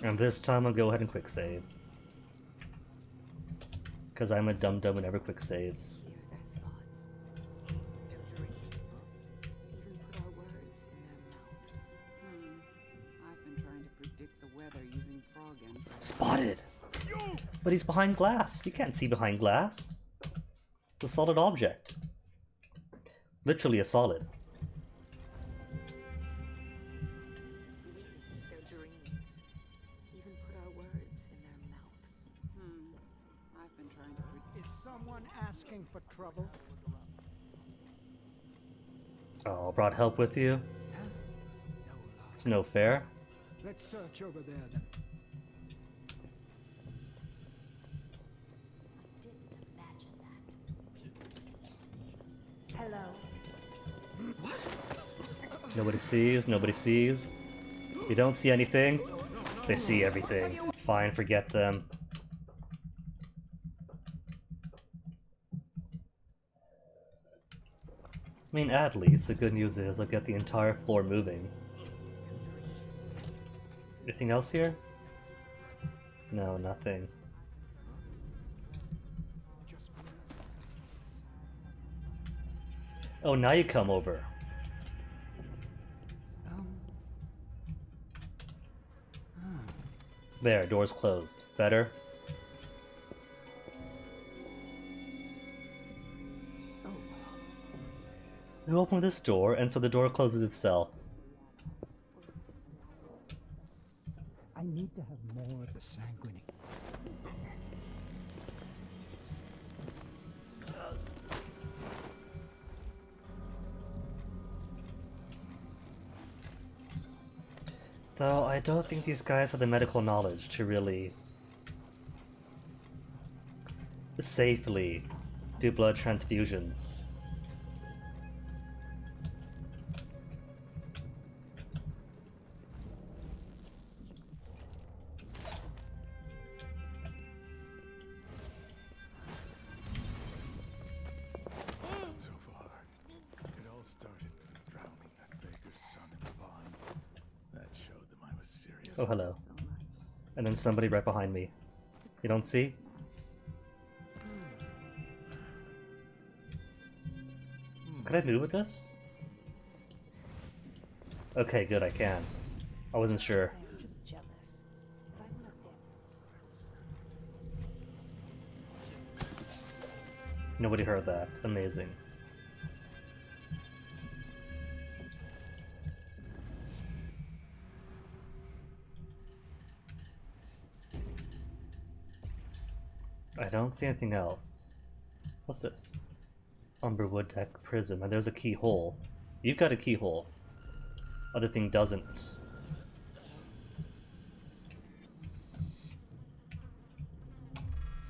And this time I'll go ahead and quick save. Because I'm a dum-dum who never quick saves. I've been trying to predict the weather using frog entrails. Spotted! But he's behind glass. You can't see behind glass. It's a solid object. Literally a solid. Witness their dreams. Even put our words in their mouths. I've been trying to predict. Is someone asking for trouble? Oh, brought help with you? It's no fair. Let's search over there then. Hello. Nobody sees, nobody sees. You don't see anything, they see everything. Fine, forget them. I mean, at least, the good news is I'll get the entire floor moving. Anything else here? No, nothing. Oh, now you come over. There, door's closed. Better? Who opened this door? And so the door closes itself. I need to have more of the sanguine. Though I don't think these guys have the medical knowledge to really safely do blood transfusions. So far, it all started with drowning that baker's son in the pond. That showed them I was serious. Oh, hello. And then somebody right behind me. You don't see? Could I move with this? Okay, good, I can. I wasn't sure. I'm just jealous. If I went up there. Nobody heard that. Amazing. I don't see anything else. What's this? Umberwood Deck Prism, and there's a keyhole. You've got a keyhole. Other thing doesn't.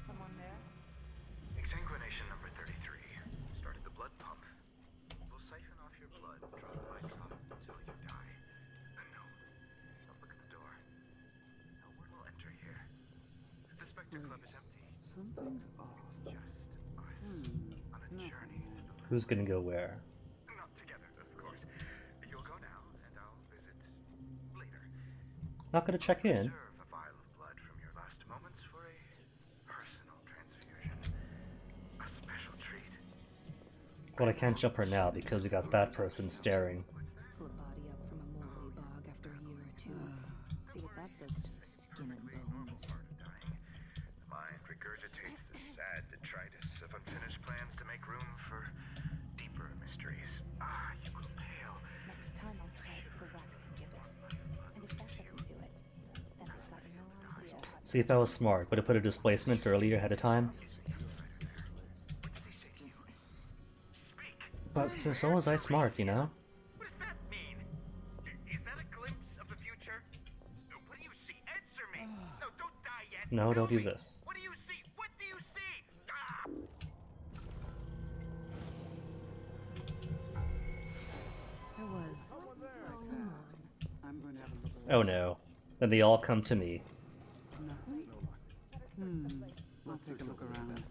Someone there? Exsanguination number 33. Started the blood pump. We'll siphon off your blood drop by drop until you die. No. Don't look at the door. No one will enter here. The Spectre Club is empty. Something's off. Just us on a journey. Who's gonna go where? Not together, of course. You'll go now, and I'll visit later. Not gonna check in. Reserve a vial of blood from your last moments for a personal transfusion. A special treat. Well, I can't jump her now because we got that person staring. Pull a body up from a moldy bog after a year or two. See what that does to the skin and bones. The mind regurgitates the sad detritus of unfinished plans to make room for deeper mysteries. Ah, you grow pale. Next time I'll try it with the waxing gibbous. And if that doesn't do it, then I've got no idea how to... See if I was smart, would have put a displacement earlier ahead of time. But since so was I smart, you know? What does that mean? Is that a glimpse of the future? What do you see? Answer me! No, don't die yet! No, don't use this. What do you see? What do you see? Ah! There was someone. I'm going to have a look around. Oh no. Then they all come to me. Nothing? I'll take a look around.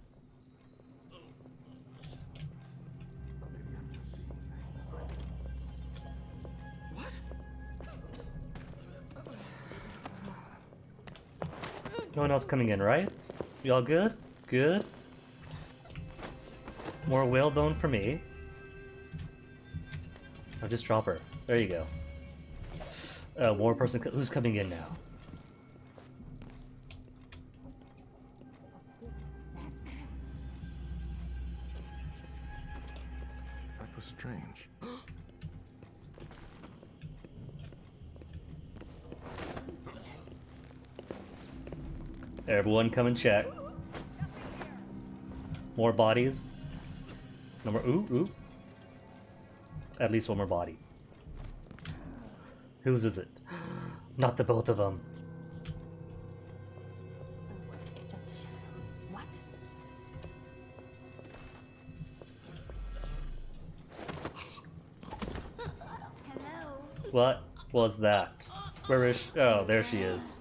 No one else coming in, right? We all good? Good? More whalebone for me. I'll just drop her. There you go. More person who's coming in now. That was strange. Everyone come and check. More bodies. No more. Ooh. At least one more body. Whose is it? Not the both of them. What? Hello. What was that? Where is she? Oh, there she is.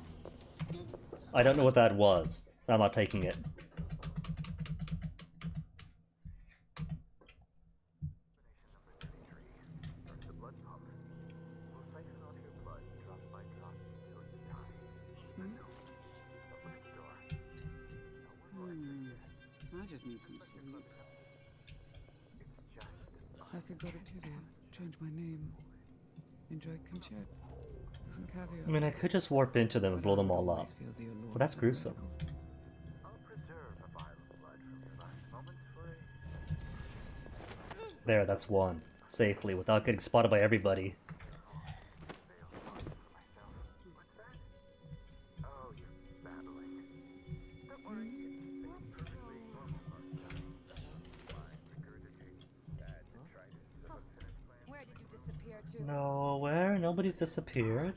I don't know what that was. I'm not taking it. I just need some sleep. I could go to Tudu, change my name, enjoy Conchet, some caviar. I mean, I could just warp into them and blow them all up. Well, that's gruesome. There, that's one. safely without getting spotted by everybody. Where did you disappear to? Nowhere, nobody's disappeared.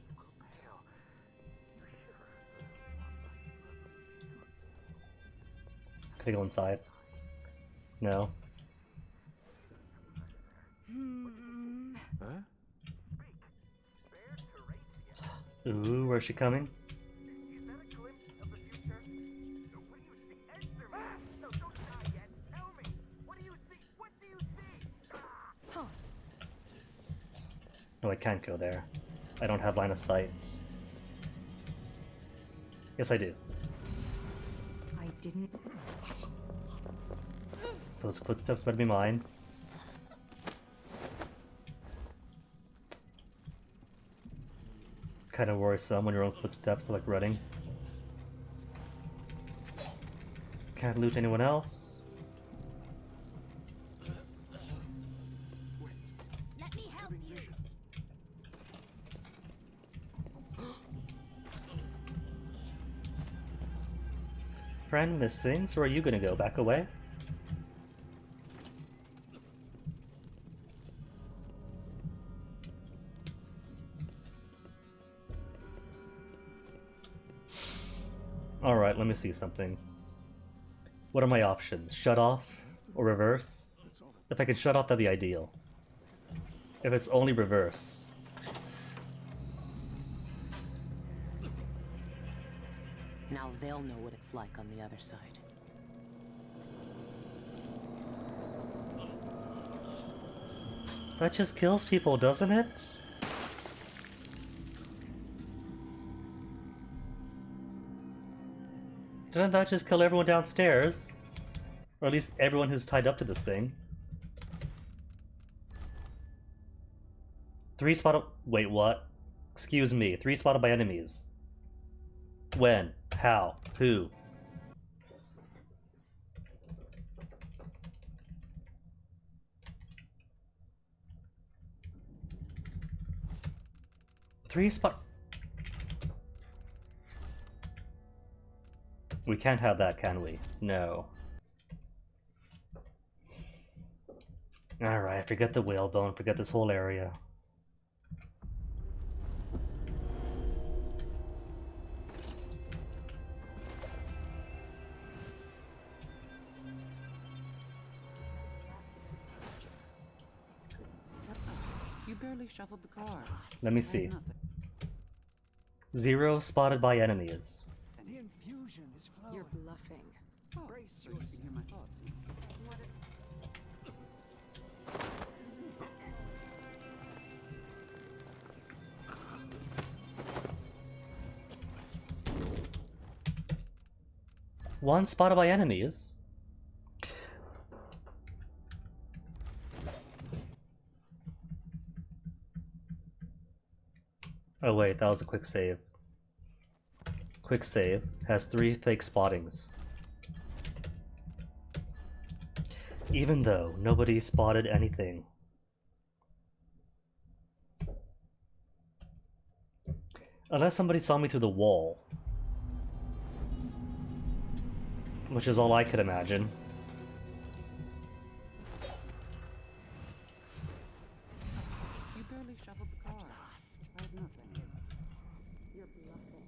Can I go inside? No. Huh? Ooh, where's she coming? No, I can't go there. I don't have line of sight. Yes, I do. I didn't. Those footsteps better be mine. Kind of worrisome when your own footsteps are like running. Can't loot anyone else. Let me help you. Friend missing, so where are you gonna go? Back away? Alright, let me see something. What are my options? Shut off or reverse? If I could shut off, that'd be ideal. If it's only reverse. Now they'll know what it's like on the other side. That just kills people, doesn't it? Didn't that just kill everyone downstairs? Or at least everyone who's tied up to this thing. 3 spotted... Wait, what? Excuse me. 3 spotted by enemies. When? How? Who? Three spot... We can't have that, can we? No. Alright, forget the whalebone, forget this whole area. You barely shoveled the car. Let me see. 0 spotted by enemies. And the infusion is flowing. You're bluffing. Brace yourself. You can hear my thoughts. One spotted by enemies? Oh wait, that was a quick save. Quick save has 3 fake spottings. Even though nobody spotted anything. Unless somebody saw me through the wall. Which is all I could imagine. You barely shoveled the car. I have nothing. You're bluffing.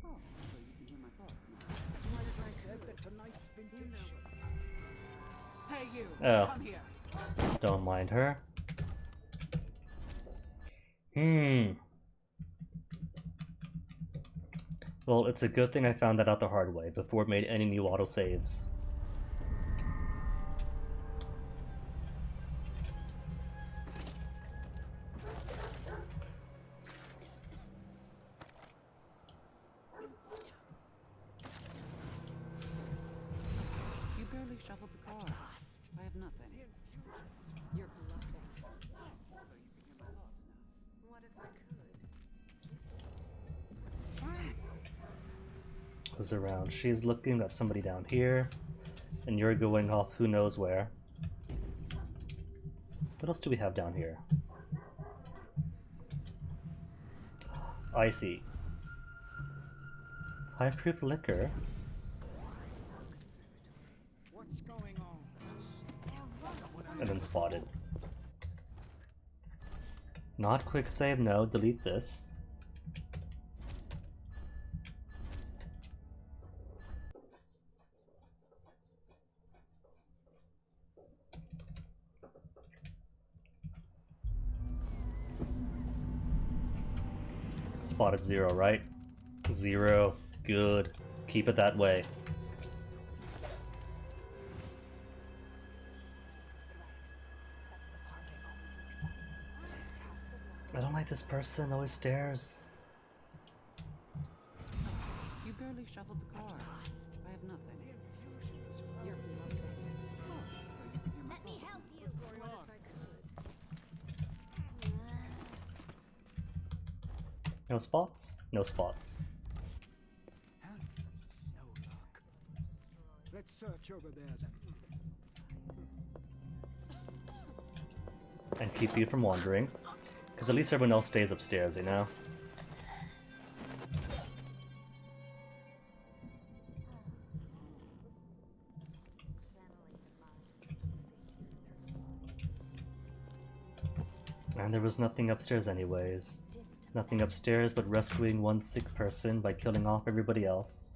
Oh, so you can hear my thoughts now. Like I said, that tonight's vintage. Hey you, Oh. come here. Don't mind her. Well, it's a good thing I found that out the hard way before it made any new autosaves. You barely shoveled the car. I have nothing. You're bluffing. So you can hear my thoughts now. What if I could? Who's around? She's looking at somebody down here, and you're going off who knows where. What else do we have down here? I see. High proof liquor. What's going on? And then spotted. Not quick save, no, delete this. Spotted 0, right? 0. Good. Keep it that way. I don't like this person, always stares. You barely shoveled the car. I have nothing. You're Let me help you. No spots? No spots. No luck. Let's search over there then. And keep you from wandering. Because at least everyone else stays upstairs, you know? And there was nothing upstairs anyways. Nothing upstairs but rescuing one sick person by killing off everybody else.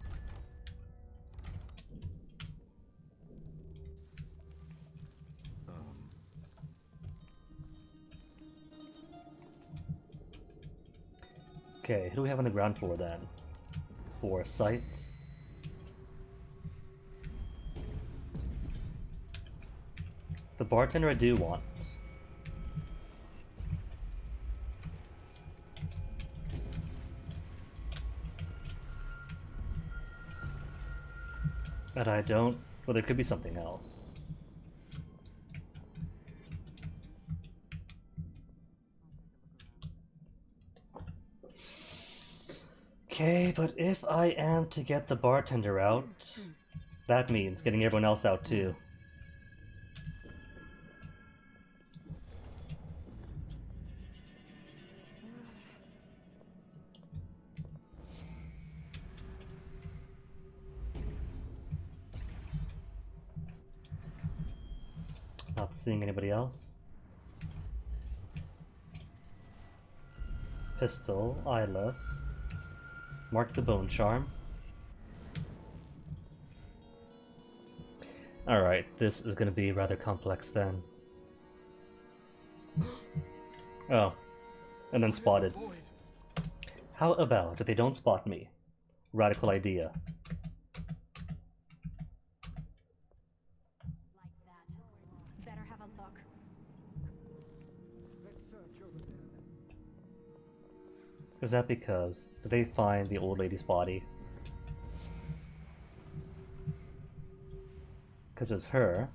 Okay, who do we have on the ground floor then? Foresight. The bartender I do want. But I don't... Well, there could be something else. Okay, but if I am to get the bartender out, that means getting everyone else out too. Not seeing anybody else. Pistol, eyeless. Mark the bone charm. Alright, this is gonna be rather complex then. Oh, and then spotted. How about if they don't spot me? Radical idea. Better have a look. Let's search over there then. Is that because did they find the old lady's body? Because it's her.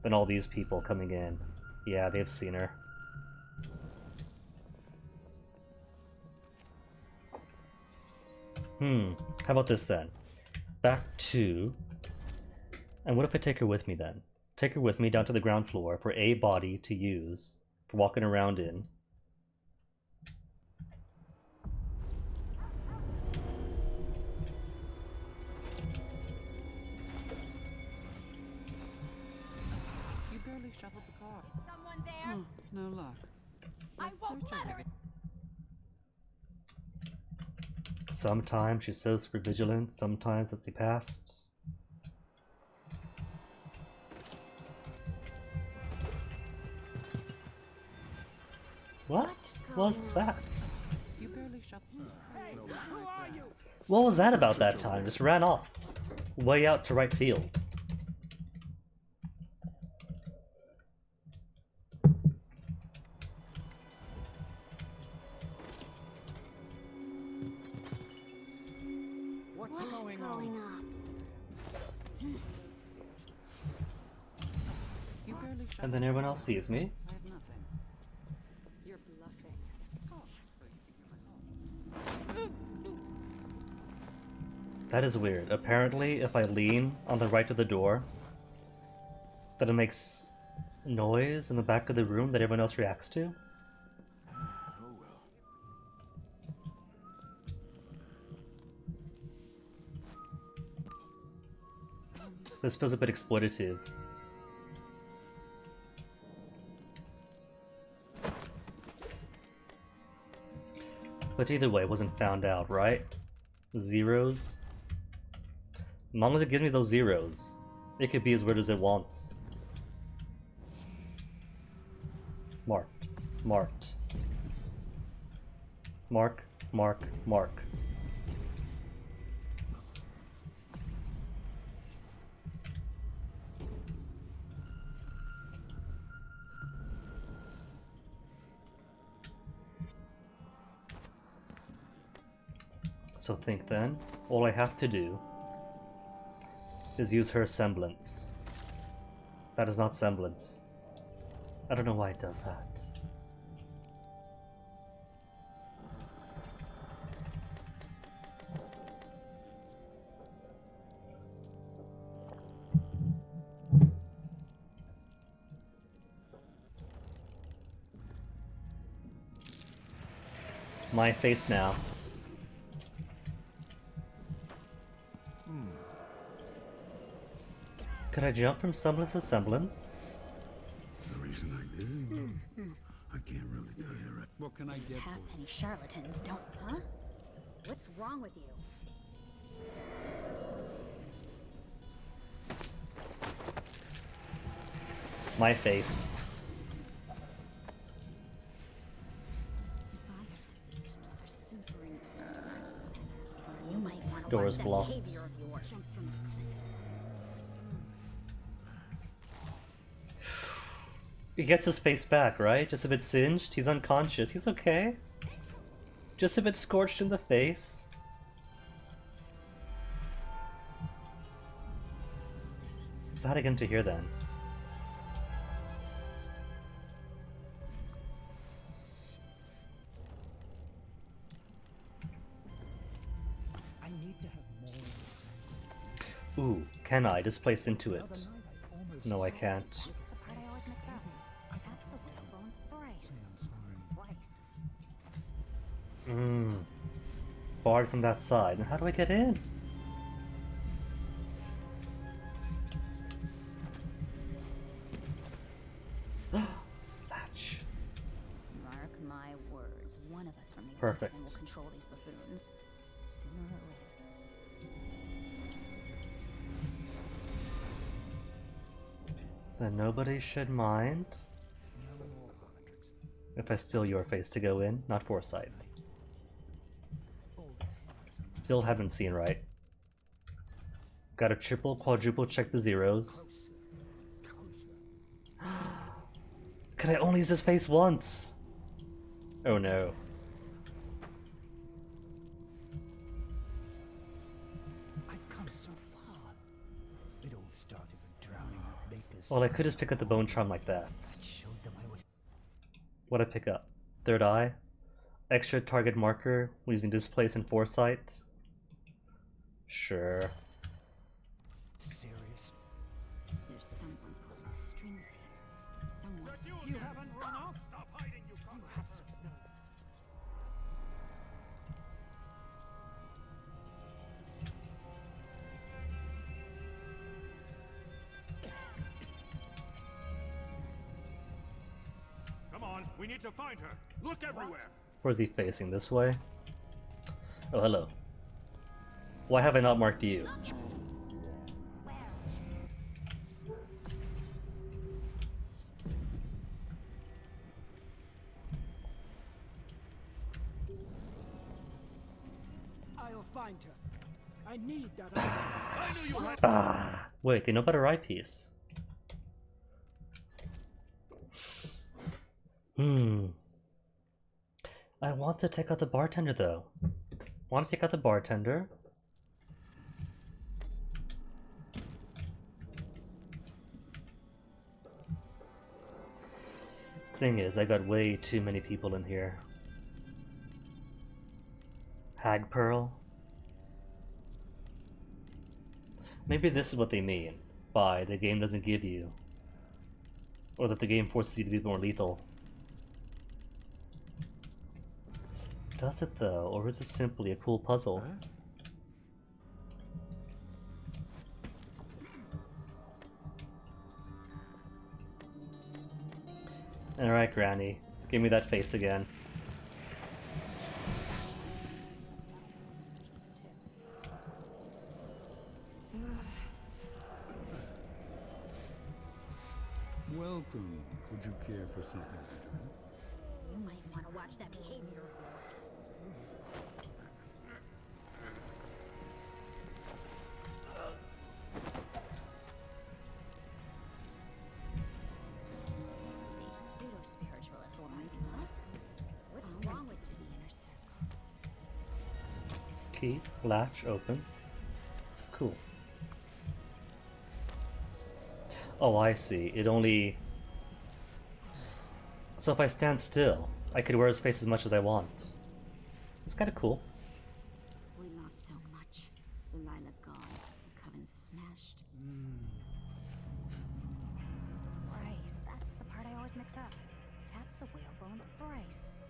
Then all these people coming in. Yeah, they've seen her. How about this then? Back to... And what if I take her with me then? Take her with me down to the ground floor for a body to use for walking around in. You barely shoveled the car. Someone there? No luck. I won't let her. Sometimes she's so super vigilant, sometimes it's the past. What was that? You barely shoveled. Hey, who are you? What was that about that time? Just ran off. Way out to right field. What's going on? You barely shoveled. And then everyone else sees me. I have nothing. You're bluffing. That is weird. Apparently, if I lean on the right of the door, That it makes noise in the back of the room that everyone else reacts to? Oh well. This feels a bit exploitative. But either way, it wasn't found out, right? Zeros? As long as it gives me those zeros, it could be as weird as it wants. Marked. Marked. Mark, mark, mark. So think then, all I have to do is use her semblance. That is not semblance. I don't know why it does that. My face now. Could I jump from semblance to semblance? The reason I did? I can't really tell you right. What can I These get for halfpenny charlatans don't... Huh? What's wrong with you? My face. You might want to Doors watch that blocked. behavior of yours. He gets his face back, right? Just a bit singed. He's unconscious. He's okay. Just a bit scorched in the face. So how'd I get into here then? I need to have more insight. Ooh, can I displace into it? No, I can't. Barred from that side. Now how do I get in? Latch. Mark my words, one of us from the Perfect. Orphan will control these buffoons. Sooner or later. Then nobody should mind if I steal your face to go in, not foresight. Still haven't seen right. Gotta triple, quadruple check the zeros. Could I only use his face once? Oh no. I've come so far. It all started with drowning at Baker's. Well, I could just pick up the bone charm like that. Showed them I was. What'd I pick up? Third eye? Extra target marker using displace and foresight? Sure. Serious. There's someone pulling the strings here. Someone. You haven't run off? Stop hiding, you You have some nerve. Come on, we need to find her. Look everywhere. Where's he facing? This way? Oh, hello. Why have I not marked you? I'll find her. I need that eyepiece. I knew you had. Ah, wait, they know about her eyepiece. I want to take out the bartender though. Want to take out the bartender? Thing is, I got way too many people in here. Hag Pearl? Maybe this is what they mean by the game doesn't give you Or that the game forces you to be more lethal. Does it though, or is it simply a cool puzzle? Alright, Granny. Give me that face again. Welcome. Would you care for something to drink? You might want to watch that behavior of yours. These pseudo-spiritualists will mind you, huh? What's wrong with the inner circle? Key, latch, open. Cool. Oh, I see. It only... So if I stand still, I could wear his face as much as I want. It's kind of cool. We lost so much. Delilah gone. The coven smashed. Thrice. That's the part I always mix up. Tap the whalebone thrice.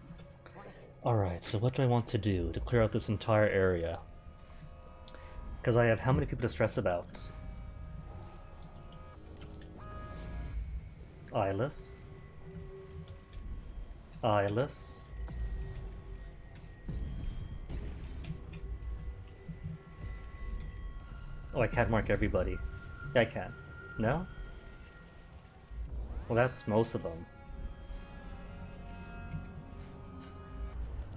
Twice. Alright, so what do I want to do to clear out this entire area? Because I have how many people to stress about? Eyeless. Eyeless. Oh, I can't mark everybody. Yeah, I can. No? Well, that's most of them.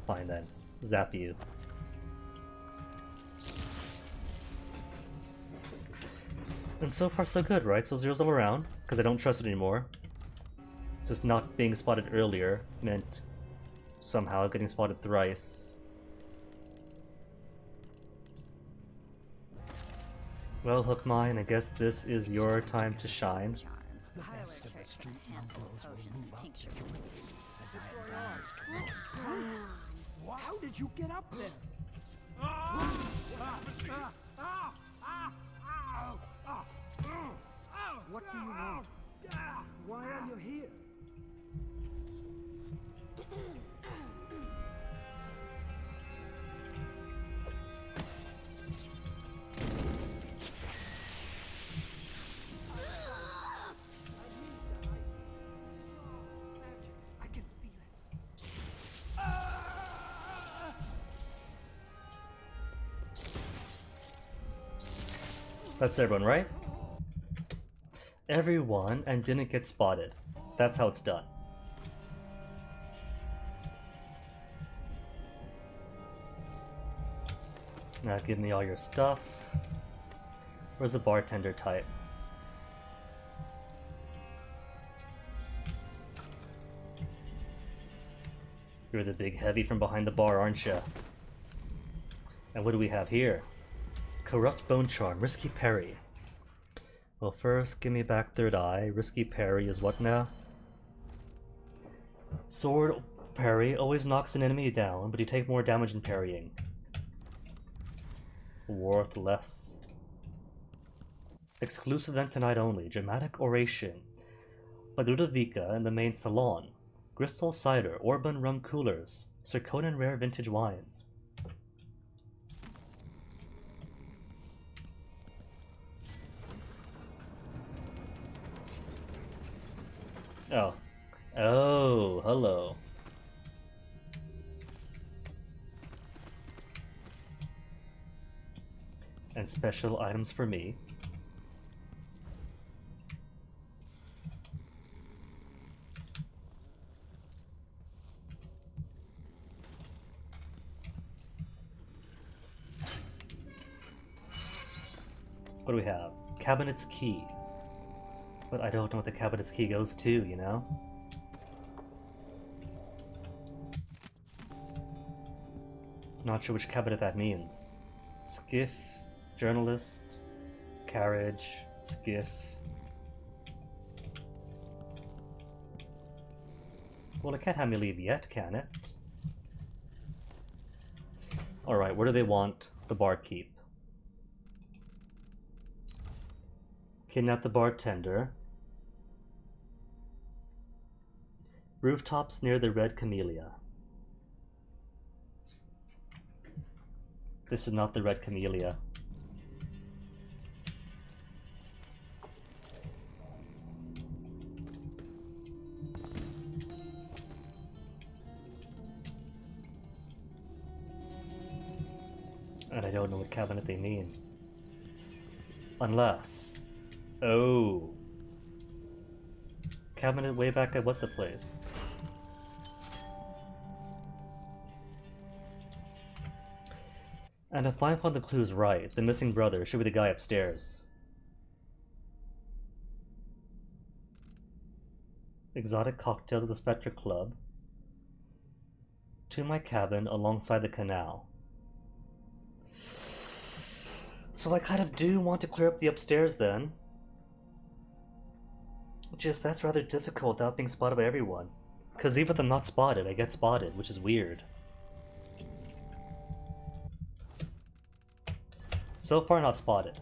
Fine then. Zap you. And so far so good, right? So Zero's all around, because I don't trust it anymore. It's just not being spotted earlier meant somehow getting spotted thrice. Well, Hook Mine, I guess this is your time to shine. The best of the street mongrels will move up to join us as I advance toward. How did you get up there? What do you want? Why are you here? I can feel it. That's everyone, right? Everyone and didn't get spotted. That's how it's done. Now give me all your stuff. Where's the bartender type? You're the big heavy from behind the bar, aren't you? And what do we have here? Corrupt Bone Charm, Risky Parry. Well, first, give me back Third Eye. Risky Parry is what now? Sword Parry always knocks an enemy down, but you take more damage in parrying. Worthless. Exclusive event tonight only. Dramatic Oration by Ludovica in the main salon. Crystal Cider, Orban Rum Coolers, Circonan Rare Vintage Wines. Oh. Oh, hello. And special items for me. What do we have? Cabinet's key. But I don't know what the cabinet's key goes to, you know? Not sure which cabinet that means. Skiff, journalist, carriage, skiff. Well, it can't have me leave yet, can it? Alright, where do they want the barkeep? Kidnap the bartender. Rooftops near the Red Camellia. This is not the Red Camellia. And I don't know what cabinet they mean. Unless... Oh. Cabinet way back at what's the place? And if I found the clues right, the missing brother should be the guy upstairs. Exotic cocktails at the Spectre Club. To my cabin alongside the canal. So I kind of do want to clear up the upstairs then. Just that's rather difficult without being spotted by everyone. Because even if I'm not spotted, I get spotted, which is weird. So far not spotted.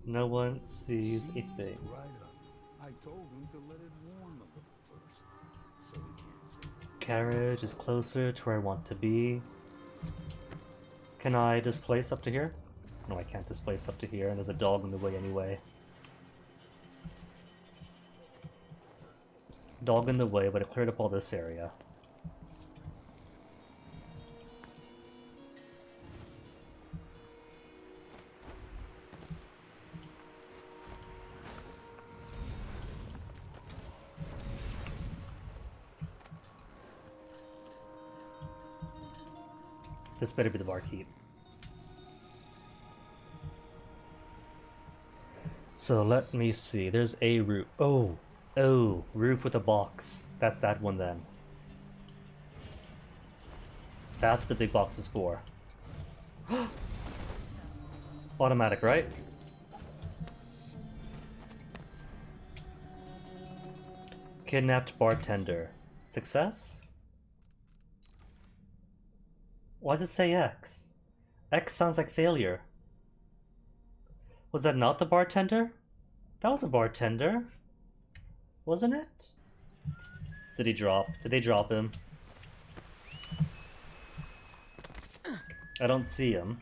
No one sees a thing. Right up. I told him to let it warm a little first, so he can't see. Carriage is closer to where I want to be. Can I displace up to here? No, I can't displace up to here, and there's a dog in the way anyway. Dog in the way, but it cleared up all this area. This better be the barkeep. So let me see. There's a roof. Oh, roof with a box. That's that one then. That's the big box is for. Automatic, right? Kidnapped bartender. Success? Why does it say X? X sounds like failure. Was that not the bartender? That was a bartender. Wasn't it? Did he drop? Did they drop him? I don't see him.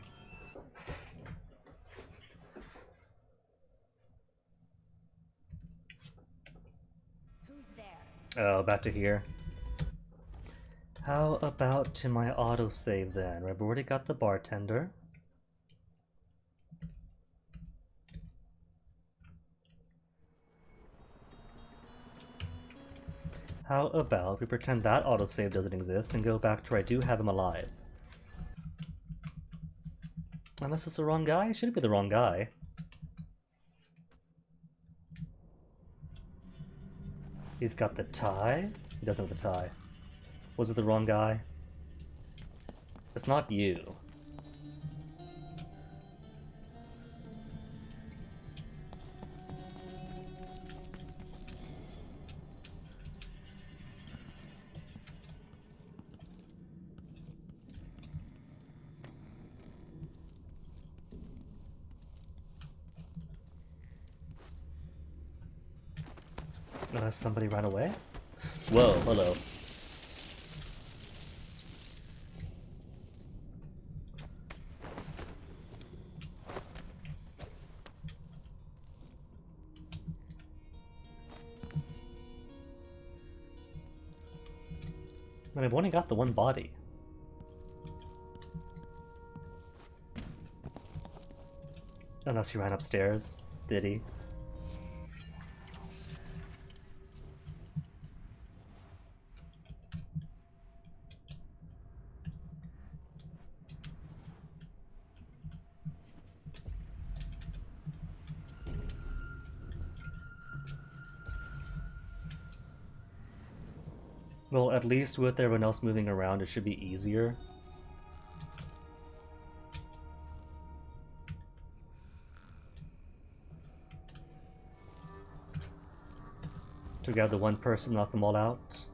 Who's there? Oh, back to here. How about to my autosave then? I've already got the bartender. How about we pretend that autosave doesn't exist and go back to where I do have him alive? Unless it's the wrong guy? Should it be the wrong guy? He's got the tie? He doesn't have the tie. Was it the wrong guy? It's not you. Somebody ran away? Whoa, hello. And I've only got the one body. Unless he ran upstairs, did he? Well, at least with everyone else moving around, it should be easier. To grab the one person, knock them all out.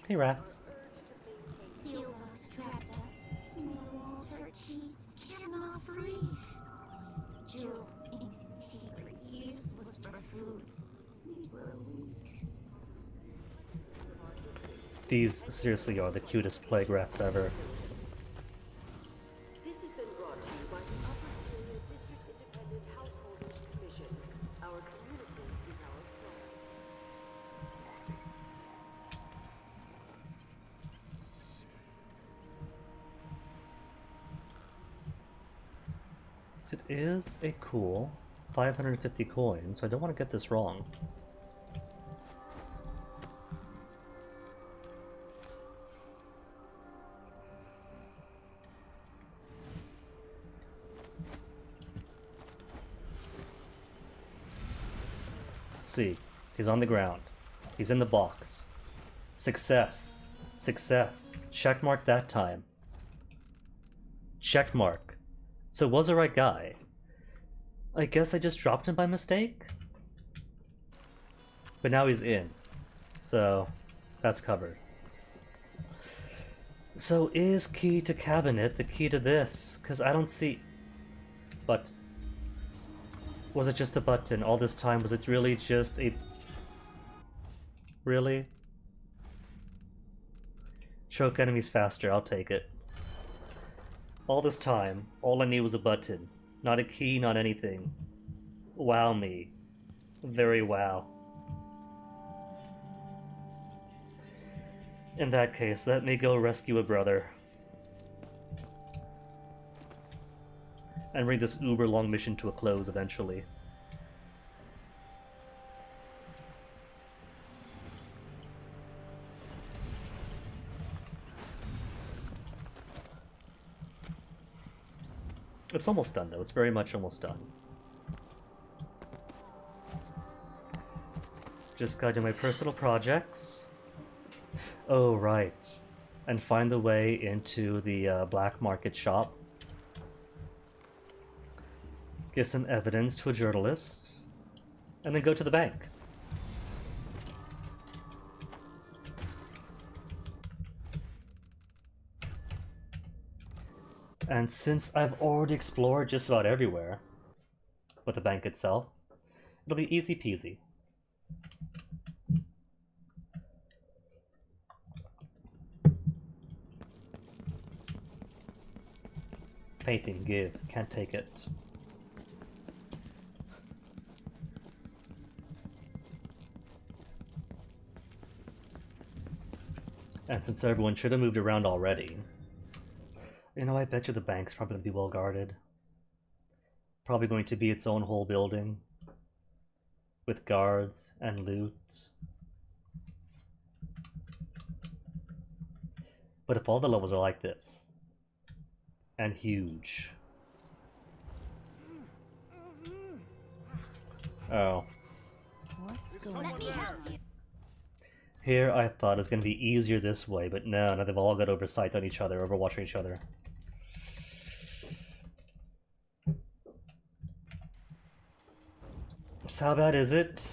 Hey, rats. Steel box traps us. Metal walls hurt teeth. Can't gnaw free. Jewels, ink, paper, useless for food. We grow weak. These seriously are the cutest plague rats ever. This has been brought to you by the Upper Syria District Independent Householders Commission. Our community is our pride. It is a cool 550 coins, so I don't want to get this wrong. See, he's on the ground. He's in the box. Success. Success. Checkmark that time. Checkmark. So it was the right guy. I guess I just dropped him by mistake? But now he's in. So that's covered. So is key to cabinet the key to this? Because I don't see... But... Was it just a button all this time? Was it really just a... Really? Choke enemies faster, I'll take it. All this time, all I need was a button. Not a key, not anything. Wow me. Very wow. In that case, let me go rescue a brother. And bring this uber long mission to a close eventually. It's almost done though, it's very much almost done. Just gotta do my personal projects. Oh, right. And find the way into the black market shop. Give some evidence to a journalist. And then go to the bank. And since I've already explored just about everywhere with the bank itself, it'll be easy peasy. Painting, give, can't take it. And since everyone should have moved around already, you know, I bet you the bank's probably going to be well guarded. Probably going to be its own whole building with guards and loot. But if all the levels are like this, and huge. Oh. What's going on? Let me help you. Here I thought it was going to be easier this way, but no, now they've all got oversight on each other, overwatching each other. So how bad is it?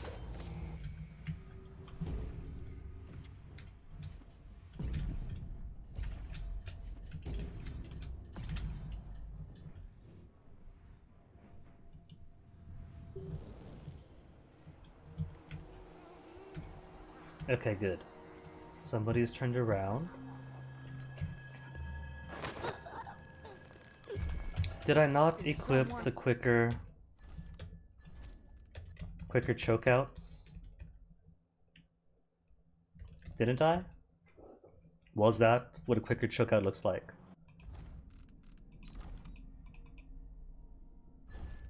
Okay, good. Somebody's turned around. Did I not equip the quicker chokeouts? Didn't I? Was that what a quicker chokeout looks like?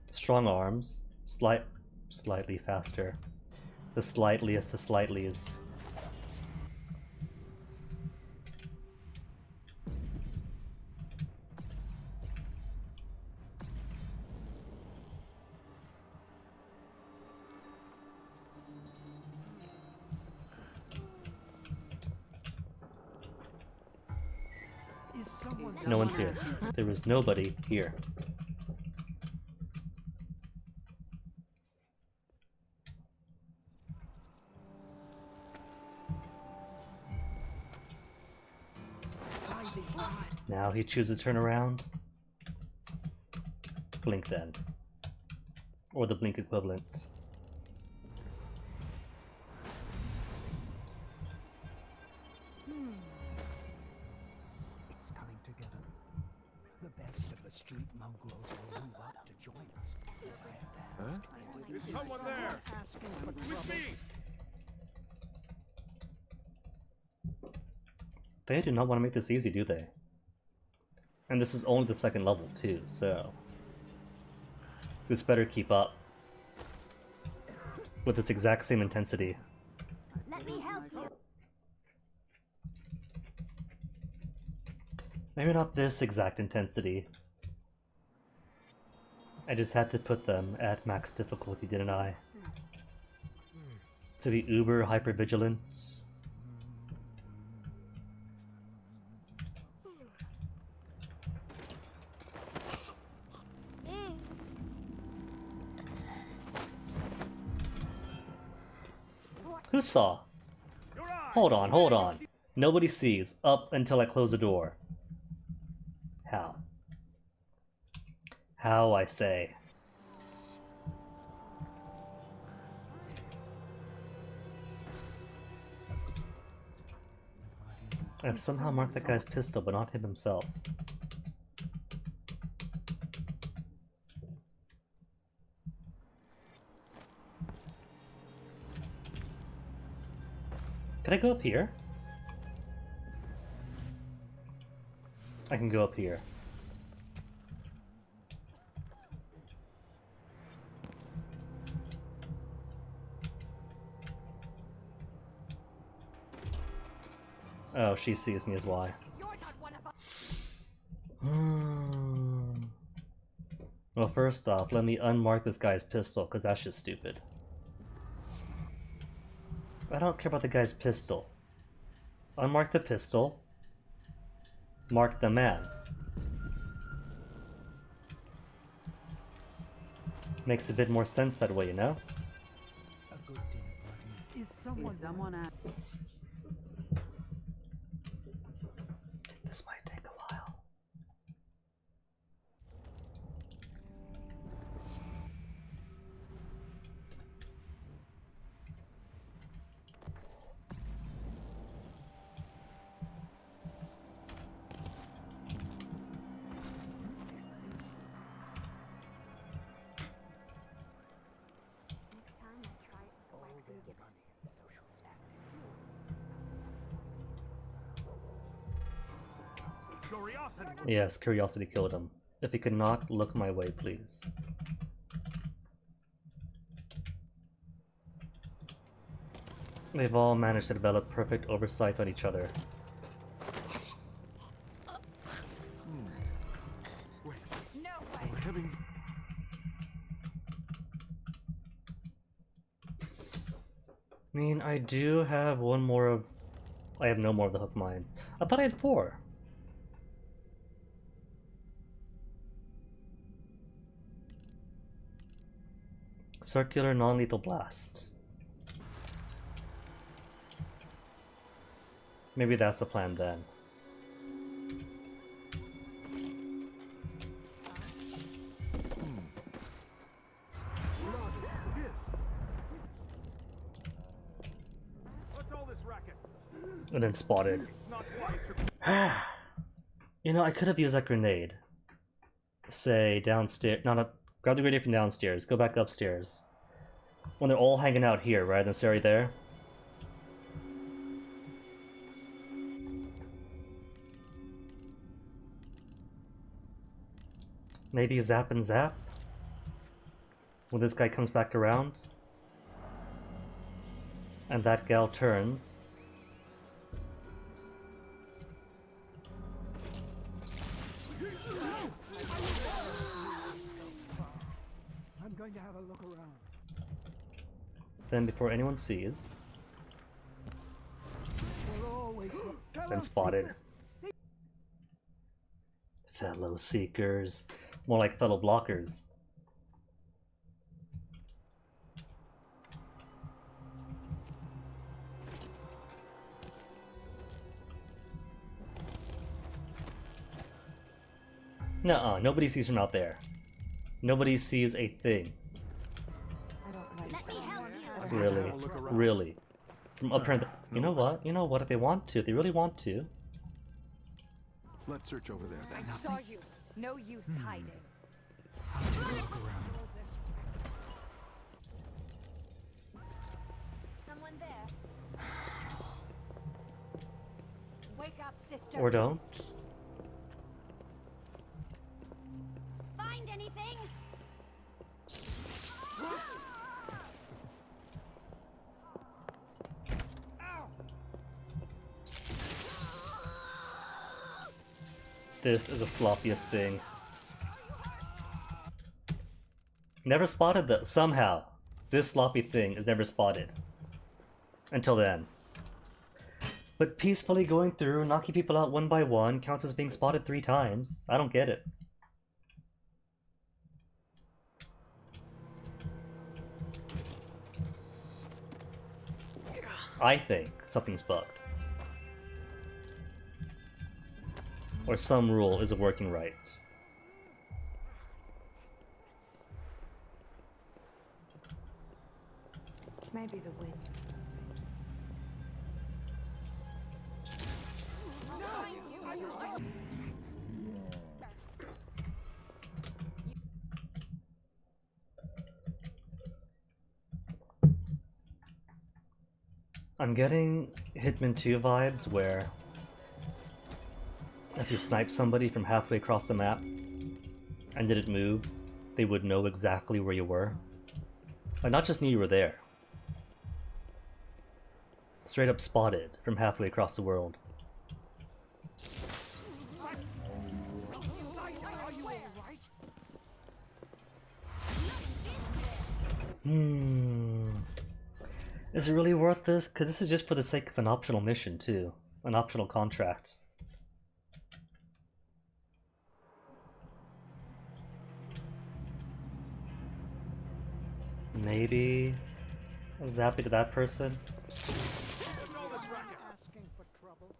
Strong arms, slightly faster. The slightliest of slightlies. No one's here. There is nobody here. Now he chooses to turn around. Blink then. Or the blink equivalent. It's coming together. The best of the street mongrels will move up to join us, as I have asked. Is someone there? Asking for With trouble. me! They do not want to make this easy, do they? And this is only the second level too, so this better keep up with this exact same intensity. Let me help you. Maybe not this exact intensity. I just had to put them at max difficulty, didn't I? To be uber hyper vigilant. Who saw? Hold on, hold on. Nobody sees up until I close the door. How? How, I say? I've somehow marked that guy's pistol, but not him himself. Can I go up here? I can go up here. Oh, she sees me as why. Well, first off, let me unmark this guy's pistol, because that's just stupid. I don't care about the guy's pistol. Unmark the pistol. Mark the man. Makes a bit more sense that way, you know? A good dinner party. Is someone at? This might take a while. Next time I try waxing gibbous. Social status. Curiosity. Yes, curiosity killed him. If he could not, look my way, please. They've all managed to develop perfect oversight on each other. We're having... I mean, I do have one more of... I have no more of the hook mines. I thought I had 4. Circular non-lethal blast. Maybe that's the plan then. What's all this racket? And then spotted. You know, I could have used that grenade. Say, downstairs. No, grab the grenade from downstairs. Go back upstairs. When they're all hanging out here, rather than stay right there. Maybe zap and zap? When this guy comes back around. And that gal turns. I'm going to have a look around. Then before anyone sees. We're always Then spotted. Fellow seekers. More like fellow blockers. Nuh-uh, nobody sees from out there. Nobody sees a thing. Really? Really? From up here, you know what? You know what? If they want to, if they really want to. Let's search over there then. I saw you. No use hiding. I'll take a look around. Someone there. Wake up, sister. Or don't. Find anything? This is the sloppiest thing. Never spotted that. Somehow, this sloppy thing is never spotted. Until then. But peacefully going through, knocking people out one by one, counts as being spotted 3 times. I don't get it. I think something's bugged. Or some rule isn't working right. Maybe the wind. I'm getting Hitman 2 vibes where if you snipe somebody from halfway across the map and didn't move, they would know exactly where you were. Like, not just knew you were there. Straight up spotted from halfway across the world. Is it really worth this? Because this is just for the sake of an optional mission too. An optional contract. Maybe I was happy to that person. Asking for trouble.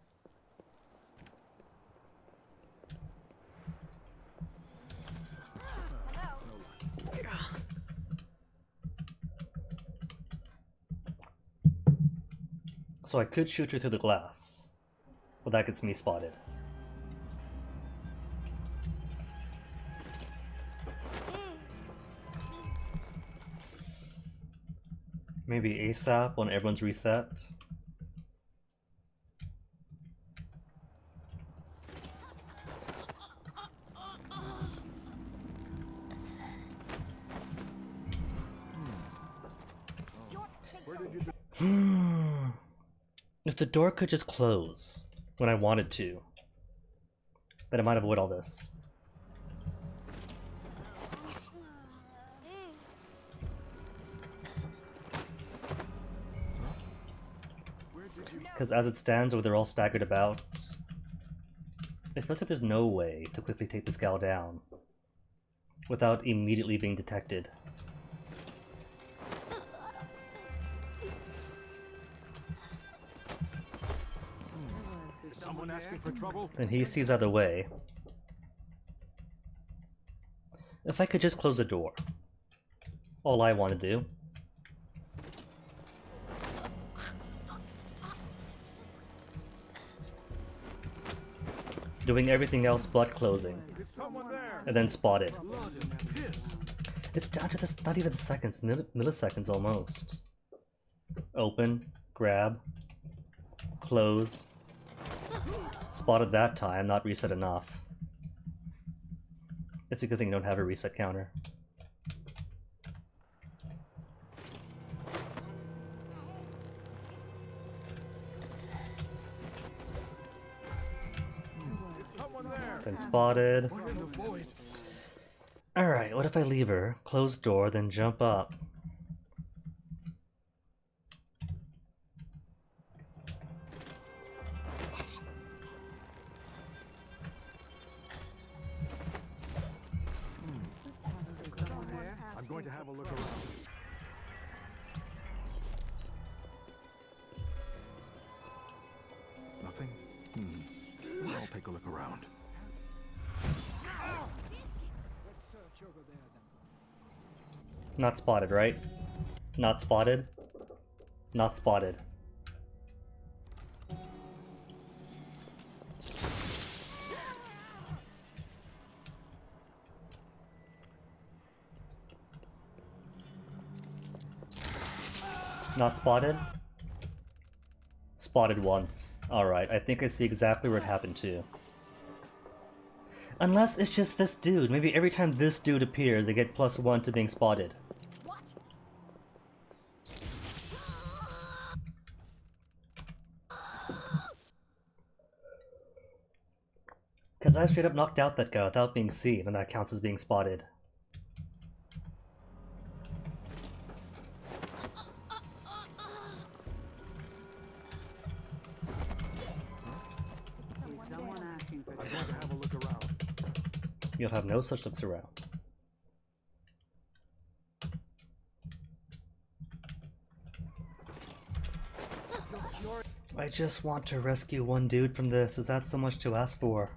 So I could shoot her through the glass, but that gets me spotted. Maybe ASAP when everyone's reset. If the door could just close when I wanted to, then I might avoid all this. Because as it stands where they're all staggered about, it feels like there's no way to quickly take this gal down without immediately being detected. Someone asking for trouble? Then he sees either way. If I could just close the door. All I want to do. Doing everything else but closing. And then spot it. It's down to this, not even the seconds, milliseconds almost. Open, grab, close. Spotted that time, not reset enough. It's a good thing you don't have a reset counter. Been spotted. Alright, what if I leave her, close door, then jump up? I'm going to have a look around. Nothing? I'll take a look around. Not spotted, right? Not spotted? Not spotted. Not spotted? Spotted once. Alright, I think I see exactly where it happened too. Unless it's just this dude. Maybe every time this dude appears, I get +1 to being spotted. Because I straight up knocked out that guy without being seen, and that counts as being spotted. Someone asking for I'm going to have a look around. You'll have no such looks around. I just want to rescue one dude from this. Is that so much to ask for?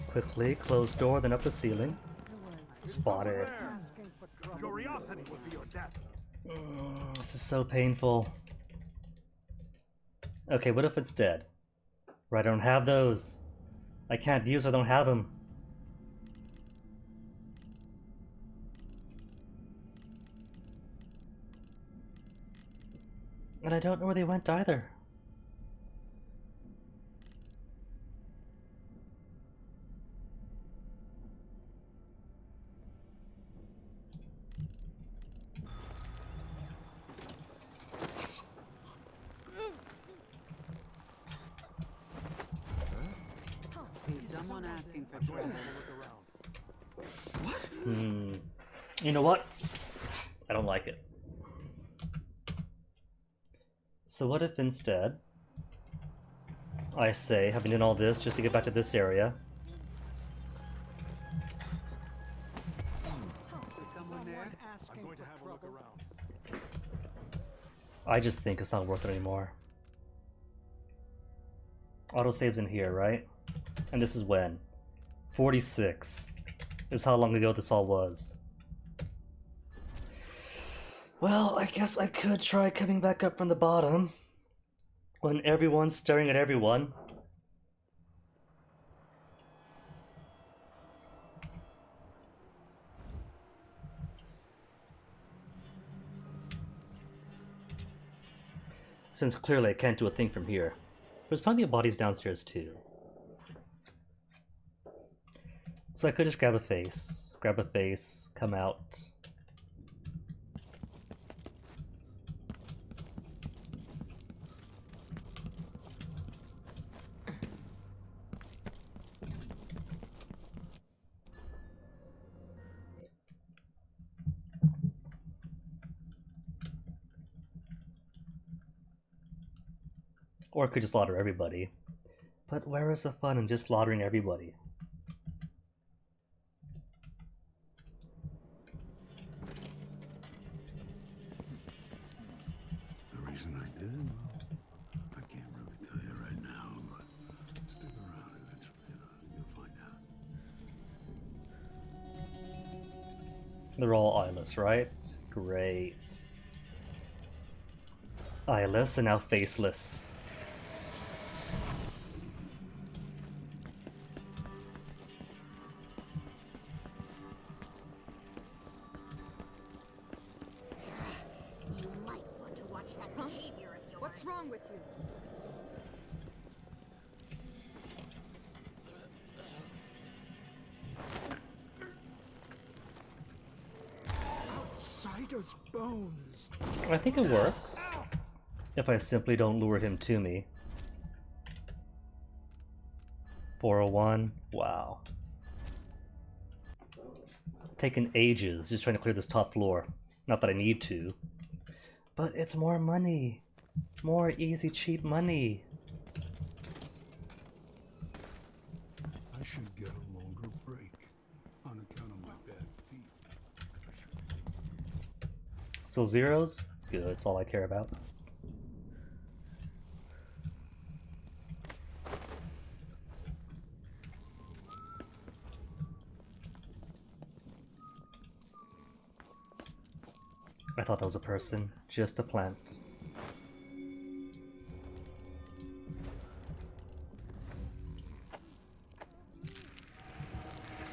Quickly, close door, then up the ceiling. Spotted. Curiosity would be your death. This is so painful. Okay, what if it's dead? Right, I don't have those. I can't use, I don't have them. And I don't know where they went either. Someone asking for trouble. What? You know what? I don't like it. So what if instead I say, having done all this just to get back to this area, Someone there? I'm going to have a look around. I just think it's not worth it anymore. Autosave's in here, right? And this is when? 46 is how long ago this all was. Well, I guess I could try coming back up from the bottom when everyone's staring at everyone. Since clearly I can't do a thing from here. There's plenty of bodies downstairs too. So I could just grab a face, come out. Or I could just slaughter everybody. But where is the fun in just slaughtering everybody? The reason I did it, well, I can't really tell you right now, but stick around eventually, you'll find out. They're all eyeless, right? Great. Eyeless and now faceless. You might want to watch that behavior of yours. What's wrong with you? Outsider's bones. I think it works. If I simply don't lure him to me. 401. Wow. Taking ages just trying to clear this top floor. Not that I need to. But it's more money. More easy, cheap money. I should get a longer break on account of my bad feet. So zeros? Good, that's all I care about. I thought that was a person, just a plant.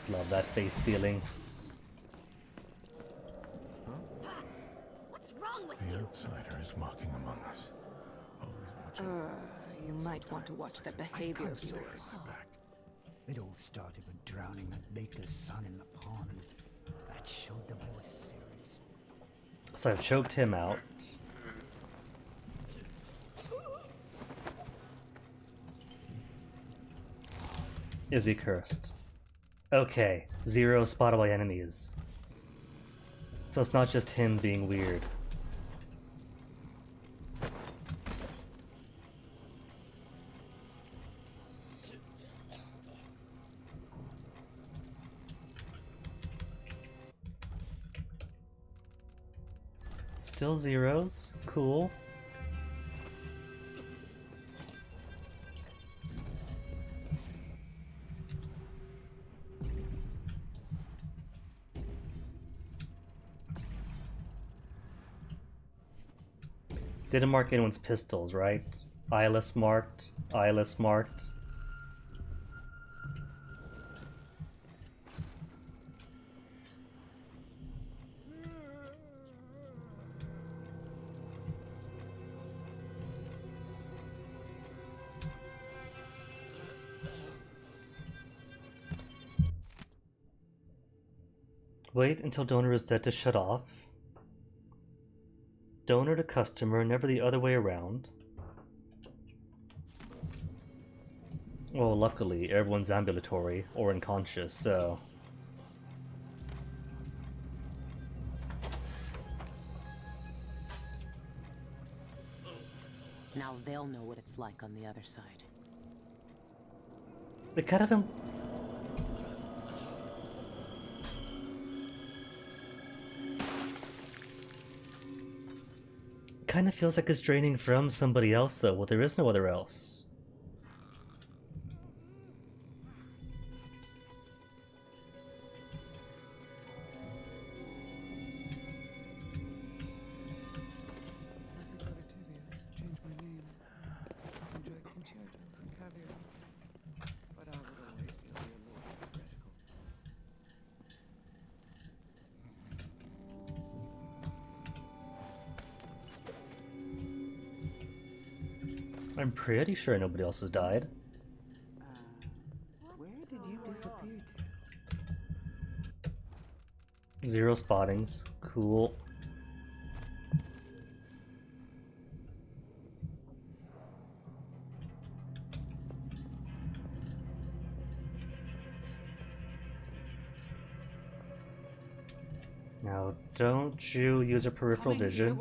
Love that face stealing. What's wrong with The outsider is walking among us. Always watching. You might want to watch the behavior source. It all started with drowning that baker's son in the pond. That showed them I was serious. So I've choked him out. Is he cursed? Okay, 0 spotted by enemies. So it's not just him being weird. Still zeros. Cool. Didn't mark anyone's pistols, right? Eyeless marked. Eyeless marked. Wait until donor is dead to shut off. Donor to customer, never the other way around. Well, luckily, everyone's ambulatory or unconscious, so... Now they'll know what it's like on the other side. They kind of kind of feels like it's draining from somebody else, though. Well, there is no other else. Change my name. Enjoy concertos and caviar. But I would always feel a little hypocritical. I'm pretty sure nobody else has died. Where did you disappear to? 0 spottings. Cool. Now, don't you use your peripheral vision.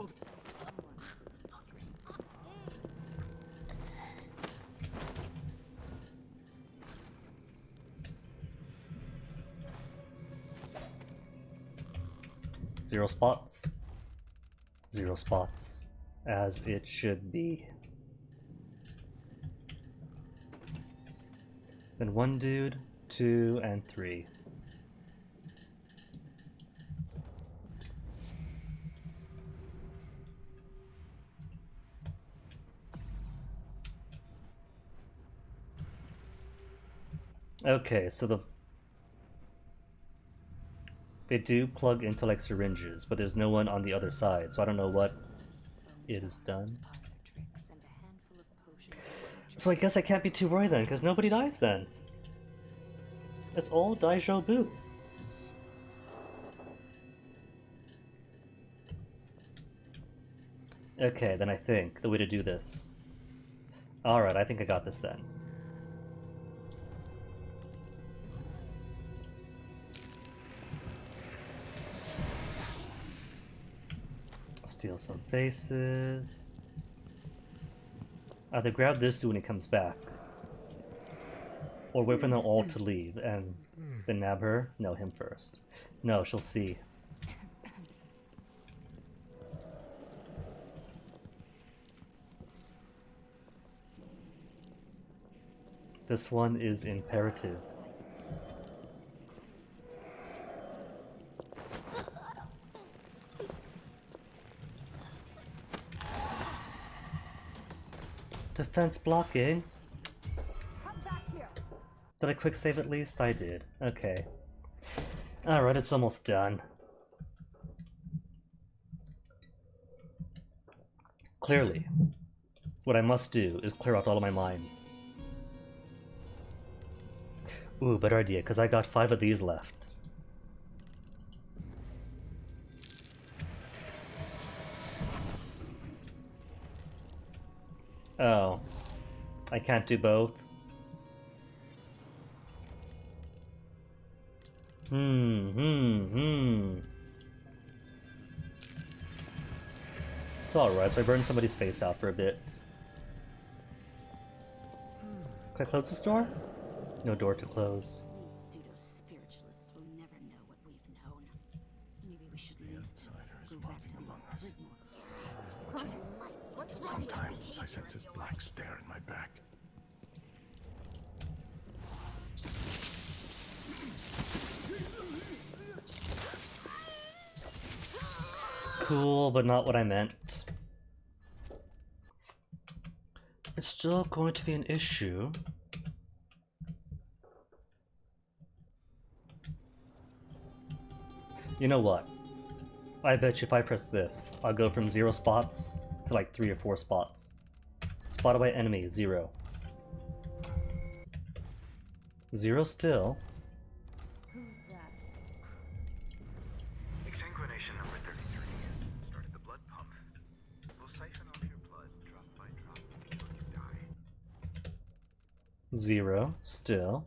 Zero spots. 0 spots. As it should be. Then 1 dude, 2, and 3. Okay, so they do plug into like syringes, but there's no one on the other side, so I don't know what it has done. So I guess I can't be too worried then, because nobody dies then. It's all Daijou Bu. Okay, then I think the way to do this. Alright, I think I got this then. Steal some faces. Either grab this dude when he comes back, or wait for them all to leave and then nab her. No, him first. No, she'll see. This one is imperative. defense blocking. Did I quick save at least? I did. Okay. Alright, it's almost done. Clearly, what I must do is clear out all of my mines. Ooh, better idea, because I got 5 of these left. Oh. I can't do both? It's alright, so I burned somebody's face out for a bit. Can I close this door? No door to close. These pseudo-spiritualists will never know what we've known. Maybe we should leave. Go back to the Connor, what's wrong? Sometimes I sense this black stare in my back. Cool, but not what I meant. It's still going to be an issue. You know what? I bet you if I press this, I'll go from 0 spots to like 3 or 4 spots. Spotted by enemy, 0. 0 still. Exsanguination number 33. Started the blood pump. We'll siphon off your blood drop by drop until you die. 0 still.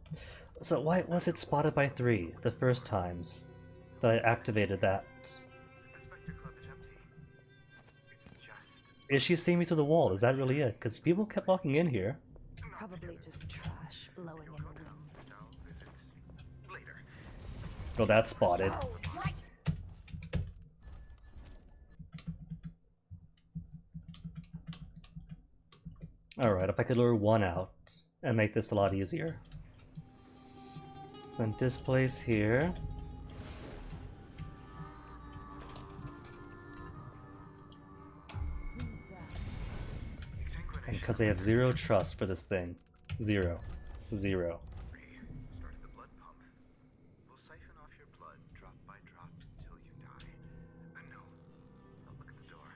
So why was it spotted by 3 the first times that I activated that? Is she seeing me through the wall? Is that really it? Because people kept walking in here. Probably just trash blowing in the wind. Oh, that's spotted. Alright, if I could lure 1 out and make this a lot easier. Then displace here. And because I have 0 trust for this thing. 0. 0. Started the blood pump. We'll siphon off your blood drop by drop until you die. No. Don't look at the door.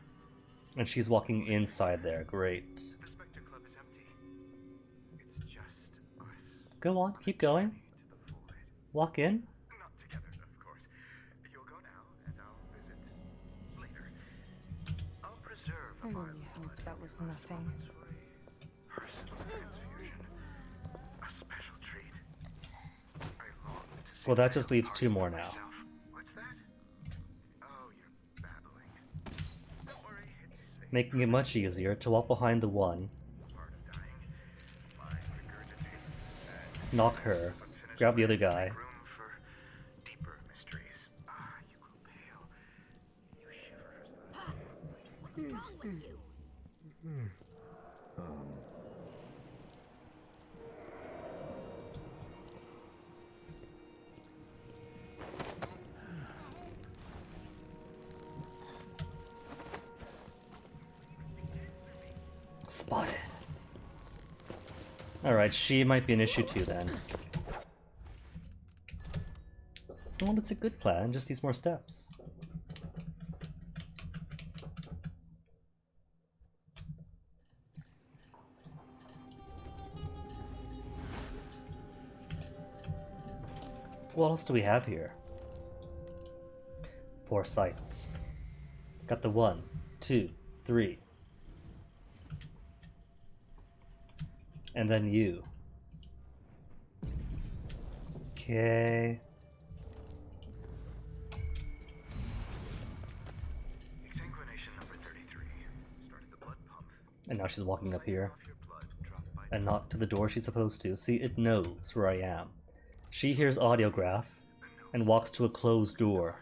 And she's walking inside there. Great. The Spectre Club is empty. It's just us. Go on, keep going. Walk in. Not together, of course. You'll go now, and I'll visit later. I'll preserve I really hope that was nothing. personal transfusion. A special treat. I long to see Well, that just leaves 2 more now. myself. What's that? Oh, you're babbling. Don't worry, it's safe. Making it much easier to walk behind the one. Knock her. Grab the other guy. Room for deeper mysteries. Ah, you grow pale. You shiver. What's wrong with you? Spotted. Alright, she might be an issue too then. Well, it's a good plan, just needs more steps. What else do we have here? Foresight. Got the 1, 2, 3. And then you. Okay. Exsanguination number 33. Started the blood pump. And now she's walking up here. And not to the door she's supposed to. See, it knows where I am. She hears audiograph and walks to a closed door.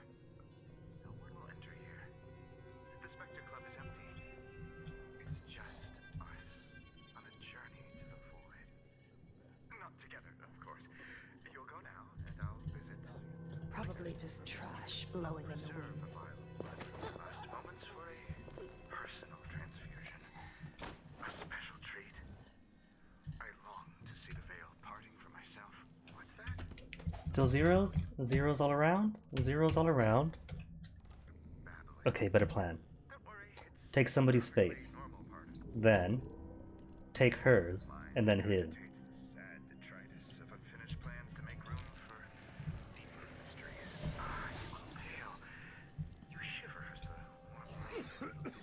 No one will enter here. The Spectre Club is empty. It's just us on a journey to the void. Not together, of course. You'll go now, and I'll visit. Probably just trash blowing in the wind. Last moments for a personal transfusion. A special treat. Still zeros? Zeros all around? Zeros all around. Okay, better plan. Take somebody's face. Then, take hers, and then his.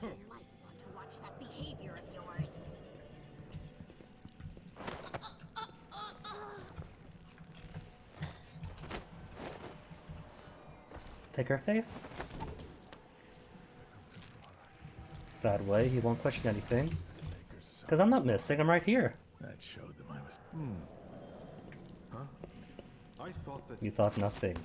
You might want to watch that behavior of yours. Take her face? That way, he won't question anything. Because I'm not missing, I'm right here. That showed them I was. Huh? I thought that. You thought nothing.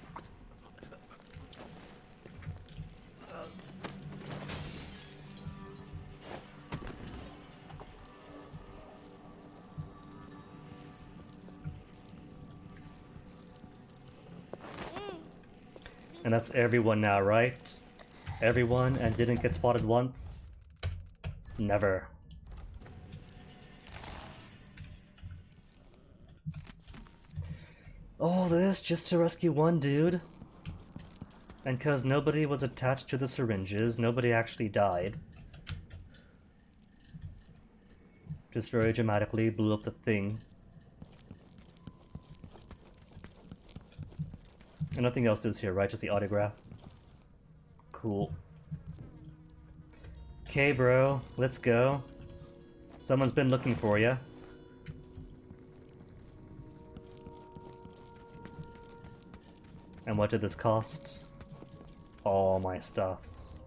And that's everyone now, right? Everyone and didn't get spotted once? Never. All this just to rescue one dude? And cause nobody was attached to the syringes, nobody actually died. Just very dramatically blew up the thing. And nothing else is here, right? Just the autograph. Cool. Okay, bro. Let's go. Someone's been looking for you. And what did this cost? All my stuffs.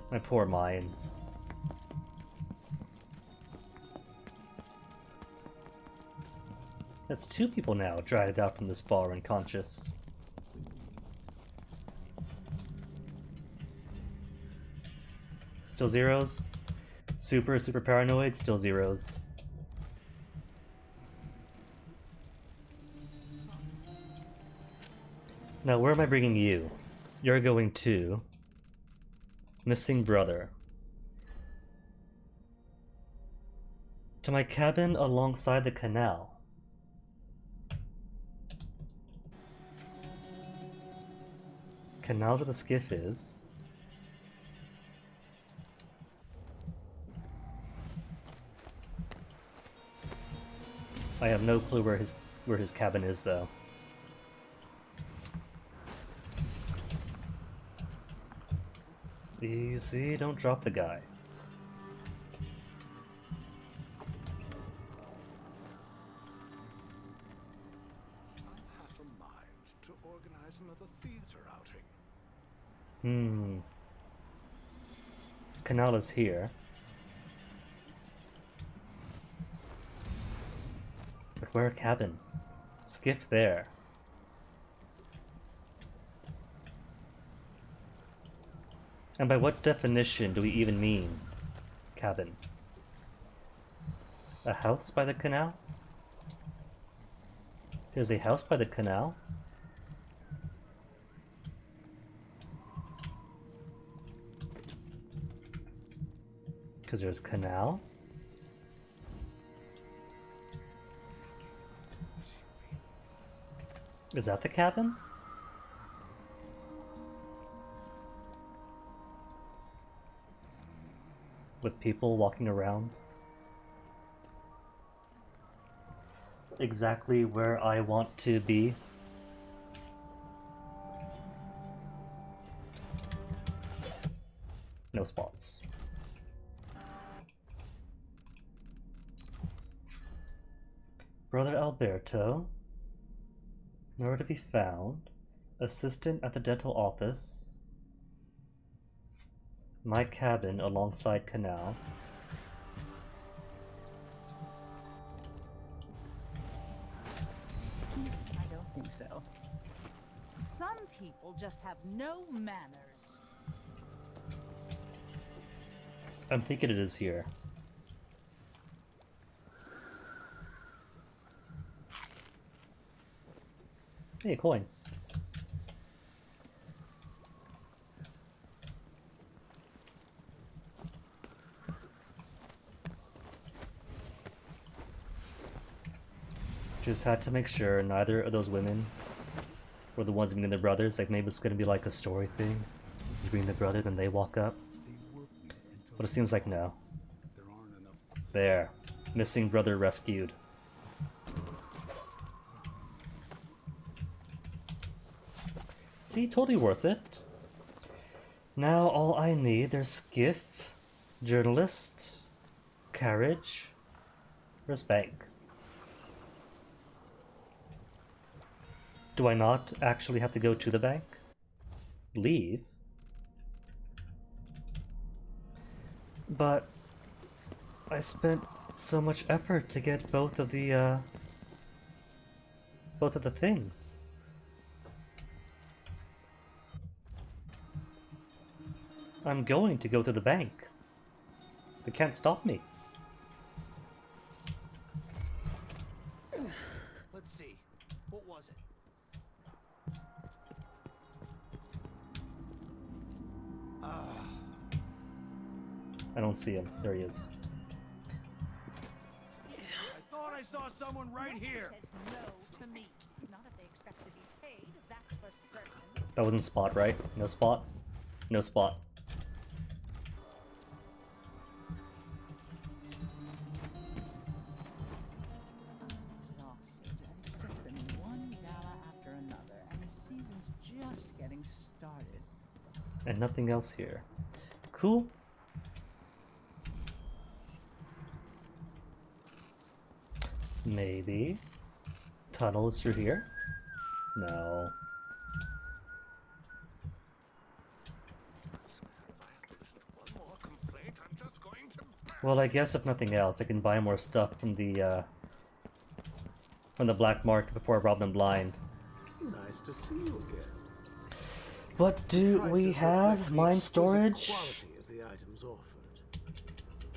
My poor minds. That's 2 people now dragged out from this bar unconscious. Still zeros. Super paranoid, still zeros. Now, where am I bringing you? You're going to... Missing brother. To my cabin alongside the canal. Canal where the skiff is. I have no clue where his cabin is, though. Easy, don't drop the guy. Half a mind to organize another theater outing. Canal is here. But where a cabin? Skiff there. And by what definition do we even mean cabin? A house by the canal? There's a house by the canal? Because there's canal? Is that the cabin? With people walking around? Exactly where I want to be. No spots. Brother Alberto. Nowhere to be found. Assistant at the dental office. My cabin alongside canal. I don't think so. Some people just have no manners. I'm thinking it is here. Hey, a coin. Just had to make sure neither of those women Or the ones meeting their brothers. Like maybe it's gonna be like a story thing. You bring the brother, then they walk up. But it seems like no. There. Missing brother rescued. See, totally worth it. Now all I need, there's skiff, journalist, carriage, where's bank? Do I not actually have to go to the bank? Leave? But I spent so much effort to get both of the things. I'm going to go to the bank. They can't stop me. Let's see. What was it? I don't see him. There he is. I thought I saw someone right here. Says no to meat. Not if they expect to be paid, that's for certain. That wasn't Spot, right? No Spot? No Spot. Exhausted, and it's just been one gala after another, and the season's just getting started. And nothing else here. Cool. Maybe. Tunnel is through here? No. Well, I guess if nothing else, I can buy more stuff from the black market before I rob them blind. Nice to see you again. But do we have mine storage? Quality of the items offered.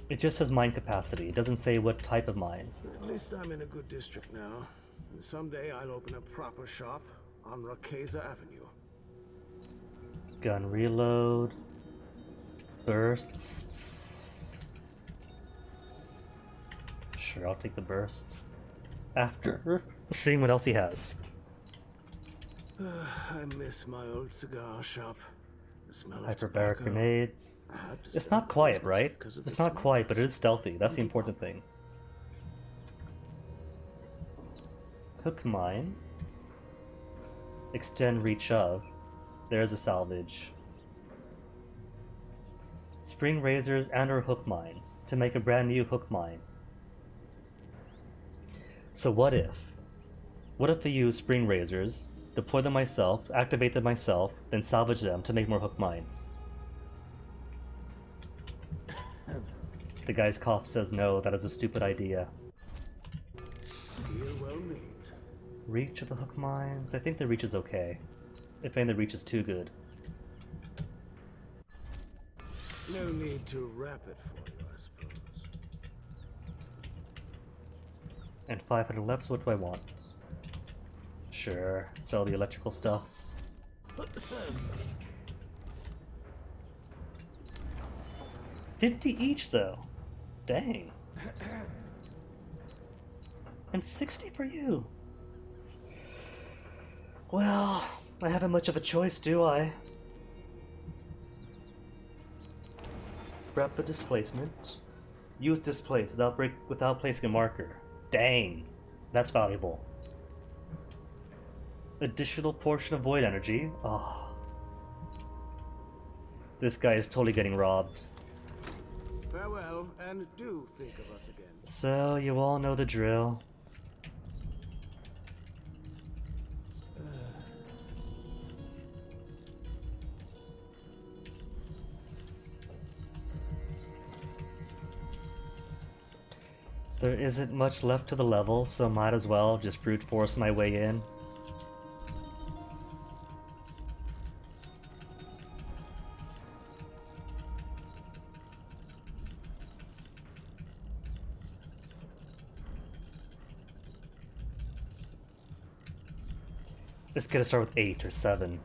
It just says mine capacity. It doesn't say what type of mine. At least I'm in a good district now. And someday I'll open a proper shop on Rakeza Avenue. Gun reload. Bursts. Sure, I'll take the burst. After seeing what else he has. I miss my old cigar shop. The smell of Hyperbaric tobacco. grenades. I had to It's sell not quiet, business right? because of It's the not smell. quiet, but it is stealthy. That's the important thing. Hook mine. Extend reach of. There's a salvage. Spring razors and or hook mines to make a brand new hook mine. So what if I use spring razors, deploy them myself, activate them myself, then salvage them to make more hook mines? The guy's cough says no, that is a stupid idea. Deal well made. Reach of the hook mines? I think the reach is okay. If any, the reach is too good. No need to wrap it for you, I suppose. And 500 left, so what do I want? Sure, sell the electrical stuffs. 50 each though. Dang. And 60 for you. Well, I haven't much of a choice, do I? Rapid displacement. Use displace without placing a marker. Dang, that's valuable. Additional portion of void energy. Oh. This guy is totally getting robbed. Farewell, and do think of us again. So, you all know the drill. There isn't much left to the level, so might as well just brute force my way in. Let's get a start with 8 or 7.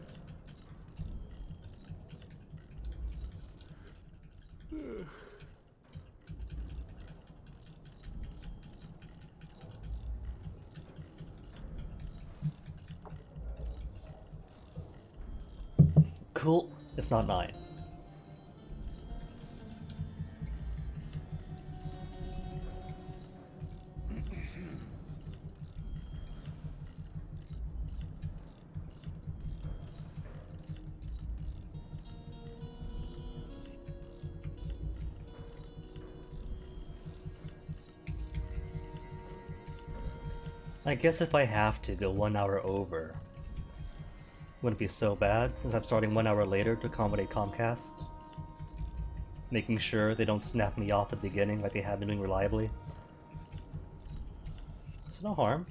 Cool. It's not 9. I guess if I have to go 1 hour over, wouldn't be so bad since I'm starting 1 hour later to accommodate Comcast. Making sure they don't snap me off at the beginning like they have been doing reliably. So no harm.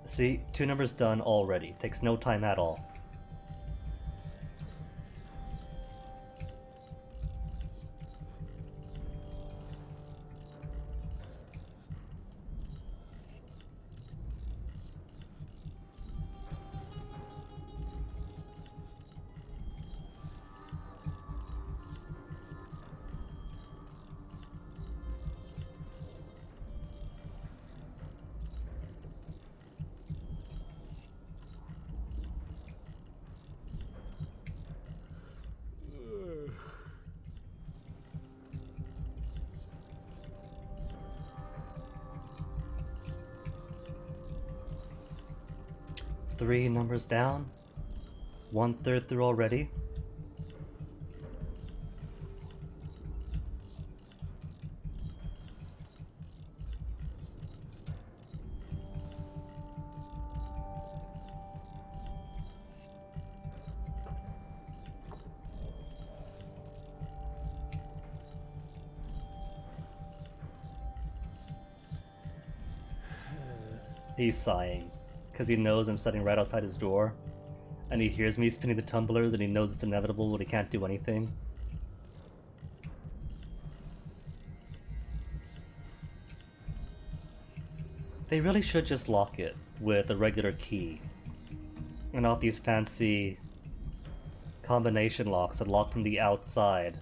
See, 2 numbers done already. Takes no time at all. Three numbers down. 1/3 through already. He's sighing, because he knows I'm sitting right outside his door, and he hears me spinning the tumblers, and he knows it's inevitable, but he can't do anything. They really should just lock it with a regular key, and not these fancy combination locks that lock from the outside.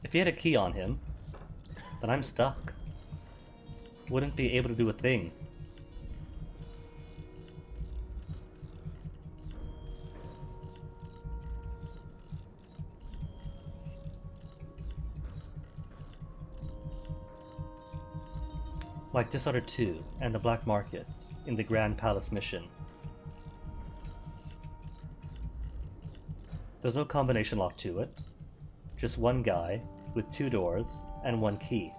If he had a key on him, then I'm stuck. Wouldn't be able to do a thing. Like Dishonored 2 and the Black Market in the Grand Palace mission. There's no combination lock to it. Just one guy with 2 doors and 1 key.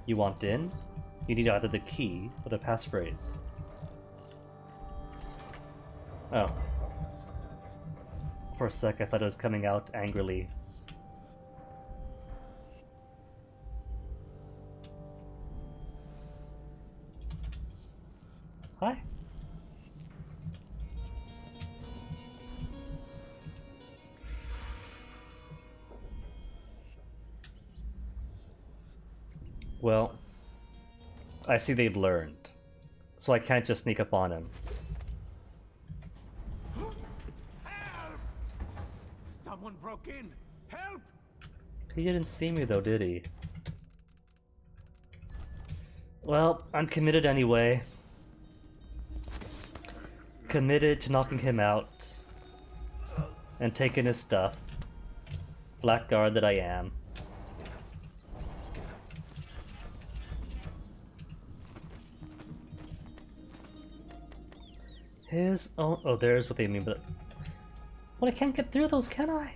You want in, you need either the key or the passphrase. Oh. For a sec I thought it was coming out angrily. Hi. Well, I see they've learned, so I can't just sneak up on him. Someone broke in! Help! He didn't see me though, did he? Well, I'm committed anyway. Committed to knocking him out and taking his stuff. Blackguard that I am. His own. Oh, there's what they mean, but. Well, I can't get through those, can I?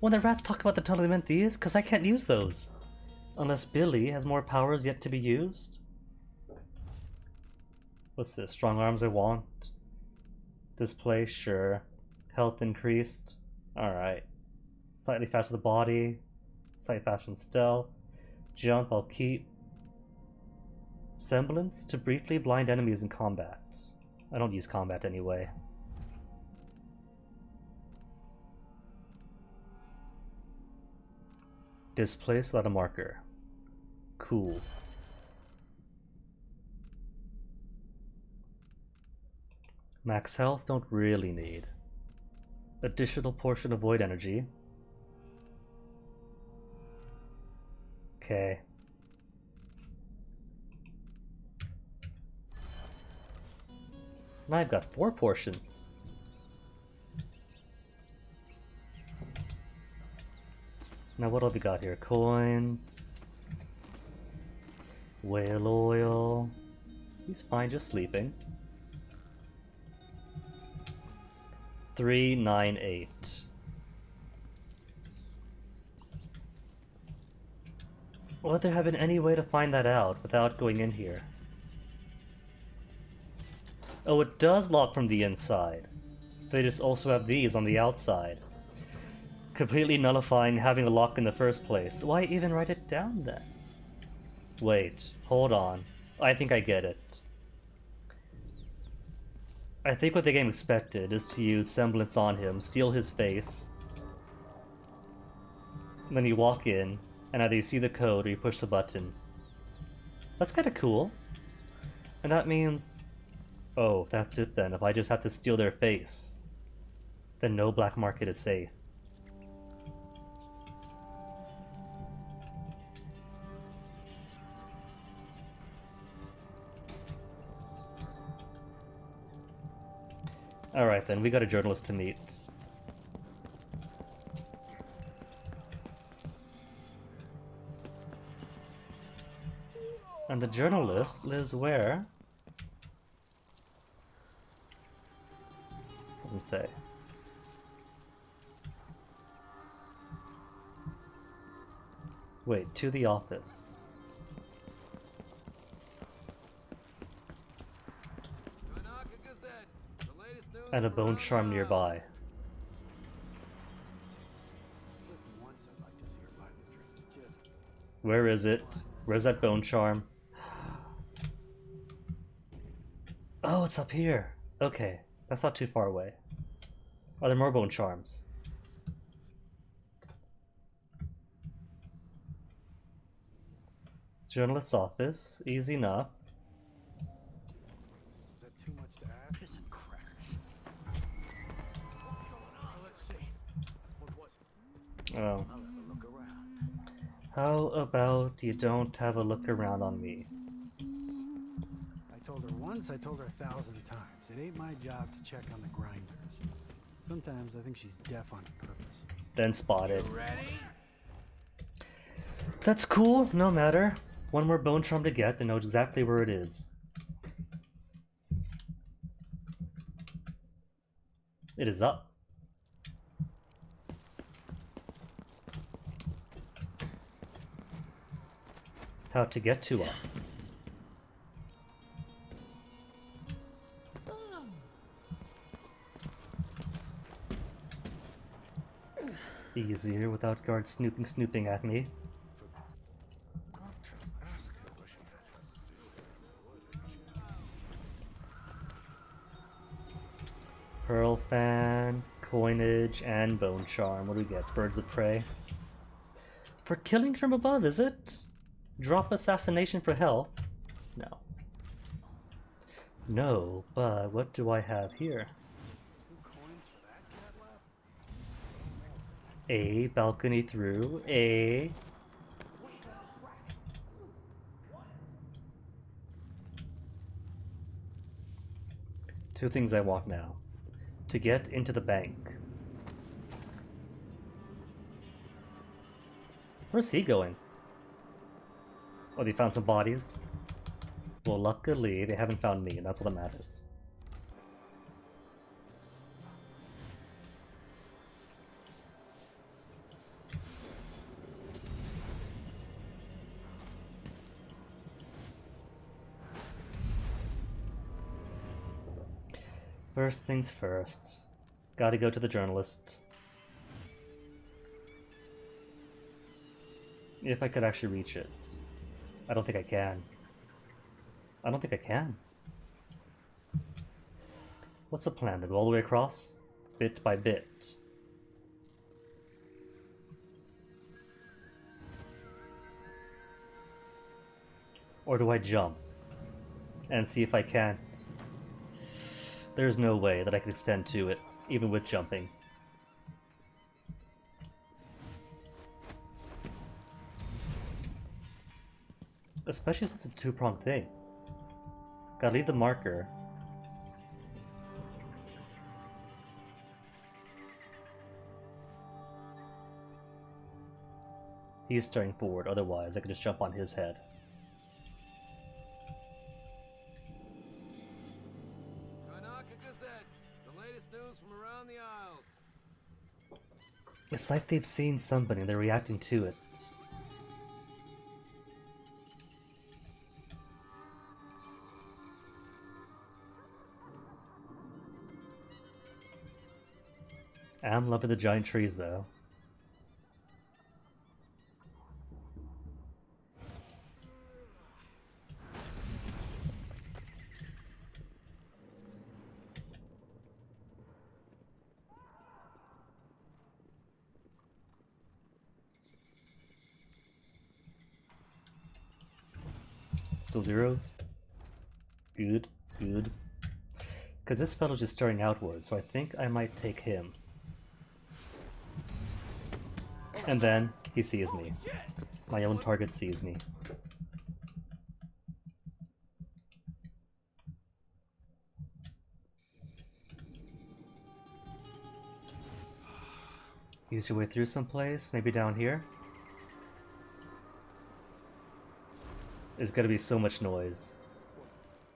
When the rats talk about the tunnel, they meant these, because I can't use those. Unless Billy has more powers yet to be used. What's this? Strong arms I want. Display, sure. Health increased. Alright. Slightly faster the body. Slightly faster than stealth. Jump, I'll keep. Semblance to briefly blind enemies in combat. I don't use combat anyway. Displace without a marker. Cool. Max health, don't really need. Additional portion of void energy. Okay. Now I've got 4 portions. Now what have we got here? Coins. Whale oil. He's fine, just sleeping. 398. Would there have been any way to find that out without going in here? Oh, it does lock from the inside. They just also have these on the outside. Completely nullifying having a lock in the first place. Why even write it down then? Wait, hold on. I think I get it. I think what the game expected is to use semblance on him, steal his face, and then you walk in, and either you see the code or you push the button. That's kinda cool. And that means... oh, that's it then. If I just have to steal their face, then no black market is safe. Alright then, we got a journalist to meet. And the journalist lives where? Doesn't say. Wait, to the office. And a bone charm nearby. Where is it? Where's that bone charm? Oh, it's up here. Okay, that's not too far away. Are there more bone charms? Journalist's office, easy enough. Is that too much to ask? Piss and crackers. What's going on? Let's see. What was it? Oh. I'll have a look around. How about you don't have a look around on me? I told her once, I told her 1,000 times. It ain't my job to check on the grinders. Sometimes I think she's deaf on purpose. Then spotted. You ready? That's cool, no matter. One more bone charm to get and know exactly where it is. It is up. How to get to up. Easier without guards snooping at me. Pearl fan, coinage, and bone charm. What do we get? Birds of prey. For killing from above, is it? Drop assassination for health? No. No, but what do I have here? A balcony through a... Two things I want now. To get into the bank. Where's he going? Oh, they found some bodies? Well, luckily, they haven't found me, and that's all that matters. First things first. Gotta go to the journalist. If I could actually reach it. I don't think I can. I don't think I can. What's the plan? To go all the way across? Bit by bit. Or do I jump? And see if I can't There's no way that I could extend to it, even with jumping. Especially since it's a two-pronged thing. Gotta leave the marker. He's staring forward, otherwise I could just jump on his head. Karnaka Gazette, the latest news from around the Isles. It's like they've seen somebody and they're reacting to it. I'm loving the giant trees though. Still zeros? Good, good. Because this fellow's just staring outwards, so I think I might take him. And then, he sees me. My own target sees me. Use your way through someplace, maybe down here? There's gonna be so much noise.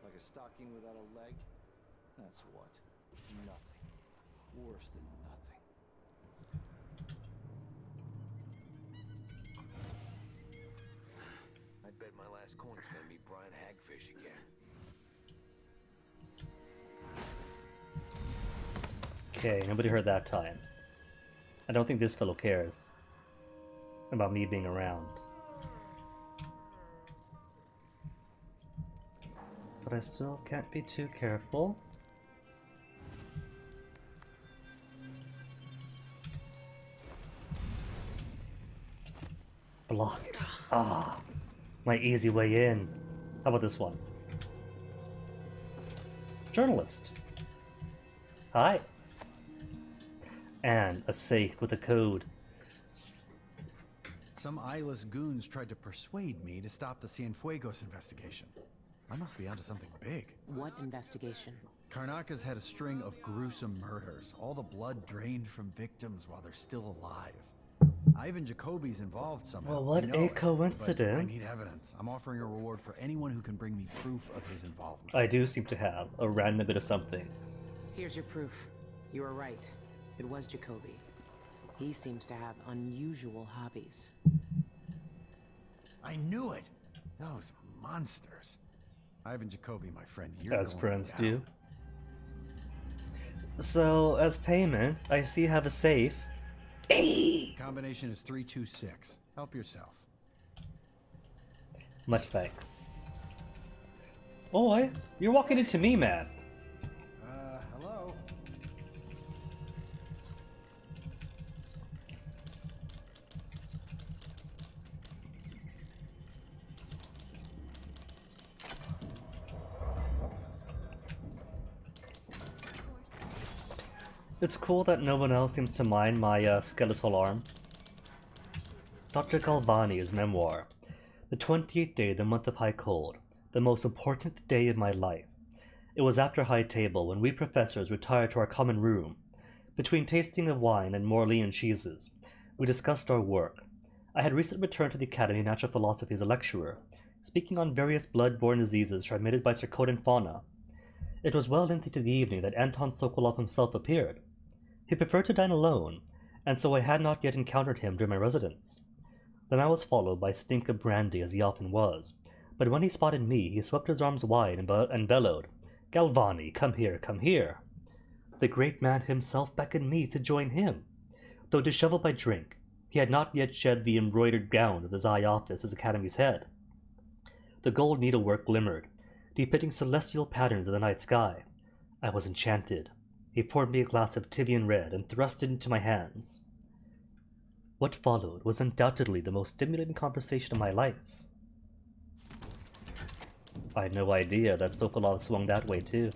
Like a stocking without a leg? That's what? Nothing. Worse than nothing. I bet my last coin is gonna be Brian Hagfish again. Okay, nobody heard that time. I don't think this fellow cares about me being around. But I still can't be too careful. Blocked. Ah, my easy way in. How about this one? Journalist. Hi. And a safe with a code. Some eyeless goons tried to persuade me to stop the Cienfuegos investigation. I must be onto something big. What investigation? Karnaka's had a string of gruesome murders, all the blood drained from victims while they're still alive. Ivan Jacoby's involved somehow. Well, what I know a it, coincidence. but I need evidence. I'm offering a reward for anyone who can bring me proof of his involvement. I do seem to have a random bit of something. Here's your proof. You were right. It was Jacoby. He seems to have unusual hobbies. I knew it! Those monsters. Ivan Jacoby, my friend, you're As going friends down. do. So, as payment, I see you have a safe. Hey! Combination is 326. Help yourself. Much thanks. Oi, you're walking into me, man. Hello? It's cool that no one else seems to mind my skeletal arm. Dr. Galvani's memoir. The 28th day of the month of high cold. The most important day of my life. It was after high table when we professors retired to our common room. Between tasting of wine and Morlean cheeses, we discussed our work. I had recently returned to the Academy of Natural Philosophy as a lecturer, speaking on various blood-borne diseases transmitted by circodian fauna. It was well into the evening that Anton Sokolov himself appeared. He preferred to dine alone, and so I had not yet encountered him during my residence. The man was followed by stink of brandy, as he often was, but when he spotted me, he swept his arms wide and bellowed, "Galvani, come here, come here!" The great man himself beckoned me to join him. Though disheveled by drink, he had not yet shed the embroidered gown of his high office as Academy's head. The gold needlework glimmered, depicting celestial patterns in the night sky. I was enchanted. He poured me a glass of Tivian red and thrust it into my hands. What followed was undoubtedly the most stimulating conversation of my life. I had no idea that Sokolov swung that way too.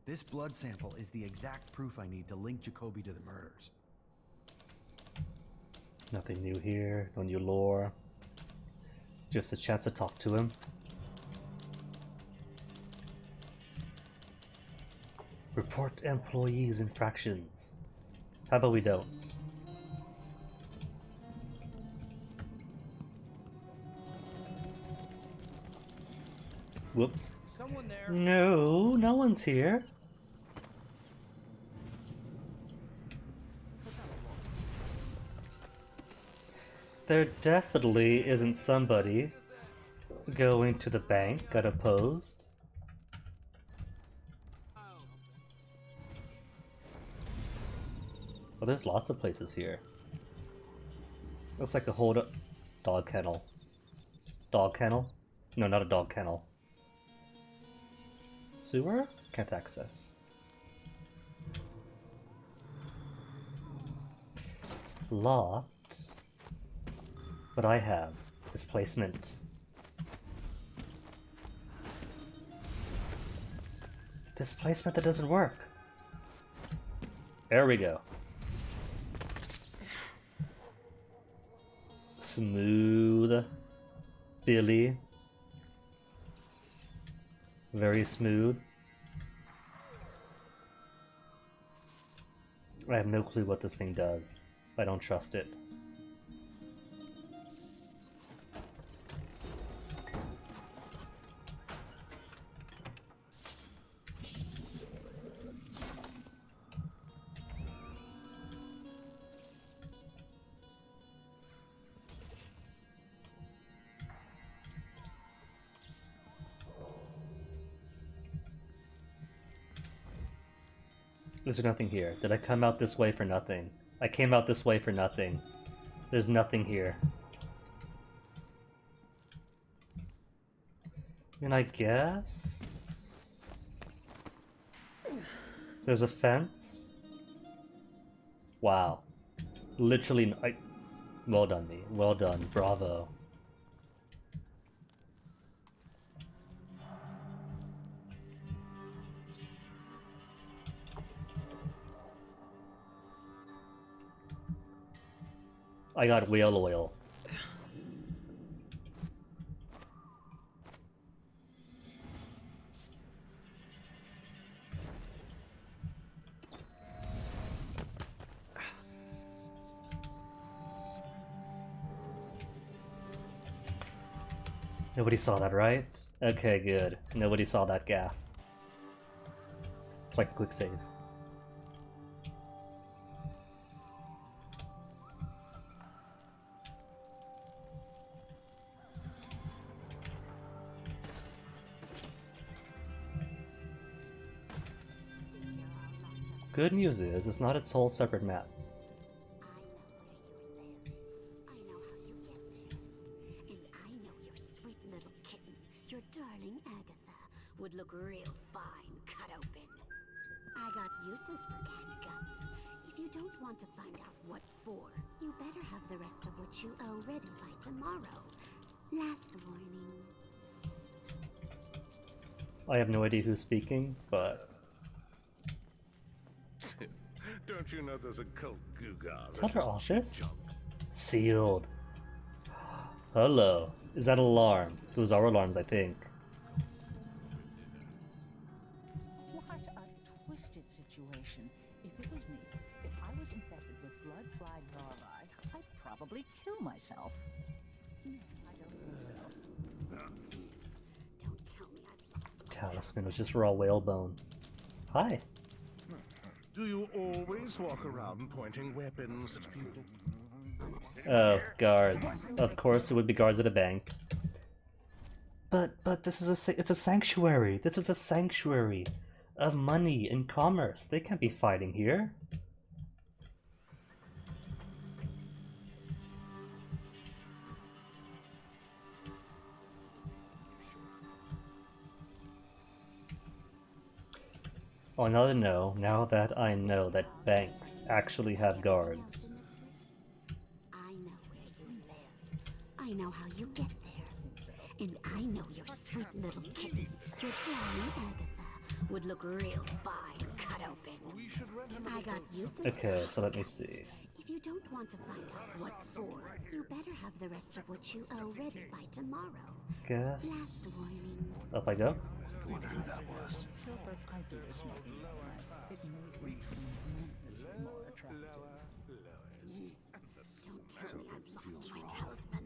This blood sample is the exact proof I need to link Jacoby to the murders. Nothing new here, no new lore. Just a chance to talk to him. Report employees' infractions. How about we don't? Whoops. Someone there. No, no one's here. There definitely isn't somebody going to the bank unopposed. Oh, there's lots of places here. Looks like a whole dog kennel. Dog kennel? No, not a dog kennel. Sewer? Can't access. Locked. But I have displacement. Displacement that doesn't work. There we go. Smooth. Billy. Very smooth. I have no clue what this thing does. I don't trust it. There's nothing here. Did I come out this way for nothing? I came out this way for nothing. There's nothing here. And I guess... There's a fence? Wow. Literally, well done me. Well done. Bravo. I got whale oil. Nobody saw that, right? Okay, good. Nobody saw that gaff. It's like a quick save. Good news is, it's not its whole separate map. Your darling Agatha would look real fine cut open. I got uses for cat guts. If you don't want to find out what for, you better have the rest of what you owe ready by tomorrow. Last warning. I have no idea who's speaking, but... Don't you know there's a cult Gugas? Is that her office? Sealed. Hello. Is that an alarm? Those are alarms, I think. What a twisted situation. If it was me, if I was infested with blood-fly larvae, I'd probably kill myself. I don't think so. Don't tell me I've lost. Talisman was just raw whalebone. Hi. Do you always walk around pointing weapons at people? Oh, guards. Of course it would be guards at a bank. But this is it's a sanctuary. This is a sanctuary of money and commerce. They can't be fighting here. Oh, now that I know that banks actually have guards. I know where you live. I know how you get there. And I know your sweet little kitten, your darling Agatha, would look real fine cut open. I got uses Okay, for so let me guts. see. If you don't want to find out what for, you better have the rest of what you owe ready by tomorrow. Guess... Up I go? Wonder who that was. Silver piping is making it right. It made him tremendously more attractive. Don't tell me I've lost my talisman.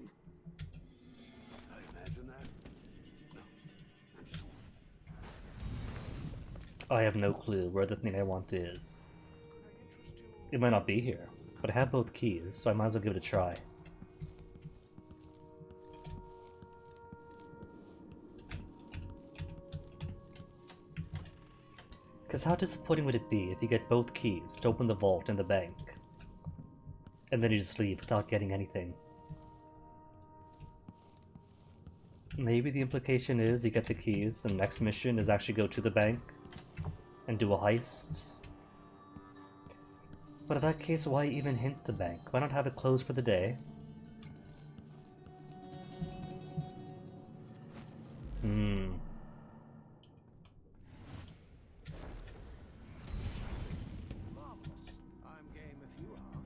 I imagine that? No, I'm sure. I have no clue where the thing I want is. It might not be here, but I have both keys, so I might as well give it a try. Because how disappointing would it be if you get both keys to open the vault and the bank, and then you just leave without getting anything? Maybe the implication is you get the keys, and the next mission is actually go to the bank and do a heist. But in that case, why even hint the bank? Why not have it closed for the day? Marvelous. I'm game if you are.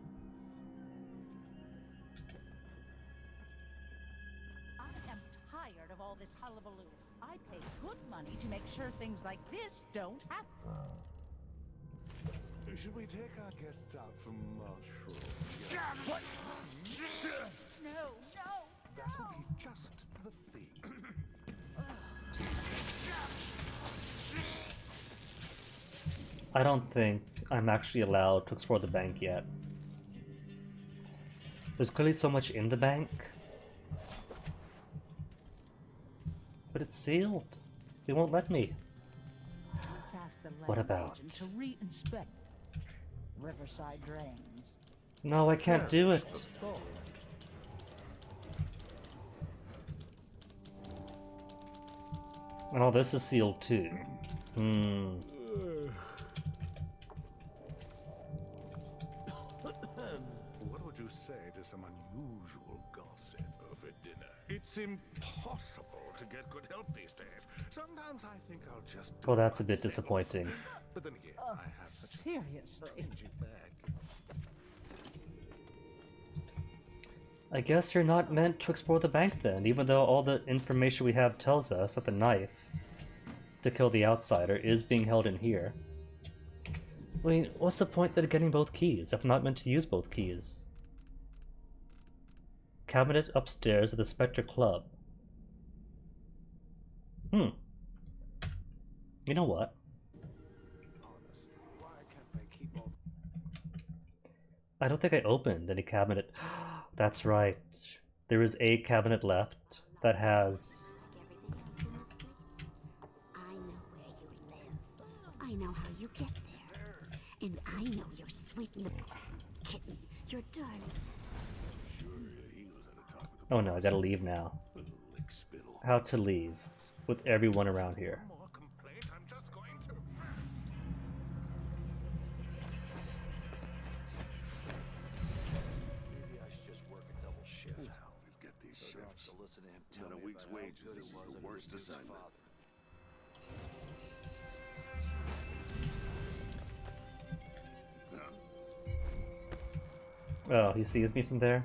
I am tired of all this hullabaloo. I pay good money to make sure things like this don't happen. Should we take our guests out for mushrooms? What? No, no, That'll be just the thing. I don't think I'm actually allowed to explore the bank yet. There's clearly so much in the bank. But it's sealed. They won't let me. Let's ask the What land about? agent to re-inspect Riverside drains. No, I can't do it. And all this is sealed too. What would you say to some unusual gossip over dinner? It's impossible to get good help these days. Sometimes I think I'll just do Well, that's a it bit myself. disappointing. But then again, I have such a Seriously. stingy bag. I guess you're not meant to explore the bank then, even though all the information we have tells us that the knife to kill the outsider is being held in here. I mean, what's the point of getting both keys if I'm not meant to use both keys? Cabinet upstairs at the Spectre Club. You know what? I don't think I opened any cabinet. That's right. There is a cabinet left that has... I know where you live. I know how you get there. And I know your sweet little kitten. Your darling. Oh no, I gotta leave now. How to leave with everyone around here. Maybe I should just work a double shift. Always get these So I don't have shifts. to listen to him Not tell a me week's about how wages. good This he is was the under worst Duke's assignment. father. Oh, he sees me from there?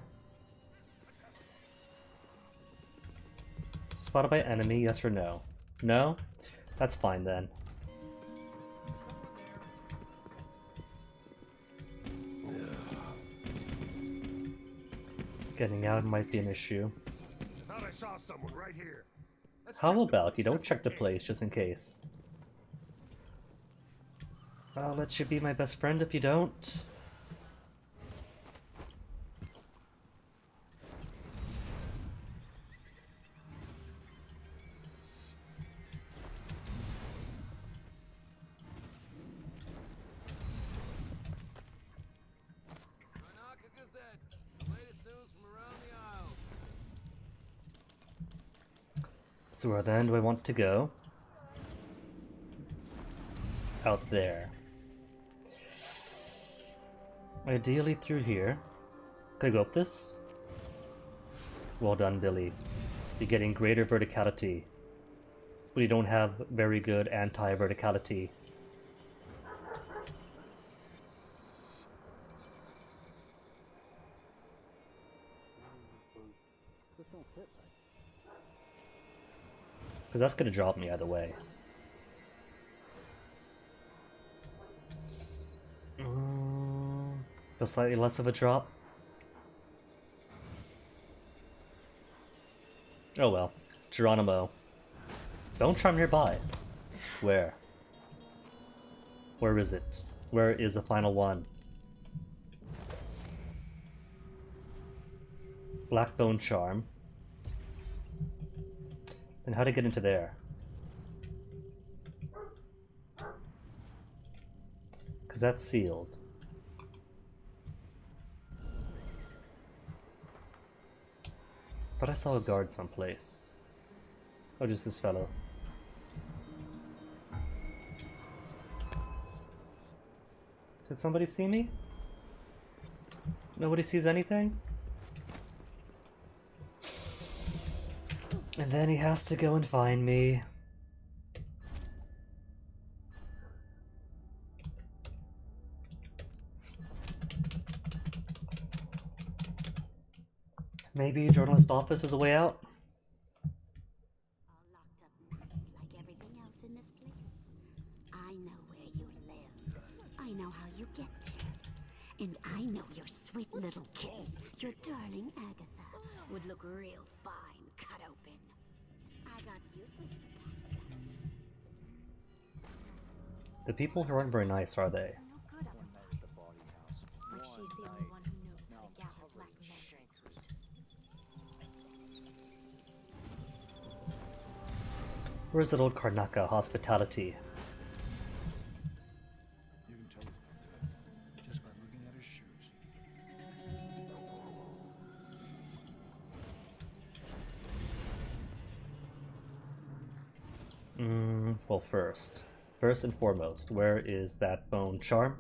Spotted by enemy, yes or no? No? That's fine then. Getting out might be an issue. I thought I saw someone right here. How about you don't check the place just in case? I'll let you be my best friend if you don't. So where then do I want to go? Out there. Ideally through here. Can I go up this? Well done, Billy. You're getting greater verticality We don't have very good anti-verticality. Because that's going to drop me either way. Just slightly less of a drop. Oh well. Geronimo. Bone charm nearby. Where? Where is it? Where is the final one? Black bone charm. And how to get into there? Because that's sealed. But I saw a guard someplace. Oh, just this fellow. Did somebody see me? Nobody sees anything? And then he has to go and find me. Maybe journalist office is a way out? All locked up nice like everything else in this place. I know where you live. I know how you get there. And I know your sweet little kitten, your darling Agatha, would look real fine cut open. I got uses for that. The people who aren't very nice, are they? No good otherwise. Like she's the only one who knows how to gather black magic fruit. Where's that old Karnaka hospitality? You can tell he's no good just by looking at his shoes. Well, first and foremost, where is that bone charm?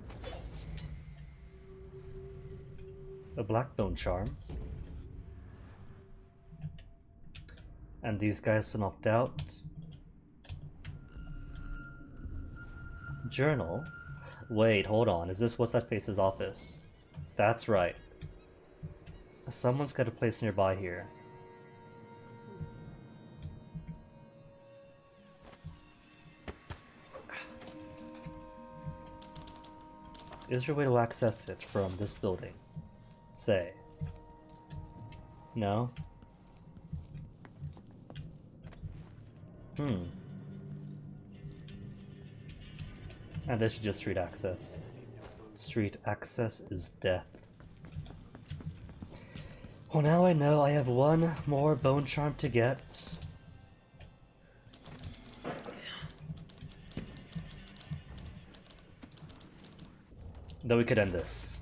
A black bone charm. And these guys are knocked out. Journal? Wait, hold on. Is this what's that face's office? That's right. Someone's got a place nearby here. Is there a way to access it from this building? Say. No? And this is just street access. Street access is death. Well, now I know I have one more bone charm to get. Then we could end this.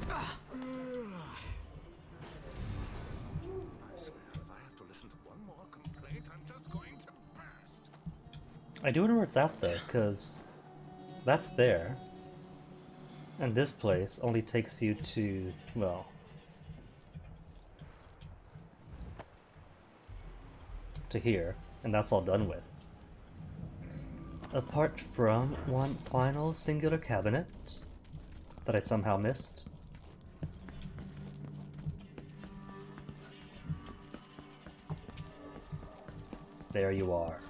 I swear, if I have to listen to one more complaint, I'm just going to burst. I do wonder where it's at though, because that's there. And this place only takes you to, well, to here, and that's all done with. Apart from one final singular cabinet that I somehow missed. There you are.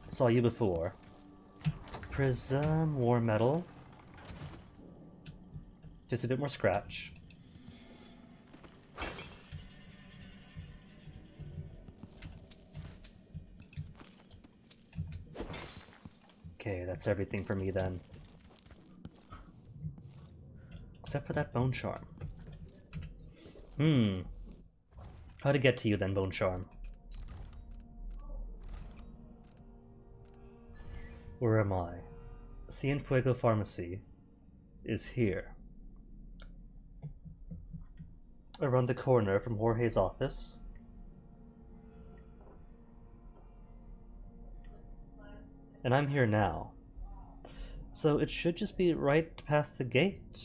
Saw you before. Prism, war metal. Just a bit more scratch. Okay, that's everything for me then. Except for that bone charm. How to get to you then, bone charm? Where am I? Cienfuego Pharmacy is here. Around the corner from Jorge's office. And I'm here now. So it should just be right past the gate.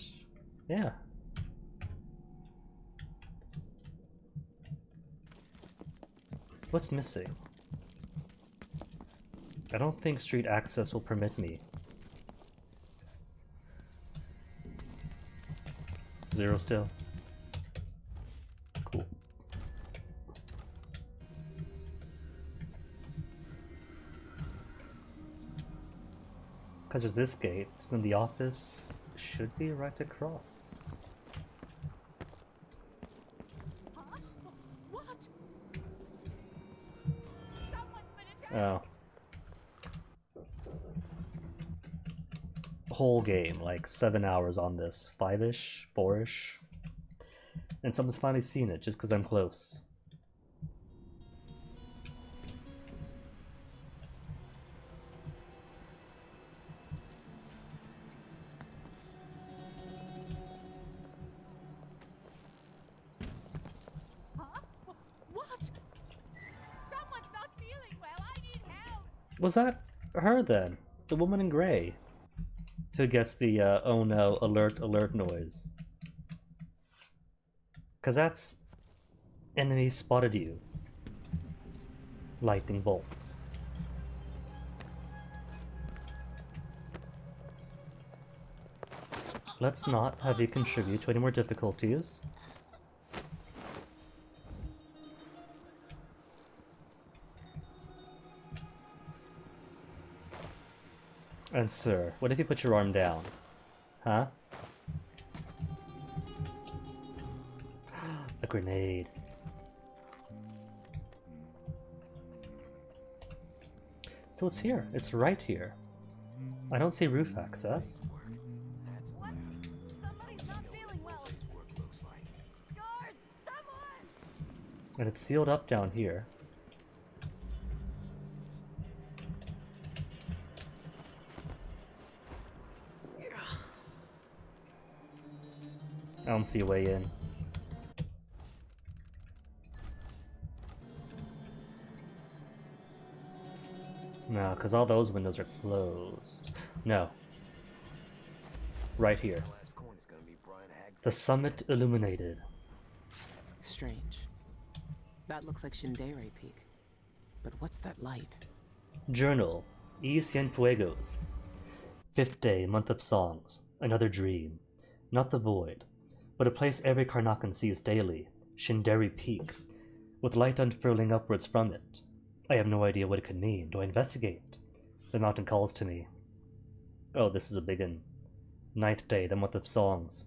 Yeah. What's missing? I don't think street access will permit me. 0 still. Cool. Because there's this gate, and the office should be right across. Oh. Whole game, like 7 hours on this. 5-ish? 4-ish? And someone's finally seen it, just because I'm close. Was that her then? The woman in gray? Who gets the oh no, alert, alert noise. Cause that's enemy spotted you. Lightning bolts. Let's not have you contribute to any more difficulties. And sir, what if you put your arm down? Huh? A grenade. So it's here. It's right here. I don't see roof access. And it's sealed up down here. I don't see a way in. No, because all those windows are closed. No. Right here. The summit illuminated. Strange. That looks like Shindere Peak. But what's that light? Journal. Y Cienfuegos. 5th day, month of songs. Another dream. Not the void, but a place every Karnakan sees daily. Shindere Peak. With light unfurling upwards from it. I have no idea what it could mean. Do I investigate? The mountain calls to me. Oh, this is a big one. 9th day, the month of songs.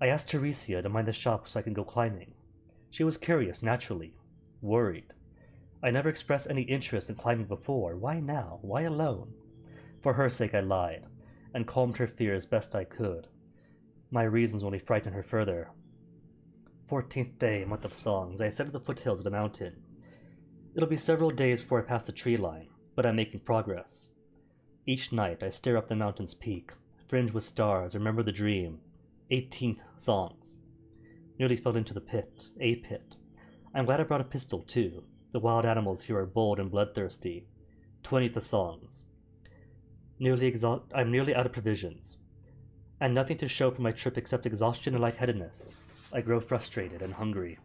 I asked Teresia to mind the shop so I can go climbing. She was curious, naturally. Worried. I never expressed any interest in climbing before. Why now? Why alone? For her sake I lied, and calmed her fears best I could. My reasons only frightened her further. 14th day, month of songs. I ascended the foothills of the mountain. It'll be several days before I pass the tree line, but I'm making progress. Each night I stare up the mountain's peak, fringed with stars, remember the dream. 18th songs. Nearly fell into the pit, a pit. I'm glad I brought a pistol too. The wild animals here are bold and bloodthirsty. 20th songs. I'm nearly out of provisions, and nothing to show for my trip except exhaustion and lightheadedness. I grow frustrated and hungry.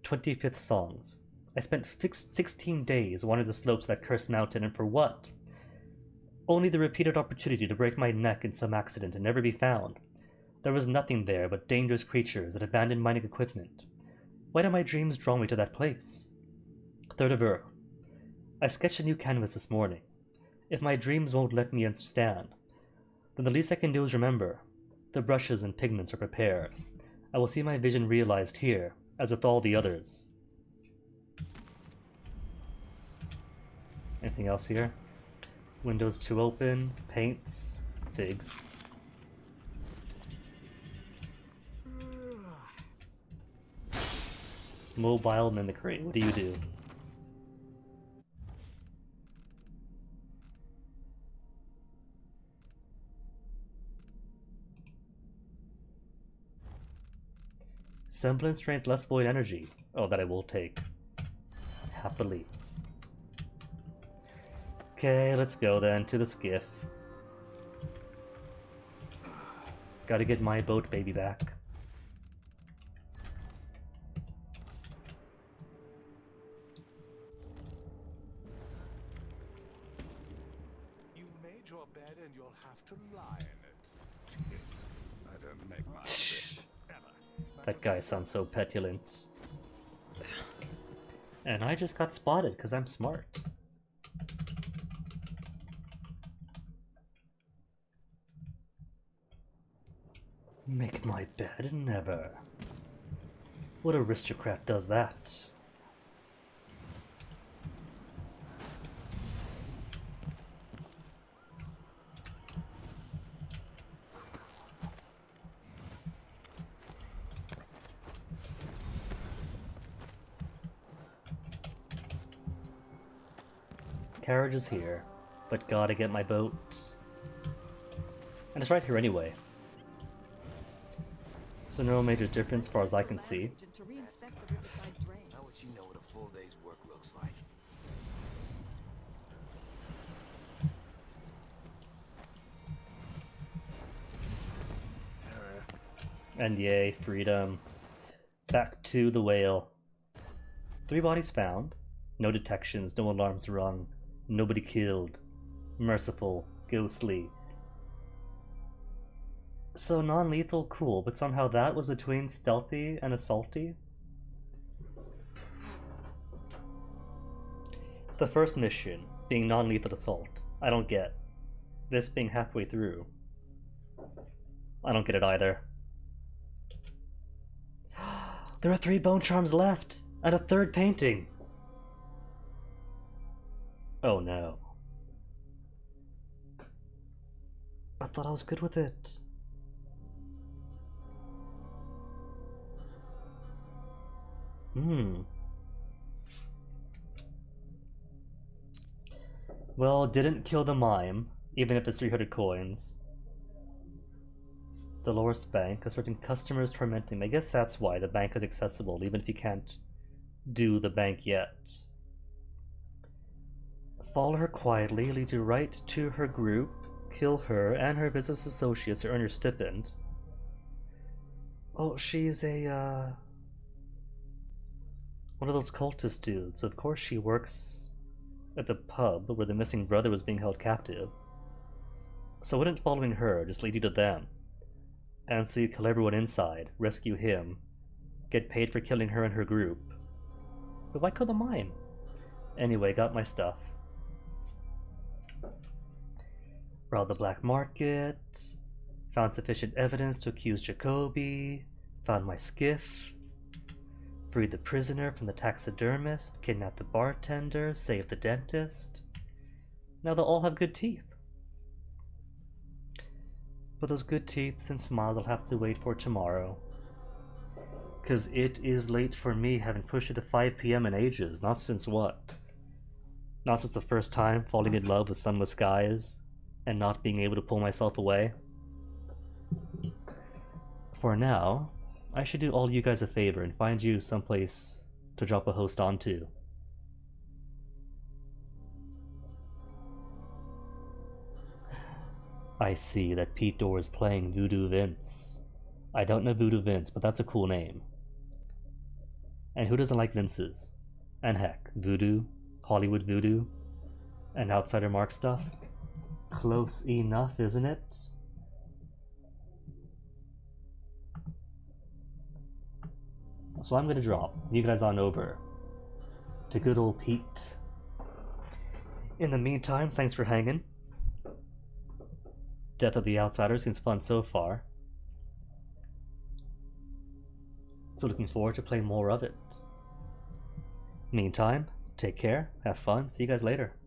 25th songs. I spent 16 days wandering the slopes of that cursed mountain, and for what? Only the repeated opportunity to break my neck in some accident and never be found. There was nothing there but dangerous creatures and abandoned mining equipment. Why did my dreams draw me to that place? 3rd of Earth. I sketched a new canvas this morning. If my dreams won't let me understand, then the least I can do is remember. The brushes and pigments are prepared. I will see my vision realized here, as with all the others. Anything else here? Windows to open, paints, figs. Mobile mimicry, what do you do? Semblance drains less void energy. Oh, that I will take. Happily. Okay, let's go then to the skiff. Gotta get my boat baby back. You made your bed and you'll have to lie in it. Yes, I don't make my bed ever. That guy sounds so petulant. And I just got spotted because I'm smart. Make my bed? Never. What aristocrat does that? Carriage is here, but gotta get my boat. And it's right here anyway. So no major difference as far as I can see. How would you know what a full day's work looks like? And yay, freedom. Back to the whale. 3 bodies found. No detections, no alarms rung. Nobody killed. Merciful. Ghostly. So non-lethal, cool, but somehow that was between stealthy and assaulty? The first mission, being non-lethal assault, I don't get. This being halfway through, I don't get it either. There are 3 bone charms left, and a 3rd painting! Oh no. I thought I was good with it. Well, didn't kill the mime, even if it's 300 coins. Dolores Bank, asserting customers tormenting. I guess that's why the bank is accessible, even if you can't do the bank yet. Follow her quietly, lead you right to her group, kill her and her business associates to earn your stipend. Oh, she's a, one of those cultist dudes. Of course she works at the pub where the missing brother was being held captive. So wouldn't following her just lead you to them? And so you kill everyone inside, rescue him, get paid for killing her and her group. But why kill the mime? Anyway, got my stuff. Robbed the black market, found sufficient evidence to accuse Jacoby, found my skiff, freed the prisoner from the taxidermist, kidnapped the bartender, saved the dentist. Now they'll all have good teeth. But those good teeth and smiles I'll have to wait for tomorrow. 'Cause it is late for me, having pushed it to 5 PM in ages. Not since what? Not since the first time falling in love with sunless skies and not being able to pull myself away. For now, I should do all you guys a favor and find you someplace to drop a host onto. I see that Pete Dorr is playing Voodoo Vince. I don't know Voodoo Vince, but that's a cool name. And who doesn't like Vinces? And heck, Voodoo, Hollywood Voodoo, and Outsider Mark stuff? Close enough, isn't it? So I'm gonna drop you guys on over to good old Pete. In the meantime, thanks for hanging. Death of the Outsider seems fun so far. So looking forward to playing more of it. Meantime, take care, have fun, see you guys later.